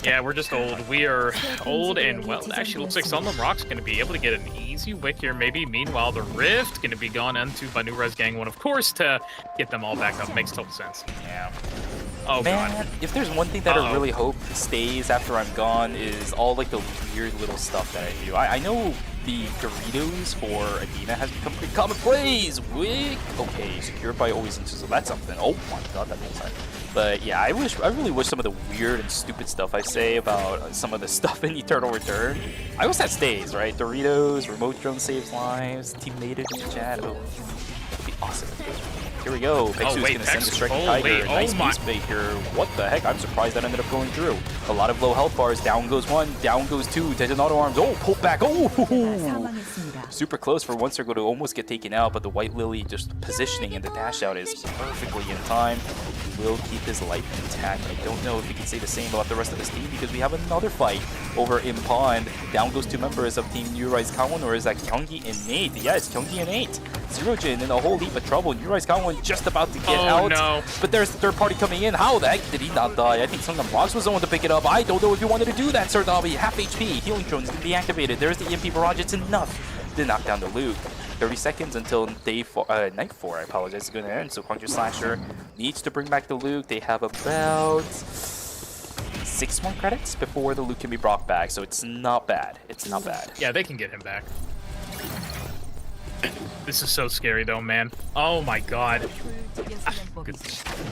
Yeah, we're just old. We are old, and, well, it actually looks like Sunlum Rock's going to be able to get an easy wick here, maybe. Meanwhile, the Rift going to be gone into by New Res Gang 1, of course, to get them all back up. Makes total sense. Yeah. Oh, man, God. If there's one thing that I really hope stays after I'm gone is all, like, the weird little stuff that I do. I know the Doritos for Adina has become pretty commonplace. Wick. Okay, secured by always into, so that's something. Oh my god, that makes sense. But yeah, I really wish some of the weird and stupid stuff I say about some of the stuff in Eternal Return, I wish that stays, right? Doritos, remote drone saves lives, teammate in the chat. Oh, that'd be awesome. Here we go. Pexu's gonna send the Striking Tiger. Nice Peacemaker. What the heck? I'm surprised that ended up going through. A lot of low health bars. Down goes one. Down goes two. Teds Auto Arms. Oh, pull back. Oh, super close for one circle to almost get taken out, but the White Lily just positioning and the dash out is perfectly in time. He will keep his life intact. I don't know if you can say the same about the rest of this team because we have another fight over in Pond. Down goes two members of Team New Rise Kawan, or is that Kyungi and Nate? Yeah, it's Kyungi and Nate. Zero Jin in a whole heap of trouble. New Rise Kawan just about to get out. No. But there's the third party coming in. How the heck did he not die? I think Sunlum Rocks was the one to pick it up. I don't know if you wanted to do that, Sir Dobby. Half HP. Healing drone is going to be activated. There's the EMP barrage. It's enough to knock down the Luke. 30 seconds until night 4, I apologize, is going to end. So Kwangju Slasher needs to bring back the Luke. They have about 6 more credits before the Luke can be brought back. So it's not bad. It's not bad. Yeah, they can get him back. This is so scary, though, man. Oh, my God.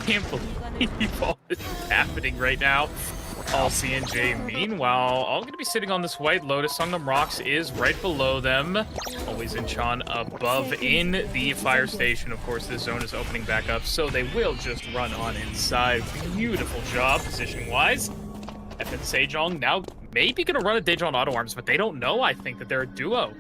Can't believe all this is happening right now. All CNJ. Meanwhile, all going to be sitting on this White Lotus. Sunlum Rocks is right below them. Always in Chan above in the fire station. Of course, this zone is opening back up, so they will just run on inside. Beautiful job, position-wise. FN Sejong now maybe going to run a Daejeon Auto Arms, but they don't know, I think, that they're a duo.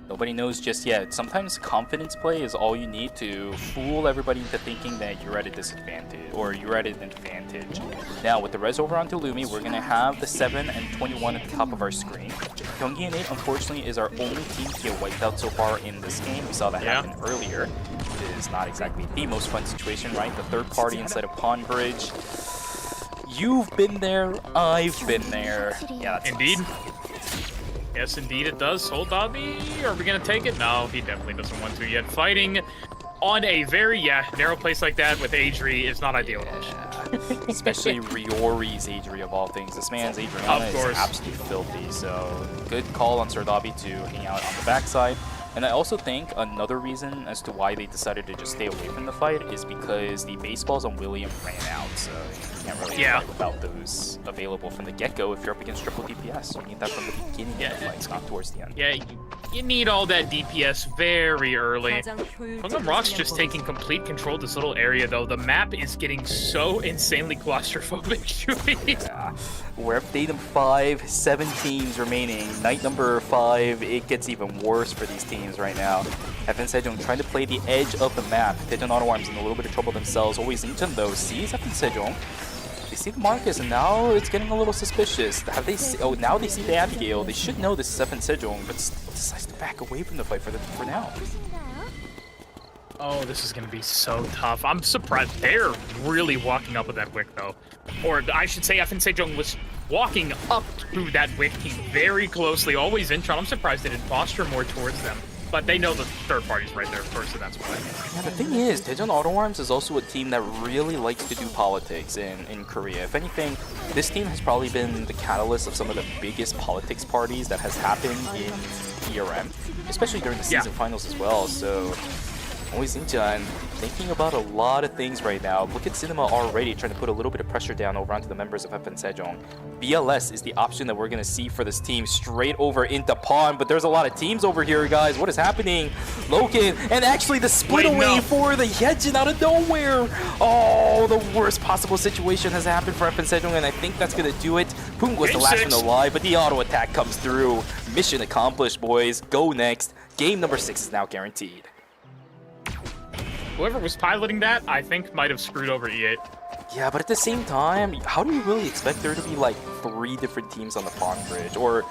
Nobody knows just yet. Sometimes confidence play is all you need to fool everybody into thinking that you're at a disadvantage or you're at an advantage. Now, with the res over onto Lumi, we're going to have the 7 and 21 at the top of our screen. Gyeonggi and 8, unfortunately, is our only team to get wiped out so far in this game. We saw that happen earlier. It is not exactly the most fun situation, right? The third party inside of Pawn Bridge. You've been there. I've been there. Yeah, that's Indeed. Yes, indeed it does. Soul Dobby, are we going to take it? No, he definitely doesn't want to yet. Fighting on a very, narrow place like that with Adri is not ideal at all. Especially Riori's Adri of all things. This man's Adriana is absolutely filthy, so good call on Sir Dobby to hang out on the backside. And I also think another reason as to why they decided to just stay away from the fight is because the baseballs on William ran out, so you can't really fight without those available from the get-go if you're up against triple DPS. You need that from the beginning of the fight, not towards the end. Yeah, you need all that DPS very early. Gangnam Rock's just taking complete control of this little area, though. The map is getting so insanely claustrophobic. Yeah. We're updating 5, 7 teams remaining. Night number 5, it gets even worse for these teams right now. FN Sejong trying to play the edge of the map. Daejeon Auto Arms in a little bit of trouble themselves. Always Incheon though sees FN Sejong. They see the Marcus and now it's getting a little suspicious. Have they? Now they see the Abigail. They should know this is FN Sejong, but still decides to back away from the fight for now. Oh, this is going to be so tough. I'm surprised. They're really walking up with that wick, though. Or I should say FN Sejong was walking up to that wick team very closely, always in Tron. I'm surprised they didn't posture more towards them. But they know the third party's right there first, so that's why. Yeah, the thing is, Daejeon Auto Arms is also a team that really likes to do politics in Korea. If anything, this team has probably been the catalyst of some of the biggest politics parties that has happened in ERM, especially during the season finals as well. So, always Incheon thinking about a lot of things right now. Look at Cinema already trying to put a little bit of pressure down over onto the members of FN Sejong. BLS is the option that we're going to see for this team straight over into Pawn, but there's a lot of teams over here, guys. What is happening? Loken, and actually the split away for the Hyejin out of nowhere. Oh, the worst possible situation has happened for FN Sejong, and I think that's going to do it. Poong was the last one alive, but the auto attack comes through. Mission accomplished, boys. Go next. Game number 6 is now guaranteed. Whoever was piloting that, I think, might have screwed over E8. Yeah, but at the same time, how do you really expect there to be like 3 different teams on the Pawn Bridge? Or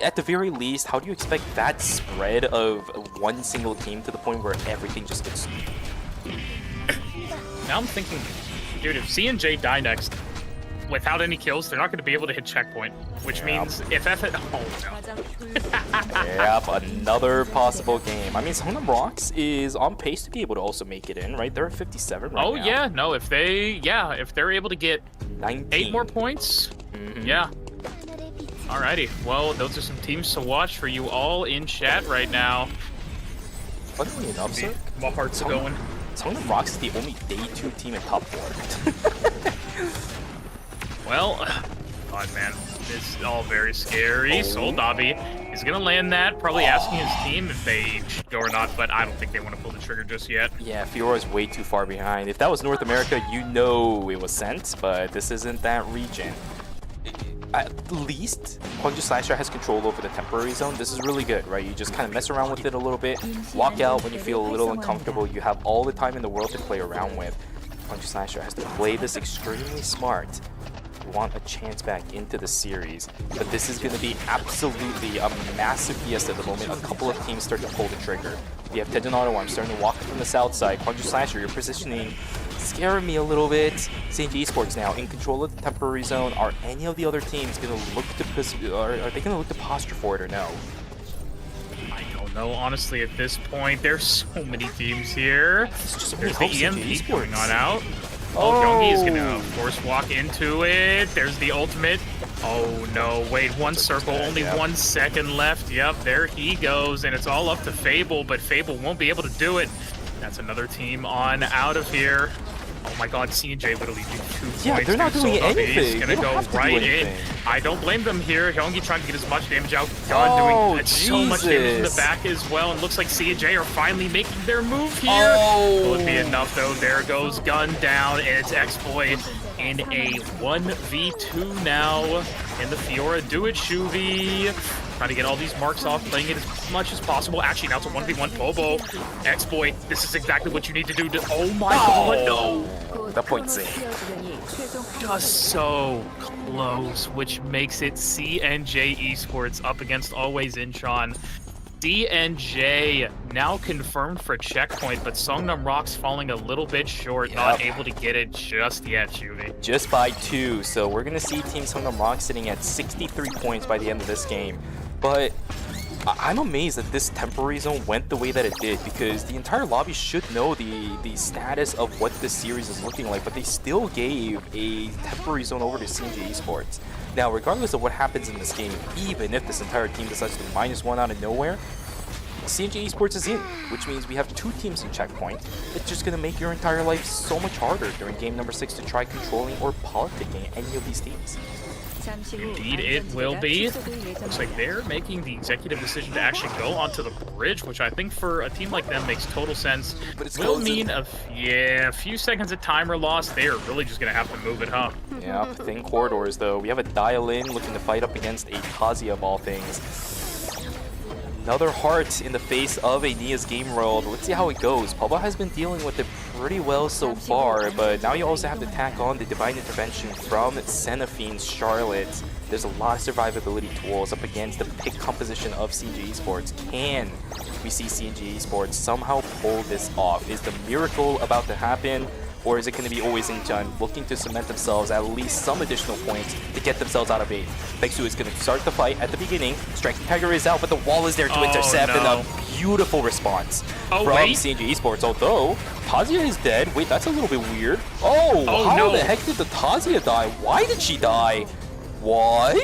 at the very least, how do you expect that spread of one single team to the point where everything just gets... Now I'm thinking, dude, if C and J die next without any kills, they're not going to be able to hit checkpoint, which means if F... Oh, no. Yep, another possible game. I mean, Gangnam Rocks is on pace to be able to also make it in, right? They're at 57 right now. Oh, yeah, no, if they're able to get 8 more points, yeah. Alrighty, well, those are some teams to watch for you all in chat right now. Funnily enough, sir, my hearts are going. Gangnam Rocks is the only day 2 team in top 4. Well, God, man, this is all very scary. Soul Dobby is gonna land that, probably asking his team if they should go or not, but I don't think they want to pull the trigger just yet. Yeah, Fiora is way too far behind. If that was North America, you know it was sent, but this isn't that region. At least Gwangju Slasher has control over the temporary zone. This is really good, right? You just kind of mess around with it a little bit, walk out when you feel a little uncomfortable. You have all the time in the world to play around with. Gwangju Slasher has to play this extremely smart. Want a chance back into the series, but this is going to be absolutely a massive fiesta at the moment. A couple of teams start to pull the trigger. We have Daejeon Auto Arms starting to walk from the south side. Gwangju Slasher, your positioning scaring me a little bit. CNG Esports now in control of the temporary zone. Are any of the other teams going to look to are they going to look to posture for it or no? I don't know, honestly. At this point, there's so many teams here. There's the EMP going on out. Oh, Gyeonggi is gonna, of course, walk into it. There's the ultimate. Oh, no. Wait, one circle. Only 1 second left. Yep, there he goes. And it's all up to Fable, but Fable won't be able to do it. That's another team on out of here. Oh my god, C&J literally do 2 points. Yeah, they're not doing anything. He's gonna go right in. I don't blame them here. Gyeonggi trying to get as much damage out. Doing so much damage in the back as well. And looks like C&J are finally making their move here. Will it be enough though? There goes Gun down, and it's Exploit in a 1v2 now. And the Fiora do it, Shuvi. trying to get all these marks off, playing it as much as possible. Actually, now it's a 1v1 Bobo. Exploit. This is exactly what you need to do to... Oh my god, no! That point's in. Just so close, which makes it CNJ Esports up against Always Incheon. CNJ now confirmed for checkpoint, but Songnam Rock's falling a little bit short, not able to get it just yet, Shuvi. Just by 2, so we're going to see Team Songnam Rock sitting at 63 points by the end of this game. But I'm amazed that this temporary zone went the way that it did, because the entire lobby should know the status of what this series is looking like, but they still gave a temporary zone over to CNJ Esports. Now, regardless of what happens in this game, even if this entire team decides to -1 out of nowhere, CNJ Esports is in, which means we have 2 teams in checkpoint. It's just going to make your entire life so much harder during game number 6 to try controlling or politicking any of these teams. Indeed, it will be. Looks like they're making the executive decision to actually go onto the bridge, which I think for a team like them makes total sense. But it's will mean a few seconds of timer loss. They are really just going to have to move it, huh? Yeah, thin corridors, though. We have a dial-in looking to fight up against a Kazi of all things. Another heart in the face of a Nia's game world. Let's see how it goes. Pubba has been dealing with it pretty well so far, but now you also have to tack on the Divine Intervention from Senaphine's Charlotte. There's a lot of survivability tools up against the pick composition of CNJ Esports. Can we see CNJ Esports somehow pull this off? Is the miracle about to happen? Or is it going to be Always Incheon looking to cement themselves at least some additional points to get themselves out of 8? Baeksu is going to start the fight at the beginning. Striking Tiger is out, but the wall is there to intercept, and a beautiful response from CNJ Esports. Although, Tazia is dead. Wait, that's a little bit weird. How the heck did the Tazia die? Why did she die? What?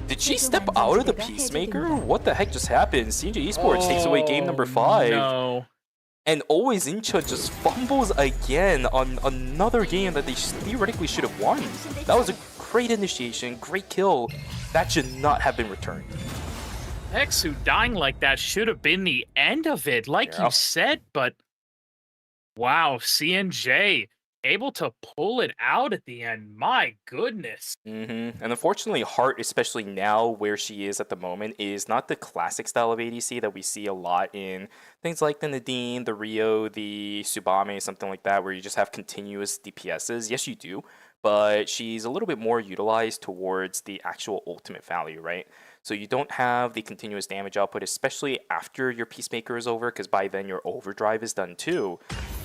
Did she step out of the Peacemaker? What the heck just happened? CNJ Esports takes away game number 5. No. And Always Incheon just fumbles again on another game that they theoretically should have won. That was a great initiation, great kill. That should not have been returned. Baeksu dying like that should have been the end of it, like you said, but wow, CNJ able to pull it out at the end. My goodness. And unfortunately, Heart, especially now where she is at the moment, is not the classic style of ADC that we see a lot in things like the Nadine, the Rio, the Tsubame, something like that, where you just have continuous DPSs. Yes, you do, but she's a little bit more utilized towards the actual ultimate value, right? So you don't have the continuous damage output, especially after your Peacemaker is over, because by then your overdrive is done too.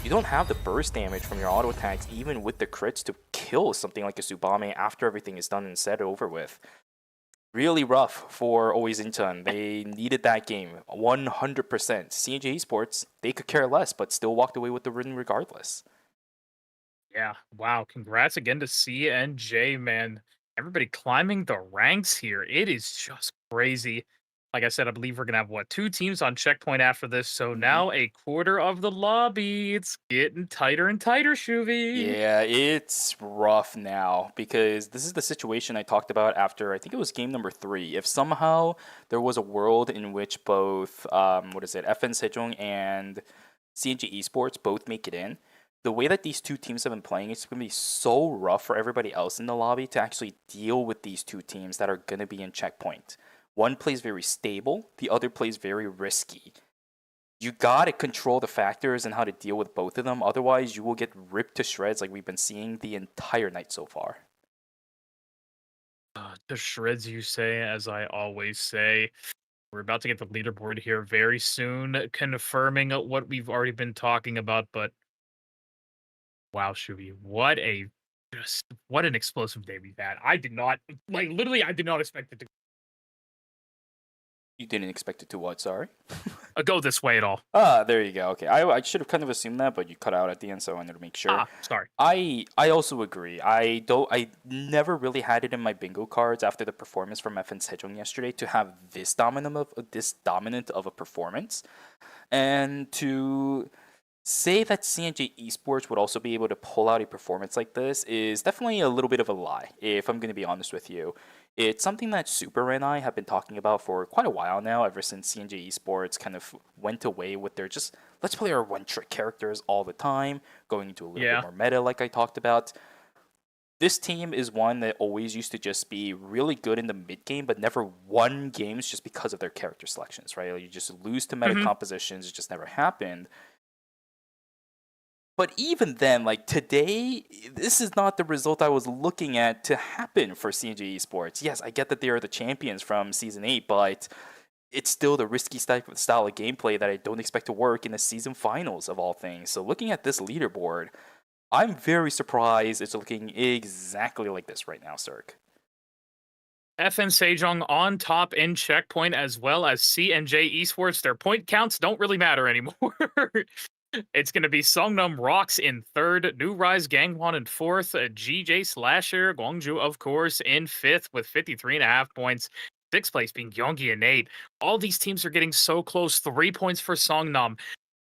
You don't have the burst damage from your auto attacks, even with the crits, to kill something like a Tsubame after everything is done and said over with. Really rough for Always Incheon. They needed that game 100%. CNJ Esports, they could care less, but still walked away with the win regardless. Yeah, wow. Congrats again to CNJ, man. Everybody climbing the ranks here. It is just crazy. Like I said, I believe we're going to have, what, 2 teams on checkpoint after this. So now a quarter of the lobby. It's getting tighter and tighter, Shuvi. Yeah, it's rough now because this is the situation I talked about after, I think it was game number 3. If somehow there was a world in which both, FN Sejong and CNJ Esports both make it in, the way that these 2 teams have been playing, it's going to be so rough for everybody else in the lobby to actually deal with these 2 teams that are going to be in checkpoint. One plays very stable, the other plays very risky. You got to control the factors and how to deal with both of them, otherwise you will get ripped to shreds like we've been seeing the entire night so far. To shreds, you say, as I always say. We're about to get the leaderboard here very soon, confirming what we've already been talking about, but wow, Shuvi, what an explosive day we've had. I did not expect it to You didn't expect it to what, sorry? go this way at all. There you go. Okay, I should have kind of assumed that, but you cut out at the end, so I wanted to make sure. Sorry. I also agree. I never really had it in my bingo cards after the performance from FN Sejong yesterday to have this dominant of a performance, and to say that CNJ Esports would also be able to pull out a performance like this is definitely a little bit of a lie, if I'm going to be honest with you. It's something that Super and I have been talking about for quite a while now, ever since CNJ Esports kind of went away with their just, let's play our one-trick characters all the time, going into a little bit more meta like I talked about. this team is one that always used to just be really good in the mid game, but never won games just because of their character selections, right? Like you just lose to meta compositions. It just never happened. But even then, like today, this is not the result I was looking at to happen for CNG Esports. Yes, I get that they are the champions from Season 8, but it's still the risky style of gameplay that I don't expect to work in the season finals of all things. So looking at this leaderboard, I'm very surprised it's looking exactly like this right now, Cirque. FN Sejong on top in checkpoint, as well as CNJ Esports. Their point counts don't really matter anymore. It's going to be Songnam Rocks in third, New Rise Gangwon in fourth, GJ Slasher, Gwangju, of course, in fifth with 53.5 points. Sixth place being Gyeonggi in 8. All these teams are getting so close. 3 points for Songnam,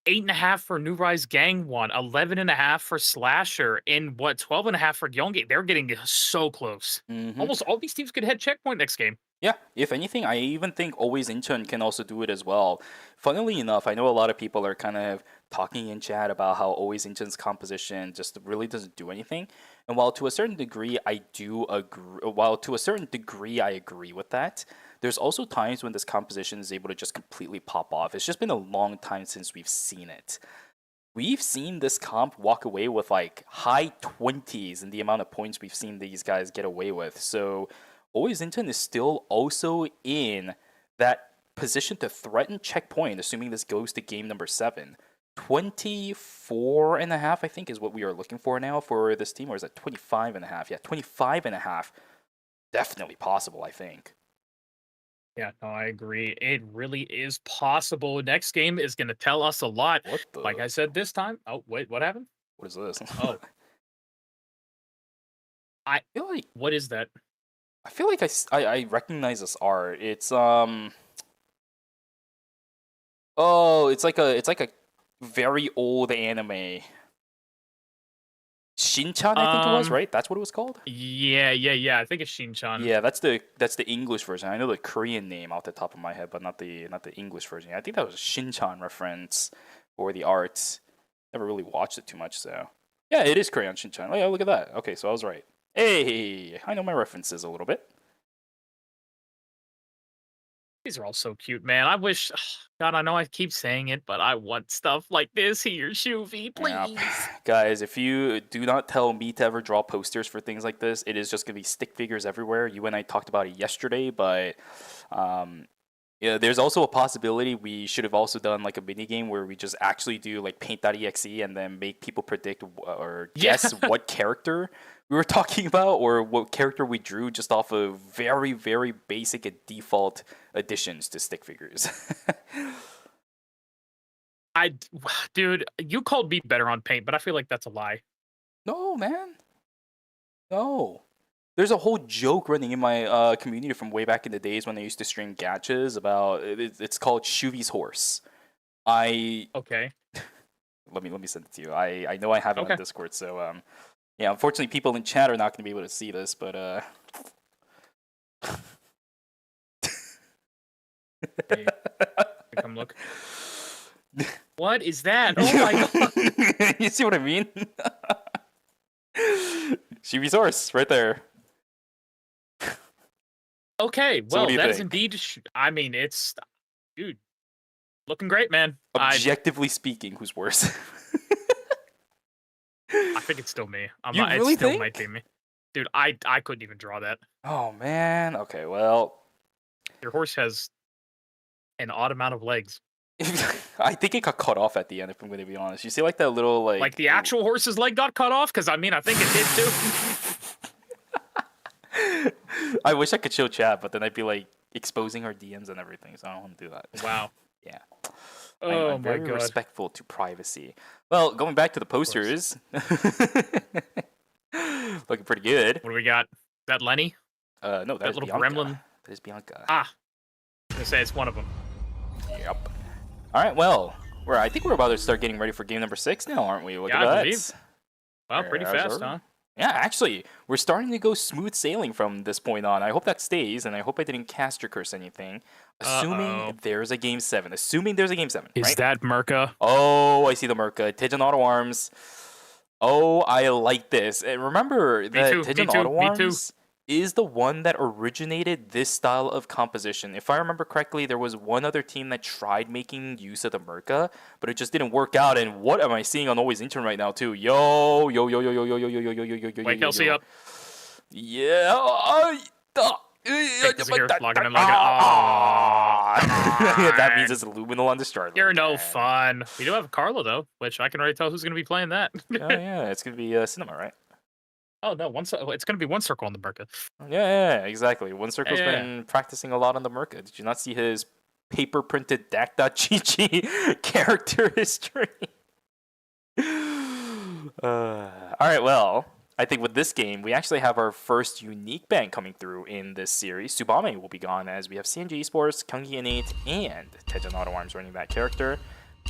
8.5 for New Rise Gangwon, 11.5 for Slasher, and 12.5 for Gyeonggi. They're getting so close. Almost all these teams could head checkpoint next game. Yeah, if anything, I even think Always Incheon can also do it as well. Funnily enough, I know a lot of people are kind of talking in chat about how Always Incheon's composition just really doesn't do anything. And while to a certain degree I do agree, I agree with that, there's also times when this composition is able to just completely pop off. It's just been a long time since we've seen it. We've seen this comp walk away with like high 20s in the amount of points we've seen these guys get away with. So Always Incheon is still also in that position to threaten checkpoint, assuming this goes to game number 7. 24.5, I think, is what we are looking for now for this team, or is it 25.5? Yeah, 25.5. Definitely possible, I think. Yeah, no, I agree. It really is possible. Next game is going to tell us a lot. What the? Like I said this time. Oh, wait, what happened? What is this? Oh. I feel like... What is that? I feel like I recognize this art. It's Oh, it's like a very old anime. Shinchan, I think it was, right? That's what it was called? Yeah. I think it's Shinchan. Yeah, that's the English version. I know the Korean name off the top of my head, but not the English version. I think that was a Shinchan reference for the art. Never really watched it too much, so. Yeah, it is Korean Shinchan. Oh yeah, look at that. Okay, so I was right. Hey, I know my references a little bit. These are all so cute, man. I wish, God, I know I keep saying it, but I want stuff like this here, Shuvi, please. Yeah. Guys, if you do not tell me to ever draw posters for things like this, it is just going to be stick figures everywhere. You and I talked about it yesterday, but yeah, there's also a possibility we should have also done like a mini game where we just actually do like paint.exe and then make people predict or guess what character we were talking about or what character we drew just off of very, very basic and default additions to stick figures. Dude, you called me better on paint, but I feel like that's a lie. No, man. No. There's a whole joke running in my community from way back in the days when I used to stream gachas about it's called Shuvi's horse. Okay. Let me send it to you. I know I have it on Discord, so yeah, unfortunately people in chat are not going to be able to see this, but Hey, come look. What is that? Oh my god. You see what I mean? Shuvi's horse right there. Okay, So well, that that is indeed. I mean, it's, dude, looking great, man. Objectively speaking, who's worse? I think it's still me. You really it still think? might be me, dude. I couldn't even draw that. Oh man. Okay, well, Your horse has an odd amount of legs. I think it got cut off at the end. If I'm going to be honest, you see, like that little Like the actual horse's leg got cut off, because I mean, I think it did too. I wish I could show chat, but then I'd be like exposing our DMs and everything, so I don't want to do that. Wow. Yeah. Oh I'm my very god. respectful to privacy. Well, going back to the posters, looking pretty good. What do we got? Is that Lenny? No, That that is little Bianca. gremlin? That is Bianca. Ah. I was gonna say it's one of them. Yep. All right. Well, I think we're about to start getting ready for game number 6 now, aren't we? Look Yeah, at I that. believe. Well, pretty Yes, fast, sir. huh? Yeah, actually, we're starting to go smooth sailing from this point on. I hope that stays, and I hope I didn't caster curse anything. Assuming there's a game 7. Assuming there's a game 7, Is right? that Merca? Oh, I see the Merca. Tijan Auto Arms. Oh, I like this. And remember that too, Digital me too, Auto me too. Arms is the one that originated this style of composition. If I remember correctly, there was one other team that tried making use of the Merca, but it just didn't work out. And what am I seeing on Always Intern right now too? Yo, yo, yo, yo, yo, yo, yo, yo, yo, yo, yo, yo, yo. Wake Kelsey up. Yeah. Take this here. Log in and log in. That means it's Luminal on the start. You're no fun. We do have Carlo though, which I can already tell who's going to be playing that. Oh yeah, it's gonna be Cinema, right? Oh no, it's going to be one circle on the Merca. Yeah, exactly. One Circle's been practicing a lot on the Merca. Did you not see his paper printed Dak.gg character history? All right, well, I think with this game, we actually have our first unique ban coming through in this series. Tsubame will be gone as we have CNG Esports, Kyunggi Innate, and Tejan Auto Arms running that character.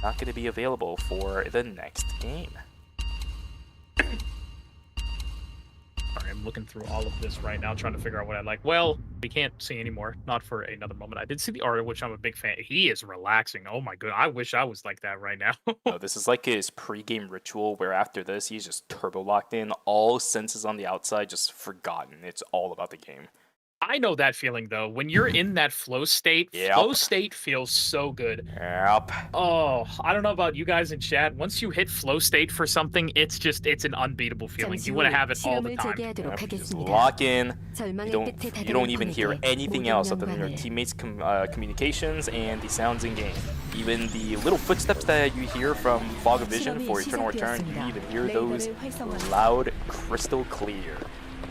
Not going to be available for the next game. Sorry, I'm looking through all of this right now, trying to figure out what I like. Well, we can't see anymore. Not for another moment. I did see the art, which I'm a big fan. He is relaxing. Oh my god, I wish I was like that right now. No, this is like his pre-game ritual, where after this, he's just turbo locked in. All senses on the outside just forgotten. It's all about the game. I know that feeling though. When you're in that flow state, flow state feels so good. Yep. Oh, I don't know about you guys in chat. Once you hit flow state for something, it's an unbeatable feeling. You want to have it all the time. Yep, just lock in. You don't even hear anything else other than your teammates' communications and the sounds in game. Even the little footsteps that you hear from Fog of Vision for Eternal Return, you even hear those loud, crystal clear.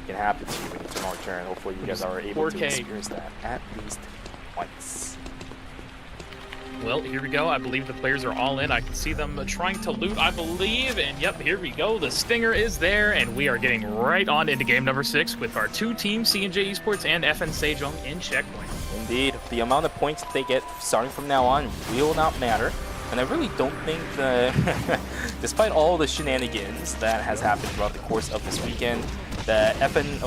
Can happen to you in Eternal Return. Hopefully you guys are able 4K. to experience that at least once. Well, here we go. I believe the players are all in. I can see them trying to loot, I believe. And yep, here we go. The stinger is there, and we are getting right on into game number 6 with our two teams, CNJ Esports and FN Sejong, in checkpoint. Indeed, the amount of points that they get starting from now on will not matter. And I really don't think that, despite all the shenanigans that has happened throughout the course of this weekend, that not FN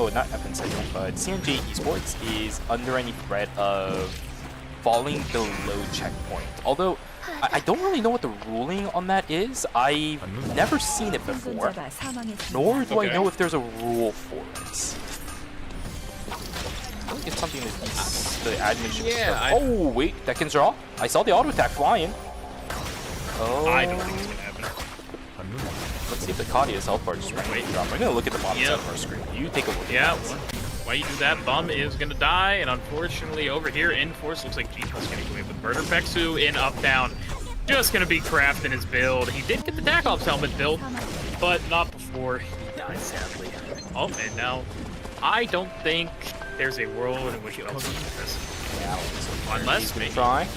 Sejong, but CNJ Esports is under any threat of falling below checkpoint. Although, I don't really know what the ruling on that is. I've never seen it before, nor do I know if there's a rule for it. I think it's something that the admin should Oh, wait, that can draw. I saw the auto attack flying. Oh. I don't think it's going to happen. Let's see if the Kadia's health bar just randomly drop. I'm going to look at the bottom side of our screen. You take a look at that. While you do that, Bum is going to die, and unfortunately over here, Enforce looks like G-Plus getting away with murder. Peksu in up-down. Just going to be crafting his build. He did get the Dakov's helmet build, but not before he died, sadly. Oh, and now I don't think there's a world in which Peksu can this. Yeah, unless maybe try.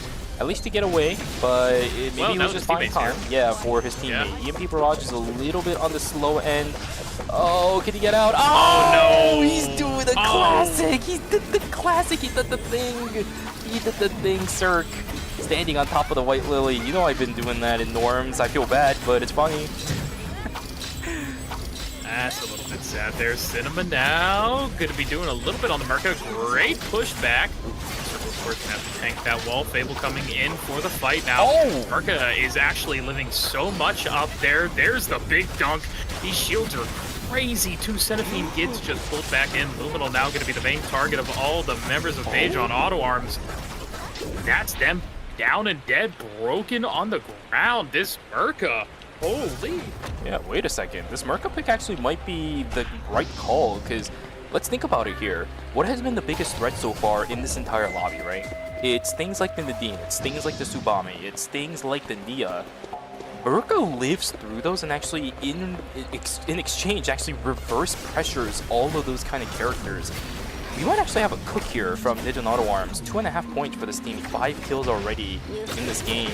At least to get away, but maybe it was just fine time. Yeah, for his teammate. EMP Barrage is a little bit on the slow end. Oh, can he get out? Oh, no! He's doing the classic! He did the classic! He did the thing! He did the thing, Cirque. Standing on top of the White Lily. You know I've been doing that in Norms. I feel bad, but it's funny. That's a little bit sad there. Cinema now going to be doing a little bit on the Merca. Great pushback. Of course, gonna have to tank that wall. Fable coming in for the fight now. Oh! Merca is actually living so much up there. There's the big dunk. These shields are crazy. 2 Cenophine Gids just pulled back in. Luminal now going to be the main target of all the members of Bejon Auto Arms. That's them down and dead, broken on the ground. This Merca. Holy. Yeah, wait a second. This Merca pick actually might be the right call, because let's think about it here. What has been the biggest threat so far in this entire lobby, right? It's things like the Nadine, it's things like the Tsubame, it's things like the Nia. Merca lives through those and actually, in exchange, actually reverse pressures all of those kind of characters. We might actually have a cook here from Ninja Auto Arms. 2.5 points for this team, 5 kills already in this game.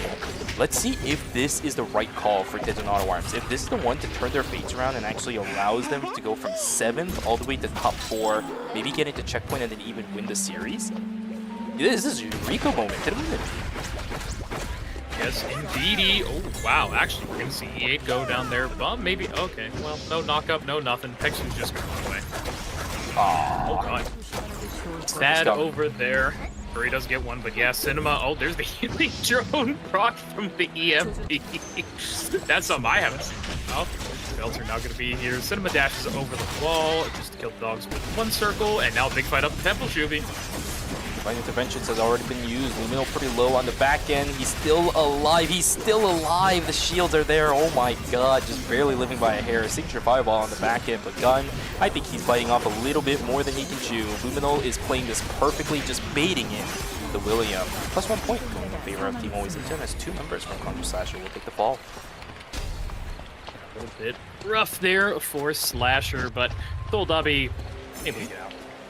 Let's see if this is the right call for Ninja Auto Arms. If this is the one to turn their fates around and actually allows them to go from 7th all the way to top 4, maybe get into checkpoint and then even win the series. This is a Eureka moment, isn't it? Yes, indeedy. Oh, wow. Actually, we're going to see E8 go down there. Bum, maybe. Okay, well, no knock-up, no nothing. Peksu's just going to run away. Oh, God. Sad over there. Or he does get one, but yeah, Cinema. Oh, there's the healing drone proc from the EMP. That's something I haven't seen. Oh, belts are now going to be here. Cinema dashes over the wall just to kill the dogs with one circle, and now a big fight up the temple, Shuby. Divine Interventions has already been used. Lumino pretty low on the back end. He's still alive. He's still alive. The shields are there. Oh my god, just barely living by a hair. Signature Fireball on the back end, but Gun, I think he's biting off a little bit more than he can chew. Lumino is playing this perfectly, just baiting in the William. Plus 1 point going in favor of Team Always Intern as 2 members from Counter Slasher will take the fall. A little bit rough there for Slasher, but Doldabi able to get out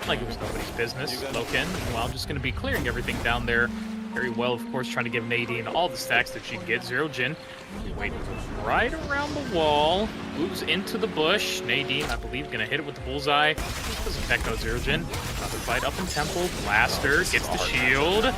like it was nobody's business. Loken, meanwhile, just going to be clearing everything down there very well, of course, trying to give Nadine all the stacks that she can get. Zero Jin waiting right around the wall, moves into the bush. Nadine, I believe, going to hit it with the bullseye. Doesn't affect no Zero Jin. Another fight up in Temple. Blaster gets the shield.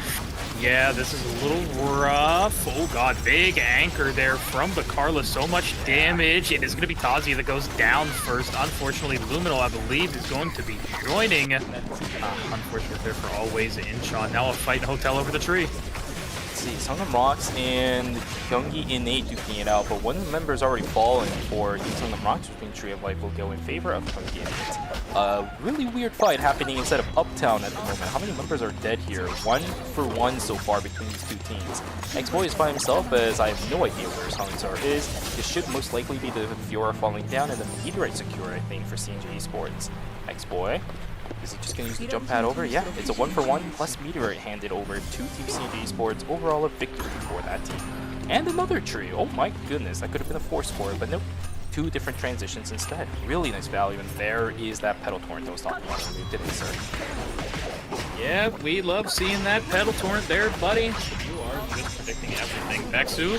Yeah, this is a little rough. Oh god, big anchor there from the Carla. So much damage. It is going to be Tazi that goes down first. Unfortunately, Luminal, I believe, is going to be joining. Unfortunate there for Always Incheon. Now a fight in Hotel over the tree. Let's see, Songnam Rocks and Youngie Innate duking it out, but one of the members already fallen for Songnam Rocks, which means Tree of Life will go in favor of Youngie Innate. Really weird fight happening inside of Uptown at the moment. How many members are dead here? 1 for 1 so far between these two teams. X-Boy is by himself, as I have no idea where his Hanzar is. This should most likely be the Fiora falling down and the Meteorite secure, I think, for CNJ Esports. X-Boy, is he just going to use the jump pad over? Yeah, it's a 1 for 1 plus Meteorite handed over to Team CNJ Esports. Overall, a victory for that team. And another tree. Oh my goodness, that could have been a 4 score, but nope. 2 different transitions instead. Really nice value, and there is that pedal torrent I was talking about when we did it, sir. Yeah, we love seeing that pedal torrent there, buddy. You are just predicting everything. Vexu,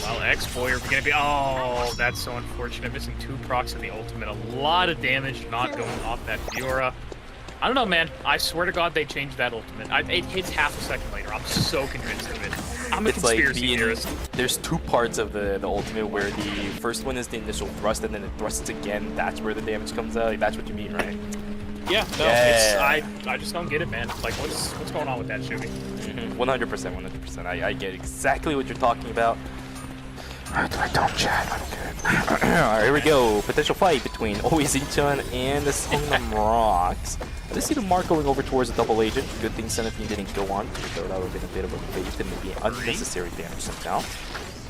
while X-Boy are going to be... Oh, that's so unfortunate. Missing 2 procs of the ultimate. A lot of damage not going off that Fiora. I don't know, man. I swear to God they changed that ultimate. It hits half a second later. I'm so convinced of it. I'm a conspiracy theorist. There's 2 parts of the ultimate where the first one is the initial thrust and then it thrusts again. That's where the damage comes out. Like, that's what you mean, right? Yeah, no, yeah. I just don't get it, man. Like, what's going on with that, Shuby? 100%. I get exactly what you're talking about. I don't chat. I'm good. Alright, here we go. Potential fight between Always Incheon and the Songnam Rocks. Let's see the mark going over towards a double agent. Good thing Senefine didn't go on. So that would have been a bit of a bait and maybe unnecessary damage somehow.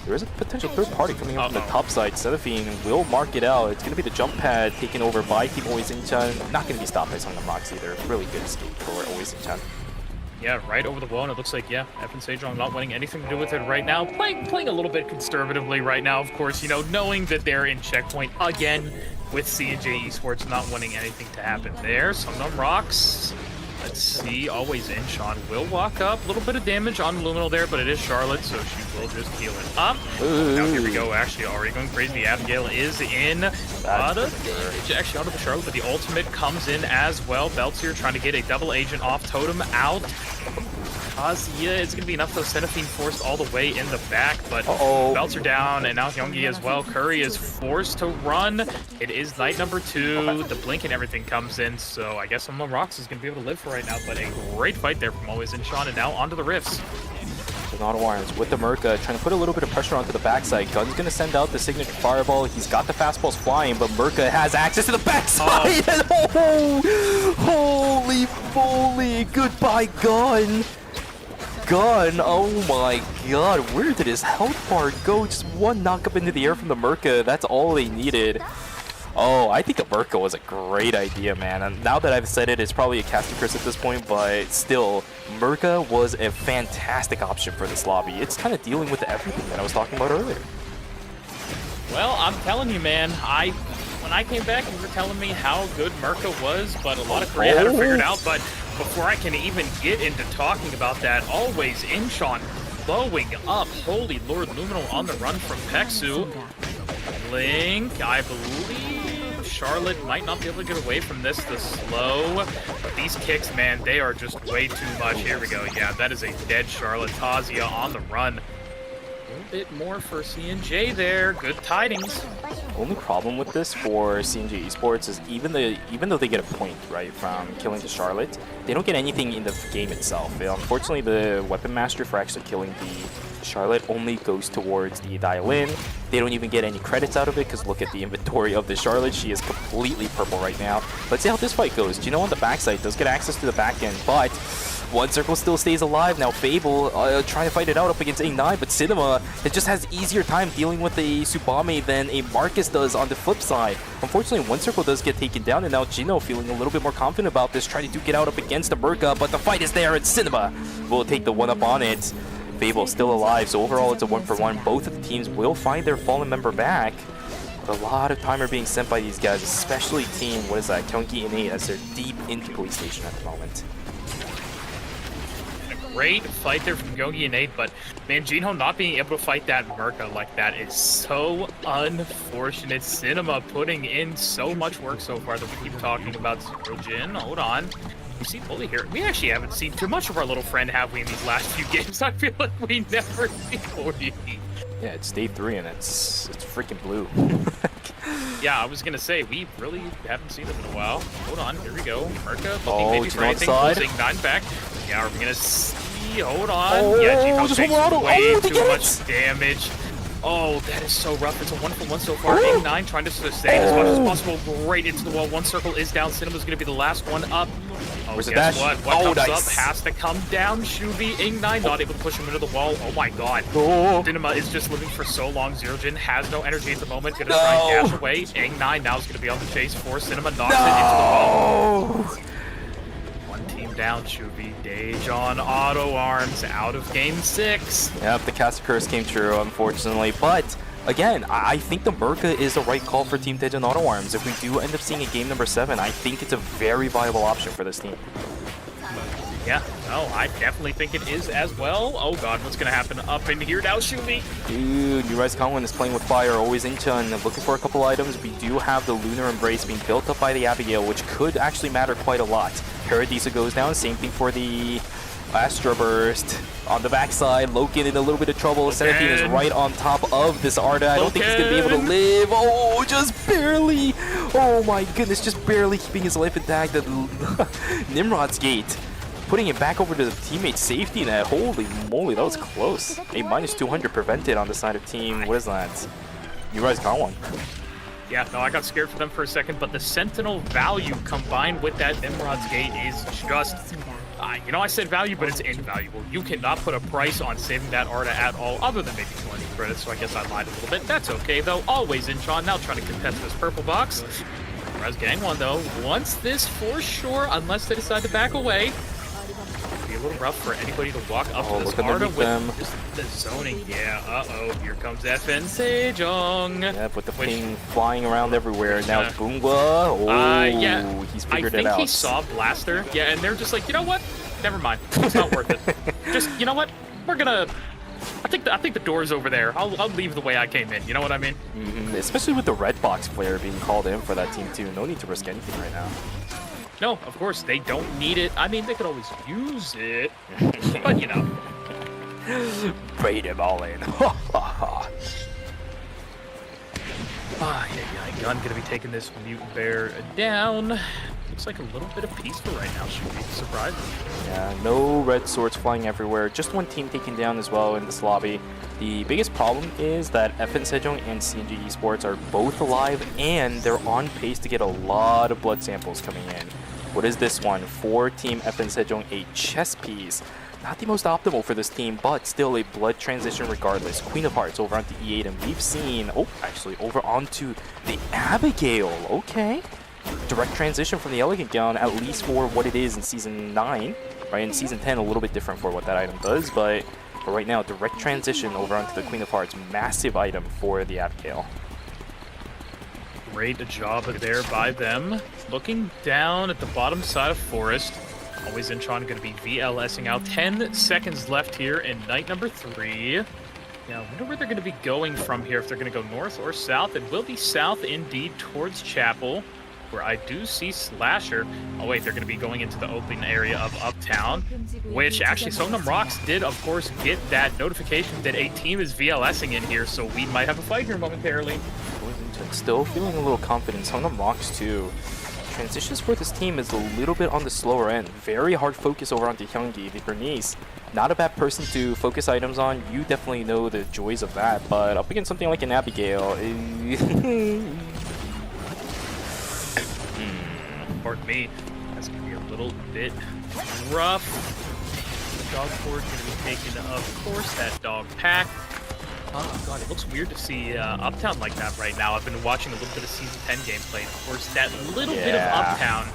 There is a potential third party coming up from the top side. Senefine will mark it out. It's going to be the jump pad taken over by Team Always Incheon. Not going to be stopped by Songnam Rocks either. Really good escape for Always Incheon. Yeah, right over the wall, and it looks like, yeah, Evan Sejong not wanting anything to do with it right now. Playing a little bit conservatively right now, of course, you know, knowing that they're in checkpoint again with CNJ Esports not wanting anything to happen there. Songnam Rocks, let's see, Always Incheon will walk up. A little bit of damage on Luminal there, but it is Charlotte, so she will just heal it up. Now here we go, actually already going crazy. Abigail is in. Actually onto the Charlotte, but the ultimate comes in as well. Belts here trying to get a double agent off totem out. Kazuya is going to be enough though. Senefine forced all the way in the back, but belts are down, and now Hyungi as well. Curry is forced to run. It is night number 2. The blink and everything comes in, so I guess Songnam Rocks is going to be able to live for right now, but a great fight there from Always Incheon, and now onto the Rifts. Auto Arms with the Merca, trying to put a little bit of pressure onto the backside. Gun's gonna send out the signature fireball. He's got the fastballs flying, but Merca has access to the backside. Oh, holy moly! Goodbye, Gun. Oh my god, where did his health bar go? Just one knock up into the air from the Merca. That's all they needed. Oh, I think a Merca was a great idea, man. And now that I've said it, it's probably a casting curse at this point, but still, Merca was a fantastic option for this lobby. It's kind of dealing with everything that I was talking about earlier. Well, I'm telling you, man, when I came back, you were telling me how good Merca was, but a lot of Korea had it figured out. But before I can even get into talking about that, Always Incheon blowing up. Holy Lord, Luminal on the run from Peksu. Link, I believe Charlotte might not be able to get away from this slow. But these kicks, man, they are just way too much. Here we go. Yeah, that is a dead Charlotte. Tazia on the run. A little bit more for CNJ there. Good tidings. Only problem with this for CNJ Esports is even though they get a point, right, from killing the Charlotte, they don't get anything in the game itself. Unfortunately, the Weapon Master for actually killing the Charlotte only goes towards the dial-in. They don't even get any credits out of it because look at the inventory of the Charlotte. She is completely purple right now. Let's see how this fight goes. Gino on the backside does get access to the back end, but One Circle still stays alive. Now Fable trying to fight it out up against A9, but Cinema, it just has easier time dealing with a Tsubame than a Marcus does on the flip side. Unfortunately, One Circle does get taken down, and now Gino feeling a little bit more confident about this, trying to duke it out up against the Merca, but the fight is there, and Cinema will take the one up on it. Fable still alive, so overall it's a 1-for-1. Both of the teams will find their fallen member back. But a lot of timer being sent by these guys, especially team, what is that, Kyunki and 8, as they're deep into police station at the moment. Great fight there from Gogi and 8, but man, Gino not being able to fight that Merca like that is so unfortunate. Cinema putting in so much work so far that we keep talking about Jin. Hold on. You see Bully here. We actually haven't seen too much of our little friend, have we, in these last few games? I feel like we never see Bully. Yeah, it's day 3 and it's freaking blue. Yeah, I was gonna say, we really haven't seen them in a while. Hold on, here we go. Merca looking Oh, maybe for Gino anything, outside. closing 9 back. Yeah, are we gonna see? Hold on. Oh, Yeah, Gino just takes one auto. way Oh, they too get much damage. Oh, that is so rough. It's a 1-for-1 so far. A9 trying to sustain as much as possible right into the wall. One Circle is down. Cinema's gonna be the last one up. Oh, Where's the guess dash? what? What Oh, comes nice. up has to come down. Shubi, Ing9 not able to push him into the wall. Oh my god. Oh. Cinema is just living for so long. Zerojin has no energy at the moment. Gonna try and dash away. Ing9 now is gonna be on the chase for Cinema. Knocks it into the wall. One team down. Shubi, Daejon, Auto Arms out of game 6. Yep, the Cast Curse came true, unfortunately. But again, I think the Merca is the right call for Team Daejon Auto Arms. If we do end up seeing a game number 7, I think it's a very viable option for this team. Yeah, no, I definitely think it is as well. Oh god, what's gonna happen up in here now, Shubi? Dude, New Rise Conwin is playing with fire, always in Chun, looking for a couple items. We do have the Lunar Embrace being built up by the Abigail, which could actually matter quite a lot. Paradisa goes down, same thing for the Astra Burst. On the backside, Loken in a little bit of trouble. Seraphine is right on top of this Arda. I don't think he's going to be able to live. Oh, just barely. Oh my goodness, just barely keeping his life intact at Nimrod's gate. Putting it back over to the teammate's safety net. Holy moly, that was close. A -200 prevented on the side of team. What is that? You guys got one. Yeah, no, I got scared for them for a second, but the Sentinel value combined with that Nimrod's Gate is just... you know, I said value, but it's invaluable. You cannot put a price on saving that Arda at all, other than maybe 20 credits, so I guess I lied a little bit. That's okay, though. Always in Sean, now trying to contest this purple box. Res Gang one, though, wants this for sure, unless they decide to back away. Be a little rough for anybody to walk up to this Arda with just the zoning. Yeah, uh-oh, here comes FN Sejong. Yeah, with the ping flying around everywhere. Now it's Boongwa. Oh, yeah. he's figured I it think out. he saw Blaster. Yeah, and they're just like, you know what? Never mind. It's not worth it. Just, you know what? We're gonna... I think the door's over there. I'll leave the way I came in. You know what I mean? Especially with the red box player being called in for that team too. No need to risk anything right now. No, of course, they don't need it. I mean, they could always use it. But, you know. Bait him all in. Yeah, Gun gonna be taking this Mutant Bear down. Looks like a little bit of peaceful right now. Should be surprising. Yeah, no red swords flying everywhere. Just one team taken down as well in this lobby. The biggest problem is that FN Sejong and CNG Esports are both alive, and they're on pace to get a lot of blood samples coming in. What is this one? For Team FN Sejong, a chess piece. Not the most optimal for this team, but still a blood transition regardless. Queen of Hearts over onto E8, and we've seen, actually over onto the Abigail. Okay. Direct transition from the Elegant Gown, at least for what it is in Season 9. Right, in Season 10, a little bit different for what that item does, but for right now, direct transition over onto the Queen of Hearts. Massive item for the Abigail. Great job there by them. Looking down at the bottom side of Forest. Always Intron going to be VLSing out. 10 seconds left here in night number 3. Yeah, I wonder where they're going to be going from here. If they're going to go north or south. It will be south indeed towards Chapel, where I do see Slasher. Oh wait, they're going to be going into the open area of Uptown, which actually Songnam Rocks did, of course, get that notification that a team is VLSing in here, so we might have a fight here momentarily. Still feeling a little confident. Songnam Rocks too. transitions for this team is a little bit on the slower end. Very hard focus over onto Hyungi, the Bernice. Not a bad person to focus items on. You definitely know the joys of that, but up against something like an Abigail, Pardon me, that's going to be a little bit rough. The dog board going to be taken, of course, that dog pack. Oh god, it looks weird to see Uptown like that right now. I've been watching a little bit of Season 10 gameplay. Of course, that little bit of Uptown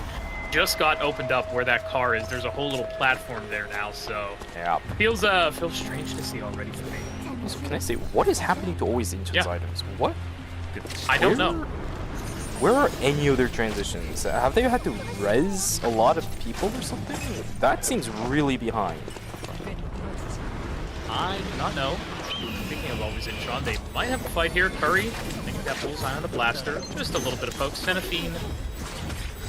just got opened up where that car is. There's a whole little platform there now, so yeah. Feels strange to see already for me. So can I say, what is happening to always Inchan's items? What? I don't know. Where are any of their transitions? Have they had to res a lot of people or something? That seems really behind. I do not know. Speaking of always in Sean, they might have a fight here. Curry, making that bullseye on the blaster. Just a little bit of poke. Xenophine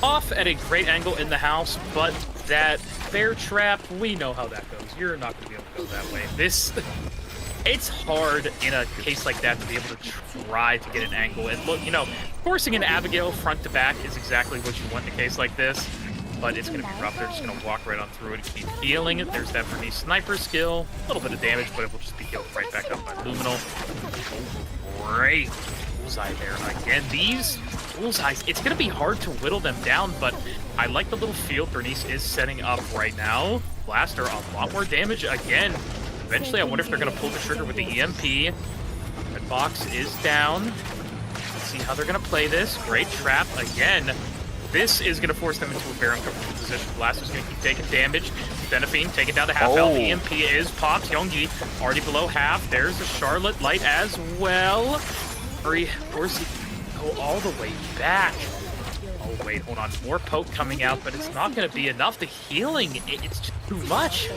off at a great angle in the house, but that bear trap, we know how that goes. You're not going to be able to go that way. It's hard in a case like that to be able to try to get an angle. And look, forcing an Abigail front to back is exactly what you want in a case like this. But it's going to be rough. They're just going to walk right on through it and keep healing. There's that Bernice sniper skill. A little bit of damage, but it will just be healed right back up by Luminal. Great bullseye there. Again, these bullseyes, it's going to be hard to whittle them down, but I like the little field Bernice is setting up right now. Blaster, a lot more damage again. Eventually, I wonder if they're going to pull the trigger with the EMP. Red box is down. Let's see how they're going to play this. Great trap again. This is going to force them into a very uncomfortable position. Blaster's going to keep taking damage. Xenophine taking down to half health. EMP is popped. Hyungi already below half. There's a Charlotte light as well. Hurry, of course, he can go all the way back. Oh, wait, hold on. More poke coming out, but it's not going to be enough. The healing, it's just too much.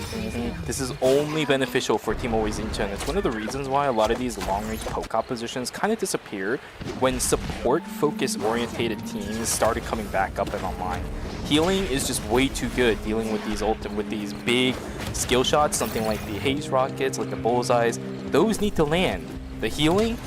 This is only beneficial for Team Always Inchan. It's one of the reasons why a lot of these long-range poke compositions kind of disappeared when support-focus-orientated teams started coming back up and online. Healing is just way too good dealing with these big skill shots, something like the haze rockets, like the bullseyes. Those need to land. The healing,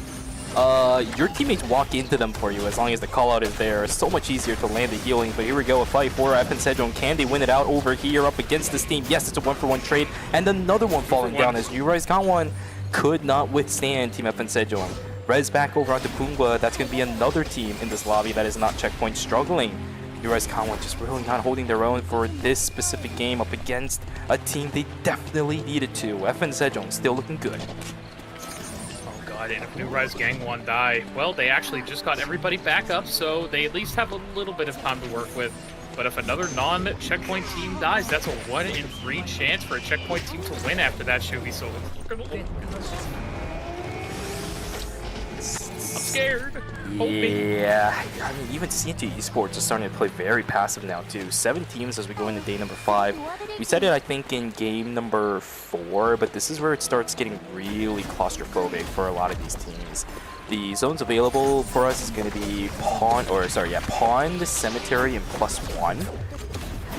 your teammates walk into them for you as long as the call out is there. It's so much easier to land the healing, but here we go, a fight for FN Sejong. Can they win it out over here up against this team? Yes, it's a 1-for-1 trade, and another one falling down as Uri's got one. Could not withstand Team FN Sejong. Rez back over onto Pungwa. That's going to be another team in this lobby that is not checkpoint struggling. Uri's Kanwan just really not holding their own for this specific game up against a team they definitely needed to. FN Sejong still looking good. And if New Rise Gang 1 die, well, they actually just got everybody back up, so they at least have a little bit of time to work with. But if another non-checkpoint team dies, that's a 1 in 3 chance for a checkpoint team to win after that, Shugi. So I'm scared. Yeah, I mean, even CNG Esports is starting to play very passive now too. 7 teams as we go into day number 5. We said it, I think, in game number 4, but this is where it starts getting really claustrophobic for a lot of these teams. The zones available for us is going to be Pond, Cemetery, and +1.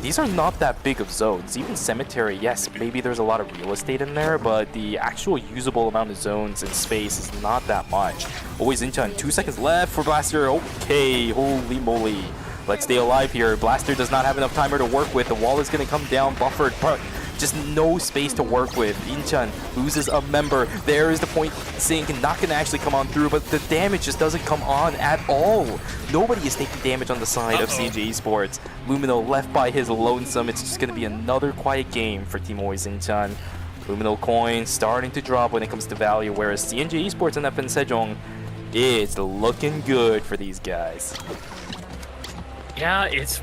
These are not that big of zones. Even Cemetery, yes, maybe there's a lot of real estate in there, but the actual usable amount of zones and space is not that much. Always Inchan, 2 seconds left for Blaster. Okay, holy moly. Let's stay alive here. Blaster does not have enough timer to work with. The wall is going to come down, buffered, but just no space to work with. Inchan loses a member. There is the point sink, not going to actually come on through, but the damage just doesn't come on at all. Nobody is taking damage on the side of CNG Esports. Lumino left by his lonesome. It's just going to be another quiet game for Team Always Inchan. Lumino coins starting to drop when it comes to value, whereas CNG Esports and FN Sejong, it's looking good for these guys. Yeah, it's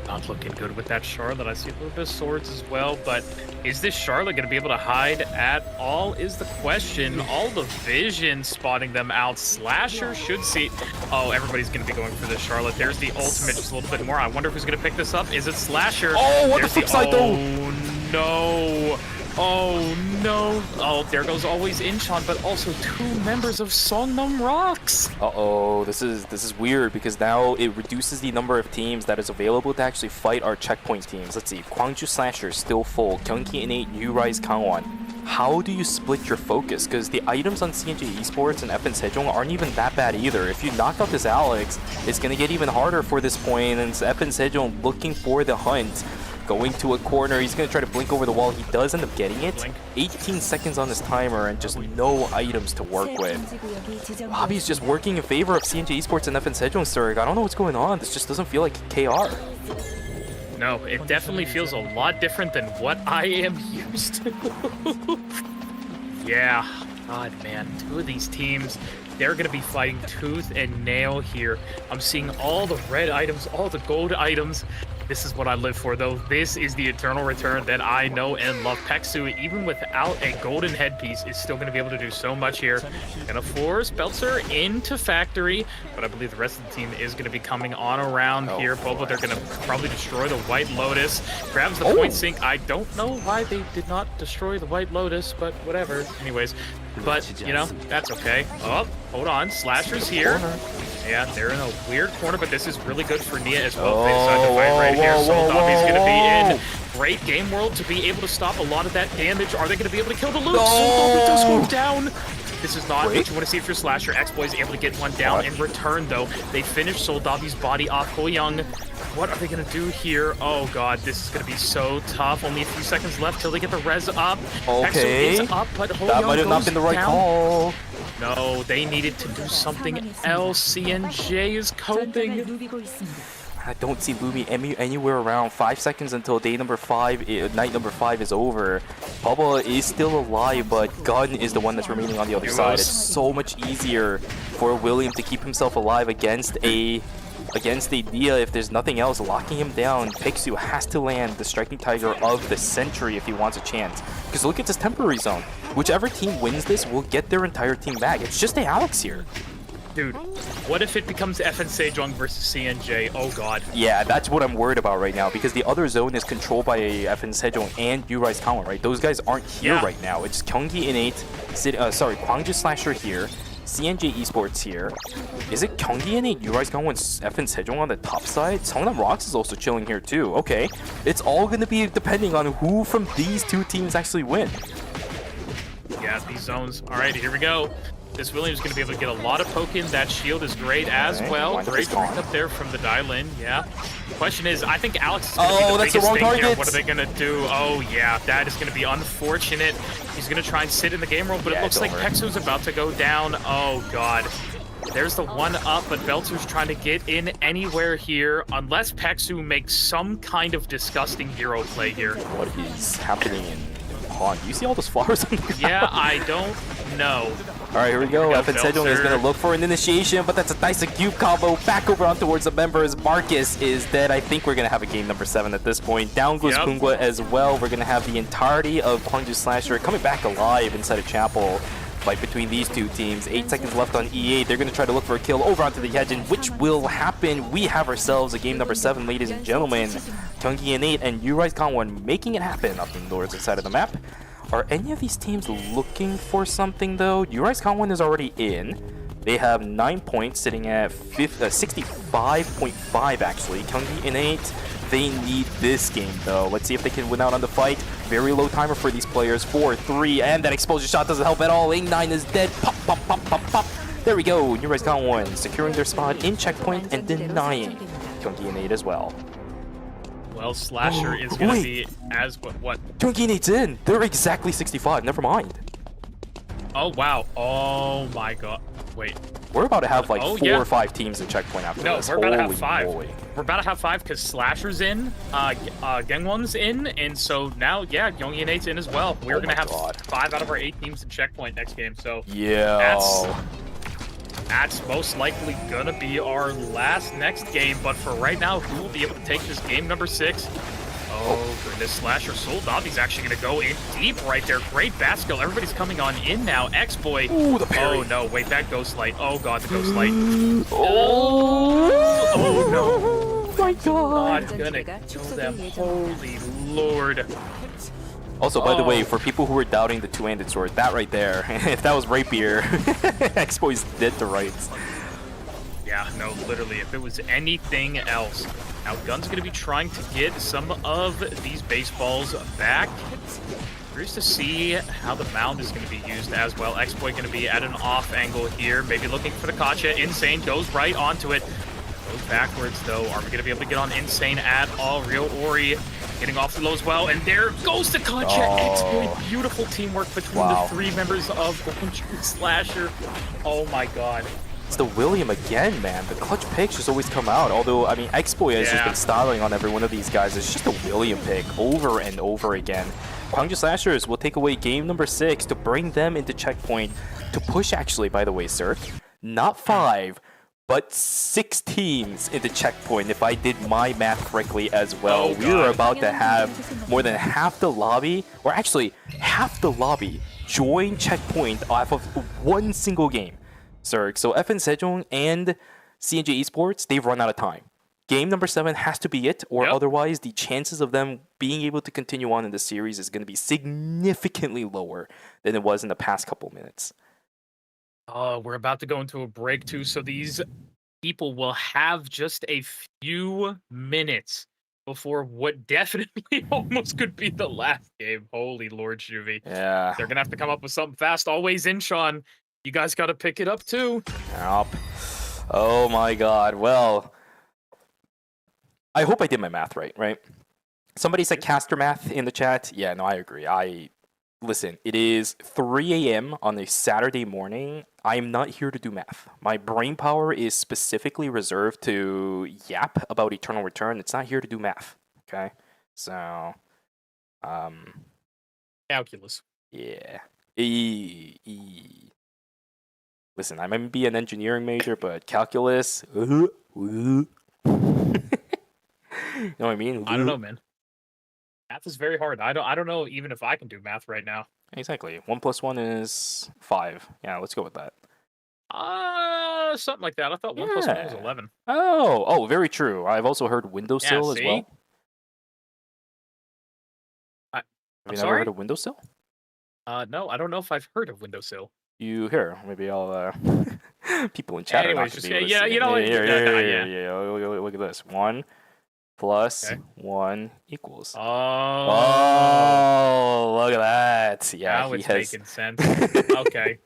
not looking good with that Charlotte. I see a little bit of swords as well, but is this Charlotte going to be able to hide at all is the question. All the vision spotting them out. Slasher should see. Oh, everybody's going to be going for this Charlotte. There's the ultimate just a little bit more. I wonder who's going to pick this up. Is it Slasher? Oh, what the flip side though? Oh, no. Oh, no. Oh, there goes Always Inchan, but also 2 members of Songnam Rocks. Uh-oh, this is weird because now it reduces the number of teams that is available to actually fight our checkpoint teams. Let's see, Gwangju Slasher still full, Gyeonggi Innate, New Rise Kangwon. how do you split your focus? Because the items on CNJ Esports and FN Sejong aren't even that bad either. If you knock out this Alex, it's going to get even harder for this point, and it's FN Sejong looking for the hunt. Going to a corner, he's going to try to blink over the wall. He does end up getting it. 18 seconds on his timer and just no items to work with. Bobby's just working in favor of CNJ Esports and FN Sejong, sir. I don't know what's going on. This just doesn't feel like KR. No, it definitely feels a lot different than what I am used to. Yeah, God, man. Two of these teams, they're going to be fighting tooth and nail here. I'm seeing all the red items, all the gold items. This is what I live for, though. This is the eternal return that I know and love. Peksu, even without a golden headpiece, is still going to be able to do so much here. Gonna force Belzer into Factory, but I believe the rest of the team is going to be coming on around here. Boba, they're going to probably destroy the White Lotus. Grabs the point sink. I don't know why they did not destroy the White Lotus, but whatever. Anyways, but, you know, that's okay. Oh, hold on. Slasher's here. Yeah, they're in a weird corner, but this is really good for Nia as well. They decide to fight right here. Soldavi's going to be in great game world to be able to stop a lot of that damage. Are they going to be able to kill the loot? Soldavi does go down. This is not what you want to see if you're Slasher. X-Boy is able to get one down in return, though. They finish Soldavi's body off. Ho-Young, what are they going to do here? Oh, God, this is going to be so tough. Only a few seconds left till they get the res up. Okay. Pexo is up, but Ho-Young That might have not been the right call. No, they needed to do something else. CNJ is coping. I don't see Lumi anywhere around. 5 seconds until night number 5 is over. Bubba is still alive, but Gun is the one that's remaining on the other side. It's so much easier for William to keep himself alive against a Dia if there's nothing else locking him down. Pixu has to land the Striking Tiger of the century if he wants a chance. Because look at this temporary zone. Whichever team wins this will get their entire team back. It's just the Alex here. Dude, what if it becomes FN Sejong versus CNJ? Oh, God. Yeah, that's what I'm worried about right now, because the other zone is controlled by FN Sejong and Uri's Kawan, right? Those guys aren't here right now. It's Gyeonggi Innate, Gwangju Slasher here, CNJ Esports here. Is it Gyeonggi Innate, Uri's Kawan, FN Sejong on the top side? Songnam Rocks is also chilling here too. Okay, it's all going to be depending on who from these two teams actually win. Yeah, these zones. All right, here we go. This William's going to be able to get a lot of poke in. That shield is great as well. Great bring up there from the dial-in, yeah. Question is, I think Alex is going to be the biggest thing here. What are they going to do? Oh, yeah, that is going to be unfortunate. He's going to try and sit in the game roll, but it looks like Pexu's about to go down. Oh, God. There's the one up, but Belzer's trying to get in anywhere here, unless Pexu makes some kind of disgusting hero play here. What is happening in Pond? You see all those flowers on the ground? Yeah, I don't know. All right, here we go. FN Sejong is going to look for an initiation, but that's a nice cube combo. Back over on towards the members. Marcus is dead. I think we're going to have a game number 7 at this point. Down goes Kungwa as well. We're going to have the entirety of Gwangju Slasher coming back alive inside of Chapel. Fight between these two teams. 8 seconds left on E8. They're going to try to look for a kill over onto the Hyejin, which will happen. We have ourselves a game number 7, ladies and gentlemen. Gyeonggi Innate and Uri's Gangwon making it happen up in the northern side of the map. Are any of these teams looking for something, though? Uri's Gangwon is already in. They have 9 points, sitting at 65.5, actually. Gyeonggi Innate, they need this game, though. Let's see if they can win out on the fight. Very low timer for these players. 4, 3, and that exposure shot doesn't help at all. A9 is dead. Pop, pop, pop, pop, pop. There we go. Uri's Gangwon securing their spot in checkpoint and denying Gyeonggi Innate as well. Well, Slasher is going to be as what? Gyeonggi Innate's in. They're exactly 65. Never mind. Oh, wow. Oh, my God. Wait. We're about to have like 4 or 5 teams in checkpoint after this. No, we're about to have 5. We're about to have 5 because Slasher's in, Gangwon's in, and so now, yeah, Gyeonggi Innate's in as well. We're going to have 5 out of our 8 teams in checkpoint next game, so yeah, that's most likely going to be our next game, but for right now, who will be able to take this game number 6? Oh, goodness, Slasher Soldavi's actually going to go in deep right there. Great bat skill. Everybody's coming on in now. X-Boy. Ooh, the parry. Oh, no. Wait, that Ghost Light. Oh, God, the Ghost Light. Oh, no. Oh, my God. Not going to kill them. Holy Lord. Also, by the way, for people who were doubting the two-handed sword, that right there, if that was Rapier, X-Boy's dead to rights. Yeah, no, literally, if it was anything else. Now, Gun's going to be trying to get some of these baseballs back. Curious to see how the mound is going to be used as well. Exploit going to be at an off angle here, maybe looking for the Kacha. Insane goes right onto it. Goes backwards though. Are we going to be able to get on Insane at all? Real Ori getting off the low as well, and there goes the Kacha. Exploit, beautiful teamwork between the three members of Slasher. Oh my god. It's the William again, man. The clutch picks just always come out. Although, I mean, Exploit has just been styling on every one of these guys. It's just a William pick over and over again. Gwangju Slashers will take away game number 6 to bring them into checkpoint to push, actually, by the way, sir, not 5, but 6 teams into checkpoint, if I did my math correctly as well. We are about to have more than half the lobby, or actually half the lobby, join checkpoint off of one single game. Sir, so FN Sejong and CNJ Esports, they've run out of time. Game number 7 has to be it, or otherwise the chances of them being able to continue on in the series is going to be significantly lower than it was in the past couple minutes. We're about to go into a break too, so these people will have just a few minutes before what definitely almost could be the last game. Holy Lord, Shuvi. Yeah. They're going to have to come up with something fast. Always in, Sean. You guys got to pick it up too. Yep. Oh my god. Well, I hope I did my math right? Somebody said caster math in the chat. Yeah, no, I agree. Listen, it is 3 a.m. on a Saturday morning. I am not here to do math. My brain power is specifically reserved to yap about Eternal Return. It's not here to do math. Okay? So, calculus. Yeah. Listen, I might be an engineering major, but calculus. You know what I mean? I don't know, man. Math is very hard. I don't know even if I can do math right now. Exactly. 1 + 1 is 5. Yeah, let's go with that. Something like that. I thought 1 + 1 was 11. Oh, very true. I've also heard windowsill as well. Have you never heard of windowsill? No, I don't know if I've heard of windowsill. You here? Maybe I'll people in chat. Anyways, are not just, gonna be able to yeah, see you know, it. Yeah. Look at this. 1 + 1 equals. Oh, look at that. Yeah, now it's making sense. Okay.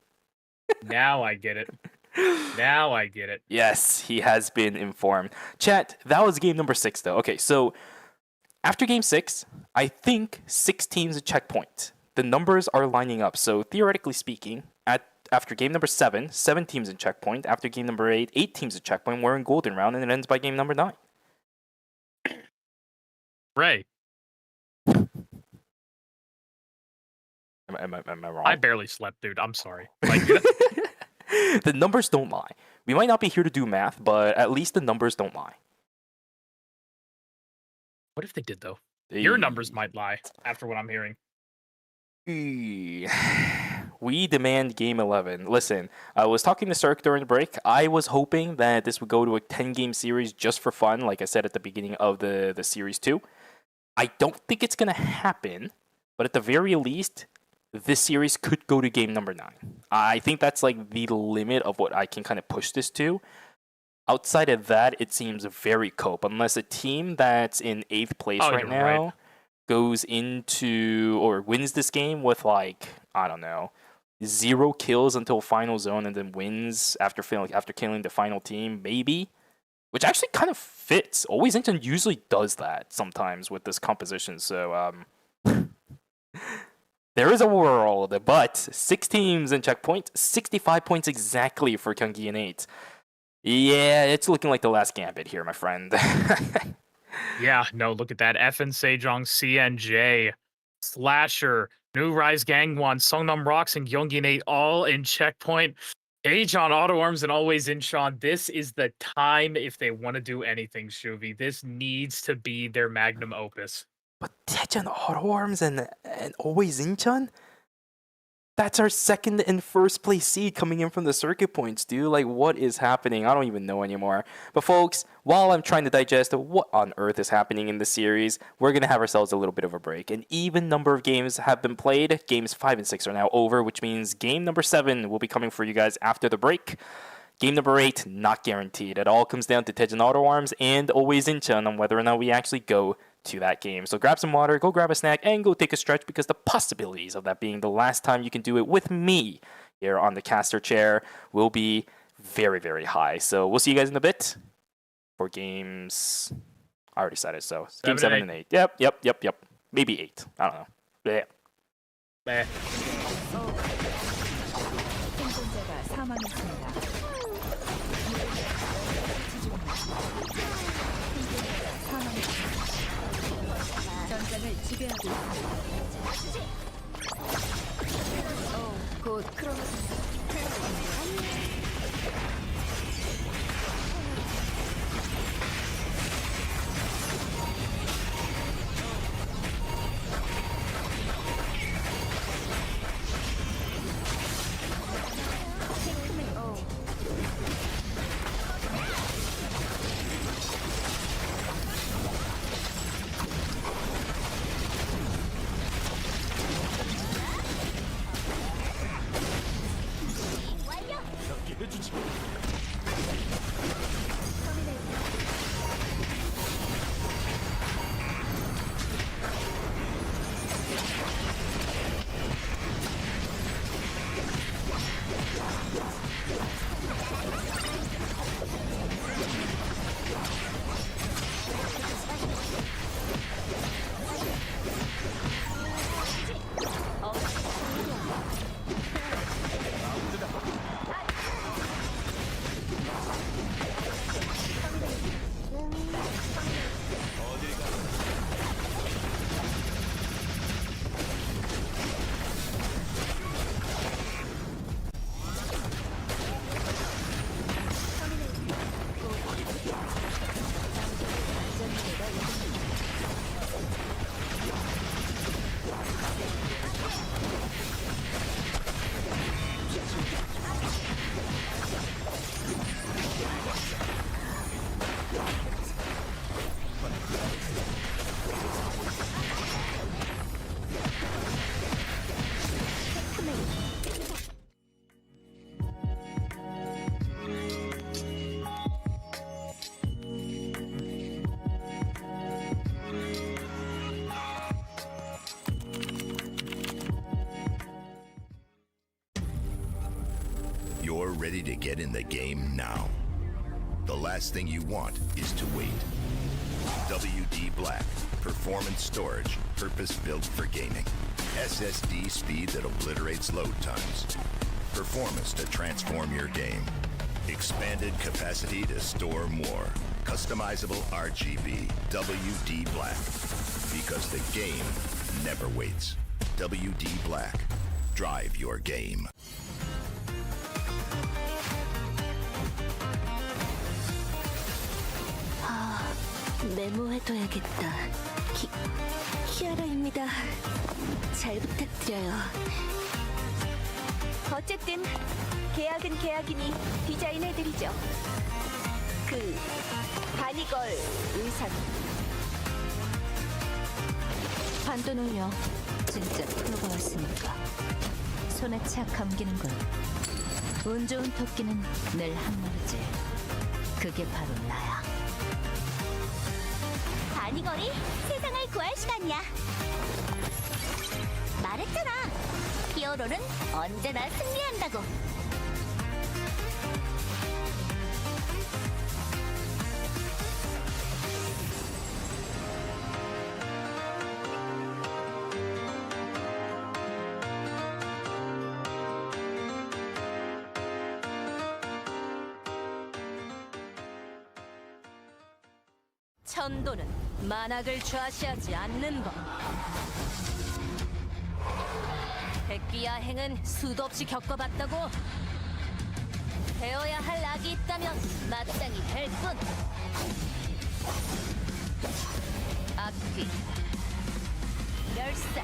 Now I get it. Yes, he has been informed. Chat, that was game number 6, though. Okay, so after game 6, I think 6 teams at checkpoint. The numbers are lining up. So theoretically speaking, after game number 7, 7 teams in checkpoint. After game number 8, 8 teams at checkpoint. We're in golden round, and it ends by game number 9. Ray. Am I wrong? I barely slept, dude. I'm sorry. The numbers don't lie. We might not be here to do math, but at least the numbers don't lie. What if they did, though? Your numbers might lie, after what I'm hearing. We demand game 11. Listen, I was talking to Cirque during the break. I was hoping that this would go to a 10-game series just for fun, like I said at the beginning of the series 2. I don't think it's going to happen, but at the very least, this series could go to game number 9. I think that's like the limit of what I can kind of push this to. Outside of that, it seems very cope, unless a team that's in 8th place right now goes into or wins this game with like, I don't know, 0 kills until final zone and then wins after killing the final team, maybe. Which actually kind of fits. Always Inton usually does that sometimes with this composition, so there is a world, but 6 teams in checkpoint, 65 points exactly for Gyeonggi and 8. Yeah, it's looking like the last gambit here, my friend. Yeah, no, look at that. FN Sejong, CNJ, Slasher, New Rise Gangwon, Songnam Rocks, and Gyeonggi and 8 all in checkpoint. Daejeon Auto Arms and Always Incheon. This is the time if they want to do anything, Shuvi. This needs to be their magnum opus. But Daejeon Auto Arms and Always Incheon? That's our 2nd and 1st place seed coming in from the circuit points, dude. Like, what is happening? I don't even know anymore. But folks, while I'm trying to digest what on earth is happening in this series, we're going to have ourselves a little bit of a break. An even number of games have been played. Games 5 and 6 are now over, which means game number 7 will be coming for you guys after the break. Game number 8, not guaranteed. It all comes down to Daejeon Auto Arms and Always Incheon on whether or not we actually go to that game. So grab some water, go grab a snack, and go take a stretch, because the possibilities of that being the last time you can do it with me here on the caster chair will be very, very high. So we'll see you guys in a bit for games. I already said it, so game 7 and 8. Yep. Maybe 8. I don't know. Yeah. 생존자가 사망했습니다. 전장을 지배하고 있습니다. 곧 크로노스. You're ready to get in the game now. The last thing you want is to wait. WD Black, performance storage, purpose-built for gaming. SSD speed that obliterates load times. Performance to transform your game. Expanded capacity to store more. Customizable RGB. WD Black. Because the game never waits. WD Black. Drive your game. 메모해둬야겠다. 키아라입니다. 잘 부탁드려요. 어쨌든 계약은 계약이니 디자인해드리죠. 그 바니걸 의상. 반돈 올려. 진짜 프로가 왔으니까 손에 착 감기는군. 운 좋은 토끼는 늘 한 마리지. 그게 바로 나야. 바니걸이 세상을 구할 시간이야. 말했잖아. 히어로는 언제나 승리한다고. 천도는 만악을 좌시하지 않는 법. 백기야행은 수도 없이 겪어봤다고. 배워야 할 악이 있다면 마땅히 될 뿐. 악귀, 멸사,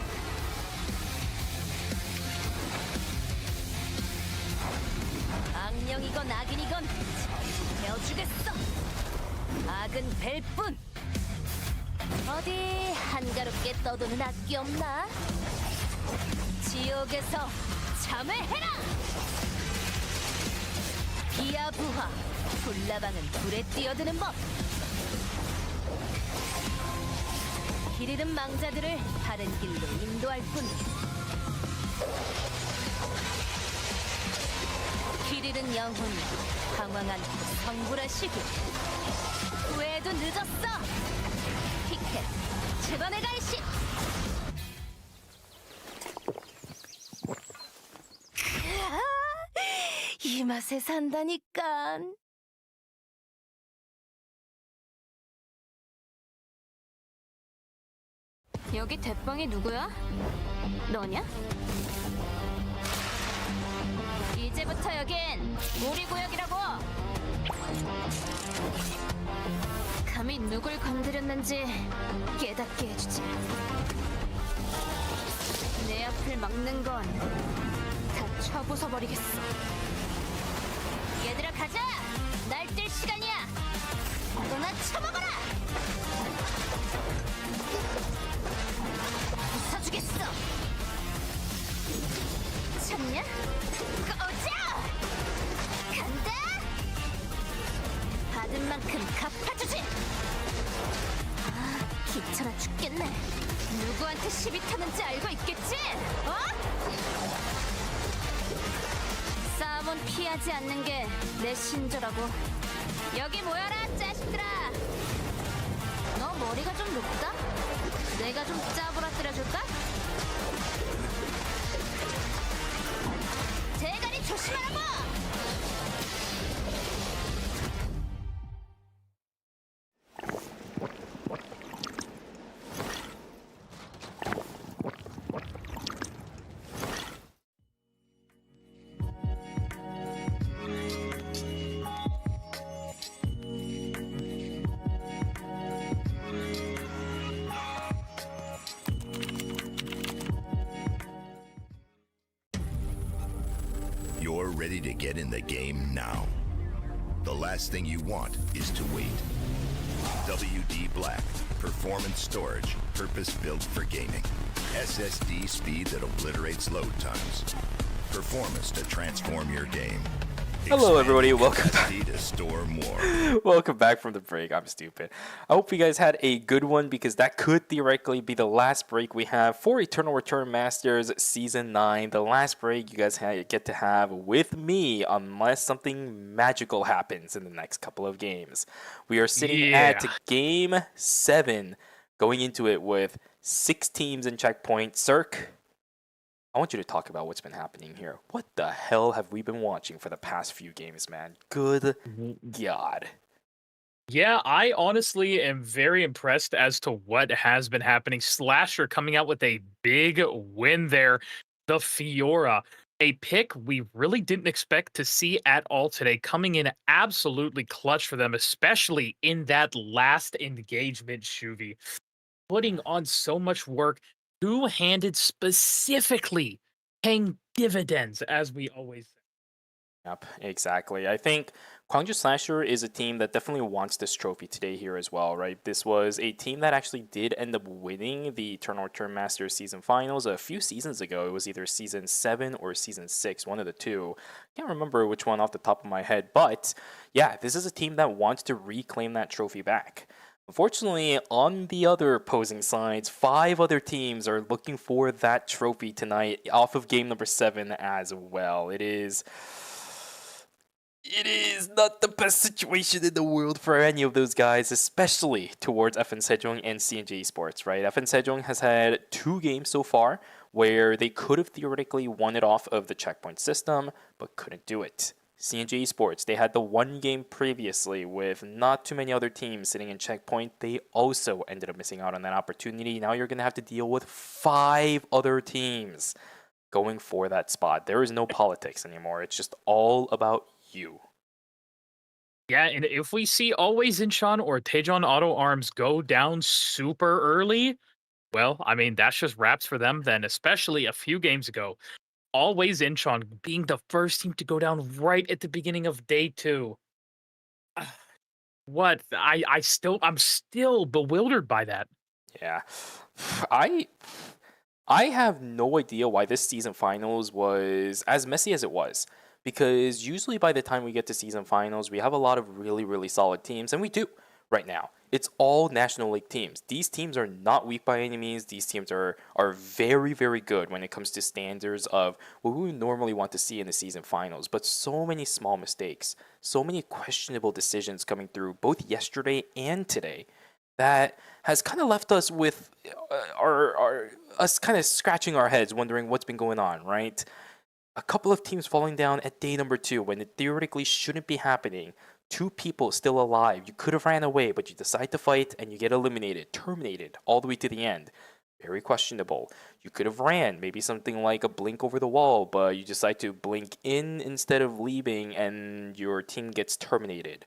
악령이건 악인이건 처리되어주겠어. 악은 벨뿐. 어디 한가롭게 떠도는 악기 없나? 지옥에서 잠을 해라! 기아부하, 불나방은 불에 뛰어드는 법. 길 잃은 망자들을 바른 길로 인도할 뿐. 길 잃은 영혼이 방황한 성불하시길. 후회도 늦었어. 피켓, 제반의 갈시. 이 맛에 산다니까. 여기 대빵이 누구야? 너냐? 이제부터 여긴 우리 구역이라고. 감히 누굴 건드렸는지 깨닫게 해주지. 내 앞을 막는 건 다 쳐부숴버리겠어. 얘들아 가자! 날뛸 시간이야! 너나 쳐먹어라! 부숴주겠어! 참냐? 꺼져! 간다! 받은 만큼 갚아주지! 아, 귀찮아 죽겠네. 누구한테 시비 타는지 알고 있겠지? 어? 싸움은 피하지 않는 게 내 신조라고. 여기 모여라, 자식들아. 너 머리가 좀 높다? 내가 좀 짜부러뜨려줄까? 대가리 조심하라고! You're ready to get in the game now. The last thing you want is to wait. WD Black, performance storage, purpose-built for gaming. SSD speed that obliterates load times. Performance to transform your game. Hello, everybody. Welcome SSD to store more. Welcome back from the break. I'm stupid. I hope you guys had a good one because that could theoretically be the last break we have for Eternal Return Masters Season 9. The last break you guys get to have with me unless something magical happens in the next couple of games. We are sitting at Game 7, going into it with 6 teams in checkpoint. Cirque, I want you to talk about what's been happening here. What the hell have we been watching for the past few games, man? Good God. Yeah, I honestly am very impressed as to what has been happening. Slasher coming out with a big win there. The Fiora, a pick we really didn't expect to see at all today, coming in absolutely clutch for them, especially in that last engagement, Shuvi. Putting on so much work, two-handed specifically, paying dividends, as we always say. Yep, exactly. I think Gwangju Slasher is a team that definitely wants this trophy today here as well, right? This was a team that actually did end up winning the Eternal Return Masters season finals a few seasons ago. It was either season 7 or season 6, one of the two. Can't remember which one off the top of my head, but yeah, this is a team that wants to reclaim that trophy back. Unfortunately, on the other opposing sides, 5 other teams are looking for that trophy tonight off of game number 7 as well. It is not the best situation in the world for any of those guys, especially towards FN Sejong and CNJ Esports, right? FN Sejong has had 2 games so far where they could have theoretically won it off of the checkpoint system, but couldn't do it. CNJ Esports, they had the 1 game previously with not too many other teams sitting in checkpoint. They also ended up missing out on that opportunity. Now you're going to have to deal with 5 other teams going for that spot. There is no politics anymore. It's just all about you. Yeah, and if we see Always Incheon or Taejon Auto Arms go down super early, well, I mean, that's just wraps for them then, especially a few games ago. Always Incheon being the first team to go down right at the beginning of day 2. What? I'm still bewildered by that. Yeah. I have no idea why this season finals was as messy as it was. Because usually by the time we get to season finals, we have a lot of really, really solid teams, and we do, right now. It's all National League teams. These teams are not weak by any means. These teams are very, very good when it comes to standards of what we would normally want to see in the season finals. But so many small mistakes, so many questionable decisions coming through both yesterday and today that has kind of left us with us kind of scratching our heads, wondering what's been going on, right? A couple of teams falling down at day number 2 when it theoretically shouldn't be happening. 2 people still alive. You could have ran away, but you decide to fight and you get eliminated, terminated all the way to the end. Very questionable. You could have ran, maybe something like a blink over the wall, but you decide to blink in instead of leaving and your team gets terminated.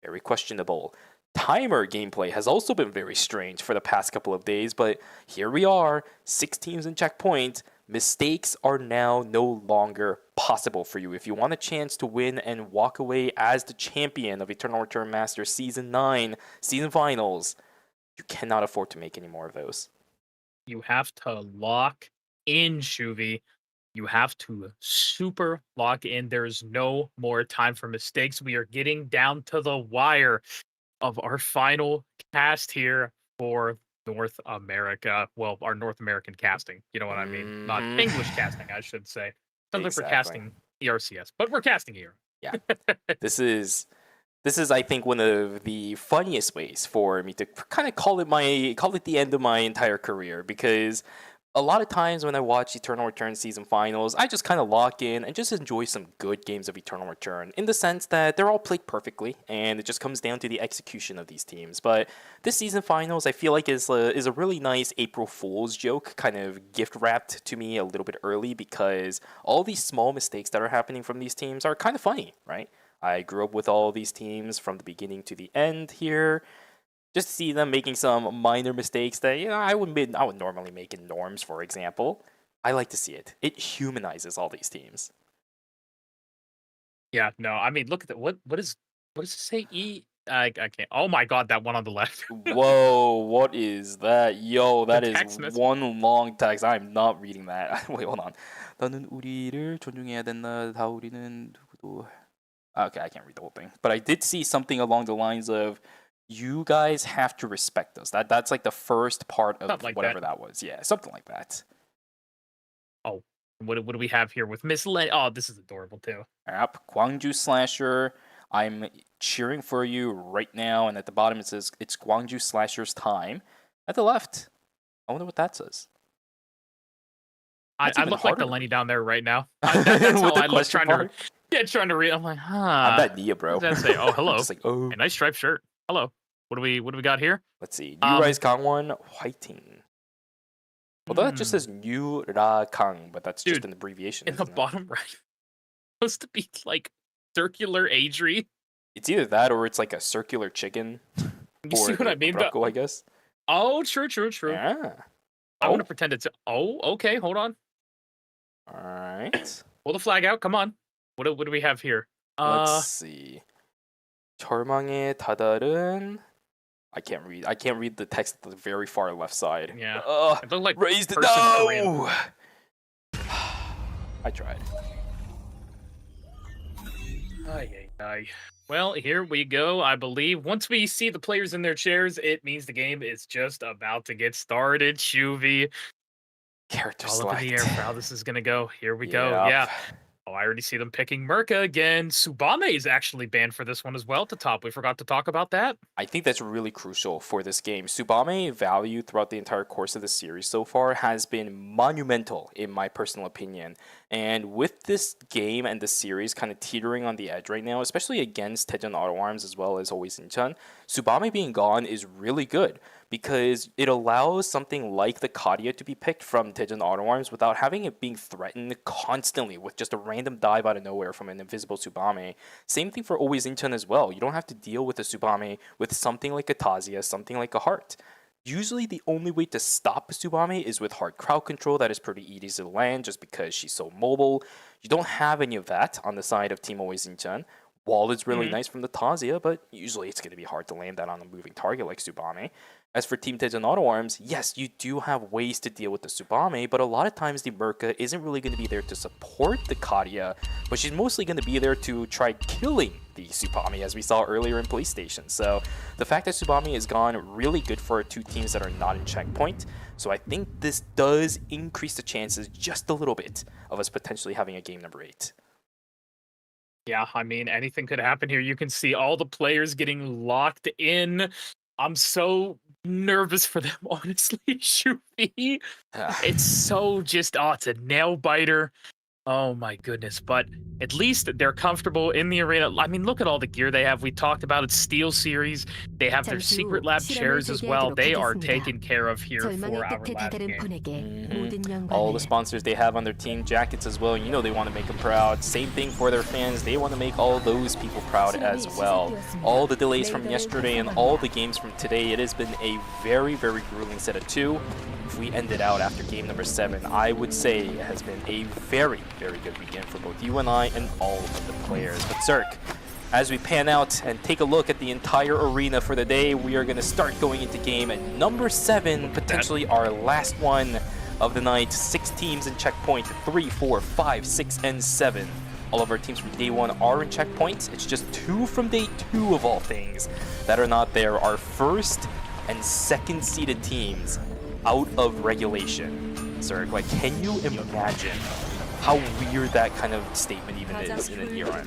Very questionable. Timer gameplay has also been very strange for the past couple of days, but here we are, 6 teams in checkpoint. Mistakes are now no longer possible for you. If you want a chance to win and walk away as the champion of Eternal Return Masters Season 9, Season Finals, you cannot afford to make any more of those. You have to lock in, Shuvi. You have to super lock in. There's no more time for mistakes. We are getting down to the wire of our final cast here for North America. Well, our North American casting. You know what I mean? Not English casting, I should say. Sounds like we're casting ERCS, but we're casting here. Yeah. This is I think one of the funniest ways for me to kind of call it the end of my entire career, because a lot of times when I watch Eternal Return Season Finals, I just kind of lock in and just enjoy some good games of Eternal Return, in the sense that they're all played perfectly, and it just comes down to the execution of these teams. But this Season Finals, I feel like is a really nice April Fool's joke, kind of gift wrapped to me a little bit early, because all these small mistakes that are happening from these teams are kind of funny, right? I grew up with all these teams from the beginning to the end here. Just to see them making some minor mistakes that I would normally make in norms, for example. I like to see it. It humanizes all these teams. Yeah, no, I mean, look at that. What does it say? I can't. Oh my god, that one on the left. Whoa, what is that? Yo, that is text message. one long text. I'm not reading that. Wait, hold on. 나는 우리를 존중해야 된다. 다 우리는 누구도. Okay, I can't read the whole thing. But I did see something along the lines of, you guys have to respect us. That's like the first part of Like whatever that was. Yeah, something like that. Oh, what do we have here with Miss Len? Oh, this is adorable too. Yep, Gwangju Slasher. I'm cheering for you right now. And at the bottom it says, it's Gwangju Slasher's time. At the left, I wonder what that says. I look like the Lenny down there right now. That's how I look, trying to read. I'm like, huh. I'm that Nia, bro. What does that say? Oh, hello. Just like, oh. A nice striped shirt. Hello. What do we got here? Let's see. New Rise Gangwon Whiting. Although that just says New Ra Kang, but that's just an abbreviation. In the bottom right, supposed to be like circular Adri. It's either that or it's like a circular chicken. You see what I mean? Brucko, I guess. Oh, true. Yeah. I'm gonna pretend it's. Oh, okay. Hold on. All right. Pull the flag out. Come on. What do we have here? Let's see. 절망의 다달은. I can't read the text at the very far left side. Yeah. It looked like raised it. No. I tried. Ay. Well, here we go. I believe once we see the players in their chairs, it means the game is just about to get started. Shuvi. Character all select. up in the air for how this is gonna go. Here we go. Yep. Yeah. Oh, I already see them picking Merca again. Tsubame is actually banned for this one as well at the top. We forgot to talk about that. I think that's really crucial for this game. Tsubame value throughout the entire course of the series so far has been monumental, in my personal opinion. And with this game and the series kind of teetering on the edge right now, especially against Daejeon Auto Arms as well as Always Incheon, Tsubame being gone is really good, because it allows something like the Kadia to be picked from Daejeon Auto Arms without having it being threatened constantly with just a random dive out of nowhere from an invisible Tsubame. Same thing for Always Incheon as well. You don't have to deal with a Tsubame with something like a Tazia, something like a Heart. Usually the only way to stop Tsubame is with hard crowd control that is pretty easy to land just because she's so mobile. You don't have any of that on the side of Team Always Incheon. wall is really nice from the Tazia, but usually it's going to be hard to land that on a moving target like Tsubame. As for Team Tejan Auto Arms, yes, you do have ways to deal with the Tsubame, but a lot of times the Merca isn't really going to be there to support the Kadia, but she's mostly going to be there to try killing the Tsubame, as we saw earlier in Police Station. So the fact that Tsubame is gone, really good for two teams that are not in checkpoint. So I think this does increase the chances just a little bit of us potentially having a game number 8. Yeah, I mean, anything could happen here. You can see all the players getting locked in. I'm so nervous for them, honestly, Shuvi. It's so just, it's a nail biter. Oh my goodness. But at least they're comfortable in the arena. I mean, look at all the gear they have. We talked about it, Steel Series. They have their Secret Lab chairs as well. They are taken care of here for our last game. All the sponsors they have on their team jackets as well. You know they want to make them proud. Same thing for their fans. They want to make all those people proud as well. All the delays from yesterday and all the games from today, it has been a very, very grueling set of 2. If we ended out after game number 7, I would say it has been a very, very good weekend for both you and I and all of the players. But Zerk, as we pan out and take a look at the entire arena for the day, we are going to start going into game at number 7, potentially our last one of the night. 6 teams in checkpoint, 3, 4, 5, 6, and 7. All of our teams from day 1 are in checkpoints. It's just 2 from day 2 of all things that are not there. Our first and second seeded teams out of regulation. Zerk, like, can you imagine how weird that kind of statement even is in an era?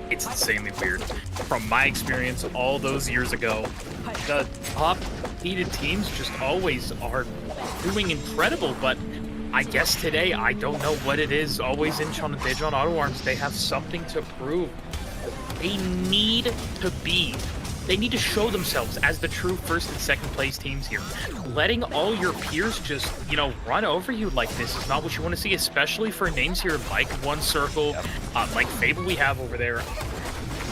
It's insanely weird. From my experience all those years ago, the top seeded teams just always are doing incredible, but I guess today, I don't know what it is. Always in Tejan Auto Arms, they have something to prove. They need to show themselves as the true first and second place teams here. Letting all your peers just, run over you like this is not what you want to see, especially for names here like One Circle, like Fable we have over there.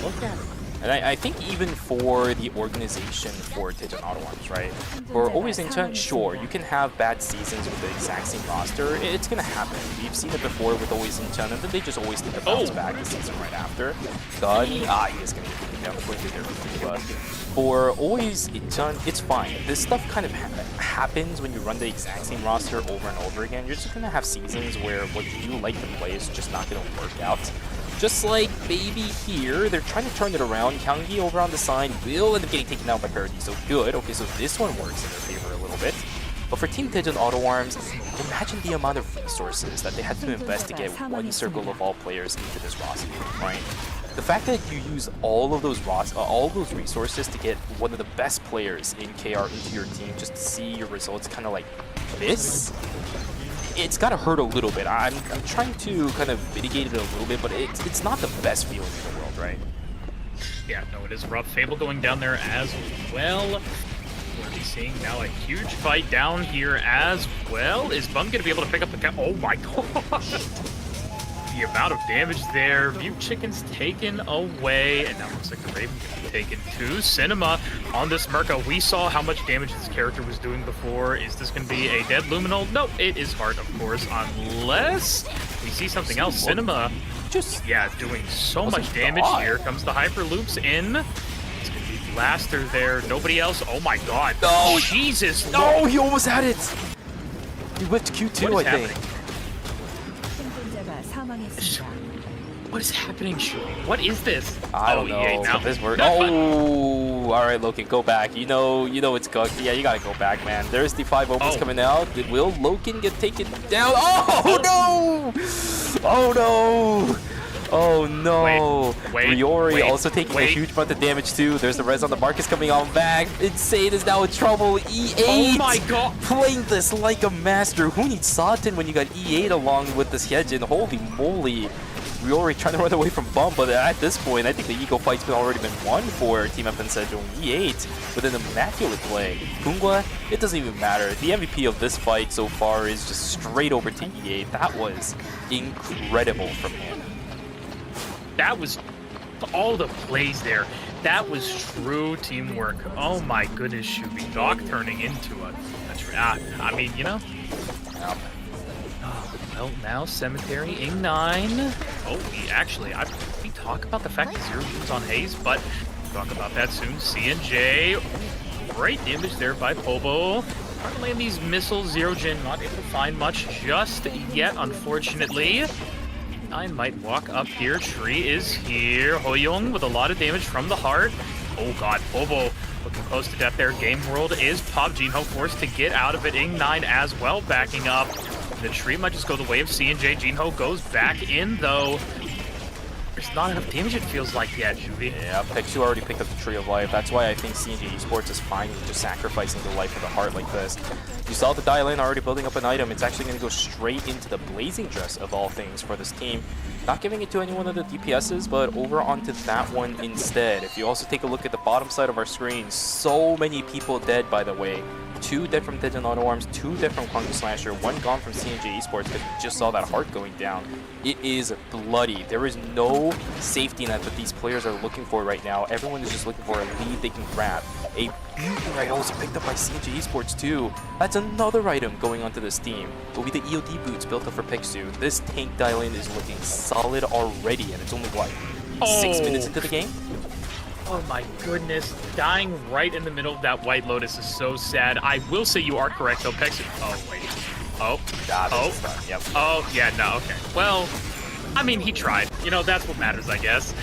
Look at it. And I think even for the organization for Tejan Auto Arms, right? For Always Incheon, sure, you can have bad seasons with the exact same roster. It's going to happen. We've seen it before with Always Incheon, and then they just always take a bounce back the season right after. Done. He is going to get taken down quickly there. But for Always Incheon, it's fine. This stuff kind of happens when you run the exact same roster over and over again. You're just going to have seasons where what you like to play is just not going to work out. Just like Baby here, they're trying to turn it around. Kyungi over on the side will end up getting taken down by Parody, so good. Okay, so this one works in their favor a little bit. But for Team Tejan Auto Arms, imagine the amount of resources that they had to invest to get One Circle of all players into this roster, right? The fact that you use all of those resources to get one of the best players in KR into your team just to see your results kind of like this, it's got to hurt a little bit. I'm trying to kind of mitigate it a little bit, but it's not the best feeling in the world, right? Yeah, no, it is rough. Fable going down there as well. We're seeing now a huge fight down here as well. Is Bum going to be able to pick up the cap? Oh my god! The amount of damage there. View Chicken's taken away, and now looks like the Raven can be taken to Cinema on this Merca. We saw how much damage this character was doing before. Is this going to be a dead Luminal? Nope, it is Heart, of course, unless we see something else. Cinema just, doing so much damage. Here comes the Hyper Loops in. It's going to be Blaster there. Nobody else. Oh my god. No! Jesus! No, he almost had it! He whipped Q2, I think. What is happening, Shui? What is this? I don't know. Now. This works. Oh, all right, Loken, go back. You know it's cooked. Yeah, you gotta go back, man. There's the 5 opens coming out. Will Loken get taken down? Oh no! Oh no! Oh no! Riori also taking a huge amount of damage too. There's the res on the Marcus coming on back. Insane is now in trouble. E8! Oh my god! Playing this like a master. Who needs Satan when you got E8 along with this Hyejin? Holy moly! Riori trying to run away from Bump, but at this point, I think the ego fight's already been won for Team FN Sejong. E8 with an immaculate play. Kungwa, it doesn't even matter. The MVP of this fight so far is just straight over to E8. That was incredible from him. That was all the plays there. That was true teamwork. Oh my goodness, Shubi. Doc turning into a I mean, well, now Cemetery in 9. Oh, I think talk about the fact that 0 Gen's on Haze, but we'll talk about that soon. C&J, great damage there by Pobo. Trying to land these missiles, 0 Gen not able to find much just yet, unfortunately. 9 might walk up here. Tree is here. Hoyoung with a lot of damage from the heart. Oh god, Pobo looking close to death there. Game World is Pop. Jinho forced to get out of it. Ing9 as well backing up. The tree might just go the way of C&J. Jinho goes back in though. There's not enough damage it feels like yet, Juvie. Yeah, Pixu already picked up the Tree of Life. That's why I think C&J Esports is fine with just sacrificing the life of the heart like this. You saw the Dial-In already building up an item. It's actually going to go straight into the Blazing Dress of all things for this team. Not giving it to any one of the DPSs, but over onto that one instead. If you also take a look at the bottom side of our screen, so many people dead, by the way. 2 dead from Pigeon Auto Arms, 2 dead from Clunky Slasher, 1 gone from C&J Esports because we just saw that heart going down. It is bloody. There is no safety net that these players are looking for right now. Everyone is just looking for a lead they can grab. A beauty item also picked up by C&J Esports too. That's another item going onto this team. Will be the EOD boots built up for Pixu. This tank dial-in is looking solid already, and it's only what, 6 minutes into the game? Oh my goodness, dying right in the middle of that White Lotus is so sad. I will say you are correct though, Pexu. Oh, wait. Oh. Yep. Oh, yeah, no, okay. Well, I mean, he tried. You know, that's what matters, I guess.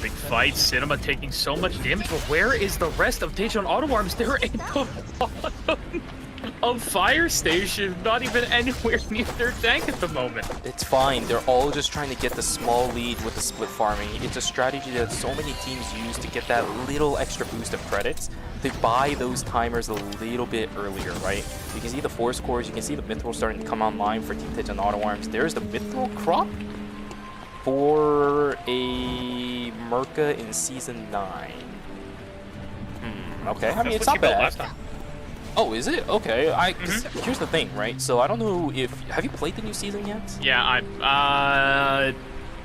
Big fight, Cinema taking so much damage, but where is the rest of Daejeon Auto Arms? They're in the bottom of Fire Station, not even anywhere near their tank at the moment. It's fine. They're all just trying to get the small lead with the split farming. It's a strategy that so many teams use to get that little extra boost of credits to buy those timers a little bit earlier, right? You can see the force cores, you can see the Mithril starting to come online for Team Daejeon Auto Arms. There's the Mithril crop for a Merca in Season 9. Okay, I mean, it's not bad. Oh, is it? Okay. Here's the thing, right? So I don't know if... Have you played the new season yet? Yeah,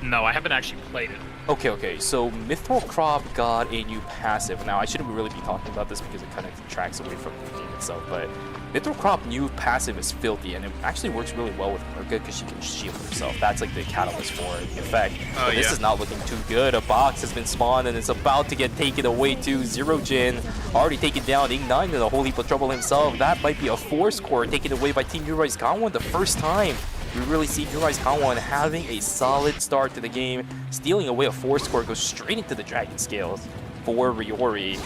no, I haven't actually played it. Okay. So Mithril Crop got a new passive. Now, I shouldn't really be talking about this because it kind of detracts away from the game itself, but Mithril Crop new passive is filthy, and it actually works really well with Merca because she can shield herself. That's like the catalyst for the effect. But this is not looking too good. A box has been spawned, and it's about to get taken away too. 0 Gen already taken down. Ing9 in a whole heap of trouble himself. That might be a force core taken away by Team New Rise Gangwon. The first time we really see New Rise Gangwon having a solid start to the game. Stealing away a force core goes straight into the Dragon Scales for Ryori.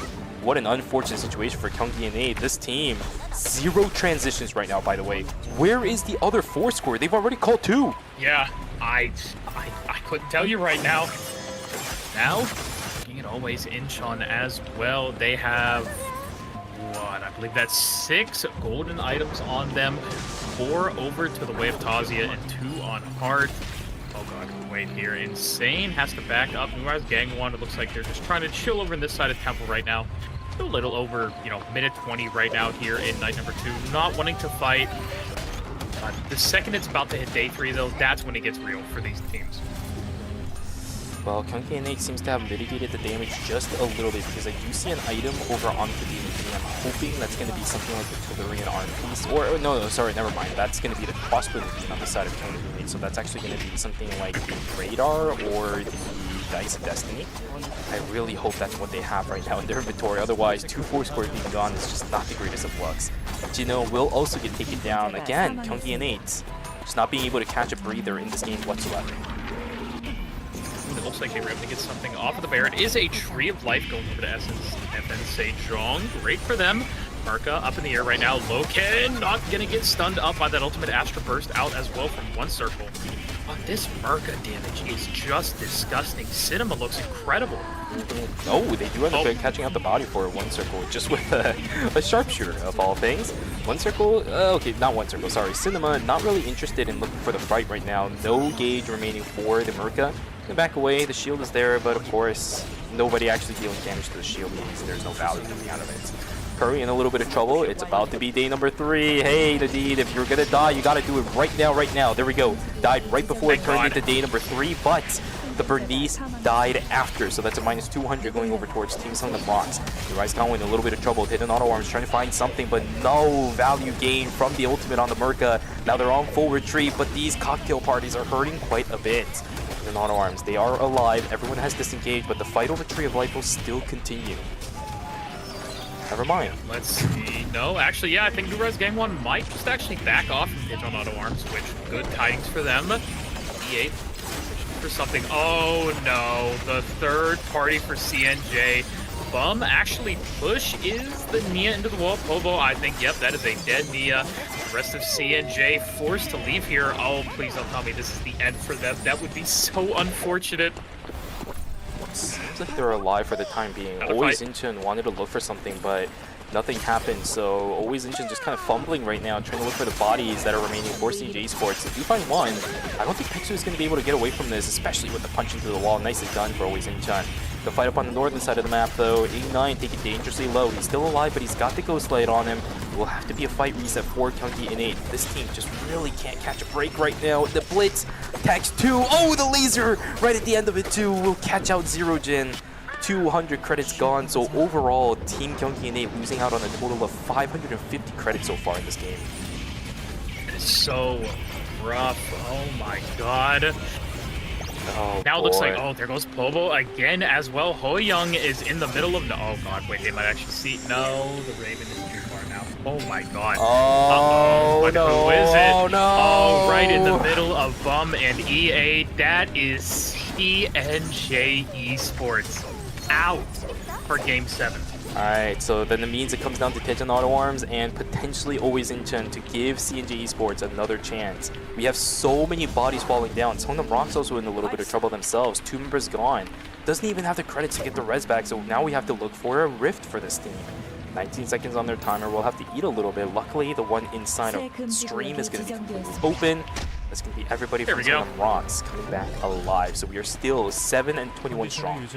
What an unfortunate situation for Kyunggi and 8. This team, 0 transitions right now, by the way. Where is the other force core? They've already called 2. Yeah, I couldn't tell you right now. Now, taking it always Incheon as well. They have, what, I believe that's 6 golden items on them. 4 over to the way of Tazia and 2 on Heart. Oh god, wait here. Insane has to back up. New Rise Gangwon, it looks like they're just trying to chill over in this side of Temple right now. A little over, minute 20 right now here in night number 2. Not wanting to fight. The second it's about to hit day 3, though, that's when it gets real for these teams. Well, Kyunggi and 8 seems to have mitigated the damage just a little bit because I do see an item over onto the enemy. I'm hoping that's going to be something like the Tolerian arm piece. Or, no, sorry, never mind. That's going to be the crossbow beam on the side of Kyunggi and 8. So that's actually going to be something like the radar or the Dice of Destiny. I really hope that's what they have right now in their inventory. Otherwise, 2 force cores being gone is just not the greatest of lucks. Jino will also get taken down. Again, Kyunggi and 8 just not being able to catch a breather in this game whatsoever. It looks like they were able to get something off of the Baron. Is a Tree of Life going over to Essence and then Sejong. Great for them. Merca up in the air right now. Loken not going to get stunned up by that ultimate Astra Burst out as well from one circle. But this Merca damage is just disgusting. Cinema looks incredible. Oh, they do end up catching out the body for one circle just with a sharpshooter of all things. One circle, okay, not one circle, sorry. Cinema not really interested in looking for the fight right now. No gauge remaining for the Merca. Back away, the shield is there, but of course, nobody actually dealing damage to the shield means there's no value coming out of it. Curry in a little bit of trouble. It's about to be day number 3. Hey, Nadine, if you're gonna die, you gotta do it right now. There we go. Died right before it turned into day number 3, but the Bernice died after, so that's a minus 200 going over towards Team Sun and Box. The Rise Town in a little bit of trouble. Hidden Auto Arms trying to find something, but no value gain from the ultimate on the Merca. Now they're on full retreat, but these cocktail parties are hurting quite a bit. And Auto Arms, they are alive. Everyone has disengaged, but the fight over Tree of Life will still continue. Never mind. Let's see. No, actually, yeah, I think Nura's Game 1 might just actually back off from Hitch on Auto Arms, which good tidings for them. E8 for something. Oh no, the third party for CNJ. Bum actually pushes the Nia into the wall. Povo, I think, yep, that is a dead Nia. The rest of CNJ forced to leave here. Oh, please don't tell me this is the end for them. That would be so unfortunate. Seems like they're alive for the time being. Always Inchin wanted to look for something, but nothing happened. So Always Inchin just kind of fumbling right now, trying to look for the bodies that are remaining for CJ Sports. If you find one, I don't think Pixu is going to be able to get away from this, especially with the punch into the wall. Nicely done for Always Inchin. The fight up on the northern side of the map, though. 89 taking dangerously low. He's still alive, but he's got the Ghost Light on him. It will have to be a fight reset for Kyungi Innate. This team just really can't catch a break right now. The Blitz tags 2. Oh, the laser right at the end of it, too. Will catch out Zero Jin. 200 credits gone. So overall, Team Kyungi Innate losing out on a total of 550 credits so far in this game. It's so rough. Oh my god. Oh, now it boy. looks like, oh, there goes Povo again as well. Hoyoung is in the middle of the, oh god, wait, they might actually see, no, the Raven is too far now. Oh my god. Oh, but no. who is it? Oh, no. Oh, right in the middle of Bum and EA. That is CNJ Esports out for Game 7. Alright, so then it means it comes down to Tejan Auto Arms and potentially Always Inchin to give CNJ Esports another chance. We have so many bodies falling down. Songnam Rock's also in a little bit of trouble themselves. 2 members gone. Doesn't even have the credits to get the res back, so now we have to look for a rift for this team. 19 seconds on their timer. We'll have to eat a little bit. Luckily, the one inside of stream is going to be open. That's going to be everybody from Songnam Rocks coming back alive. So we are still 7 and 21 strong.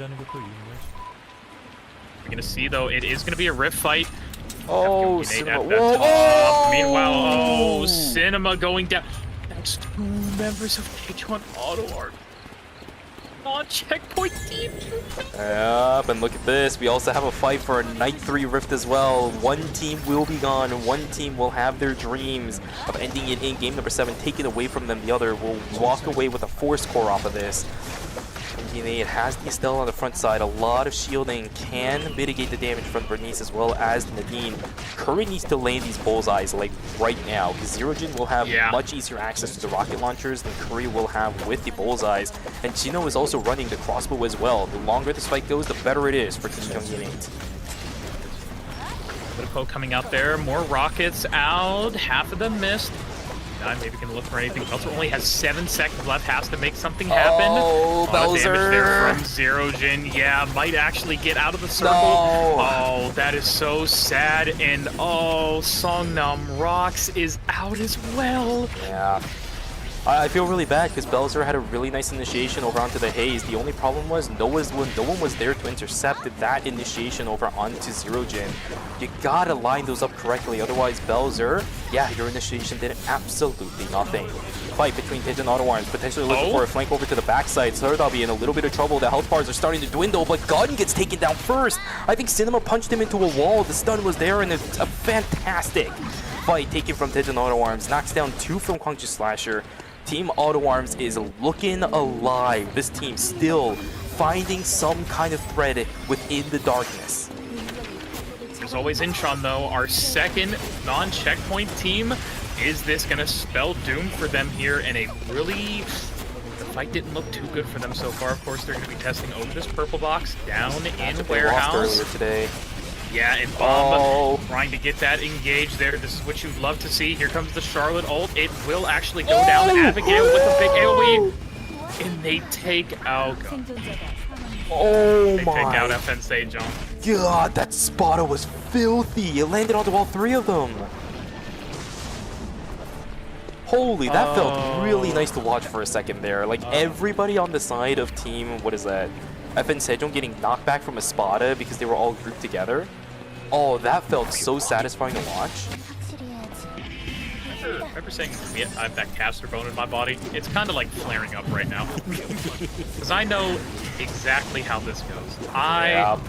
We're gonna see though, it is gonna be a rift fight. Oh, Cinema. Cinema. Whoa. Meanwhile, oh, Cinema going down. That's 2 members of K1 Auto Art. Non-checkpoint team. Yep, and look at this. We also have a fight for a Night 3 Rift as well. One team will be gone. One team will have their dreams of ending it in game number 7, taken away from them. The other will walk away with a 4-score off of this. It has the Estelle on the front side. A lot of shielding can mitigate the damage from Bernice as well as Nadine. Curry needs to land these bullseyes like right now because Zero Jin will have much easier access to the rocket launchers than Curry will have with the bullseyes. And Chino is also running the crossbow as well. The longer this fight goes, the better it is for Team Kyungi Innate. Poe coming out there. More rockets out. Half of them missed. Maybe can look for anything. Belzer only has 7 seconds left, has to make something happen. Oh, Belzer! Damage there from Zero Jin. Yeah, might actually get out of the circle. No. Oh, that is so sad. And oh, Songnam Rocks is out as well. Yeah. I feel really bad because Belzer had a really nice initiation over onto the Haze. The only problem was no one was there to intercept that initiation over onto Zero Jin. You gotta line those up correctly, otherwise Belzer, yeah, your initiation did absolutely nothing. Fight between Tejan Auto Arms, potentially looking for a flank over to the backside. Serdabi in a little bit of trouble. The health bars are starting to dwindle, but Gun gets taken down first. I think Cinema punched him into a wall. The stun was there, and it's a fantastic fight taken from Tejan Auto Arms. Knocks down 2 from Kwangju Slasher. Team Auto Arms is looking alive. This team still finding some kind of thread within the darkness. There's always Intron though, our second non-checkpoint team. Is this gonna spell doom for them here in a really... The fight didn't look too good for them so far. Of course, they're gonna be testing over this purple box down in Warehouse. Earlier today. Yeah, and Bomb trying to get that engaged there. This is what you'd love to see. Here comes the Charlotte ult. It will actually go down. Abigail with a big AoE. And they take out... Oh they my... take out FN Sejong. God, that spotter was filthy. It landed onto all 3 of them. Holy, that felt really nice to watch for a second there. Like, everybody on the side of team... What is that? FN Sejong getting knocked back from a Spada because they were all grouped together. Oh, that felt so satisfying to watch. Remember saying I have that caster bone in my body? It's kind of like flaring up right now. Because I know exactly how this goes. Yeah,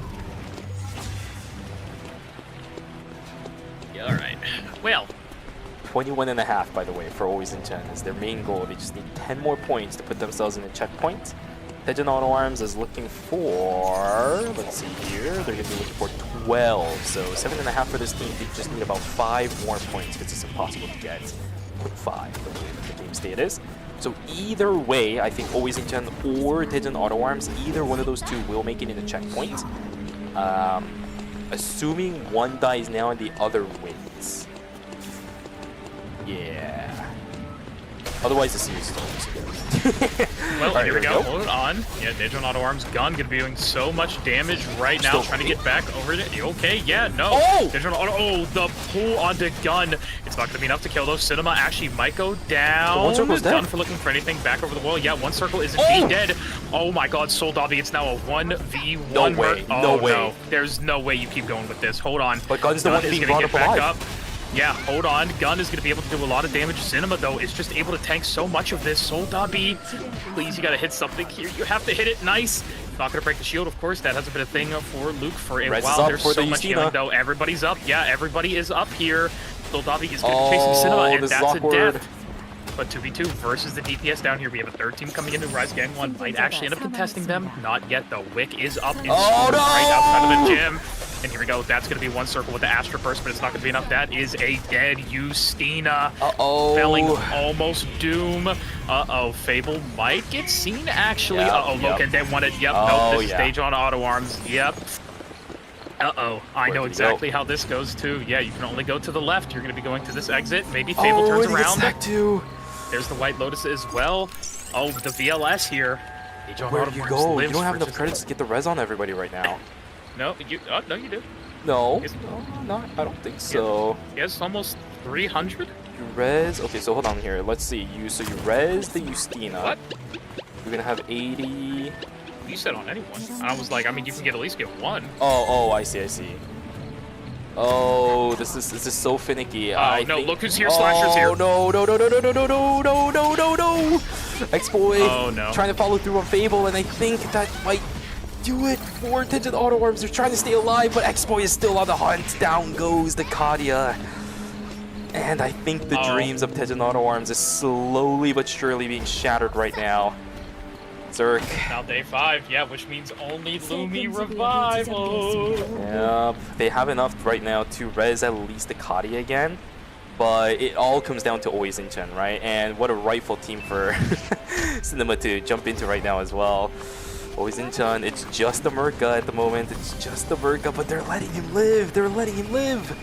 alright. Well, 21.5, by the way, for Always in Chen is their main goal. They just need 10 more points to put themselves in a checkpoint. Tejan Auto Arms is looking for, let's see here, they're going to be looking for 12. So 7.5 for this team. They just need about 5 more points because it's impossible to get 5, the way that the game state is. So either way, I think Always in Chen or Tejan Auto Arms, either one of those two will make it in a checkpoint. Assuming one dies now and the other wins. Yeah. Otherwise, the series is almost good. Well, Alright, here we go. Hold on. Yeah, Tejan Auto Arms gun gonna be doing so much damage right now, trying to get back over it. Okay, yeah, no. Oh! Tejan Auto, the pull onto gun. It's not gonna be enough to kill though. Cinema actually might go down. One circle's dead. Gun for looking for anything back over the wall. Yeah, one circle is indeed dead. Oh my god, Soul Dobby, it's now a 1v1. No way, no way. No. There's no way you keep going with this. Hold on. But Gun's the one is being gonna brought get up back alive. up. Yeah, hold on. Gun is going to be able to do a lot of damage. Cinema, though, is just able to tank so much of this. Soul Dobby, please, you got to hit something here. You have to hit it. Nice. Not going to break the shield, of course. That has been a thing for Luke for a while. There's so much healing, though. Everybody's up. Yeah, everybody is up here. Soul Dobby is going to be chasing Cinema, and that's a death. But 2v2 versus the DPS down here. We have a third team coming into Rise Gang 1. Might actually end up contesting them. Not yet, though. Wick is up in right outside of the gym. And here we go. That's going to be one circle with the Astra Burst, but it's not going to be enough. That is a dead Justina. Felling almost Doom. Fable might get seen, actually. Loken, they want it. Yep, nope, this is Stage on Auto Arms. Yep. I know exactly how this goes, too. Yeah, you can only go to the left. You're going to be going to this exit. Maybe Fable turns around. There's the White Lotus as well. Oh, the VLS here. Where do you go? You don't have enough credits to get the res on everybody right now. No, you do. No, no, I don't think so. Yes, almost 300. You res. Okay, so hold on here. Let's see. So you res the Justina. What? You're gonna have 80. You said on anyone. And I was like, I mean, you can at least get one. Oh, I see. Oh, this is so finicky. Oh no! Look who's here! Slasher's here. Oh no! X-Boy. Oh no! Trying to follow through on Fable, and I think that might do it for Tejan Auto Arms. They're trying to stay alive, but X-Boy is still on the hunt. Down goes the Kadia. And I think the dreams of Tejan Auto Arms is slowly but surely being shattered right now. Zerk. Now day 5, yeah, which means only Lumi Revival. Yep, they have enough right now to res at least the Kadia again. But it all comes down to Always in Chen, right? And what a rightful team for Cinema to jump into right now as well. Always in Chen, it's just the Merca at the moment. It's just the Merca, but they're letting him live. They're letting him live.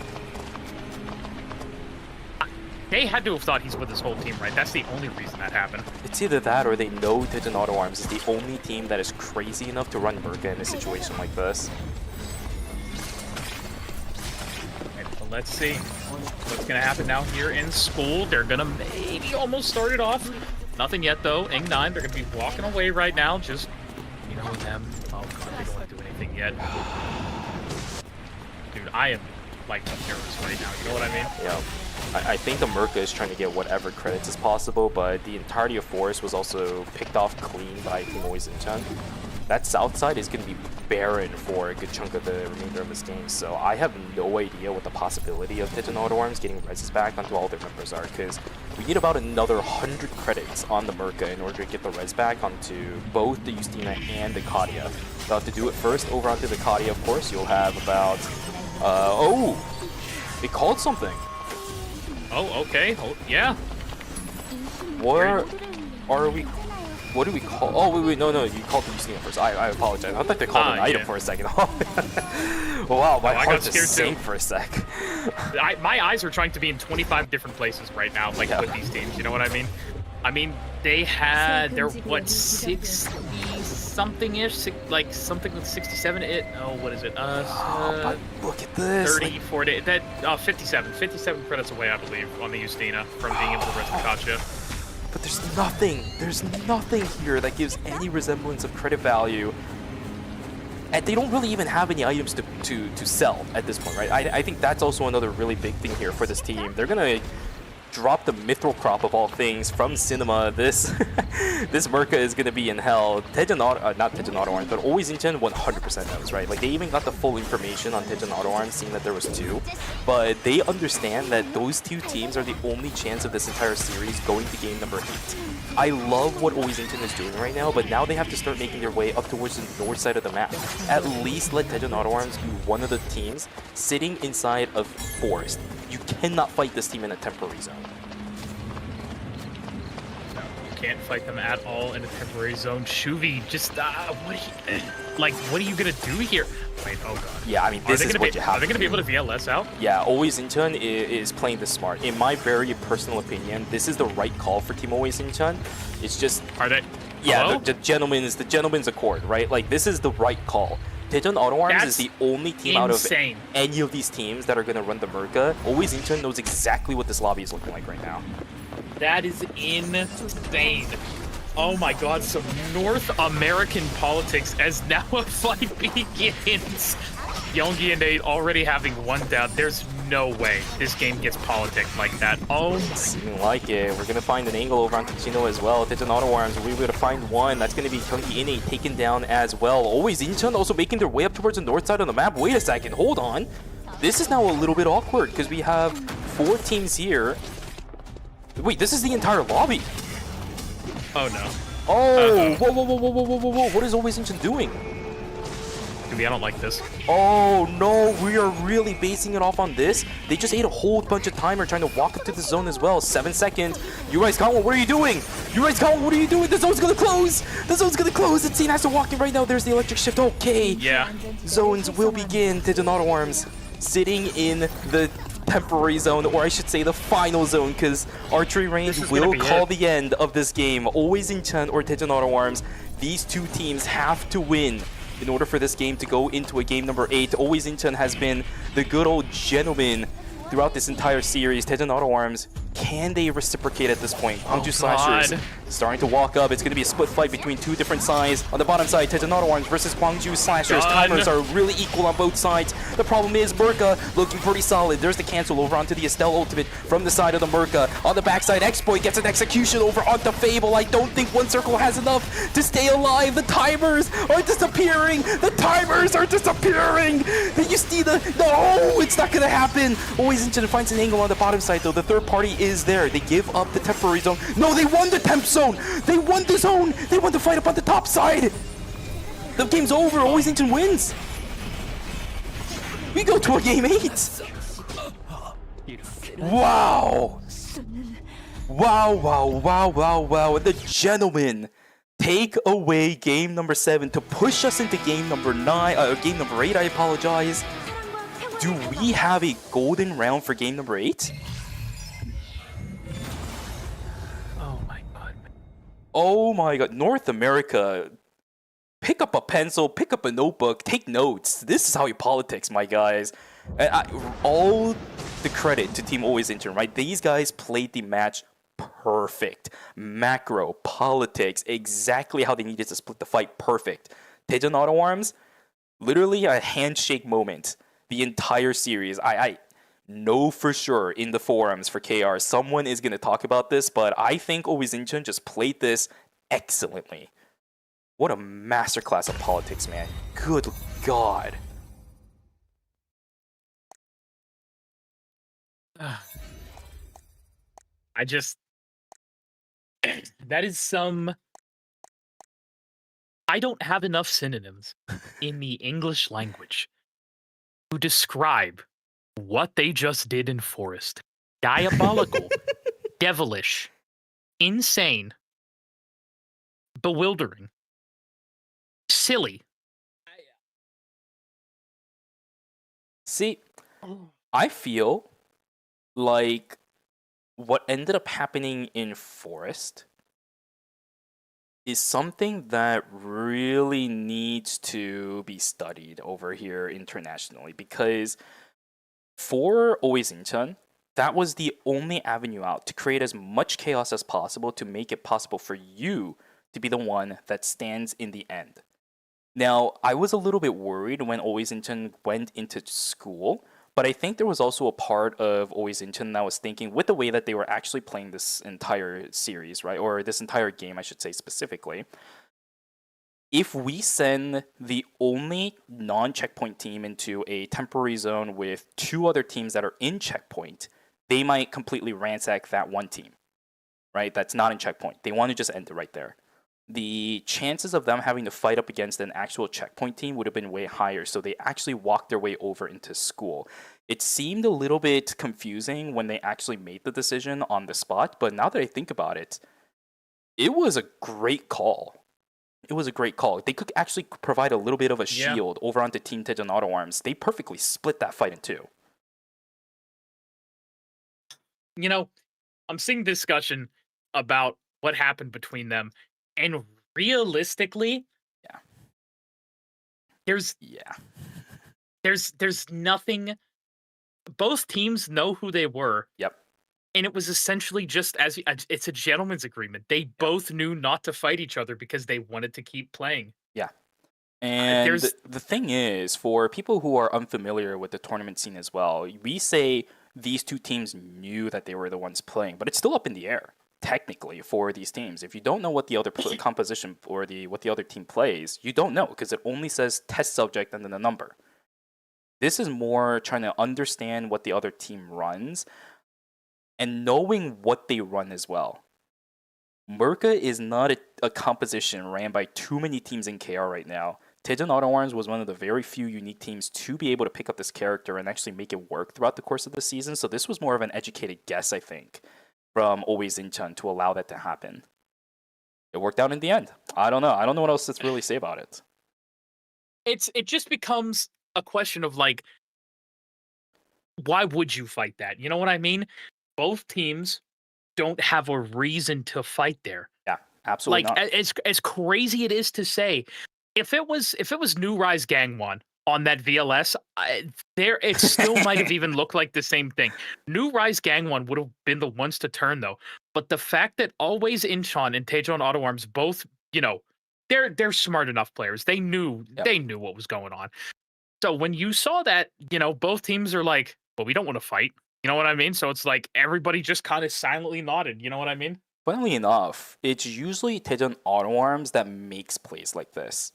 They had to have thought he's with his whole team, right? That's the only reason that happened. It's either that or they know Tejan Auto Arms is the only team that is crazy enough to run Merca in a situation like this. Okay, so let's see what's going to happen now here in school. They're going to maybe almost start it off. Nothing yet, though. Ing 9, they're going to be walking away right now. Just, you know, them. Oh, God, they don't want to do anything yet. Dude, I am, like, nervous right now. You know what I mean? Yeah. I think the Merca is trying to get whatever credits as possible, but the entirety of Forest was also picked off clean by Team Always in Chen. That south side is going to be barren for a good chunk of the remainder of this game, so I have no idea what the possibility of Tejan Auto Arms getting reses back onto all their members are, because we need about another 100 credits on the Merca in order to get the res back onto both the Justina and the Kadia. They'll have to do it first over onto the Kadia, of course. You'll have about... oh! It called something! Oh, okay. Oh, yeah. Where are we? What do we call? Oh, wait, no, you called the Justina first. I apologize. I thought they called an item for a second. Wow, my heart just sank for a sec. My eyes are trying to be in 25 different places right now, like with these teams. You know what I mean? I mean, they're what, 60-something-ish, like something with 67. What is it? But look at this. 30, 40. That 57 credits away, I believe, on the Justina from being able to res the Katya. But there's nothing here that gives any resemblance of credit value. And they don't really even have any items to sell at this point, right? I think that's also another really big thing here for this team. They're gonna drop the mithril crop of all things from cinema, this this Merca is gonna be in hell. Not Tejan Auto Arms, but Always Inchen 100% knows, right? Like they even got the full information on Tejan Auto Arms, seeing that there was 2. But they understand that those 2 teams are the only chance of this entire series going to game number 8. I love what Always Inchen is doing right now, but now they have to start making their way up towards the north side of the map. At least let Tejan Auto Arms be one of the teams sitting inside of Forest. You cannot fight this team in a temporary zone. You can't fight them at all in a temporary zone. Shuvi, just what are you gonna do here? Wait, oh god. Yeah, I mean this is what you have. Are they gonna be able to VLS out? Yeah, Always Incheon is playing this smart. In my very personal opinion, this is the right call for Team Always Incheon. It's just Are they? yeah, the gentleman's accord, right? Like this is the right call. Tejan Auto Arms is the only team out of any of these teams that are going to run the Merca. Always Incheon knows exactly what this lobby is looking like right now. That is insane. Oh my god, some North American politics as now a fight begins. Yongi and Nate already having 1 down. There's no way this game gets politics like that. Oh my. Seeming like it. We're going to find an angle over on Kachino as well. Tejan Auto Arms, we're going to find one. That's going to be Yongi Ine taken down as well. Always Incheon also making their way up towards the north side of the map. Wait a second, hold on. This is now a little bit awkward because we have 4 teams here. Wait, this is the entire lobby. Oh no. Oh, whoa. What is Always Incheon doing? I don't like this. Oh no, we are really basing it off on this. They just ate a whole bunch of timer trying to walk up to the zone as well. 7 seconds. You guys, Kawa, what are you doing? You guys, Kawa, what are you doing? The zone's gonna close. The zone's gonna close. It's has to walk in right now. There's the electric shift. Okay. Yeah. Zones will begin. Tejan Auto Arms sitting in the temporary zone, or I should say the final zone, because archery range will call the end of this game. Always Incheon or Tejan Auto Arms. These 2 teams have to win in order for this game to go into a game number 8. Always Incheon has been the good old gentleman throughout this entire series. Tejan Auto Arms, can they reciprocate at this point? Gwangju Slashers starting to walk up. It's going to be a split fight between 2 different sides. On the bottom side, Tejan Auto Arms versus Gwangju Slashers. Timers are really equal on both sides. The problem is Merca looking pretty solid. There's the cancel over onto the Estelle ultimate from the side of the Merca. On the backside, Exploit gets an execution over onto Fable. I don't think One Circle has enough to stay alive. The timers are disappearing. The timers are disappearing. You see the... No, it's not going to happen. Always Incheon finds an angle on the bottom side, though. The third party is there. They give up the temporary zone. No, they won the temp zone. They won the zone. They won the fight up on the top side. The game's over. Always Incheon wins. We go to a game 8. Wow. Wow. And the gentlemen take away game number 7 to push us into game number 8, I apologize. Do we have a golden round for game number 8? Oh my god, North America. Pick up a pencil, pick up a notebook, take notes. This is how you politics, my guys. All the credit to Team Always Incheon, right? These guys played the match perfect. Macro, politics, exactly how they needed to split the fight, perfect. Tejan Auto Arms, literally a handshake moment. The entire series. I know for sure in the forums for KR, someone is going to talk about this, but I think Always Incheon just played this excellently. What a masterclass of politics, man. Good God. I just... That is some... I don't have enough synonyms in the English language to describe what they just did in Forest. Diabolical, devilish, insane, bewildering, silly. See, I feel like what ended up happening in Forest is something that really needs to be studied over here internationally, because for Always Incheon, that was the only avenue out to create as much chaos as possible to make it possible for you to be the one that stands in the end. Now, I was a little bit worried when Always Incheon went into school, But I think there was also a part of Always Incheon that was thinking, with the way that they were actually playing this entire series, right? Or this entire game, I should say specifically. If we send the only non-checkpoint team into a temporary zone with 2 other teams that are in checkpoint, they might completely ransack that one team, right? That's not in checkpoint. They want to just end it right there. The chances of them having to fight up against an actual checkpoint team would have been way higher, so they actually walked their way over into school. It seemed a little bit confusing when they actually made the decision on the spot, but now that I think about it, it was a great call. It was a great call. They could actually provide a little bit of a shield over onto Team Taejon Auto Arms. They perfectly split that fight in 2. You know, I'm seeing discussion about what happened between them, and realistically, Yeah. there's nothing. Both teams know who they were. Yep. And it was essentially just as it's a gentleman's agreement. They both knew not to fight each other because they wanted to keep playing. Yeah. And there's- the thing is, for people who are unfamiliar with the tournament scene as well, we say these 2 teams knew that they were the ones playing, but it's still up in the air, technically, for these teams. If you don't know what the other composition or what the other team plays, you don't know, because it only says test subject and then a number. This is more trying to understand what the other team runs, and knowing what they run as well. Merca is not a composition ran by too many teams in KR right now. Taejon Auto Arms was one of the very few unique teams to be able to pick up this character and actually make it work throughout the course of the season, so this was more of an educated guess, I think, from Always Incheon to allow that to happen. It worked out in the end. I don't know. I don't know what else to really say about it. It just becomes a question of, like, why would you fight that? You know what I mean? Both teams don't have a reason to fight there. Yeah, absolutely like, not. as crazy it is to say, if it was New Rise Gangwon on that VLS, it still might have even looked like the same thing. New Rise Gangwon would have been the ones to turn, though. But the fact that Always Incheon and Taejon Auto Arms both, they're smart enough players. They knew what was going on. So when you saw that, both teams are like, well, we don't want to fight. You know what I mean? So it's like everybody just kind of silently nodded. You know what I mean? Funnily enough, it's usually Taejon Auto Arms that makes plays like this.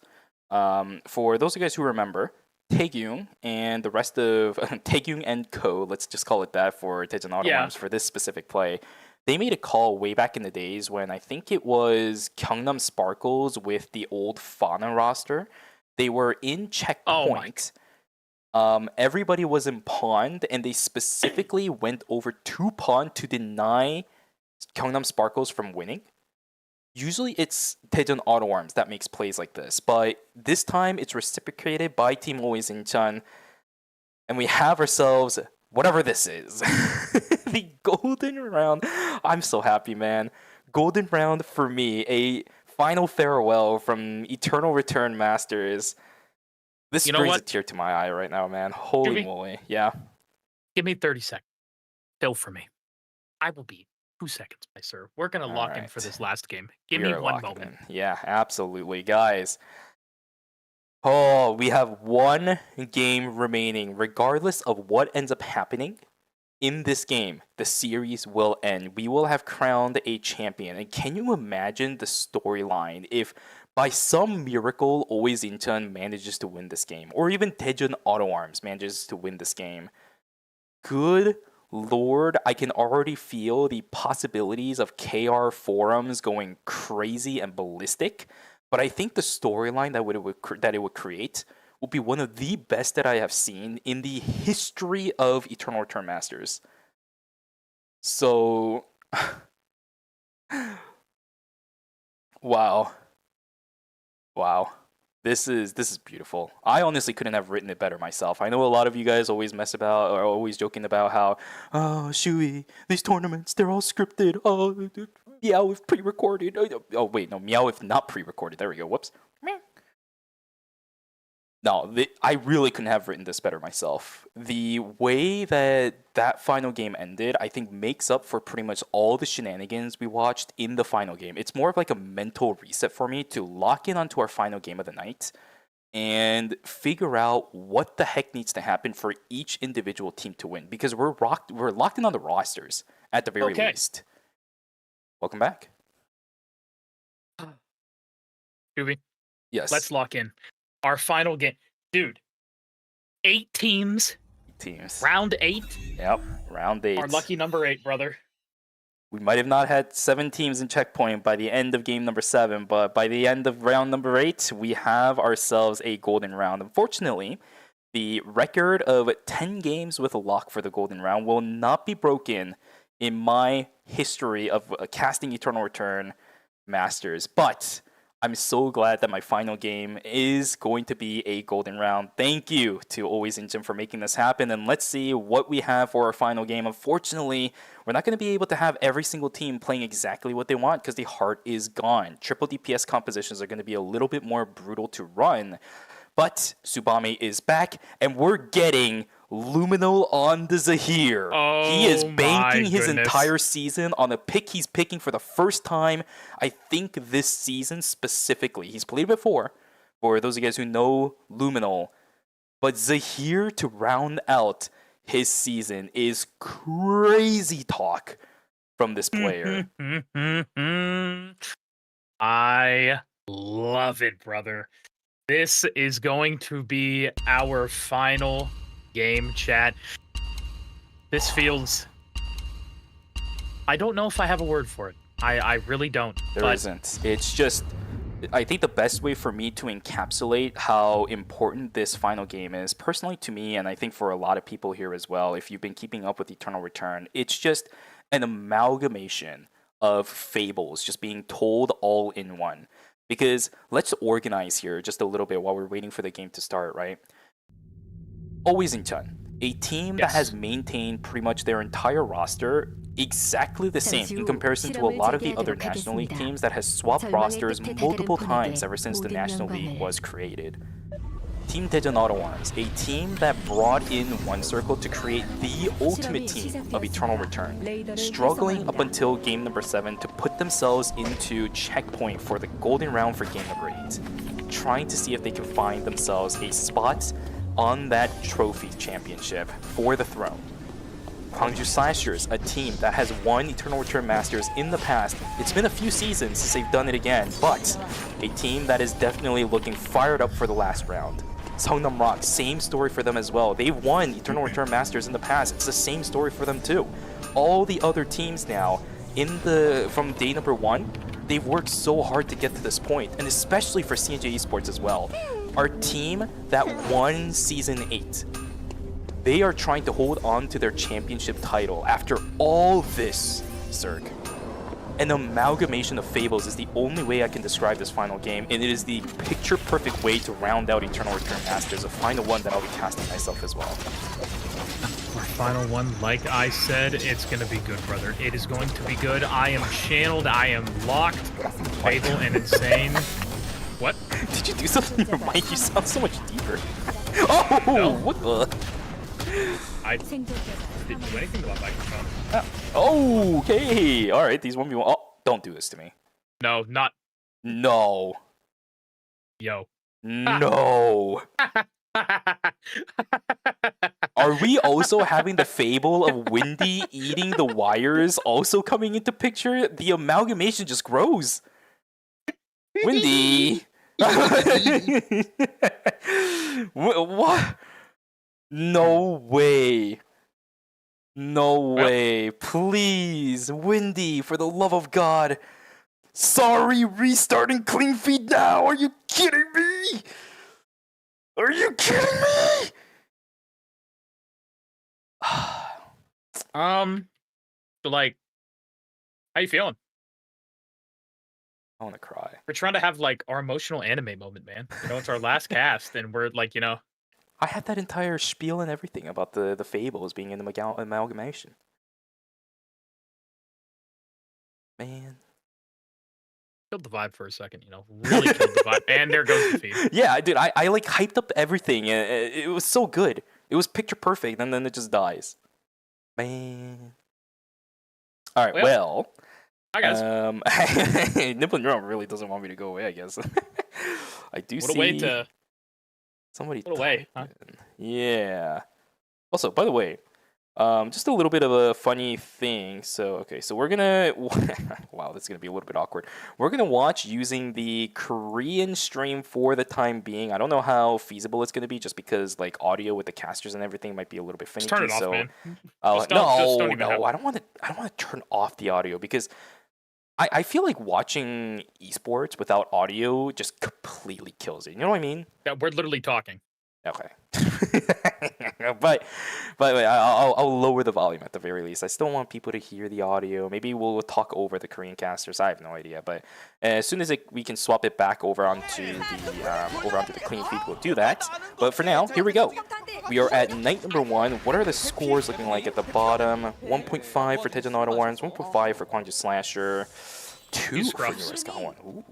For those of you guys who remember, Taegyung and the rest of Taegyung and Co, let's just call it that for Taejon Auto Arms for this specific play, they made a call way back in the days when I think it was Gyeongnam Sparkles with the old Fauna roster. They were in checkpoint. Everybody was in pawn, and they specifically went over to pawn to deny Gyeongnam Sparkles from winning. Usually it's Taejon Auto Arms that makes plays like this, but this time it's reciprocated by Team Always Incheon, and we have ourselves whatever this is. The golden round. I'm so happy, man. Golden round for me, a final farewell from Eternal Return Masters. This brings a tear to my eye right now, man. Holy moly. Yeah. Give me 30 seconds. Still for me. I will be 2 seconds, my sir. We're going to lock in for this last game. Give me 1 moment. Yeah, absolutely. Guys. Oh, we have 1 game remaining. Regardless of what ends up happening in this game, the series will end. We will have crowned a champion. And can you imagine the storyline if by some miracle, Always Incheon manages to win this game, or even Taejon Auto Arms manages to win this game? Good lord, I can already feel the possibilities of KR forums going crazy and ballistic, but I think the storyline that it would create will be one of the best that I have seen in the history of Eternal Return Masters. So, wow. This is beautiful. I honestly couldn't have written it better myself. I know a lot of you guys always mess about or always joking about how, oh, Shui, these tournaments, they're all scripted. Oh, Meow if pre-recorded. Oh, wait, no, Meow if not pre-recorded. There we go. Whoops. No, I really couldn't have written this better myself. The way that final game ended, I think makes up for pretty much all the shenanigans we watched in the final game. It's more of like a mental reset for me to lock in onto our final game of the night. and figure out what the heck needs to happen for each individual team to win, because we're locked in on the rosters at the very least. Welcome back. Scooby, Yes. let's lock in our final game, dude. 8 teams. Round 8. Yep. Round 8. Our lucky number 8, brother. We might have not had 7 teams in checkpoint by the end of game number 7, but by the end of round number 8, we have ourselves a golden round. Unfortunately, the record of 10 games with a lock for the golden round will not be broken in my history of casting Eternal Return Masters. But I'm so glad that my final game is going to be a golden round. Thank you to Always in Gym for making this happen. And let's see what we have for our final game. Unfortunately, we're not going to be able to have every single team playing exactly what they want because the heart is gone. Triple DPS compositions are going to be a little bit more brutal to run. But Tsubame is back, and we're getting Luminal on the Zahir. He is banking his entire season on a pick he's picking for the first time, I think, this season specifically. He's played before, for those of you guys who know Luminal. But Zahir to round out his season is crazy talk from this player. I love it, brother. This is going to be our final game, chat. This feels... I don't know if I have a word for it. I really don't. There isn't. It's just... I think the best way for me to encapsulate how important this final game is, personally to me, and I think for a lot of people here as well, if you've been keeping up with Eternal Return, it's just an amalgamation of fables just being told all in one. Because let's organize here just a little bit while we're waiting for the game to start, right? Always in Chun, a team that has maintained pretty much their entire roster exactly the same in comparison to a lot of the other National League teams that has swapped rosters multiple times ever since the National League was created. Team Daejeon Autowans, a team that brought in One Circle to create the ultimate team of Eternal Return, struggling up until game number 7 to put themselves into checkpoint for the golden round for game number 8, trying to see if they can find themselves a spot on that trophy championship for the throne. Gwangju Slashers, a team that has won Eternal Return Masters in the past. It's been a few seasons since they've done it again, but a team that is definitely looking fired up for the last round. Seongnam Rock, same story for them as well. They've won Eternal Return Masters in the past. It's the same story for them too. All the other teams now, from day number 1, they've worked so hard to get to this point, and especially for CNJ Esports as well. Our team that won Season 8, they are trying to hold on to their championship title after all this, Zerg. An amalgamation of fables is the only way I can describe this final game, and it is the picture-perfect way to round out Eternal Return Masters, a final one that I'll be casting myself as well. Our final one, like I said, it's going to be good, brother. It is going to be good. I am channeled. I am locked. Fable and insane. What? Did you do something in your mic? You sound so much deeper. Oh, no. What the? I didn't do anything to my microphone. Oh, okay. All right, these 1v1. Oh, don't do this to me. No, not. No. Yo. No. Are we also having the fable of Windy eating the wires also coming into picture? The amalgamation just grows. Windy. What? No way. No way. Please, Windy, for the love of God. Sorry, restarting clean feed now. Are you kidding me? Are you kidding me? So like, how you feeling? I want to cry. We're trying to have like our emotional anime moment, man. You know, it's our last cast, and we're like, you know. I had that entire spiel and everything about the fables being in the amalgamation. Man. Killed the vibe for a second, you know. Really killed the vibe. And there goes the feed. Yeah, dude, I like hyped up everything. And it was so good. It was picture perfect, and then it just dies. Man. All right, well. Hi, guys. Nipple Neuron really doesn't want me to go away, I guess. I do see. What a way to Somebody Put away, huh? Yeah. Also, by the way, just a little bit of a funny thing. So, okay, so we're gonna wow, this is gonna be a little bit awkward. We're gonna watch using the Korean stream for the time being. I don't know how feasible it's gonna be, just because like audio with the casters and everything might be a little bit finicky. Just turn it off, so, man. no, I don't want to turn off the audio because I feel like watching esports without audio just completely kills it. You know what I mean? Yeah, we're literally talking. Okay. but I'll lower the volume at the very least. I still want people to hear the audio. Maybe we'll talk over the Korean casters. I have no idea. But as soon as we can swap it back over onto the clean feed, we'll do that. But for now, here we go. We are at night number 1. What are the scores looking like at the bottom? 1.5 for Tejan Auto Arms, 1.5 for Kwangju Slasher, 2 for Nuriska.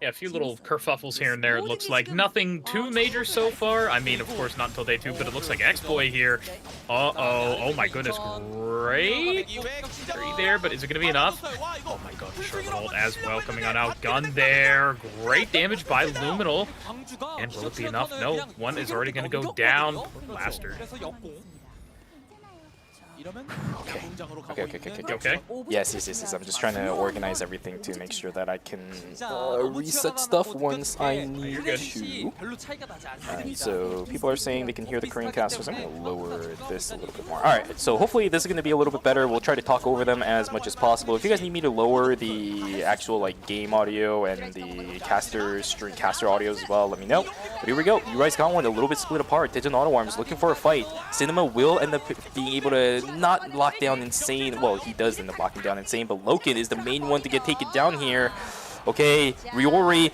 Yeah, a few little kerfuffles here and there, it looks like. Nothing too major so far. I mean, of course, not until day 2, but it looks like X-Boy here. Uh-oh. Oh, my goodness. Great. 3 there, but is it going to be enough? Oh, my God. Sherman ult as well coming on out. Gun there. Great damage by Luminal. And will it be enough? No. One is already going to go down. Blaster. Okay. Yes. I'm just trying to organize everything to make sure that I can reset stuff once I need to. Alright, so people are saying they can hear the Korean casters. I'm going to lower this a little bit more. Alright, so hopefully this is going to be a little bit better. We'll try to talk over them as much as possible. If you guys need me to lower the actual like game audio and the caster audio as well, let me know. But here we go. You guys got one a little bit split apart. Digital Auto Arms looking for a fight. Cinema will end up being able to not lock down Insane. Well, he does end up locking down Insane, but Loken is the main one to get taken down here. Okay, Riori.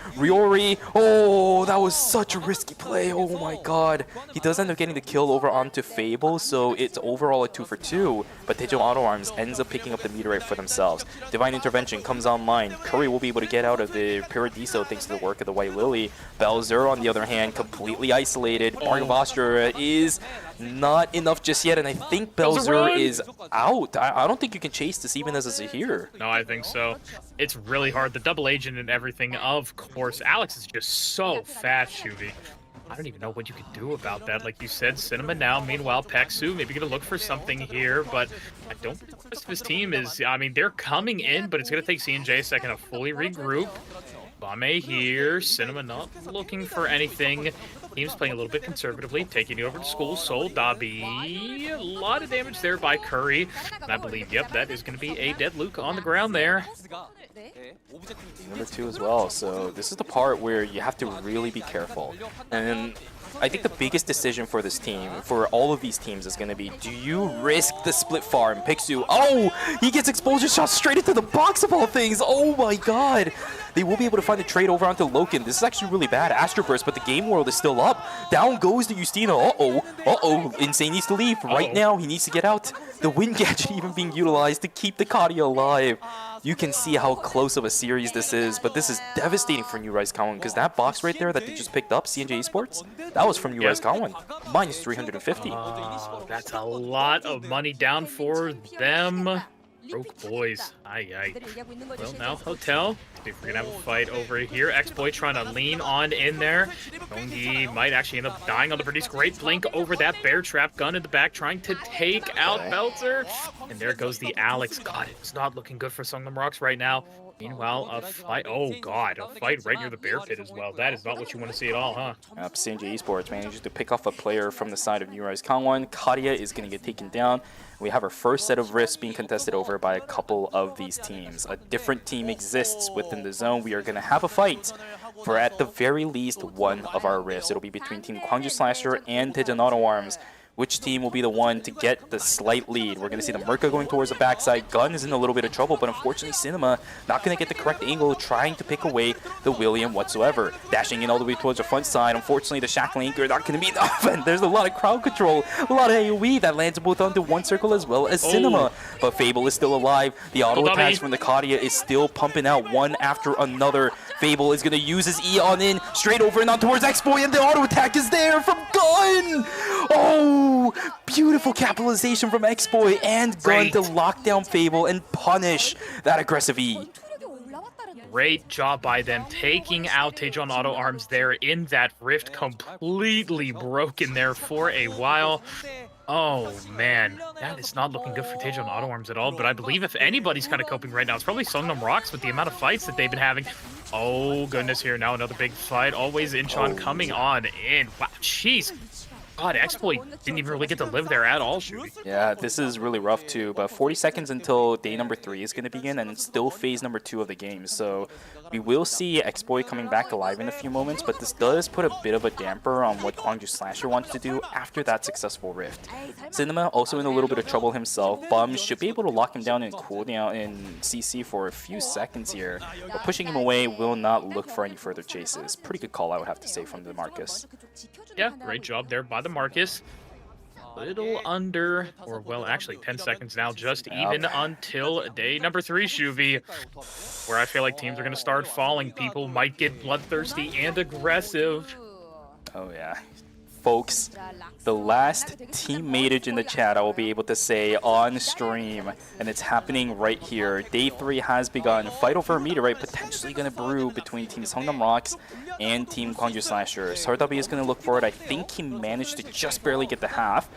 Oh, that was such a risky play. Oh my god. He does end up getting the kill over onto Fable, so it's overall a 2 for 2. But Tejo Auto Arms ends up picking up the meteorite for themselves. Divine Intervention comes online. Curry will be able to get out of the Paradiso thanks to the work of the White Lily. Bowser, on the other hand, completely isolated. Mark of Austria is not enough just yet, and I think Bowser is out. I don't think you can chase this even as a Zahir. No, I think so. It's really hard. The double agent and everything, of course. Alex is just so fast, Shuvi. I don't even know what you can do about that. Like you said, Cinema now. Meanwhile, Peksu maybe going to look for something here, but I don't think the rest of his team is... I mean, they're coming in, but it's going to take CNJ a second to fully regroup. Bame here. Cinema not looking for anything. Team's playing a little bit conservatively, taking it over to school. Soul Dabi. A lot of damage there by Curry. And I believe, yep, that is going to be a dead Luke on the ground there. Number 2 as well. So this is the part where you have to really be careful. And I think the biggest decision for this team, for all of these teams, is going to be, do you risk the split farm? Pixu, oh, he gets exposure shot straight into the box of all things. Oh my god. They will be able to find the trade over onto Loken. This is actually really bad. Astro Burst, but the game world is still up. Down goes the Justina. Uh-oh. Insane needs to leave. Right now, he needs to get out. The wind gadget even being utilized to keep the Kadia alive. You can see how close of a series this is, but this is devastating for New Rise Kawan, because that box right there that they just picked up, CNJ Esports, that was from New Rise Kawan. Minus 350. That's a lot of money down for them. Broke boys. Aye. Well, now Hotel. If we're gonna have a fight over here. X-Boy trying to lean on in there. Dongi might actually end up dying on the Verdi's great blink over that bear trap. Gun in the back trying to take out Belzer. And there goes the Alex. God, it's not looking good for Songnam Rocks right now. Meanwhile, a fight. Oh god, a fight right near the bear pit as well. That is not what you want to see at all, huh? CNJ Esports manages to pick off a player from the side of New Rise Kangwon. Kadia is going to get taken down. We have our first set of rifts being contested over by a couple of these teams. A different team exists within the zone. We are going to have a fight for, at the very least, one of our rifts. It'll be between Team Kwangju Slasher and Tejan Auto Arms. Which team will be the one to get the slight lead? We're going to see the Merca going towards the backside. Gun is in a little bit of trouble, but unfortunately Cinema not going to get the correct angle, trying to pick away the William whatsoever. Dashing in all the way towards the front side. Unfortunately, the Shackling Anchor not going to be enough, and there's a lot of crowd control, a lot of AoE that lands both onto one circle as well as Cinema. But Fable is still alive. The auto attacks from the Kadia is still pumping out one after another. Fable is going to use his E on in, straight over and on towards X-Boy, and the auto attack is there from Gun! Oh, beautiful capitalization from X-Boy and Gun to lock down Fable and punish that aggressive E. great job by them taking out Taejon Auto Arms there in that rift, completely broken there for a while. Oh man, that is not looking good for Taejon Auto Arms at all, but I believe if anybody's kind of coping right now, it's probably Songnam Rocks with the amount of fights that they've been having. Oh goodness, here now another big fight. Always Incheon coming on in. Wow, jeez. God, Exploit didn't even really get to live there at all, Shuvi. Yeah, this is really rough too, but 40 seconds until day number 3 is going to begin, and it's still phase number 2 of the game. So we will see Exploit coming back alive in a few moments, but this does put a bit of a damper on what Kwangju Slasher wants to do after that successful rift. Cinema also in a little bit of trouble himself. Bum should be able to lock him down in cooldown in CC for a few seconds here, but pushing him away will not look for any further chases. Pretty good call, I would have to say, from the Marcus. Yeah, great job there by the Marcus. Little under, or well, actually 10 seconds now, just even until day number 3, Shuvi, where I feel like teams are going to start falling. People might get bloodthirsty and aggressive. Oh yeah. Folks, the last teammateage in the chat I will be able to say on stream, and it's happening right here. Day 3 has begun. Fight over a meteorite potentially going to brew between Team Songnam Rocks and Team Kwangju Slasher. Sardabi is going to look for it. I think he managed to just barely get the half.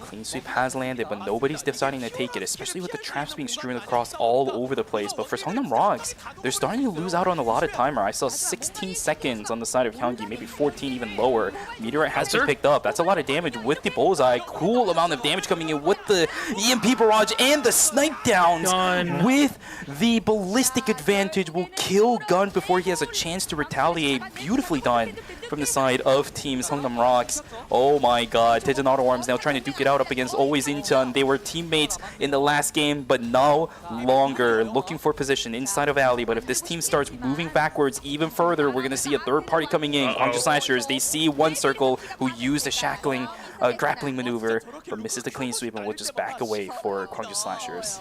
Clean sweep has landed, but nobody's deciding to take it, especially with the traps being strewn across all over the place. But for Songnam Rocks, they're starting to lose out on a lot of timer. I saw 16 seconds on the side of Gyeonggi, maybe 14 even lower. Meteorite has been picked up. That's a lot of damage with the bullseye. Cool amount of damage coming in with the EMP barrage and the snipe downs. Gun. With the ballistic advantage will kill Gun before he has a chance to retaliate. Beautifully done from the side of Team Songnam Rocks. Oh my god, Taejon Auto Arms now trying to duke it out up against Always Incheon. They were teammates in the last game, but no longer. Looking for position inside of Alley, but if this team starts moving backwards even further, we're going to see a third party coming in. Kwangju Slashers, they see one circle who used a shackling grappling maneuver, but misses the clean sweep and will just back away for Kwangju Slashers.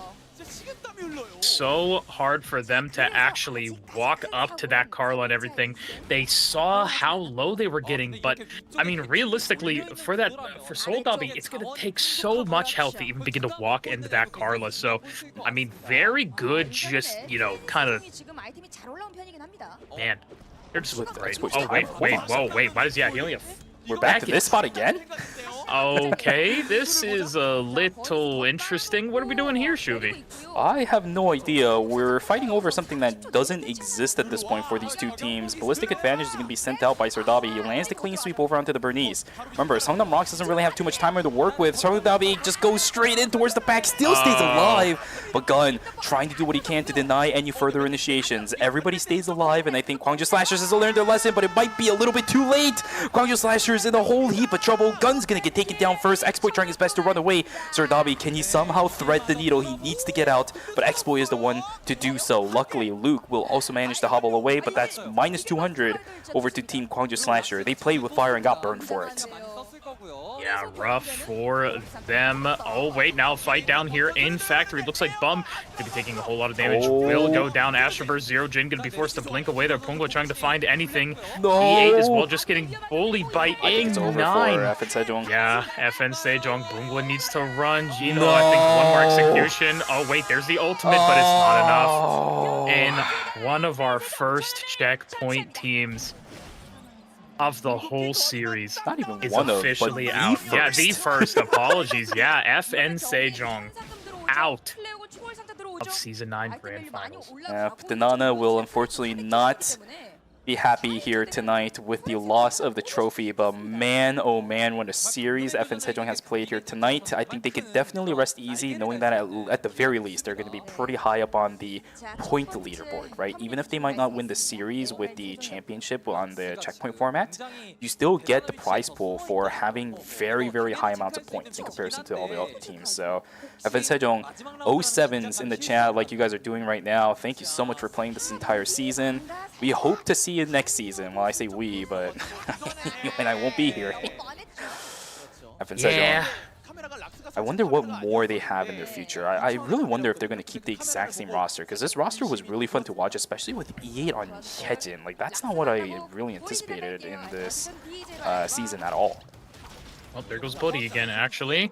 So hard for them to actually walk up to that Carla and everything. They saw how low they were getting, but I mean, realistically, for Soul Dobby, it's going to take so much health to even begin to walk into that Carla. So, I mean, very good, just, you know, kind of, man, they're just looking great. Oh, wait, why does he only have... We're back to this spot again? Okay, this is a little interesting. What are we doing here, Shuvi? I have no idea. We're fighting over something that doesn't exist at this point for these two teams. Ballistic Advantage is going to be sent out by Sardabi. He lands the clean sweep over onto the Bernice. Remember, Songnam Rocks doesn't really have too much time to work with. Sardabi just goes straight in towards the back, still stays alive. But Gun trying to do what he can to deny any further initiations. Everybody stays alive, and I think Kwangju Slashers has learned their lesson, but it might be a little bit too late. Kwangju Slashers in a whole heap of trouble. Gun's going to get taken down first. Exploit trying his best to run away. Sardabi, can he somehow thread the needle? He needs to get out, but Exploit is the one to do so. Luckily, Luke will also manage to hobble away, but that's minus 200 over to Team Kwangju Slasher. They played with fire and got burned for it. Yeah, rough for them. Oh, wait, now fight down here in Factory. Looks like Bum could be taking a whole lot of damage. Will go down. Astroverse, Zero Jin going to be forced to blink away there. Pungwa trying to find anything. No. E8 as well, just getting bullied by Ing9. FN Sejong. Yeah, FN Sejong. Pungwa needs to run. Gino, I think one more execution. Oh, wait, there's the ultimate, but it's not enough. In one of our first checkpoint teams of the whole series Not even is one officially of, but out. the Yeah, first. the first. Apologies. Yeah, FN Sejong out of Season 9 Grand Finals. Yeah, Danana will unfortunately not be happy here tonight with the loss of the trophy, but man, oh man, what a series FN Sejong has played here tonight. I think they could definitely rest easy knowing that at the very least they're going to be pretty high up on the point leaderboard, right? Even if they might not win the series with the championship on the checkpoint format, you still get the prize pool for having very, very high amounts of points in comparison to all the other teams. So FN Sejong 07s in the chat like you guys are doing right now. Thank you so much for playing this entire season. We hope to see you next season. Well, I say we, but and I won't be here. Yeah. I wonder what more they have in their future. I really wonder if they're going to keep the exact same roster, because this roster was really fun to watch, especially with E8 on Hyejin. Like, that's not what I really anticipated in this season at all. Oh, there goes Buddy again, actually.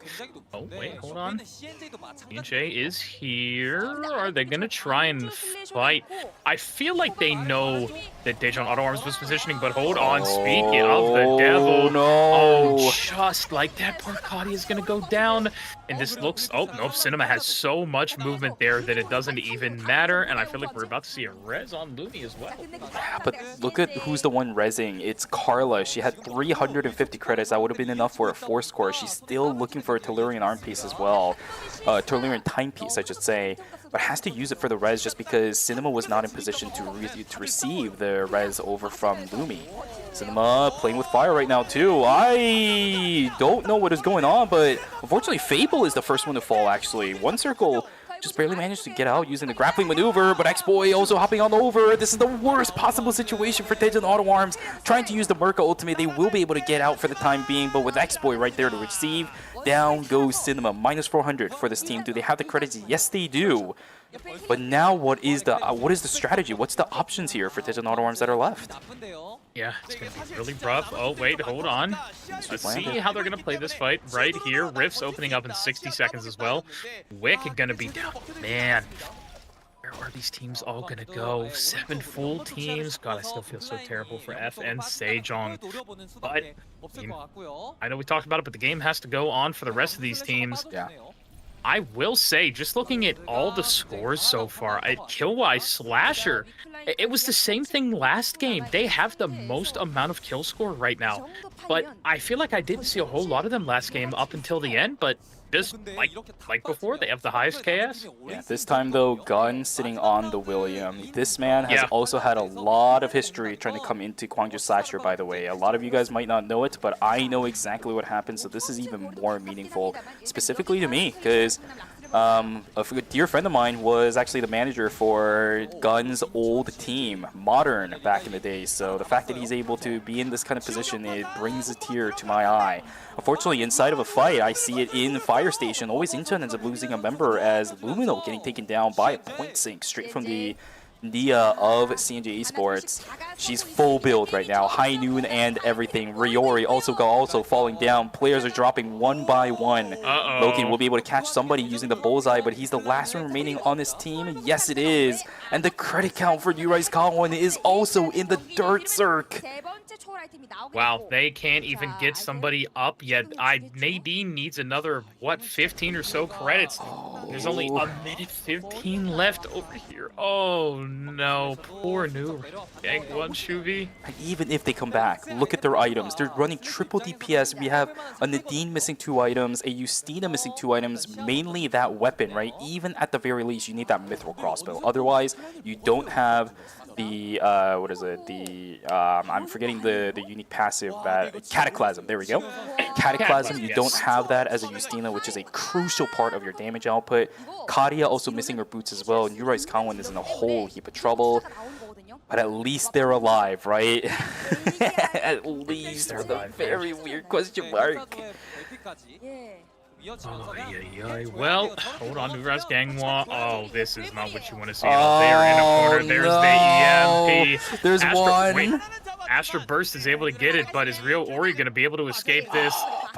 Oh, wait, hold on. BJ is here. Are they going to try and fight? I feel like they know that Daejeon Auto Arms was positioning, but hold on. Speaking of the devil. no. Oh, just like that, Parkati is going to go down. And this looks... Oh, no, Cinema has so much movement there that it doesn't even matter. And I feel like we're about to see a res on Lumi as well. Yeah, but look at who's the one rezzing. It's Carla. She had 350 credits. That would have been enough for a 4 score. She's still looking for a Tellurian arm piece as well. Tellurian timepiece, I should say. But has to use it for the res just because Cinema was not in position to receive the res over from Lumi. Cinema playing with fire right now too. I don't know what is going on, but unfortunately Fable is the first one to fall actually. One Circle just barely managed to get out using the grappling maneuver, but X-Boy also hopping on over. This is the worst possible situation for Daejeon Auto Arms. Trying to use the Merca ultimate, they will be able to get out for the time being, but with X-Boy right there to receive, down goes Cinema. Minus 400 for this team. Do they have the credits? Yes, they do. But now what is the strategy? What's the options here for Daejeon Auto Arms that are left? Yeah, it's going to be really rough. Oh, wait, hold on. Let's see how they're going to play this fight right here. Rift's opening up in 60 seconds as well. Wick going to be down. Man, where are these teams all going to go? 7 full teams. God, I still feel so terrible for F and Sejong. But, I know we talked about it, but the game has to go on for the rest of these teams. Yeah. I will say, just looking at all the scores so far, at Killwise Slasher, it was the same thing last game. They have the most amount of kill score right now. But I feel like I didn't see a whole lot of them last game up until the end, but just like before, they have the highest KS. Yeah, this time though, Gun sitting on the William. This man has also had a lot of history trying to come into Gwangju Slasher, by the way. A lot of you guys might not know it, but I know exactly what happened, so this is even more meaningful, specifically to me, because a dear friend of mine was actually the manager for Gun's old team, Modern, back in the day. So the fact that he's able to be in this kind of position, it brings a tear to my eye. Unfortunately, inside of a fight, I see it in Fire Station. Always Incheon ends up losing a member as Lumino getting taken down by a point sync straight from the Nia of CNJ Esports. She's full build right now, high noon and everything. Ryori also falling down. Players are dropping one by one. Logan will be able to catch somebody using the bullseye, but he's the last one remaining on his team. Yes, it is. And the credit count for Yurai's Kawon is also in the dirt circ. Wow, they can't even get somebody up yet. Nadine needs another, what, 15 or so credits. There's only a minute 15 left over here. Oh no, poor new Gang 1 Shuvi. Even if they come back, look at their items. They're running triple DPS. We have a Nadine missing 2 items, a Justina missing 2 items, mainly that weapon, right? Even at the very least, you need that mithril crossbow. Otherwise, you don't have the what is it? The I'm forgetting the unique passive that Cataclysm. There we go. Cataclysm. You don't have that as a Justina, which is a crucial part of your damage output. Kadia also missing her boots as well. And Yurai's Kanwan is in a whole heap of trouble. But at least they're alive, right? At least with a very weird question mark. Well, hold on, Nura's Gangwa. Oh, this is not what you want to see. Oh, they're in a corner. There's the EMP. There's one. Wait, Astra Burst is able to get it, but is Real Ori going to be able to escape this?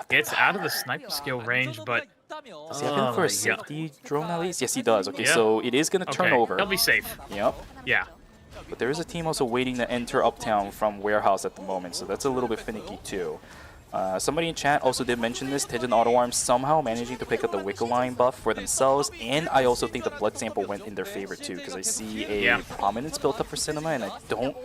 Gets out of the sniper skill range, but... Does he have him for a safety drone at least? Yes, he does. Okay, so it is going to turn over. He'll be safe. Yep. Yeah. But there is a team also waiting to enter Uptown from Warehouse at the moment, so that's a little bit finicky too. Somebody in chat also did mention this, Daejeon Auto Arms somehow managing to pick up the Wickle Line buff for themselves, and I also think the blood sample went in their favor too, because I see a prominence built up for Cinema, and I don't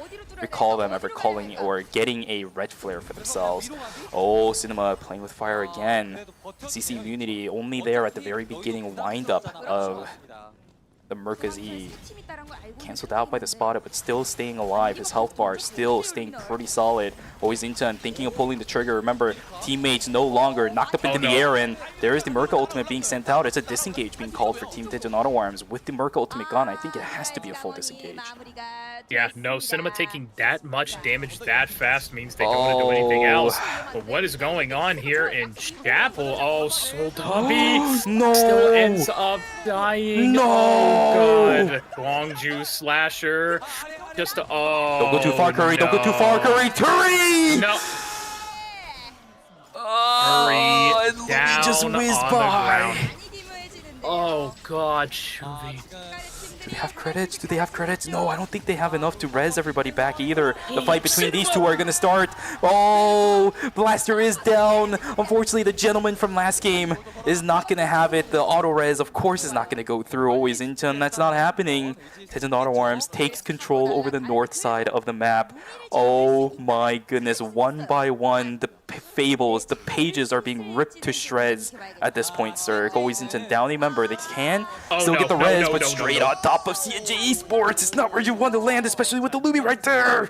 recall them ever calling or getting a red flare for themselves. Oh, Cinema playing with fire again. CC Immunity only there at the very beginning wind-up of the Merca's E. Cancelled out by the spotter, but still staying alive. His health bar still staying pretty solid. Always Incheon thinking of pulling the trigger. Remember, teammates no longer knocked up into the air, and there is the Merca ultimate being sent out. It's a disengage being called for Team Daejeon Auto Arms. With the Merca ultimate gone, I think it has to be a full disengage. Yeah, no, Cinema taking that much damage that fast means they don't want to do anything else. But what is going on here in Chapel? Oh, Soldabi still ends up dying. Oh, God. Gwangju Slasher. Just a, don't go too far, Curry. Don't go too far, Curry. Curry! No. Curry just whizzed by. Oh god, Shuvi. Do they have credits? Do they have credits? No, I don't think they have enough to res everybody back either. The fight between these two are gonna start. Oh, Blaster is down. Unfortunately, the gentleman from last game is not gonna have it. The auto res, of course, is not gonna go through. Always Incheon, that's not happening. Tejan Auto Arms takes control over the north side of the map. Oh my goodness, one by one, the fables, the pages are being ripped to shreds at this point, sir. Always Incheon down a member. They can still get the res, but straight on top of CNJ Esports. It's not where you want to land, especially with the Lumi right there.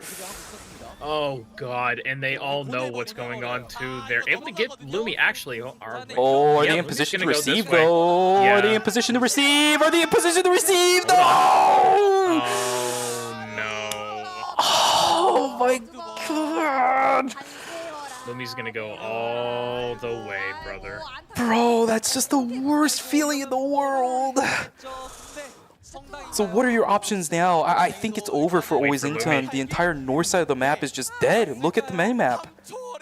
Oh god, and they all know what's going on too. They're able to get Lumi actually. Are they in position to receive though? Yeah. Are they in position to receive? Are they in position to receive? No! Oh no. Oh my god. Lumi's gonna go all the way, brother. Bro, that's just the worst feeling in the world. So what are your options now? I think it's over for Always Incheon. The entire north side of the map is just dead. Look at the minimap.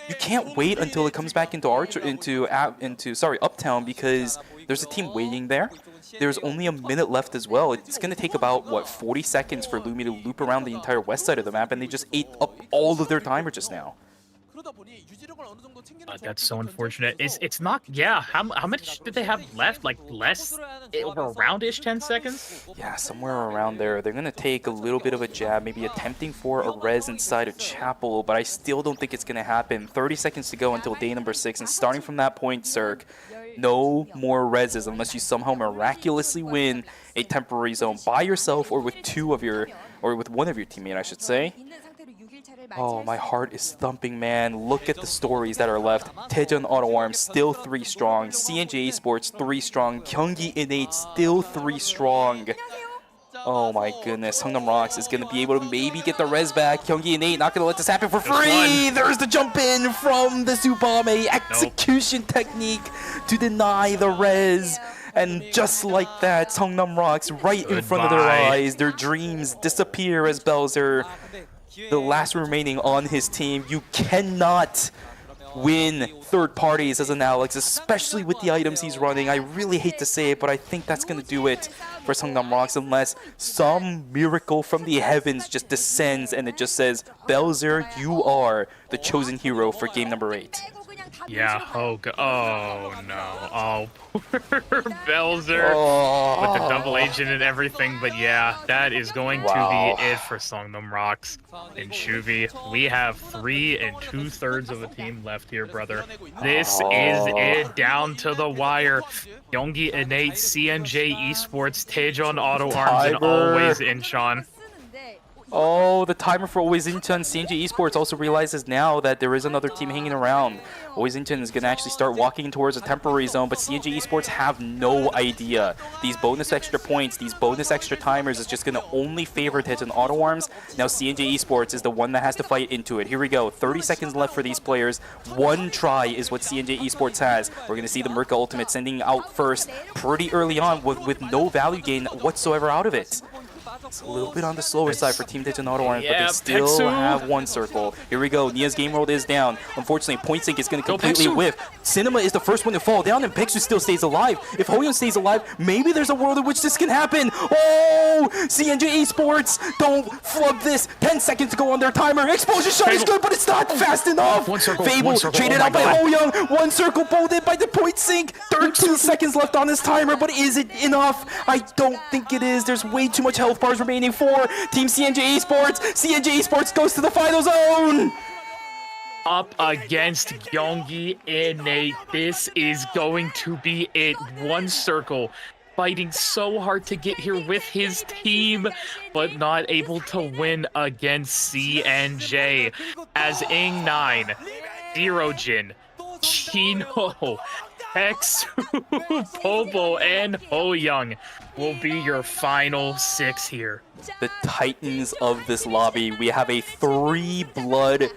You can't wait until it comes back into Uptown because there's a team waiting there. There's only a minute left as well. It's going to take about, what, 40 seconds for Lumi to loop around the entire west side of the map, and they just ate up all of their timer just now. That's so unfortunate. It's not. Yeah. How much did they have left? Like less, or around-ish 10 seconds? Yeah, somewhere around there. They're gonna take a little bit of a jab, maybe attempting for a res inside of Chapel, but I still don't think it's gonna happen. 30 seconds to go until day number 6, and starting from that point, Cirque, no more reses unless you somehow miraculously win a temporary zone by yourself or with one of your teammates, I should say. Oh, my heart is thumping, man. Look at the stories that are left. Taejeon Auto Arms still 3 strong. CNJ Esports 3 strong. Gyeonggi Innate still 3 strong. Oh my goodness. Hungnam Rocks is going to be able to maybe get the res back. Gyeonggi Innate not going to let this happen for free. There's the jump in from the Tsubame execution technique to deny the res. And just like that, Hungnam Rocks right in front of their eyes. Their dreams disappear as Belzer, the last remaining on his team. You cannot win third parties as an Alex, especially with the items he's running. I really hate to say it, but I think that's going to do it for Sungnam Rocks unless some miracle from the heavens just descends and it just says, Belzer, you are the chosen hero for game number 8. Yeah, oh no, oh poor Belzer with the double agent and everything, but yeah, that is going to be it for Songnam Rocks and Shuvi. We have 3 2/3 of a team left here, brother. This is it, down to the wire. Gyeonggi Innate, CNJ Esports, Taejeon Auto Arms, and Always Incheon. Oh, the timer for Always Incheon. CNJ Esports also realizes now that there is another team hanging around. Always Incheon is going to actually start walking towards a temporary zone, but CNJ Esports have no idea. These bonus extra points, these bonus extra timers is just going to only favor Taejeon Auto Arms. Now CNJ Esports is the one that has to fight into it. Here we go. 30 seconds left for these players. 1 try is what CNJ Esports has. We're going to see the Merca Ultimate sending out first pretty early on with no value gain whatsoever out of it. It's a little bit on the slower side for Team Taejeon Auto Arms, but they still have 1 circle. Here we go. Nia's Game World is down. Unfortunately, Point Sync is going to completely whiff. Cinema is the first one to fall down, and Pixu still stays alive. If Hoyeon stays alive, maybe there's a world in which this can happen. Oh! CNJ Esports, don't flub this. 10 seconds to go on their timer. Explosion shot is good, but it's not fast enough. Fable traded out by Hoyeon. 1 circle bolted by the Point Sync. 13 seconds left on his timer, but is it enough? I don't think it is. There's way too much health bars remaining for Team CNJ Esports. CNJ Esports goes to the final zone. Up against Gyeonggi Innate. This is going to be it. 1 circle. Fighting so hard to get here with his team, but not able to win against CNJ. As Ing9, Zerojin, Chino, Hexu, Pobo, and Hoyoung will be your final 6 here. The titans of this lobby. We have a 3-blood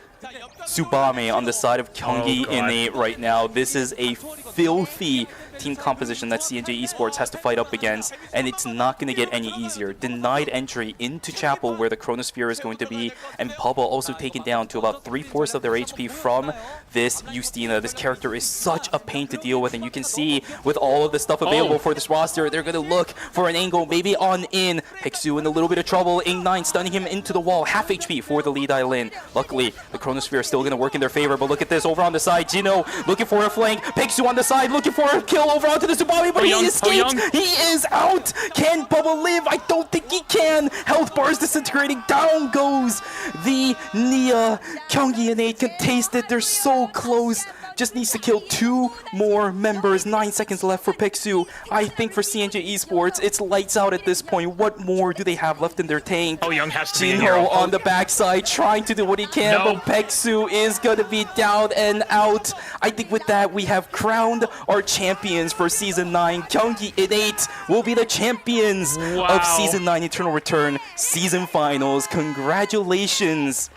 Tsubame on the side of Gyeonggi Innate right now. This is a filthy team composition that CNJ Esports has to fight up against, and it's not going to get any easier. Denied entry into Chapel, where the Chronosphere is going to be, and Bubba also taken down to about 3/4 of their HP from this Justina. This character is such a pain to deal with, and you can see with all of the stuff available for this roster, they're going to look for an angle, maybe on in. Pixu in a little bit of trouble. Ing9 stunning him into the wall. Half HP for the lead island. Luckily, the Chronosphere is still going to work in their favor, but look at this over on the side. Jino looking for a flank. Pixu on the side looking for a kill over onto the Tsubami, but he escaped. He is out. Can Bubba live? I don't think he can. Health bars disintegrating. Down goes the Nia. Kyunggi and 8 can taste it. They're so close. Just needs to kill 2 more members. 9 seconds left for Pixu. I think for CNJ Esports, it's lights out at this point. What more do they have left in their tank? Oh, Young has to be in here. Jinho on the backside trying to do what he can, but Pixu is going to be down and out. I think with that, we have crowned our champions for Season 9. Kyunggi and 8 will be the champions of Season 9 Eternal Return Season Finals. Congratulations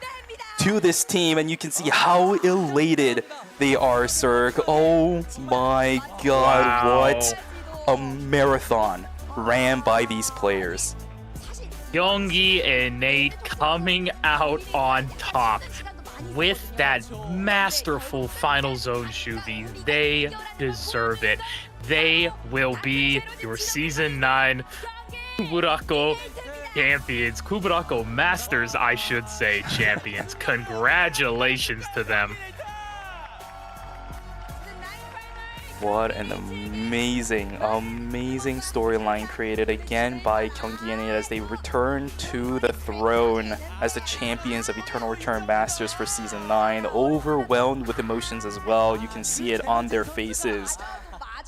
to this team, and you can see how elated they are, sir. Oh my god, what a marathon ran by these players. Youngie and Nate coming out on top with that masterful final zone Shuvi. They deserve it. They will be your Season 9 Kuburako champions. Kuburako Masters, I should say, champions. Congratulations to them. What an amazing storyline created again by Kyunggi and 8 as they return to the throne as the champions of Eternal Return Masters for Season 9. Overwhelmed with emotions as well. You can see it on their faces.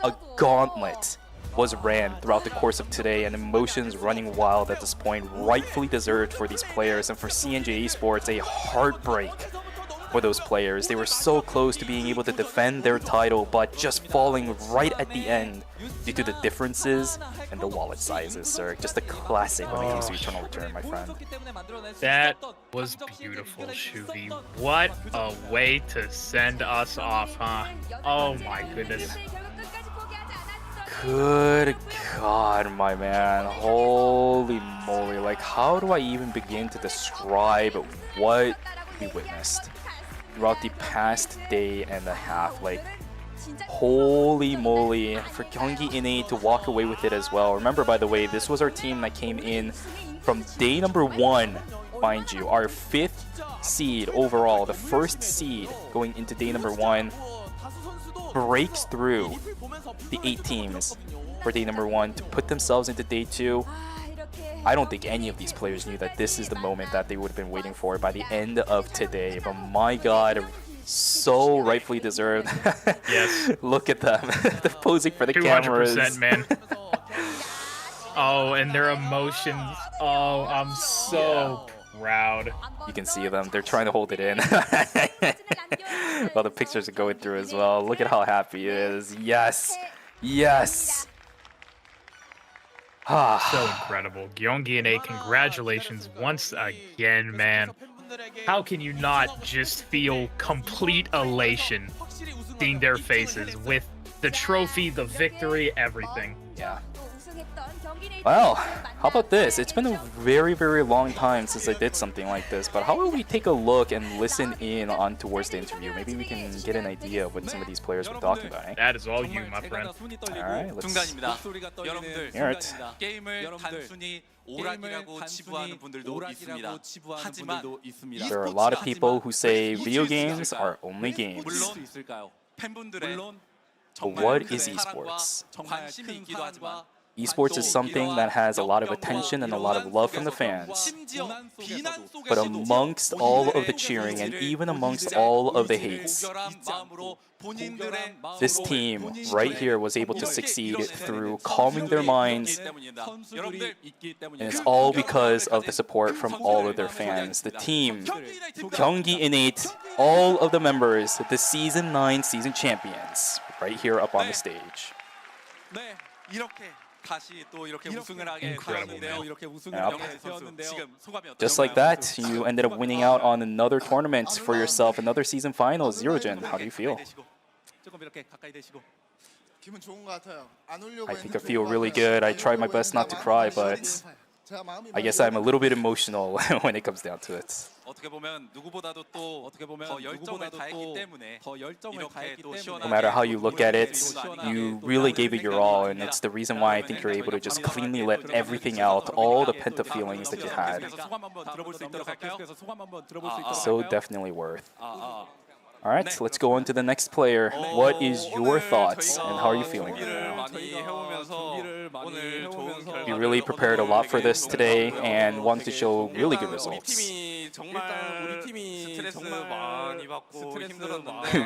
A gauntlet was ran throughout the course of today, and emotions running wild at this point, rightfully deserved for these players, and for CNJ Esports, a heartbreak for those players. They were so close to being able to defend their title, but just falling right at the end due to the differences and the wallet sizes, sir. Just a classic when it comes to Eternal Return, my friend. That was beautiful, Shuvi. What a way to send us off, huh? Oh my goodness. Good God, my man. Holy moly. Like, how do I even begin to describe what we witnessed throughout the past day and a half? Like, holy moly. For Kyunggi and 8 to walk away with it as well. Remember, by the way, this was our team that came in from day number 1, mind you. Our 5th seed overall, the first seed going into day number 1, breaks through the 8 teams for day number 1 to put themselves into day 2. I don't think any of these players knew that this is the moment that they would have been waiting for by the end of today. But my god, so rightfully deserved. Yes. Look at them. They're posing for the 200%, cameras. man. Oh, and their emotions. Oh, I'm so proud. You can see them. They're trying to hold it in. Well, the pictures are going through as well. Look at how happy he is. Yes. Yes. So incredible. Gyeonggi and 8, congratulations once again, man. How can you not just feel complete elation seeing their faces with the trophy, the victory, everything? Yeah. Well, how about this? It's been a very, very long time since I did something like this, but how about we take a look and listen in on towards the interview? Maybe we can get an idea of what some of these players were talking about, eh? That is all you, my friend. Alright, let's hear it. There are a lot of people who say video games are only games. But what is esports? Esports is something that has a lot of attention and a lot of love from the fans. But amongst all of the cheering and even amongst all of the hates, this team right here was able to succeed through calming their minds, and it's all because of the support from all of their fans. The team, Kyunggi and 8, all of the members, the Season 9 season champions, right here up on the stage. Incredible, man. Yep. Just like that, you ended up winning out on another tournament for yourself, another season finals. Zerogen, how do you feel? I think I feel really good. I try my best not to cry, but I guess I'm a little bit emotional when it comes down to it. No matter how you look at it, you really gave it your all, and it's the reason why I think you're able to just cleanly let everything out, all the pent-up feelings that you had. So definitely worth. All right, let's go on to the next player. What is your thoughts and how are you feeling right now? You really prepared a lot for this today and wanted to show really good results.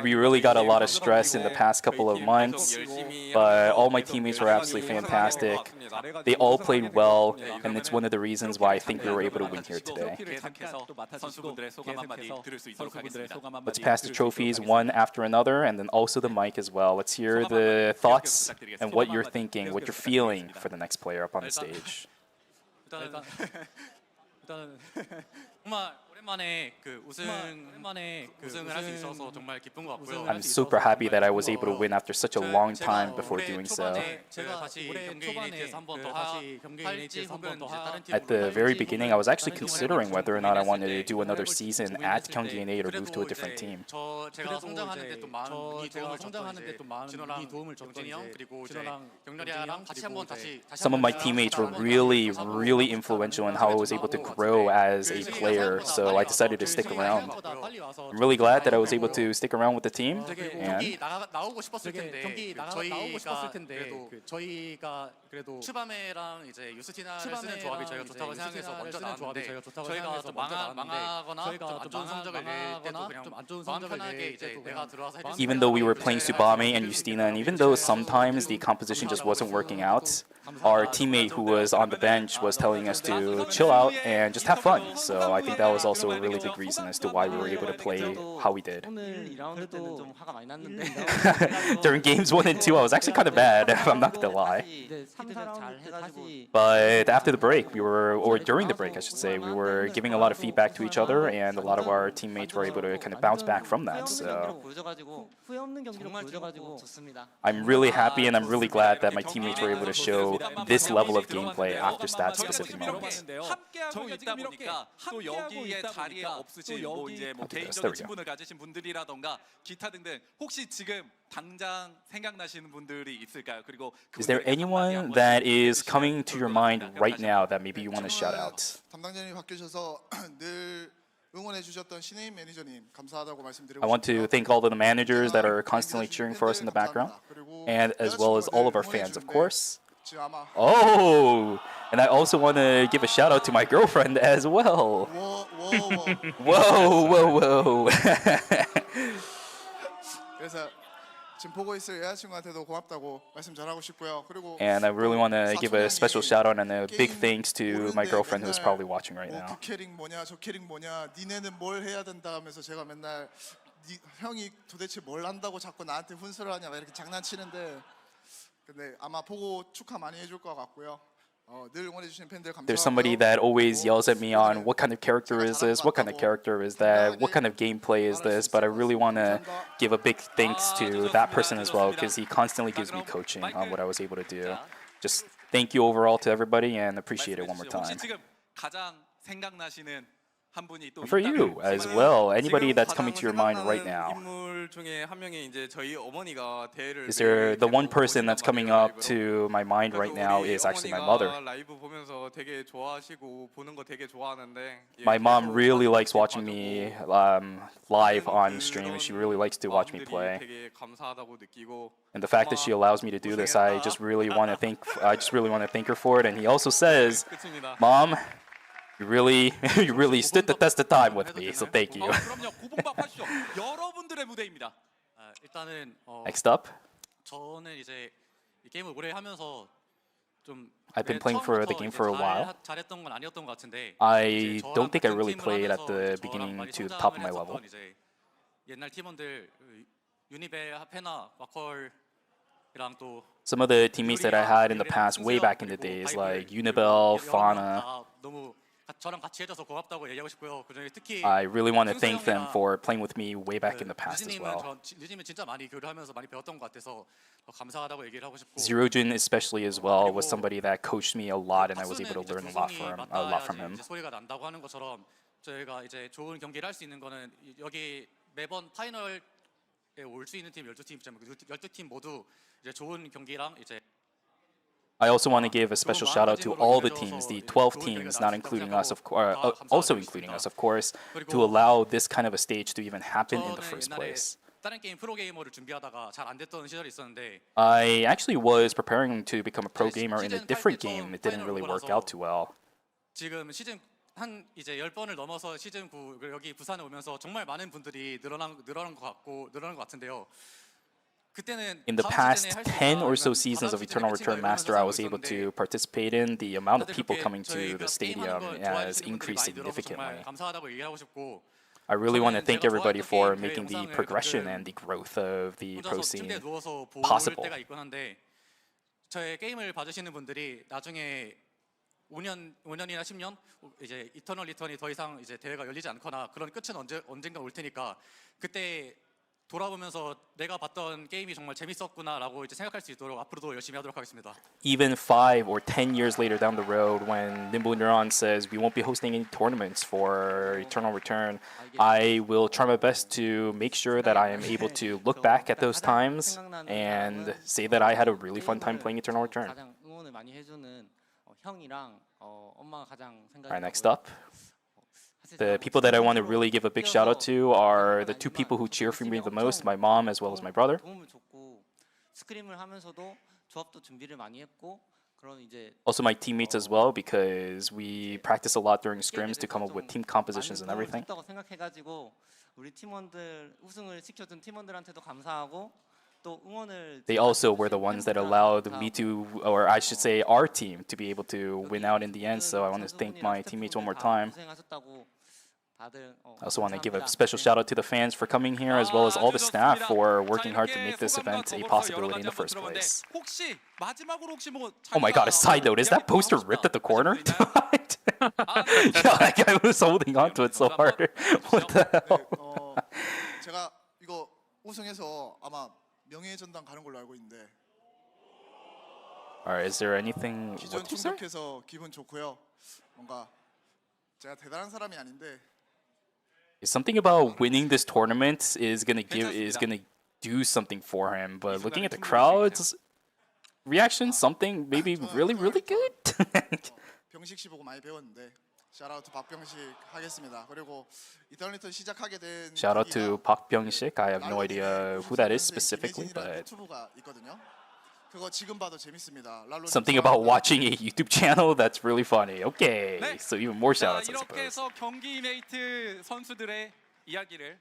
We really got a lot of stress in the past couple of months, but all my teammates were absolutely fantastic. They all played well, and it's one of the reasons why I think we were able to win here today. Let's pass the trophies one after another, and then also the mic as well. Let's hear the thoughts and what you're thinking, what you're feeling for the next player up on the stage. I'm super happy that I was able to win after such a long time before doing so. At the very beginning, I was actually considering whether or not I wanted to do another season at Gyeonggi 8 or move to a different team. Some of my teammates were really influential in how I was able to grow as a player, so I decided to stick around. I'm really glad that I was able to stick around with the team. And even though we were playing Tsubame and Justina, and even though sometimes the composition just wasn't working out, our teammate who was on the bench was telling us to chill out and just have fun. So I think that was also a really big reason as to why we were able to play how we did. During games 1 and 2, I was actually kind of bad, I'm not gonna lie. But after the break, or during the break I should say, we were giving a lot of feedback to each other, and a lot of our teammates were able to kind of bounce back from that. So I'm really happy and I'm really glad that my teammates were able to show this level of gameplay after that specific moment. Is there anyone that is coming to your mind right now that maybe you want to shout out? I want to thank all of the managers that are constantly cheering for us in the background, and as well as all of our fans, of course. Oh, and I also want to give a shout out to my girlfriend as well. Whoa. And I really want to give a special shout out and a big thanks to my girlfriend who is probably watching right now. There's somebody that always yells at me on what kind of character is this, what kind of character is that, what kind of gameplay is this, but I really want to give a big thanks to that person as well because he constantly gives me coaching on what I was able to do. Just thank you overall to everybody and appreciate it one more time. And for you as well, anybody that's coming to your mind right now. Is there the one person that's coming up to my mind right now is actually my mother. My mom really likes watching me live on stream. She really likes to watch me play. And the fact that she allows me to do this, I just really want to thank her for it. And he also says, "Mom, you really stood the test of time with me, so thank you." Next up, I've been playing for the game for a while. I don't think I really played at the beginning to the top of my level. Some of the teammates that I had in the past, way back in the days, like Unibel, Fauna, 저랑 같이 해줘서 고맙다고 얘기하고 싶고요. 그중에 특히 I really want to thank them for playing with me way back in the past as well. 류진님은 진짜 많이 교류하면서 많이 배웠던 것 같아서 감사하다고 얘기를 하고 싶고. Zerojin especially as well was somebody that coached me a lot, and I was able to learn a lot from him. 소리가 난다고 하는 것처럼 저희가 이제 좋은 경기를 할 수 있는 거는 여기 매번 파이널에 올 수 있는 팀 12팀, 12팀 모두 이제 좋은 경기랑 이제. I also want to give a special shout out to all the teams, the 12 teams, not including us, also including us, of course, to allow this kind of a stage to even happen in the first place. 다른 게임 프로게이머를 준비하다가 잘 안 됐던 시절이 있었는데. I actually was preparing to become a pro gamer in a different game. It didn't really work out too well. 지금 시즌 한 이제 10번을 넘어서 시즌 9 여기 부산에 오면서 정말 많은 분들이 늘어난 것 같은데요. In the past 10 or so seasons of Eternal Return Master I was able to participate in, the amount of people coming to the stadium has increased significantly. I really want to thank everybody for making the progression and the growth of the pro scene possible. 저의 게임을 봐주시는 분들이 나중에 5년이나 10년 이제 이터널 리턴이 더 이상 이제 대회가 열리지 않거나 그런 끝은 언젠가 올 테니까 그때 돌아보면서 내가 봤던 게임이 정말 재밌었구나라고 이제 생각할 수 있도록 앞으로도 열심히 하도록 하겠습니다. Even 5 or 10 years later down the road, when Nimble Neuron says we won't be hosting any tournaments for Eternal Return, I will try my best to make sure that I am able to look back at those times and say that I had a really fun time playing Eternal Return. Alright, next up. The people that I want to really give a big shout out to are the two people who cheer for me the most, my mom as well as my brother. Also my teammates as well, because we practice a lot during scrims to come up with team compositions and everything. They also were the ones that allowed me to, or I should say our team, to be able to win out in the end, so I want to thank my teammates one more time. I also want to give a special shout out to the fans for coming here, as well as all the staff for working hard to make this event a possibility in the first place. Oh my god, a side note, is that poster ripped at the corner? Yeah, that guy was holding on to it so hard. What the hell? 제가 이거 우승해서 아마 명예의 전당 가는 걸로 알고 있는데. Alright, is there anything? 기존 What did you say? 충족해서 기분 좋고요. 뭔가 제가 대단한 사람이 아닌데. Something about winning this tournament is gonna do something for him, but looking at the crowd's reaction, something maybe really good. 병식 씨 보고 많이 배웠는데. 샤웃 박병식 하겠습니다. 그리고 이터널 리턴 시작하게 된 Shout out to Park Byung-sik. I have no idea who that is specifically, but 유튜브가 있거든요. 그거 지금 봐도 재밌습니다. something about watching a YouTube channel that's really funny. Okay, so even more shout outs, I 이렇게 suppose. 해서 경기 메이트 선수들의 이야기를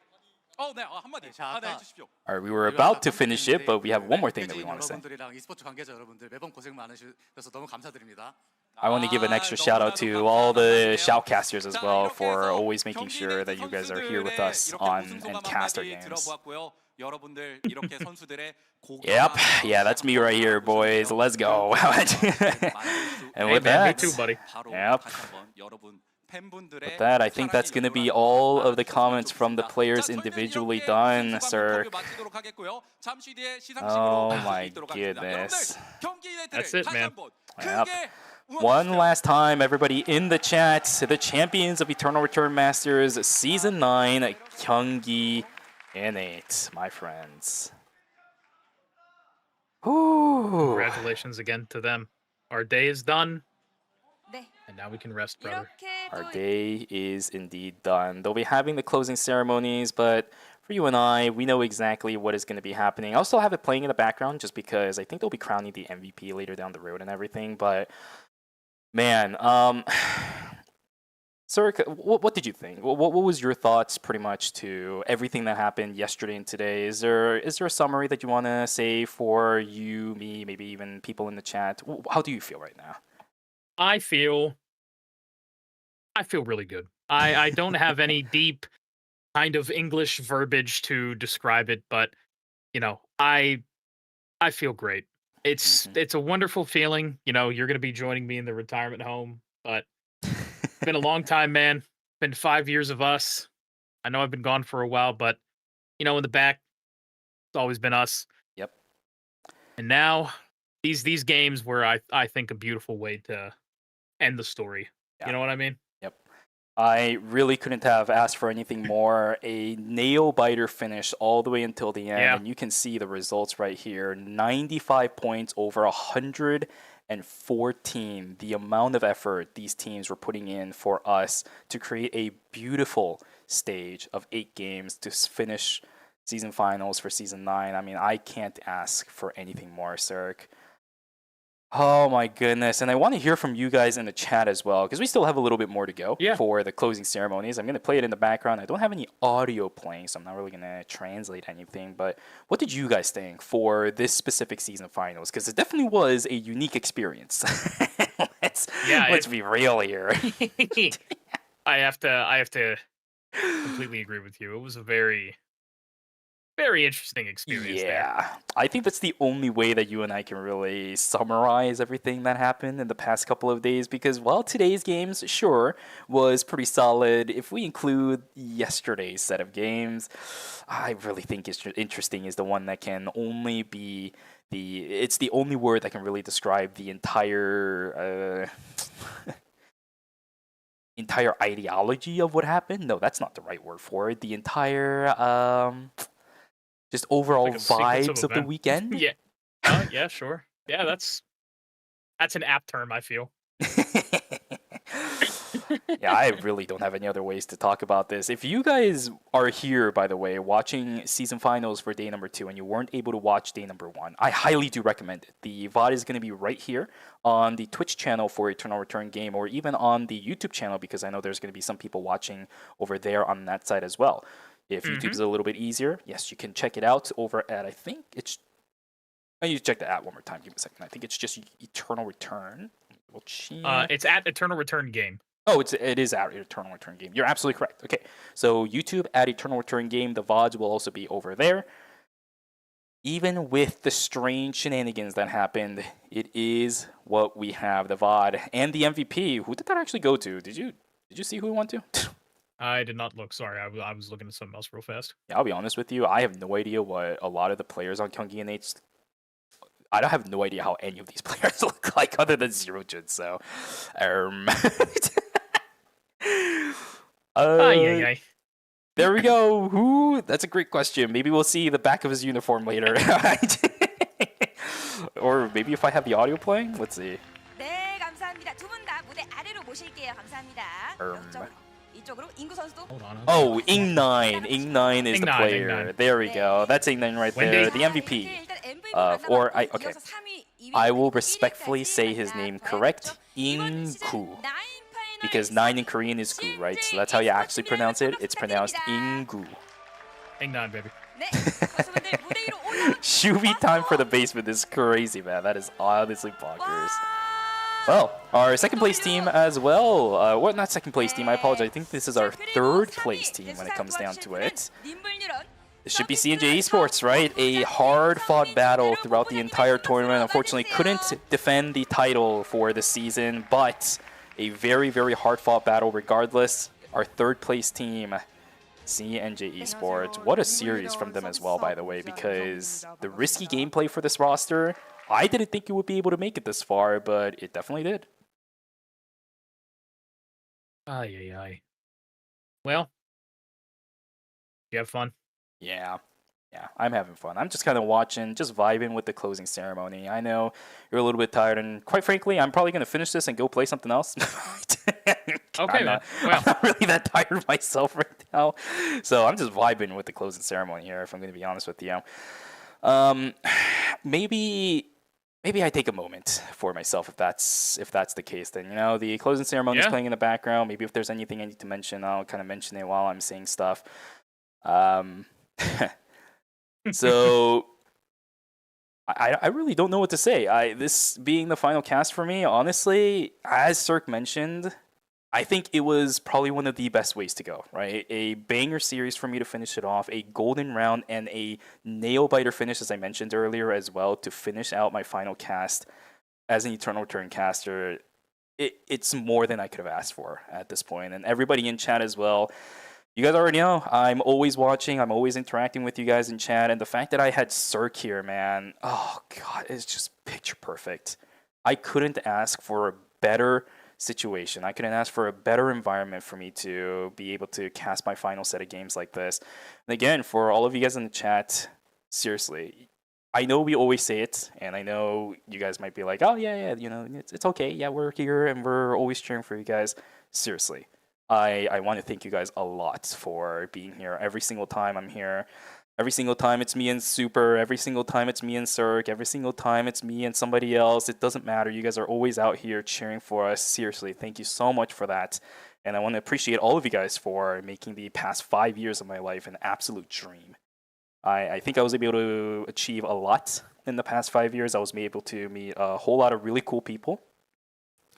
한마디 해주십시오. Alright, we were about to finish it, but we have one more thing that we want to say. 여러분들이랑 e스포츠 관계자 여러분들 매번 고생 많으셔서 너무 감사드립니다. I want to give an extra shout out to all the shoutcasters as well for always making sure that you guys are here with us on and cast our games. 여러분들 이렇게 선수들의 Yep, yeah, that's me right here, boys. Let's go. And with man, me that, too, buddy. Yep. With that, I think that's going to be all of the comments from the players individually done, sir. Oh my goodness. That's it, man. Yep. One last time, everybody in the chat, the champions of Eternal Return Masters Season 9, 경기 N8, my friends. Whew. Congratulations again to them. Our day is done. And now we can rest, brother. Our day is indeed done. They'll be having the closing ceremonies, but for you and I, we know exactly what is going to be happening. I'll still have it playing in the background just because I think they'll be crowning the MVP later down the road and everything, but man, sir, what did you think? What was your thoughts pretty much to everything that happened yesterday and today? Is there a summary that you want to say for you, me, maybe even people in the chat? How do you feel right now? I feel really good. I don't have any deep kind of English verbiage to describe it, but you know, I feel great. It's a wonderful feeling. You know, you're going to be joining me in the retirement home, but Been a long time, man. Been 5 years of us. I know I've been gone for a while, but in the back, it's always been us. Yep. And now these games were I think a beautiful way to end the story. Yeah. You know what I mean? Yep. I really couldn't have asked for anything more. A nail biter finish all the way until the end, Yeah. and you can see the results right here. 95 points over 114. The amount of effort these teams were putting in for us to create a beautiful stage of 8 games to finish season finals for season 9. I mean, I can't ask for anything more, Sirk. Oh my goodness. And I want to hear from you guys in the chat as well, because we still have a little bit more to go for the closing ceremonies. I'm going to play it in the background. I don't have any audio playing, so I'm not really going to translate anything. But what did you guys think for this specific season finals? Because it definitely was a unique experience. Let's be real here. I have to completely agree with you. It was a very, very interesting experience. Yeah, I think that's the only way that you and I can really summarize everything that happened in the past couple of days, because while today's games, sure, was pretty solid, if we include yesterday's set of games, I really think interesting is the one that can only be it's the only word that can really describe the entire entire ideology of what happened. No, that's not the right word for it. The entire just overall Like a sequence vibes of the event. weekend. Yeah. Yeah, sure. Yeah, that's an apt term, I feel. Yeah, I really don't have any other ways to talk about this. If you guys are here, by the way, watching season finals for day number 2 and you weren't able to watch day number 1, I highly do recommend it. The VOD is going to be right here on the Twitch channel for Eternal Return Game, or even on the YouTube channel, because I know there's going to be some people watching over there on that side as well. If YouTube's a little bit easier, yes, you can check it out over at, I think it's... I need to check the at one more time. Give me a second. I think it's just Eternal Return. It's at Eternal Return Game. Oh, it is at Eternal Return Game. You're absolutely correct. Okay, so YouTube at Eternal Return Game. The VODs will also be over there. Even with the strange shenanigans that happened, it is what we have. The VOD and the MVP. Who did that actually go to? Did you see who it went to? I did not look. Sorry, I was looking at something else real fast. Yeah, I'll be honest with you. I have no idea what a lot of the players on Gyeonggi and H. I don't have no idea how any of these players look like other than Zero Jun. So, there we go. Who? That's a great question. Maybe we'll see the back of his uniform later. Or maybe if I have the audio playing. Let's see. 네, 감사합니다. 두 분 다 무대 아래로 모실게요. 감사합니다. 이쪽으로 인구 선수도. Oh, Ing9. Ing9 is the player. Ing9. There we go. That's Ing9 right there. The MVP. I will respectfully say his name correct. Ing-gu. Because 9 in Korean is gu, right? So that's how you actually pronounce it. It's pronounced Ing-gu. Ing9, baby. Shubi time for the basement is crazy, man. That is honestly bonkers. Well, our second place team as well. Well, not second place team, I apologize. I think this is our third place team when it comes down to it. This should be C&J Esports, right? A hard-fought battle throughout the entire tournament. Unfortunately, couldn't defend the title for the season, but a very, very hard-fought battle regardless. Our third place team, C&J Esports. What a series from them as well, by the way, because the risky gameplay for this roster, I didn't think it would be able to make it this far, but it definitely did. Well, you have fun. Yeah, I'm having fun. I'm just kind of watching, just vibing with the closing ceremony. I know you're a little bit tired, and quite frankly, I'm probably going to finish this and go play something else. Okay, man. I'm not really that tired myself right now. So I'm just vibing with the closing ceremony here, if I'm going to be honest with you. Maybe I take a moment for myself if that's the case. Then, you know, the closing ceremony is playing in the background. Maybe if there's anything I need to mention, I'll kind of mention it while I'm saying stuff. So I really don't know what to say. This being the final cast for me, honestly, as Cirque mentioned, I think it was probably one of the best ways to go, right? A banger series for me to finish it off, a golden round, and a nail-biter finish, as I mentioned earlier as well, to finish out my final cast as an Eternal Return caster. it's more than I could have asked for at this point. And everybody in chat as well. You guys already know I'm always watching. I'm always interacting with you guys in chat. And the fact that I had Cirque here, man, oh God, it's just picture perfect. I couldn't ask for a better situation. I couldn't ask for a better environment for me to be able to cast my final set of games like this. And again, for all of you guys in the chat, seriously, I know we always say it, and I know you guys might be like, oh, yeah, you know, it's okay. Yeah, we're here, and we're always cheering for you guys. Seriously, I want to thank you guys a lot for being here every single time I'm here. Every single time it's me and Super. Every single time it's me and Cirque. Every single time it's me and somebody else. It doesn't matter. You guys are always out here cheering for us. Seriously, thank you so much for that. And I want to appreciate all of you guys for making the past 5 years of my life an absolute dream. I think I was able to achieve a lot in the past 5 years. I was able to meet a whole lot of really cool people.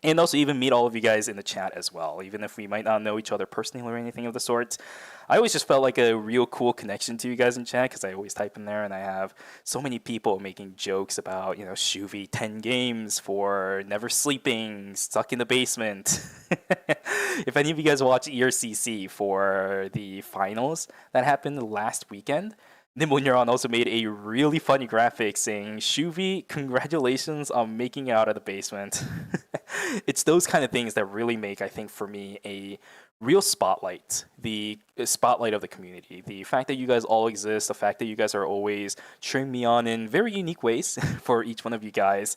And also even meet all of you guys in the chat as well. Even if we might not know each other personally or anything of the sort. I always just felt like a real cool connection to you guys in chat because I always type in there and I have so many people making jokes about, you know, Shuvi 10 games for never sleeping, stuck in the basement. If any of you guys watch ERCC for the finals that happened last weekend, Nimbonyaron also made a really funny graphic saying, Shuvi, congratulations on making it out of the basement. It's those kind of things that really make, I think, for me, a real spotlight. The spotlight of the community. The fact that you guys all exist, the fact that you guys are always cheering me on in very unique ways for each one of you guys.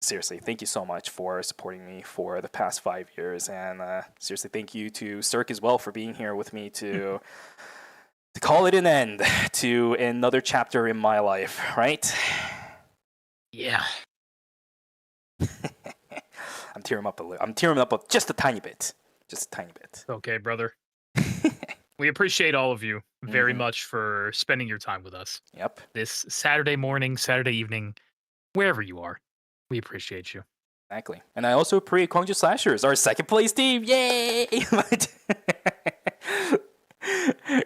Seriously, thank you so much for supporting me for the past 5 years. And seriously, thank you to Cirque as well for being here with me to call it an end to another chapter in my life, right? Yeah. I'm tearing up a little. I'm tearing up just a tiny bit. Just a tiny bit. Okay, brother. We appreciate all of you very much for spending your time with us. Yep. This Saturday morning, Saturday evening, wherever you are. We appreciate you. Exactly. And I also appreciate Kwangju Slashers, our second place team. Yay!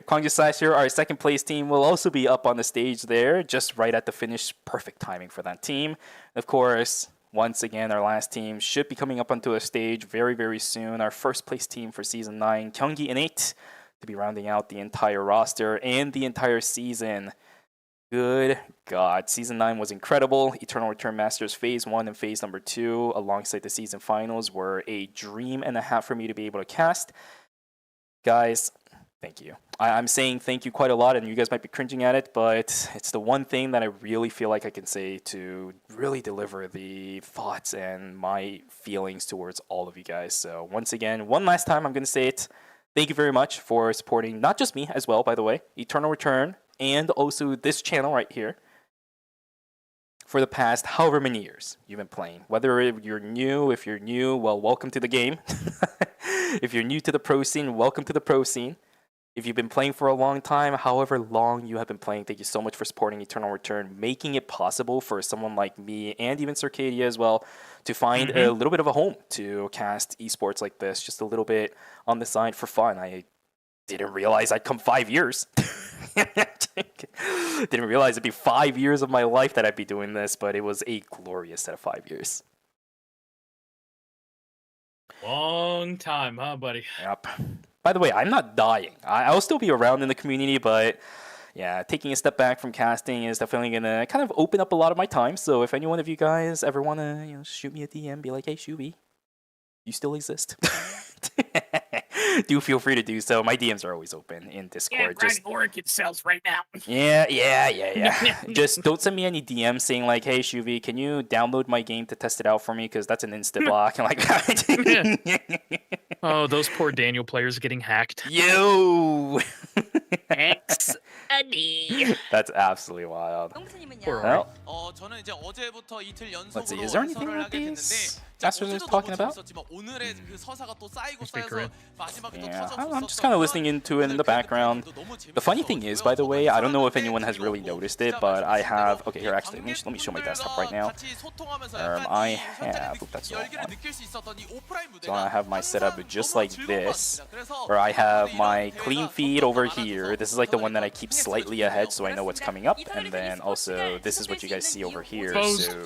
Kwangju Slasher, our second place team, will also be up on the stage there, just right at the finish. Perfect timing for that team. Of course, once again, our last team should be coming up onto a stage very, very soon. Our first place team for Season 9, Gyeonggi Innate, to be rounding out the entire roster and the entire season. Good God. Season 9 was incredible. Eternal Return Masters Phase 1 and Phase number 2, alongside the season finals, were a dream and a half for me to be able to cast. Guys, thank you. I'm saying thank you quite a lot, and you guys might be cringing at it, but it's the one thing that I really feel like I can say to really deliver the thoughts and my feelings towards all of you guys. So once again, one last time, I'm going to say it. Thank you very much for supporting not just me as well, by the way, Eternal Return, and also this channel right here for the past however many years you've been playing. Whether you're new, if you're new, well, welcome to the game. If you're new to the pro scene, welcome to the pro scene. If you've been playing for a long time, however long you have been playing, thank you so much for supporting Eternal Return, making it possible for someone like me and even Circadia as well to find a little bit of a home to cast esports like this, just a little bit on the side for fun. I didn't realize I'd come 5 years. Didn't realize it'd be 5 years of my life that I'd be doing this, but it was a glorious set of 5 years. Long time, huh, buddy? Yep. By the way, I'm not dying. I'll still be around in the community, but yeah, taking a step back from casting is definitely going to kind of open up a lot of my time. So if any one of you guys ever want to shoot me a DM, be like, hey, Shubi, you still exist? Do feel free to do so. My DMs are always open in Discord. Yeah, Orchid sells right now. Yeah. Just don't send me any DMs saying like, hey, Shuvi, can you download my game to test it out for me? Because that's an insta-block. And like, oh, those poor Daniel players getting hacked. Yo! X 아니. That's absolutely wild. Well, 저는 이제 어제부터 이틀 let's see. 연속으로 Is there anything 해설을 that 하게 these 됐는데 masters are talking about? 오늘의 그 서사가 또 쌓이고 Speaker. 쌓여서 마지막에 또 Yeah, 터졌었던 I'm just kind of listening into it in the background. The funny thing is, by the way, I don't know if anyone has really noticed it, but I have... Okay, here, actually, let me show my desktop right now. I have... Oops, that's the wrong one. So I have my setup just like this, where I have my clean feed over here. This is like the one that I keep slightly ahead so I know what's coming up, and then also this is what you guys see over here. So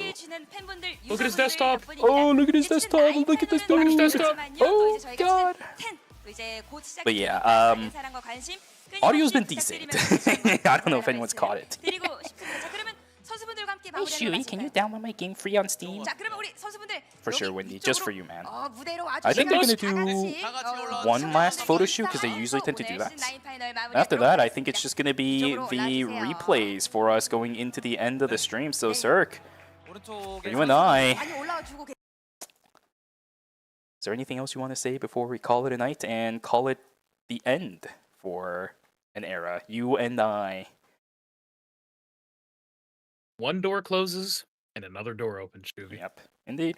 Look at his desktop. oh, look at his desktop. Look at this dude. Look at his desktop. Oh god. But yeah, audio's been decent. I don't know if anyone's caught it. Hey, Shuey, can you download my game free on Steam? For sure, Wendy. Just for you, man. I think they're gonna do one last photo shoot because they usually tend to do that. After that, I think it's just gonna be the replays for us going into the end of the stream. So, Cirque, you and I. Is there anything else you want to say before we call it a night and call it the end for an era? You and I. One door closes and another door opens, Shuvi. Yep, indeed.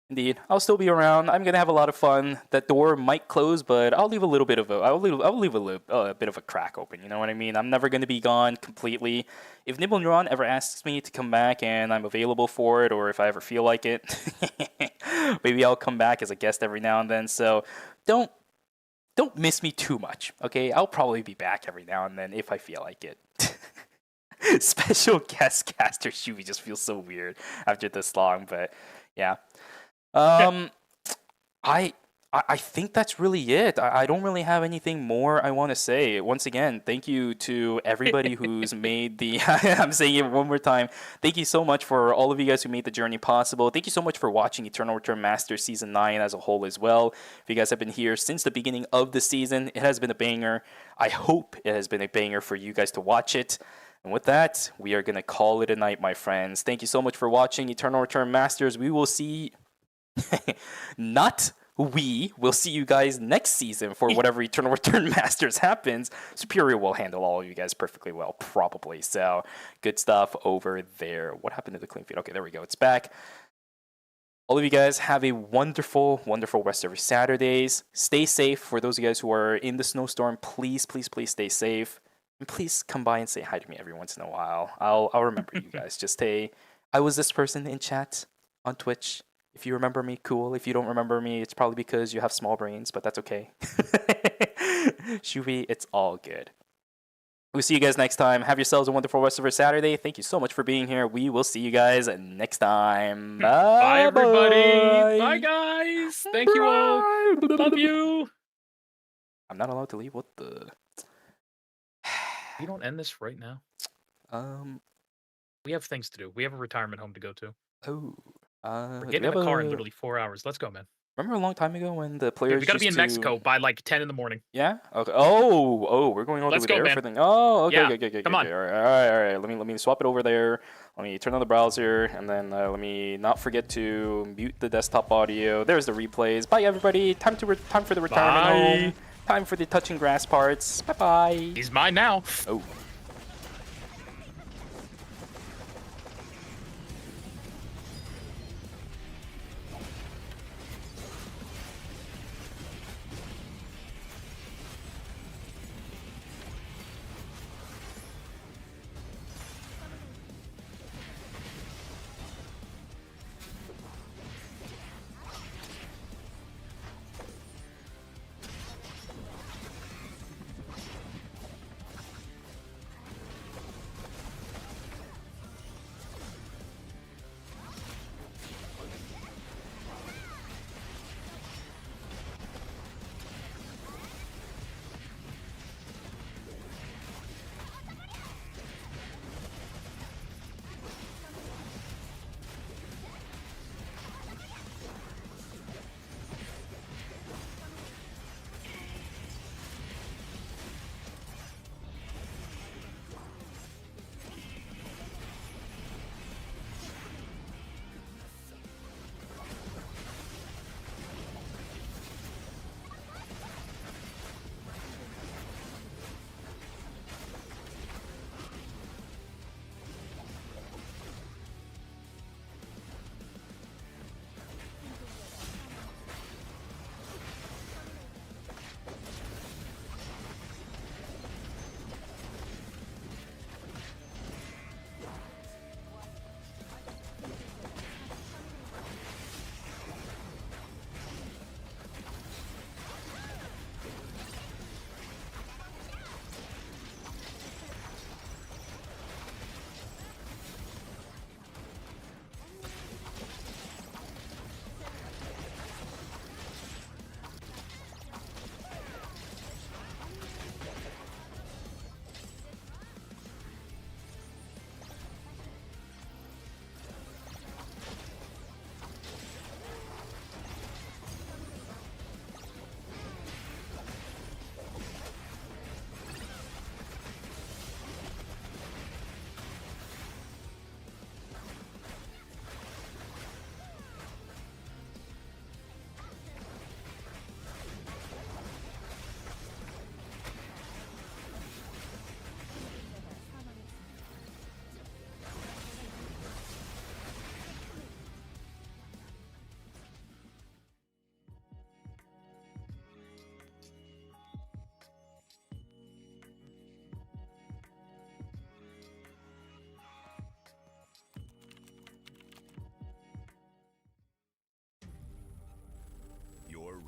Indeed. I'll still be around. I'm gonna have a lot of fun. That door might close, but I'll leave a little bit of a a bit of a crack open. You know what I mean? I'm never gonna be gone completely. If Nibble Neuron ever asks me to come back and I'm available for it, or if I ever feel like it, maybe I'll come back as a guest every now and then. So don't miss me too much, okay? I'll probably be back every now and then if I feel like it. Special guest caster Shuvi just feels so weird after this long, but yeah. I think that's really it. I don't really have anything more I want to say. Once again, thank you to everybody who's made the... I'm saying it one more time. Thank you so much for all of you guys who made the journey possible. Thank you so much for watching Eternal Return Masters Season 9 as a whole as well. If you guys have been here since the beginning of the season, it has been a banger. I hope it has been a banger for you guys to watch it. And with that, we are going to call it a night, my friends. Thank you so much for watching Eternal Return Masters. We will see... We'll see you guys next season for whatever Eternal Return Masters happens. Superior will handle all of you guys perfectly well, probably. So, good stuff over there. What happened to the clean feed? Okay, there we go. It's back. All of you guys have a wonderful, wonderful rest of your Saturdays. Stay safe. For those of you guys who are in the snowstorm, please, please, please stay safe. And please come by and say hi to me every once in a while. I'll remember you guys. Just say, I was this person in chat on Twitch. If you remember me, cool. If you don't remember me, it's probably because you have small brains, but that's okay. Shuvi, it's all good. We'll see you guys next time. Have yourselves a wonderful rest of your Saturday. Thank you so much for being here. We will see you guys next time. Bye, everybody. Bye, guys. Thank you all. Love you. I'm not allowed to leave. What the? You don't end this right now? We have things to do. We have a retirement home to go to. Oh. We're getting in the car in literally 4 hours. Let's go, man. Remember a long time ago when the players we gotta be in Mexico by like 10 in the morning. Yeah? Okay. Oh, we're going all the way there for thing. Oh, okay, yeah. okay. Come on. All right. Let me swap it over there. Let me turn on the browser, and then let me not forget to mute the desktop audio. There's the replays. Bye, everybody. Time for the retirement home. Time for the touching grass parts. Bye-bye. He's mine now. Oh.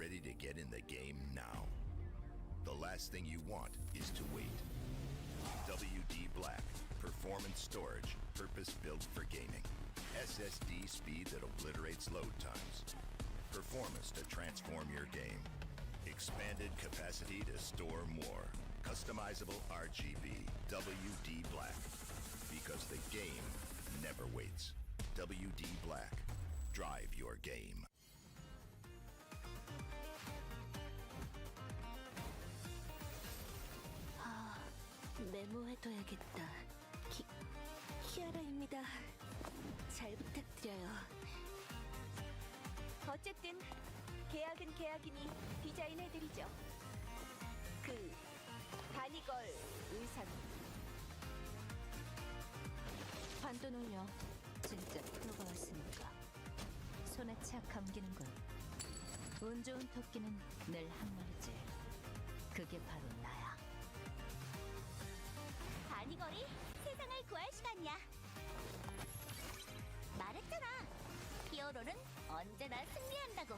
ready to get in the game now. The last thing you want is to wait. WD Black, performance storage, purpose-built for gaming. SSD speed that obliterates load times. Performance to transform your game. Expanded capacity to store more. Customizable RGB. WD Black. Because the game never waits. WD Black. Drive your game. 메모해둬야겠다. 키아라입니다. 잘 부탁드려요. 어쨌든 계약은 계약이니 디자인해드리죠. 그 바니걸 의상. 반돈 올려. 진짜 프로가 왔으니까. 손에 착 감기는군. 운 좋은 토끼는 늘 한 마리지. 그게 바로 나야. 바니걸이 세상을 구할 시간이야. 말했잖아. 히어로는 언제나 승리한다고.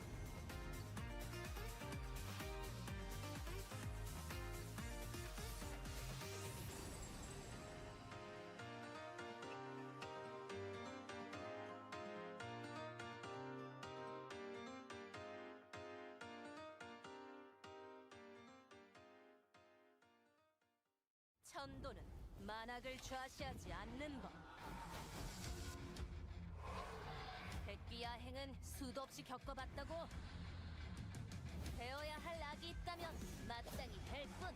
천도는 만악을 좌시하지 않는 법. 백기야행은 수도 없이 겪어봤다고. 배워야 할 악이 있다면 마땅히 될 뿐.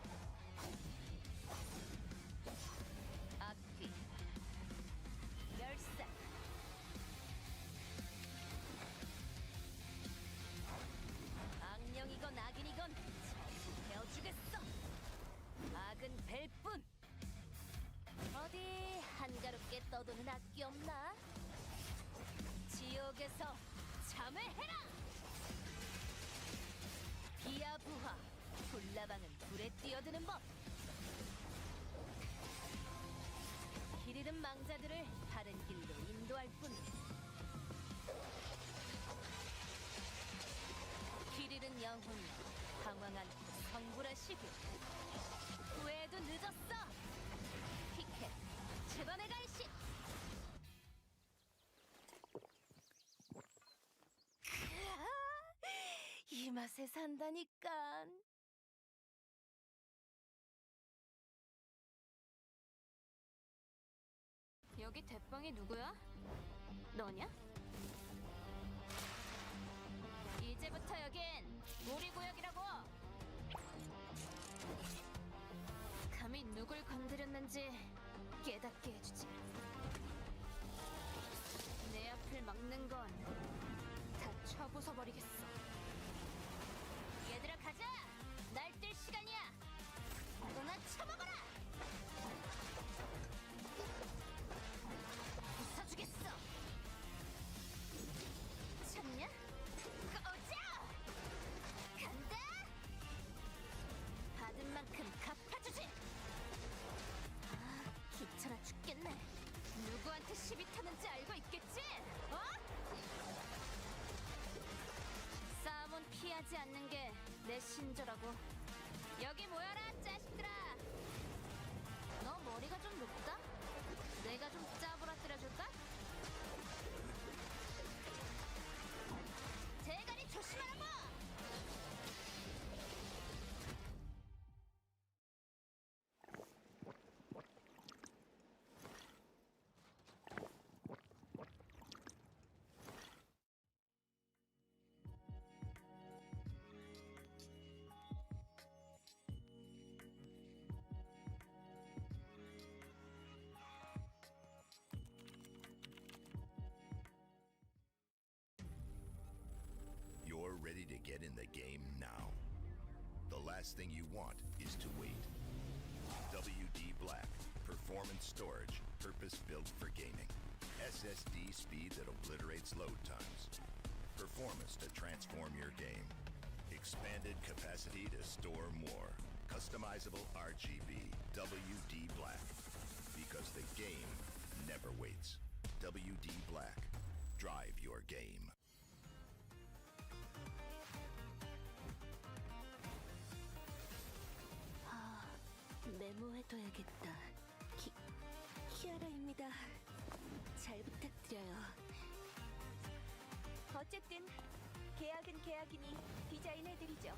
악귀, 멸사, 악령이건 악인이건 전부 베어주겠어. 악은 벨 뿐. 어디 한가롭게 떠도는 악기 없나? 지옥에서 잠을 해라! 비아부하, 불나방은 불에 뛰어드는 법. 길 잃은 망자들을 다른 길로 인도할 뿐. 길 잃은 영혼, 방황한 성불하시고. 후회도 늦었어. 피켓, 제번의 갈시. 이 맛에 산다니까. 여기 대빵이 누구야? 너냐? 이제부터 여긴 우리 구역이라고. 감히 누굴 건드렸는지 깨닫게 해주지. 내 앞을 막는 건 다 쳐부숴버리겠어. 얘들아 가자! 날 뛸 시간이야! 너나 쳐먹어라! 부숴주겠어! 참냐? 꺼져! 간다! 받은 만큼 갚아주지! 아, 귀찮아 죽겠네. 누구한테 시비 타는지 알고 있겠지? 어? 싸움은 피하지 않는 게 내 신조라고. 여기 모여라, 자식들아. 너 머리가 좀 높다? 내가 좀 짜부러뜨려줄까? 대가리 조심하라고! You're ready to get in the game now. The last thing you want is to wait. WD Black, performance storage, purpose-built for gaming. SSD speed that obliterates load times. Performance to transform your game. Expanded capacity to store more. Customizable RGB. WD Black. Because the game never waits. WD Black. Drive your game. 키아라입니다. 잘 부탁드려요. 어쨌든 계약은 계약이니 디자인해드리죠.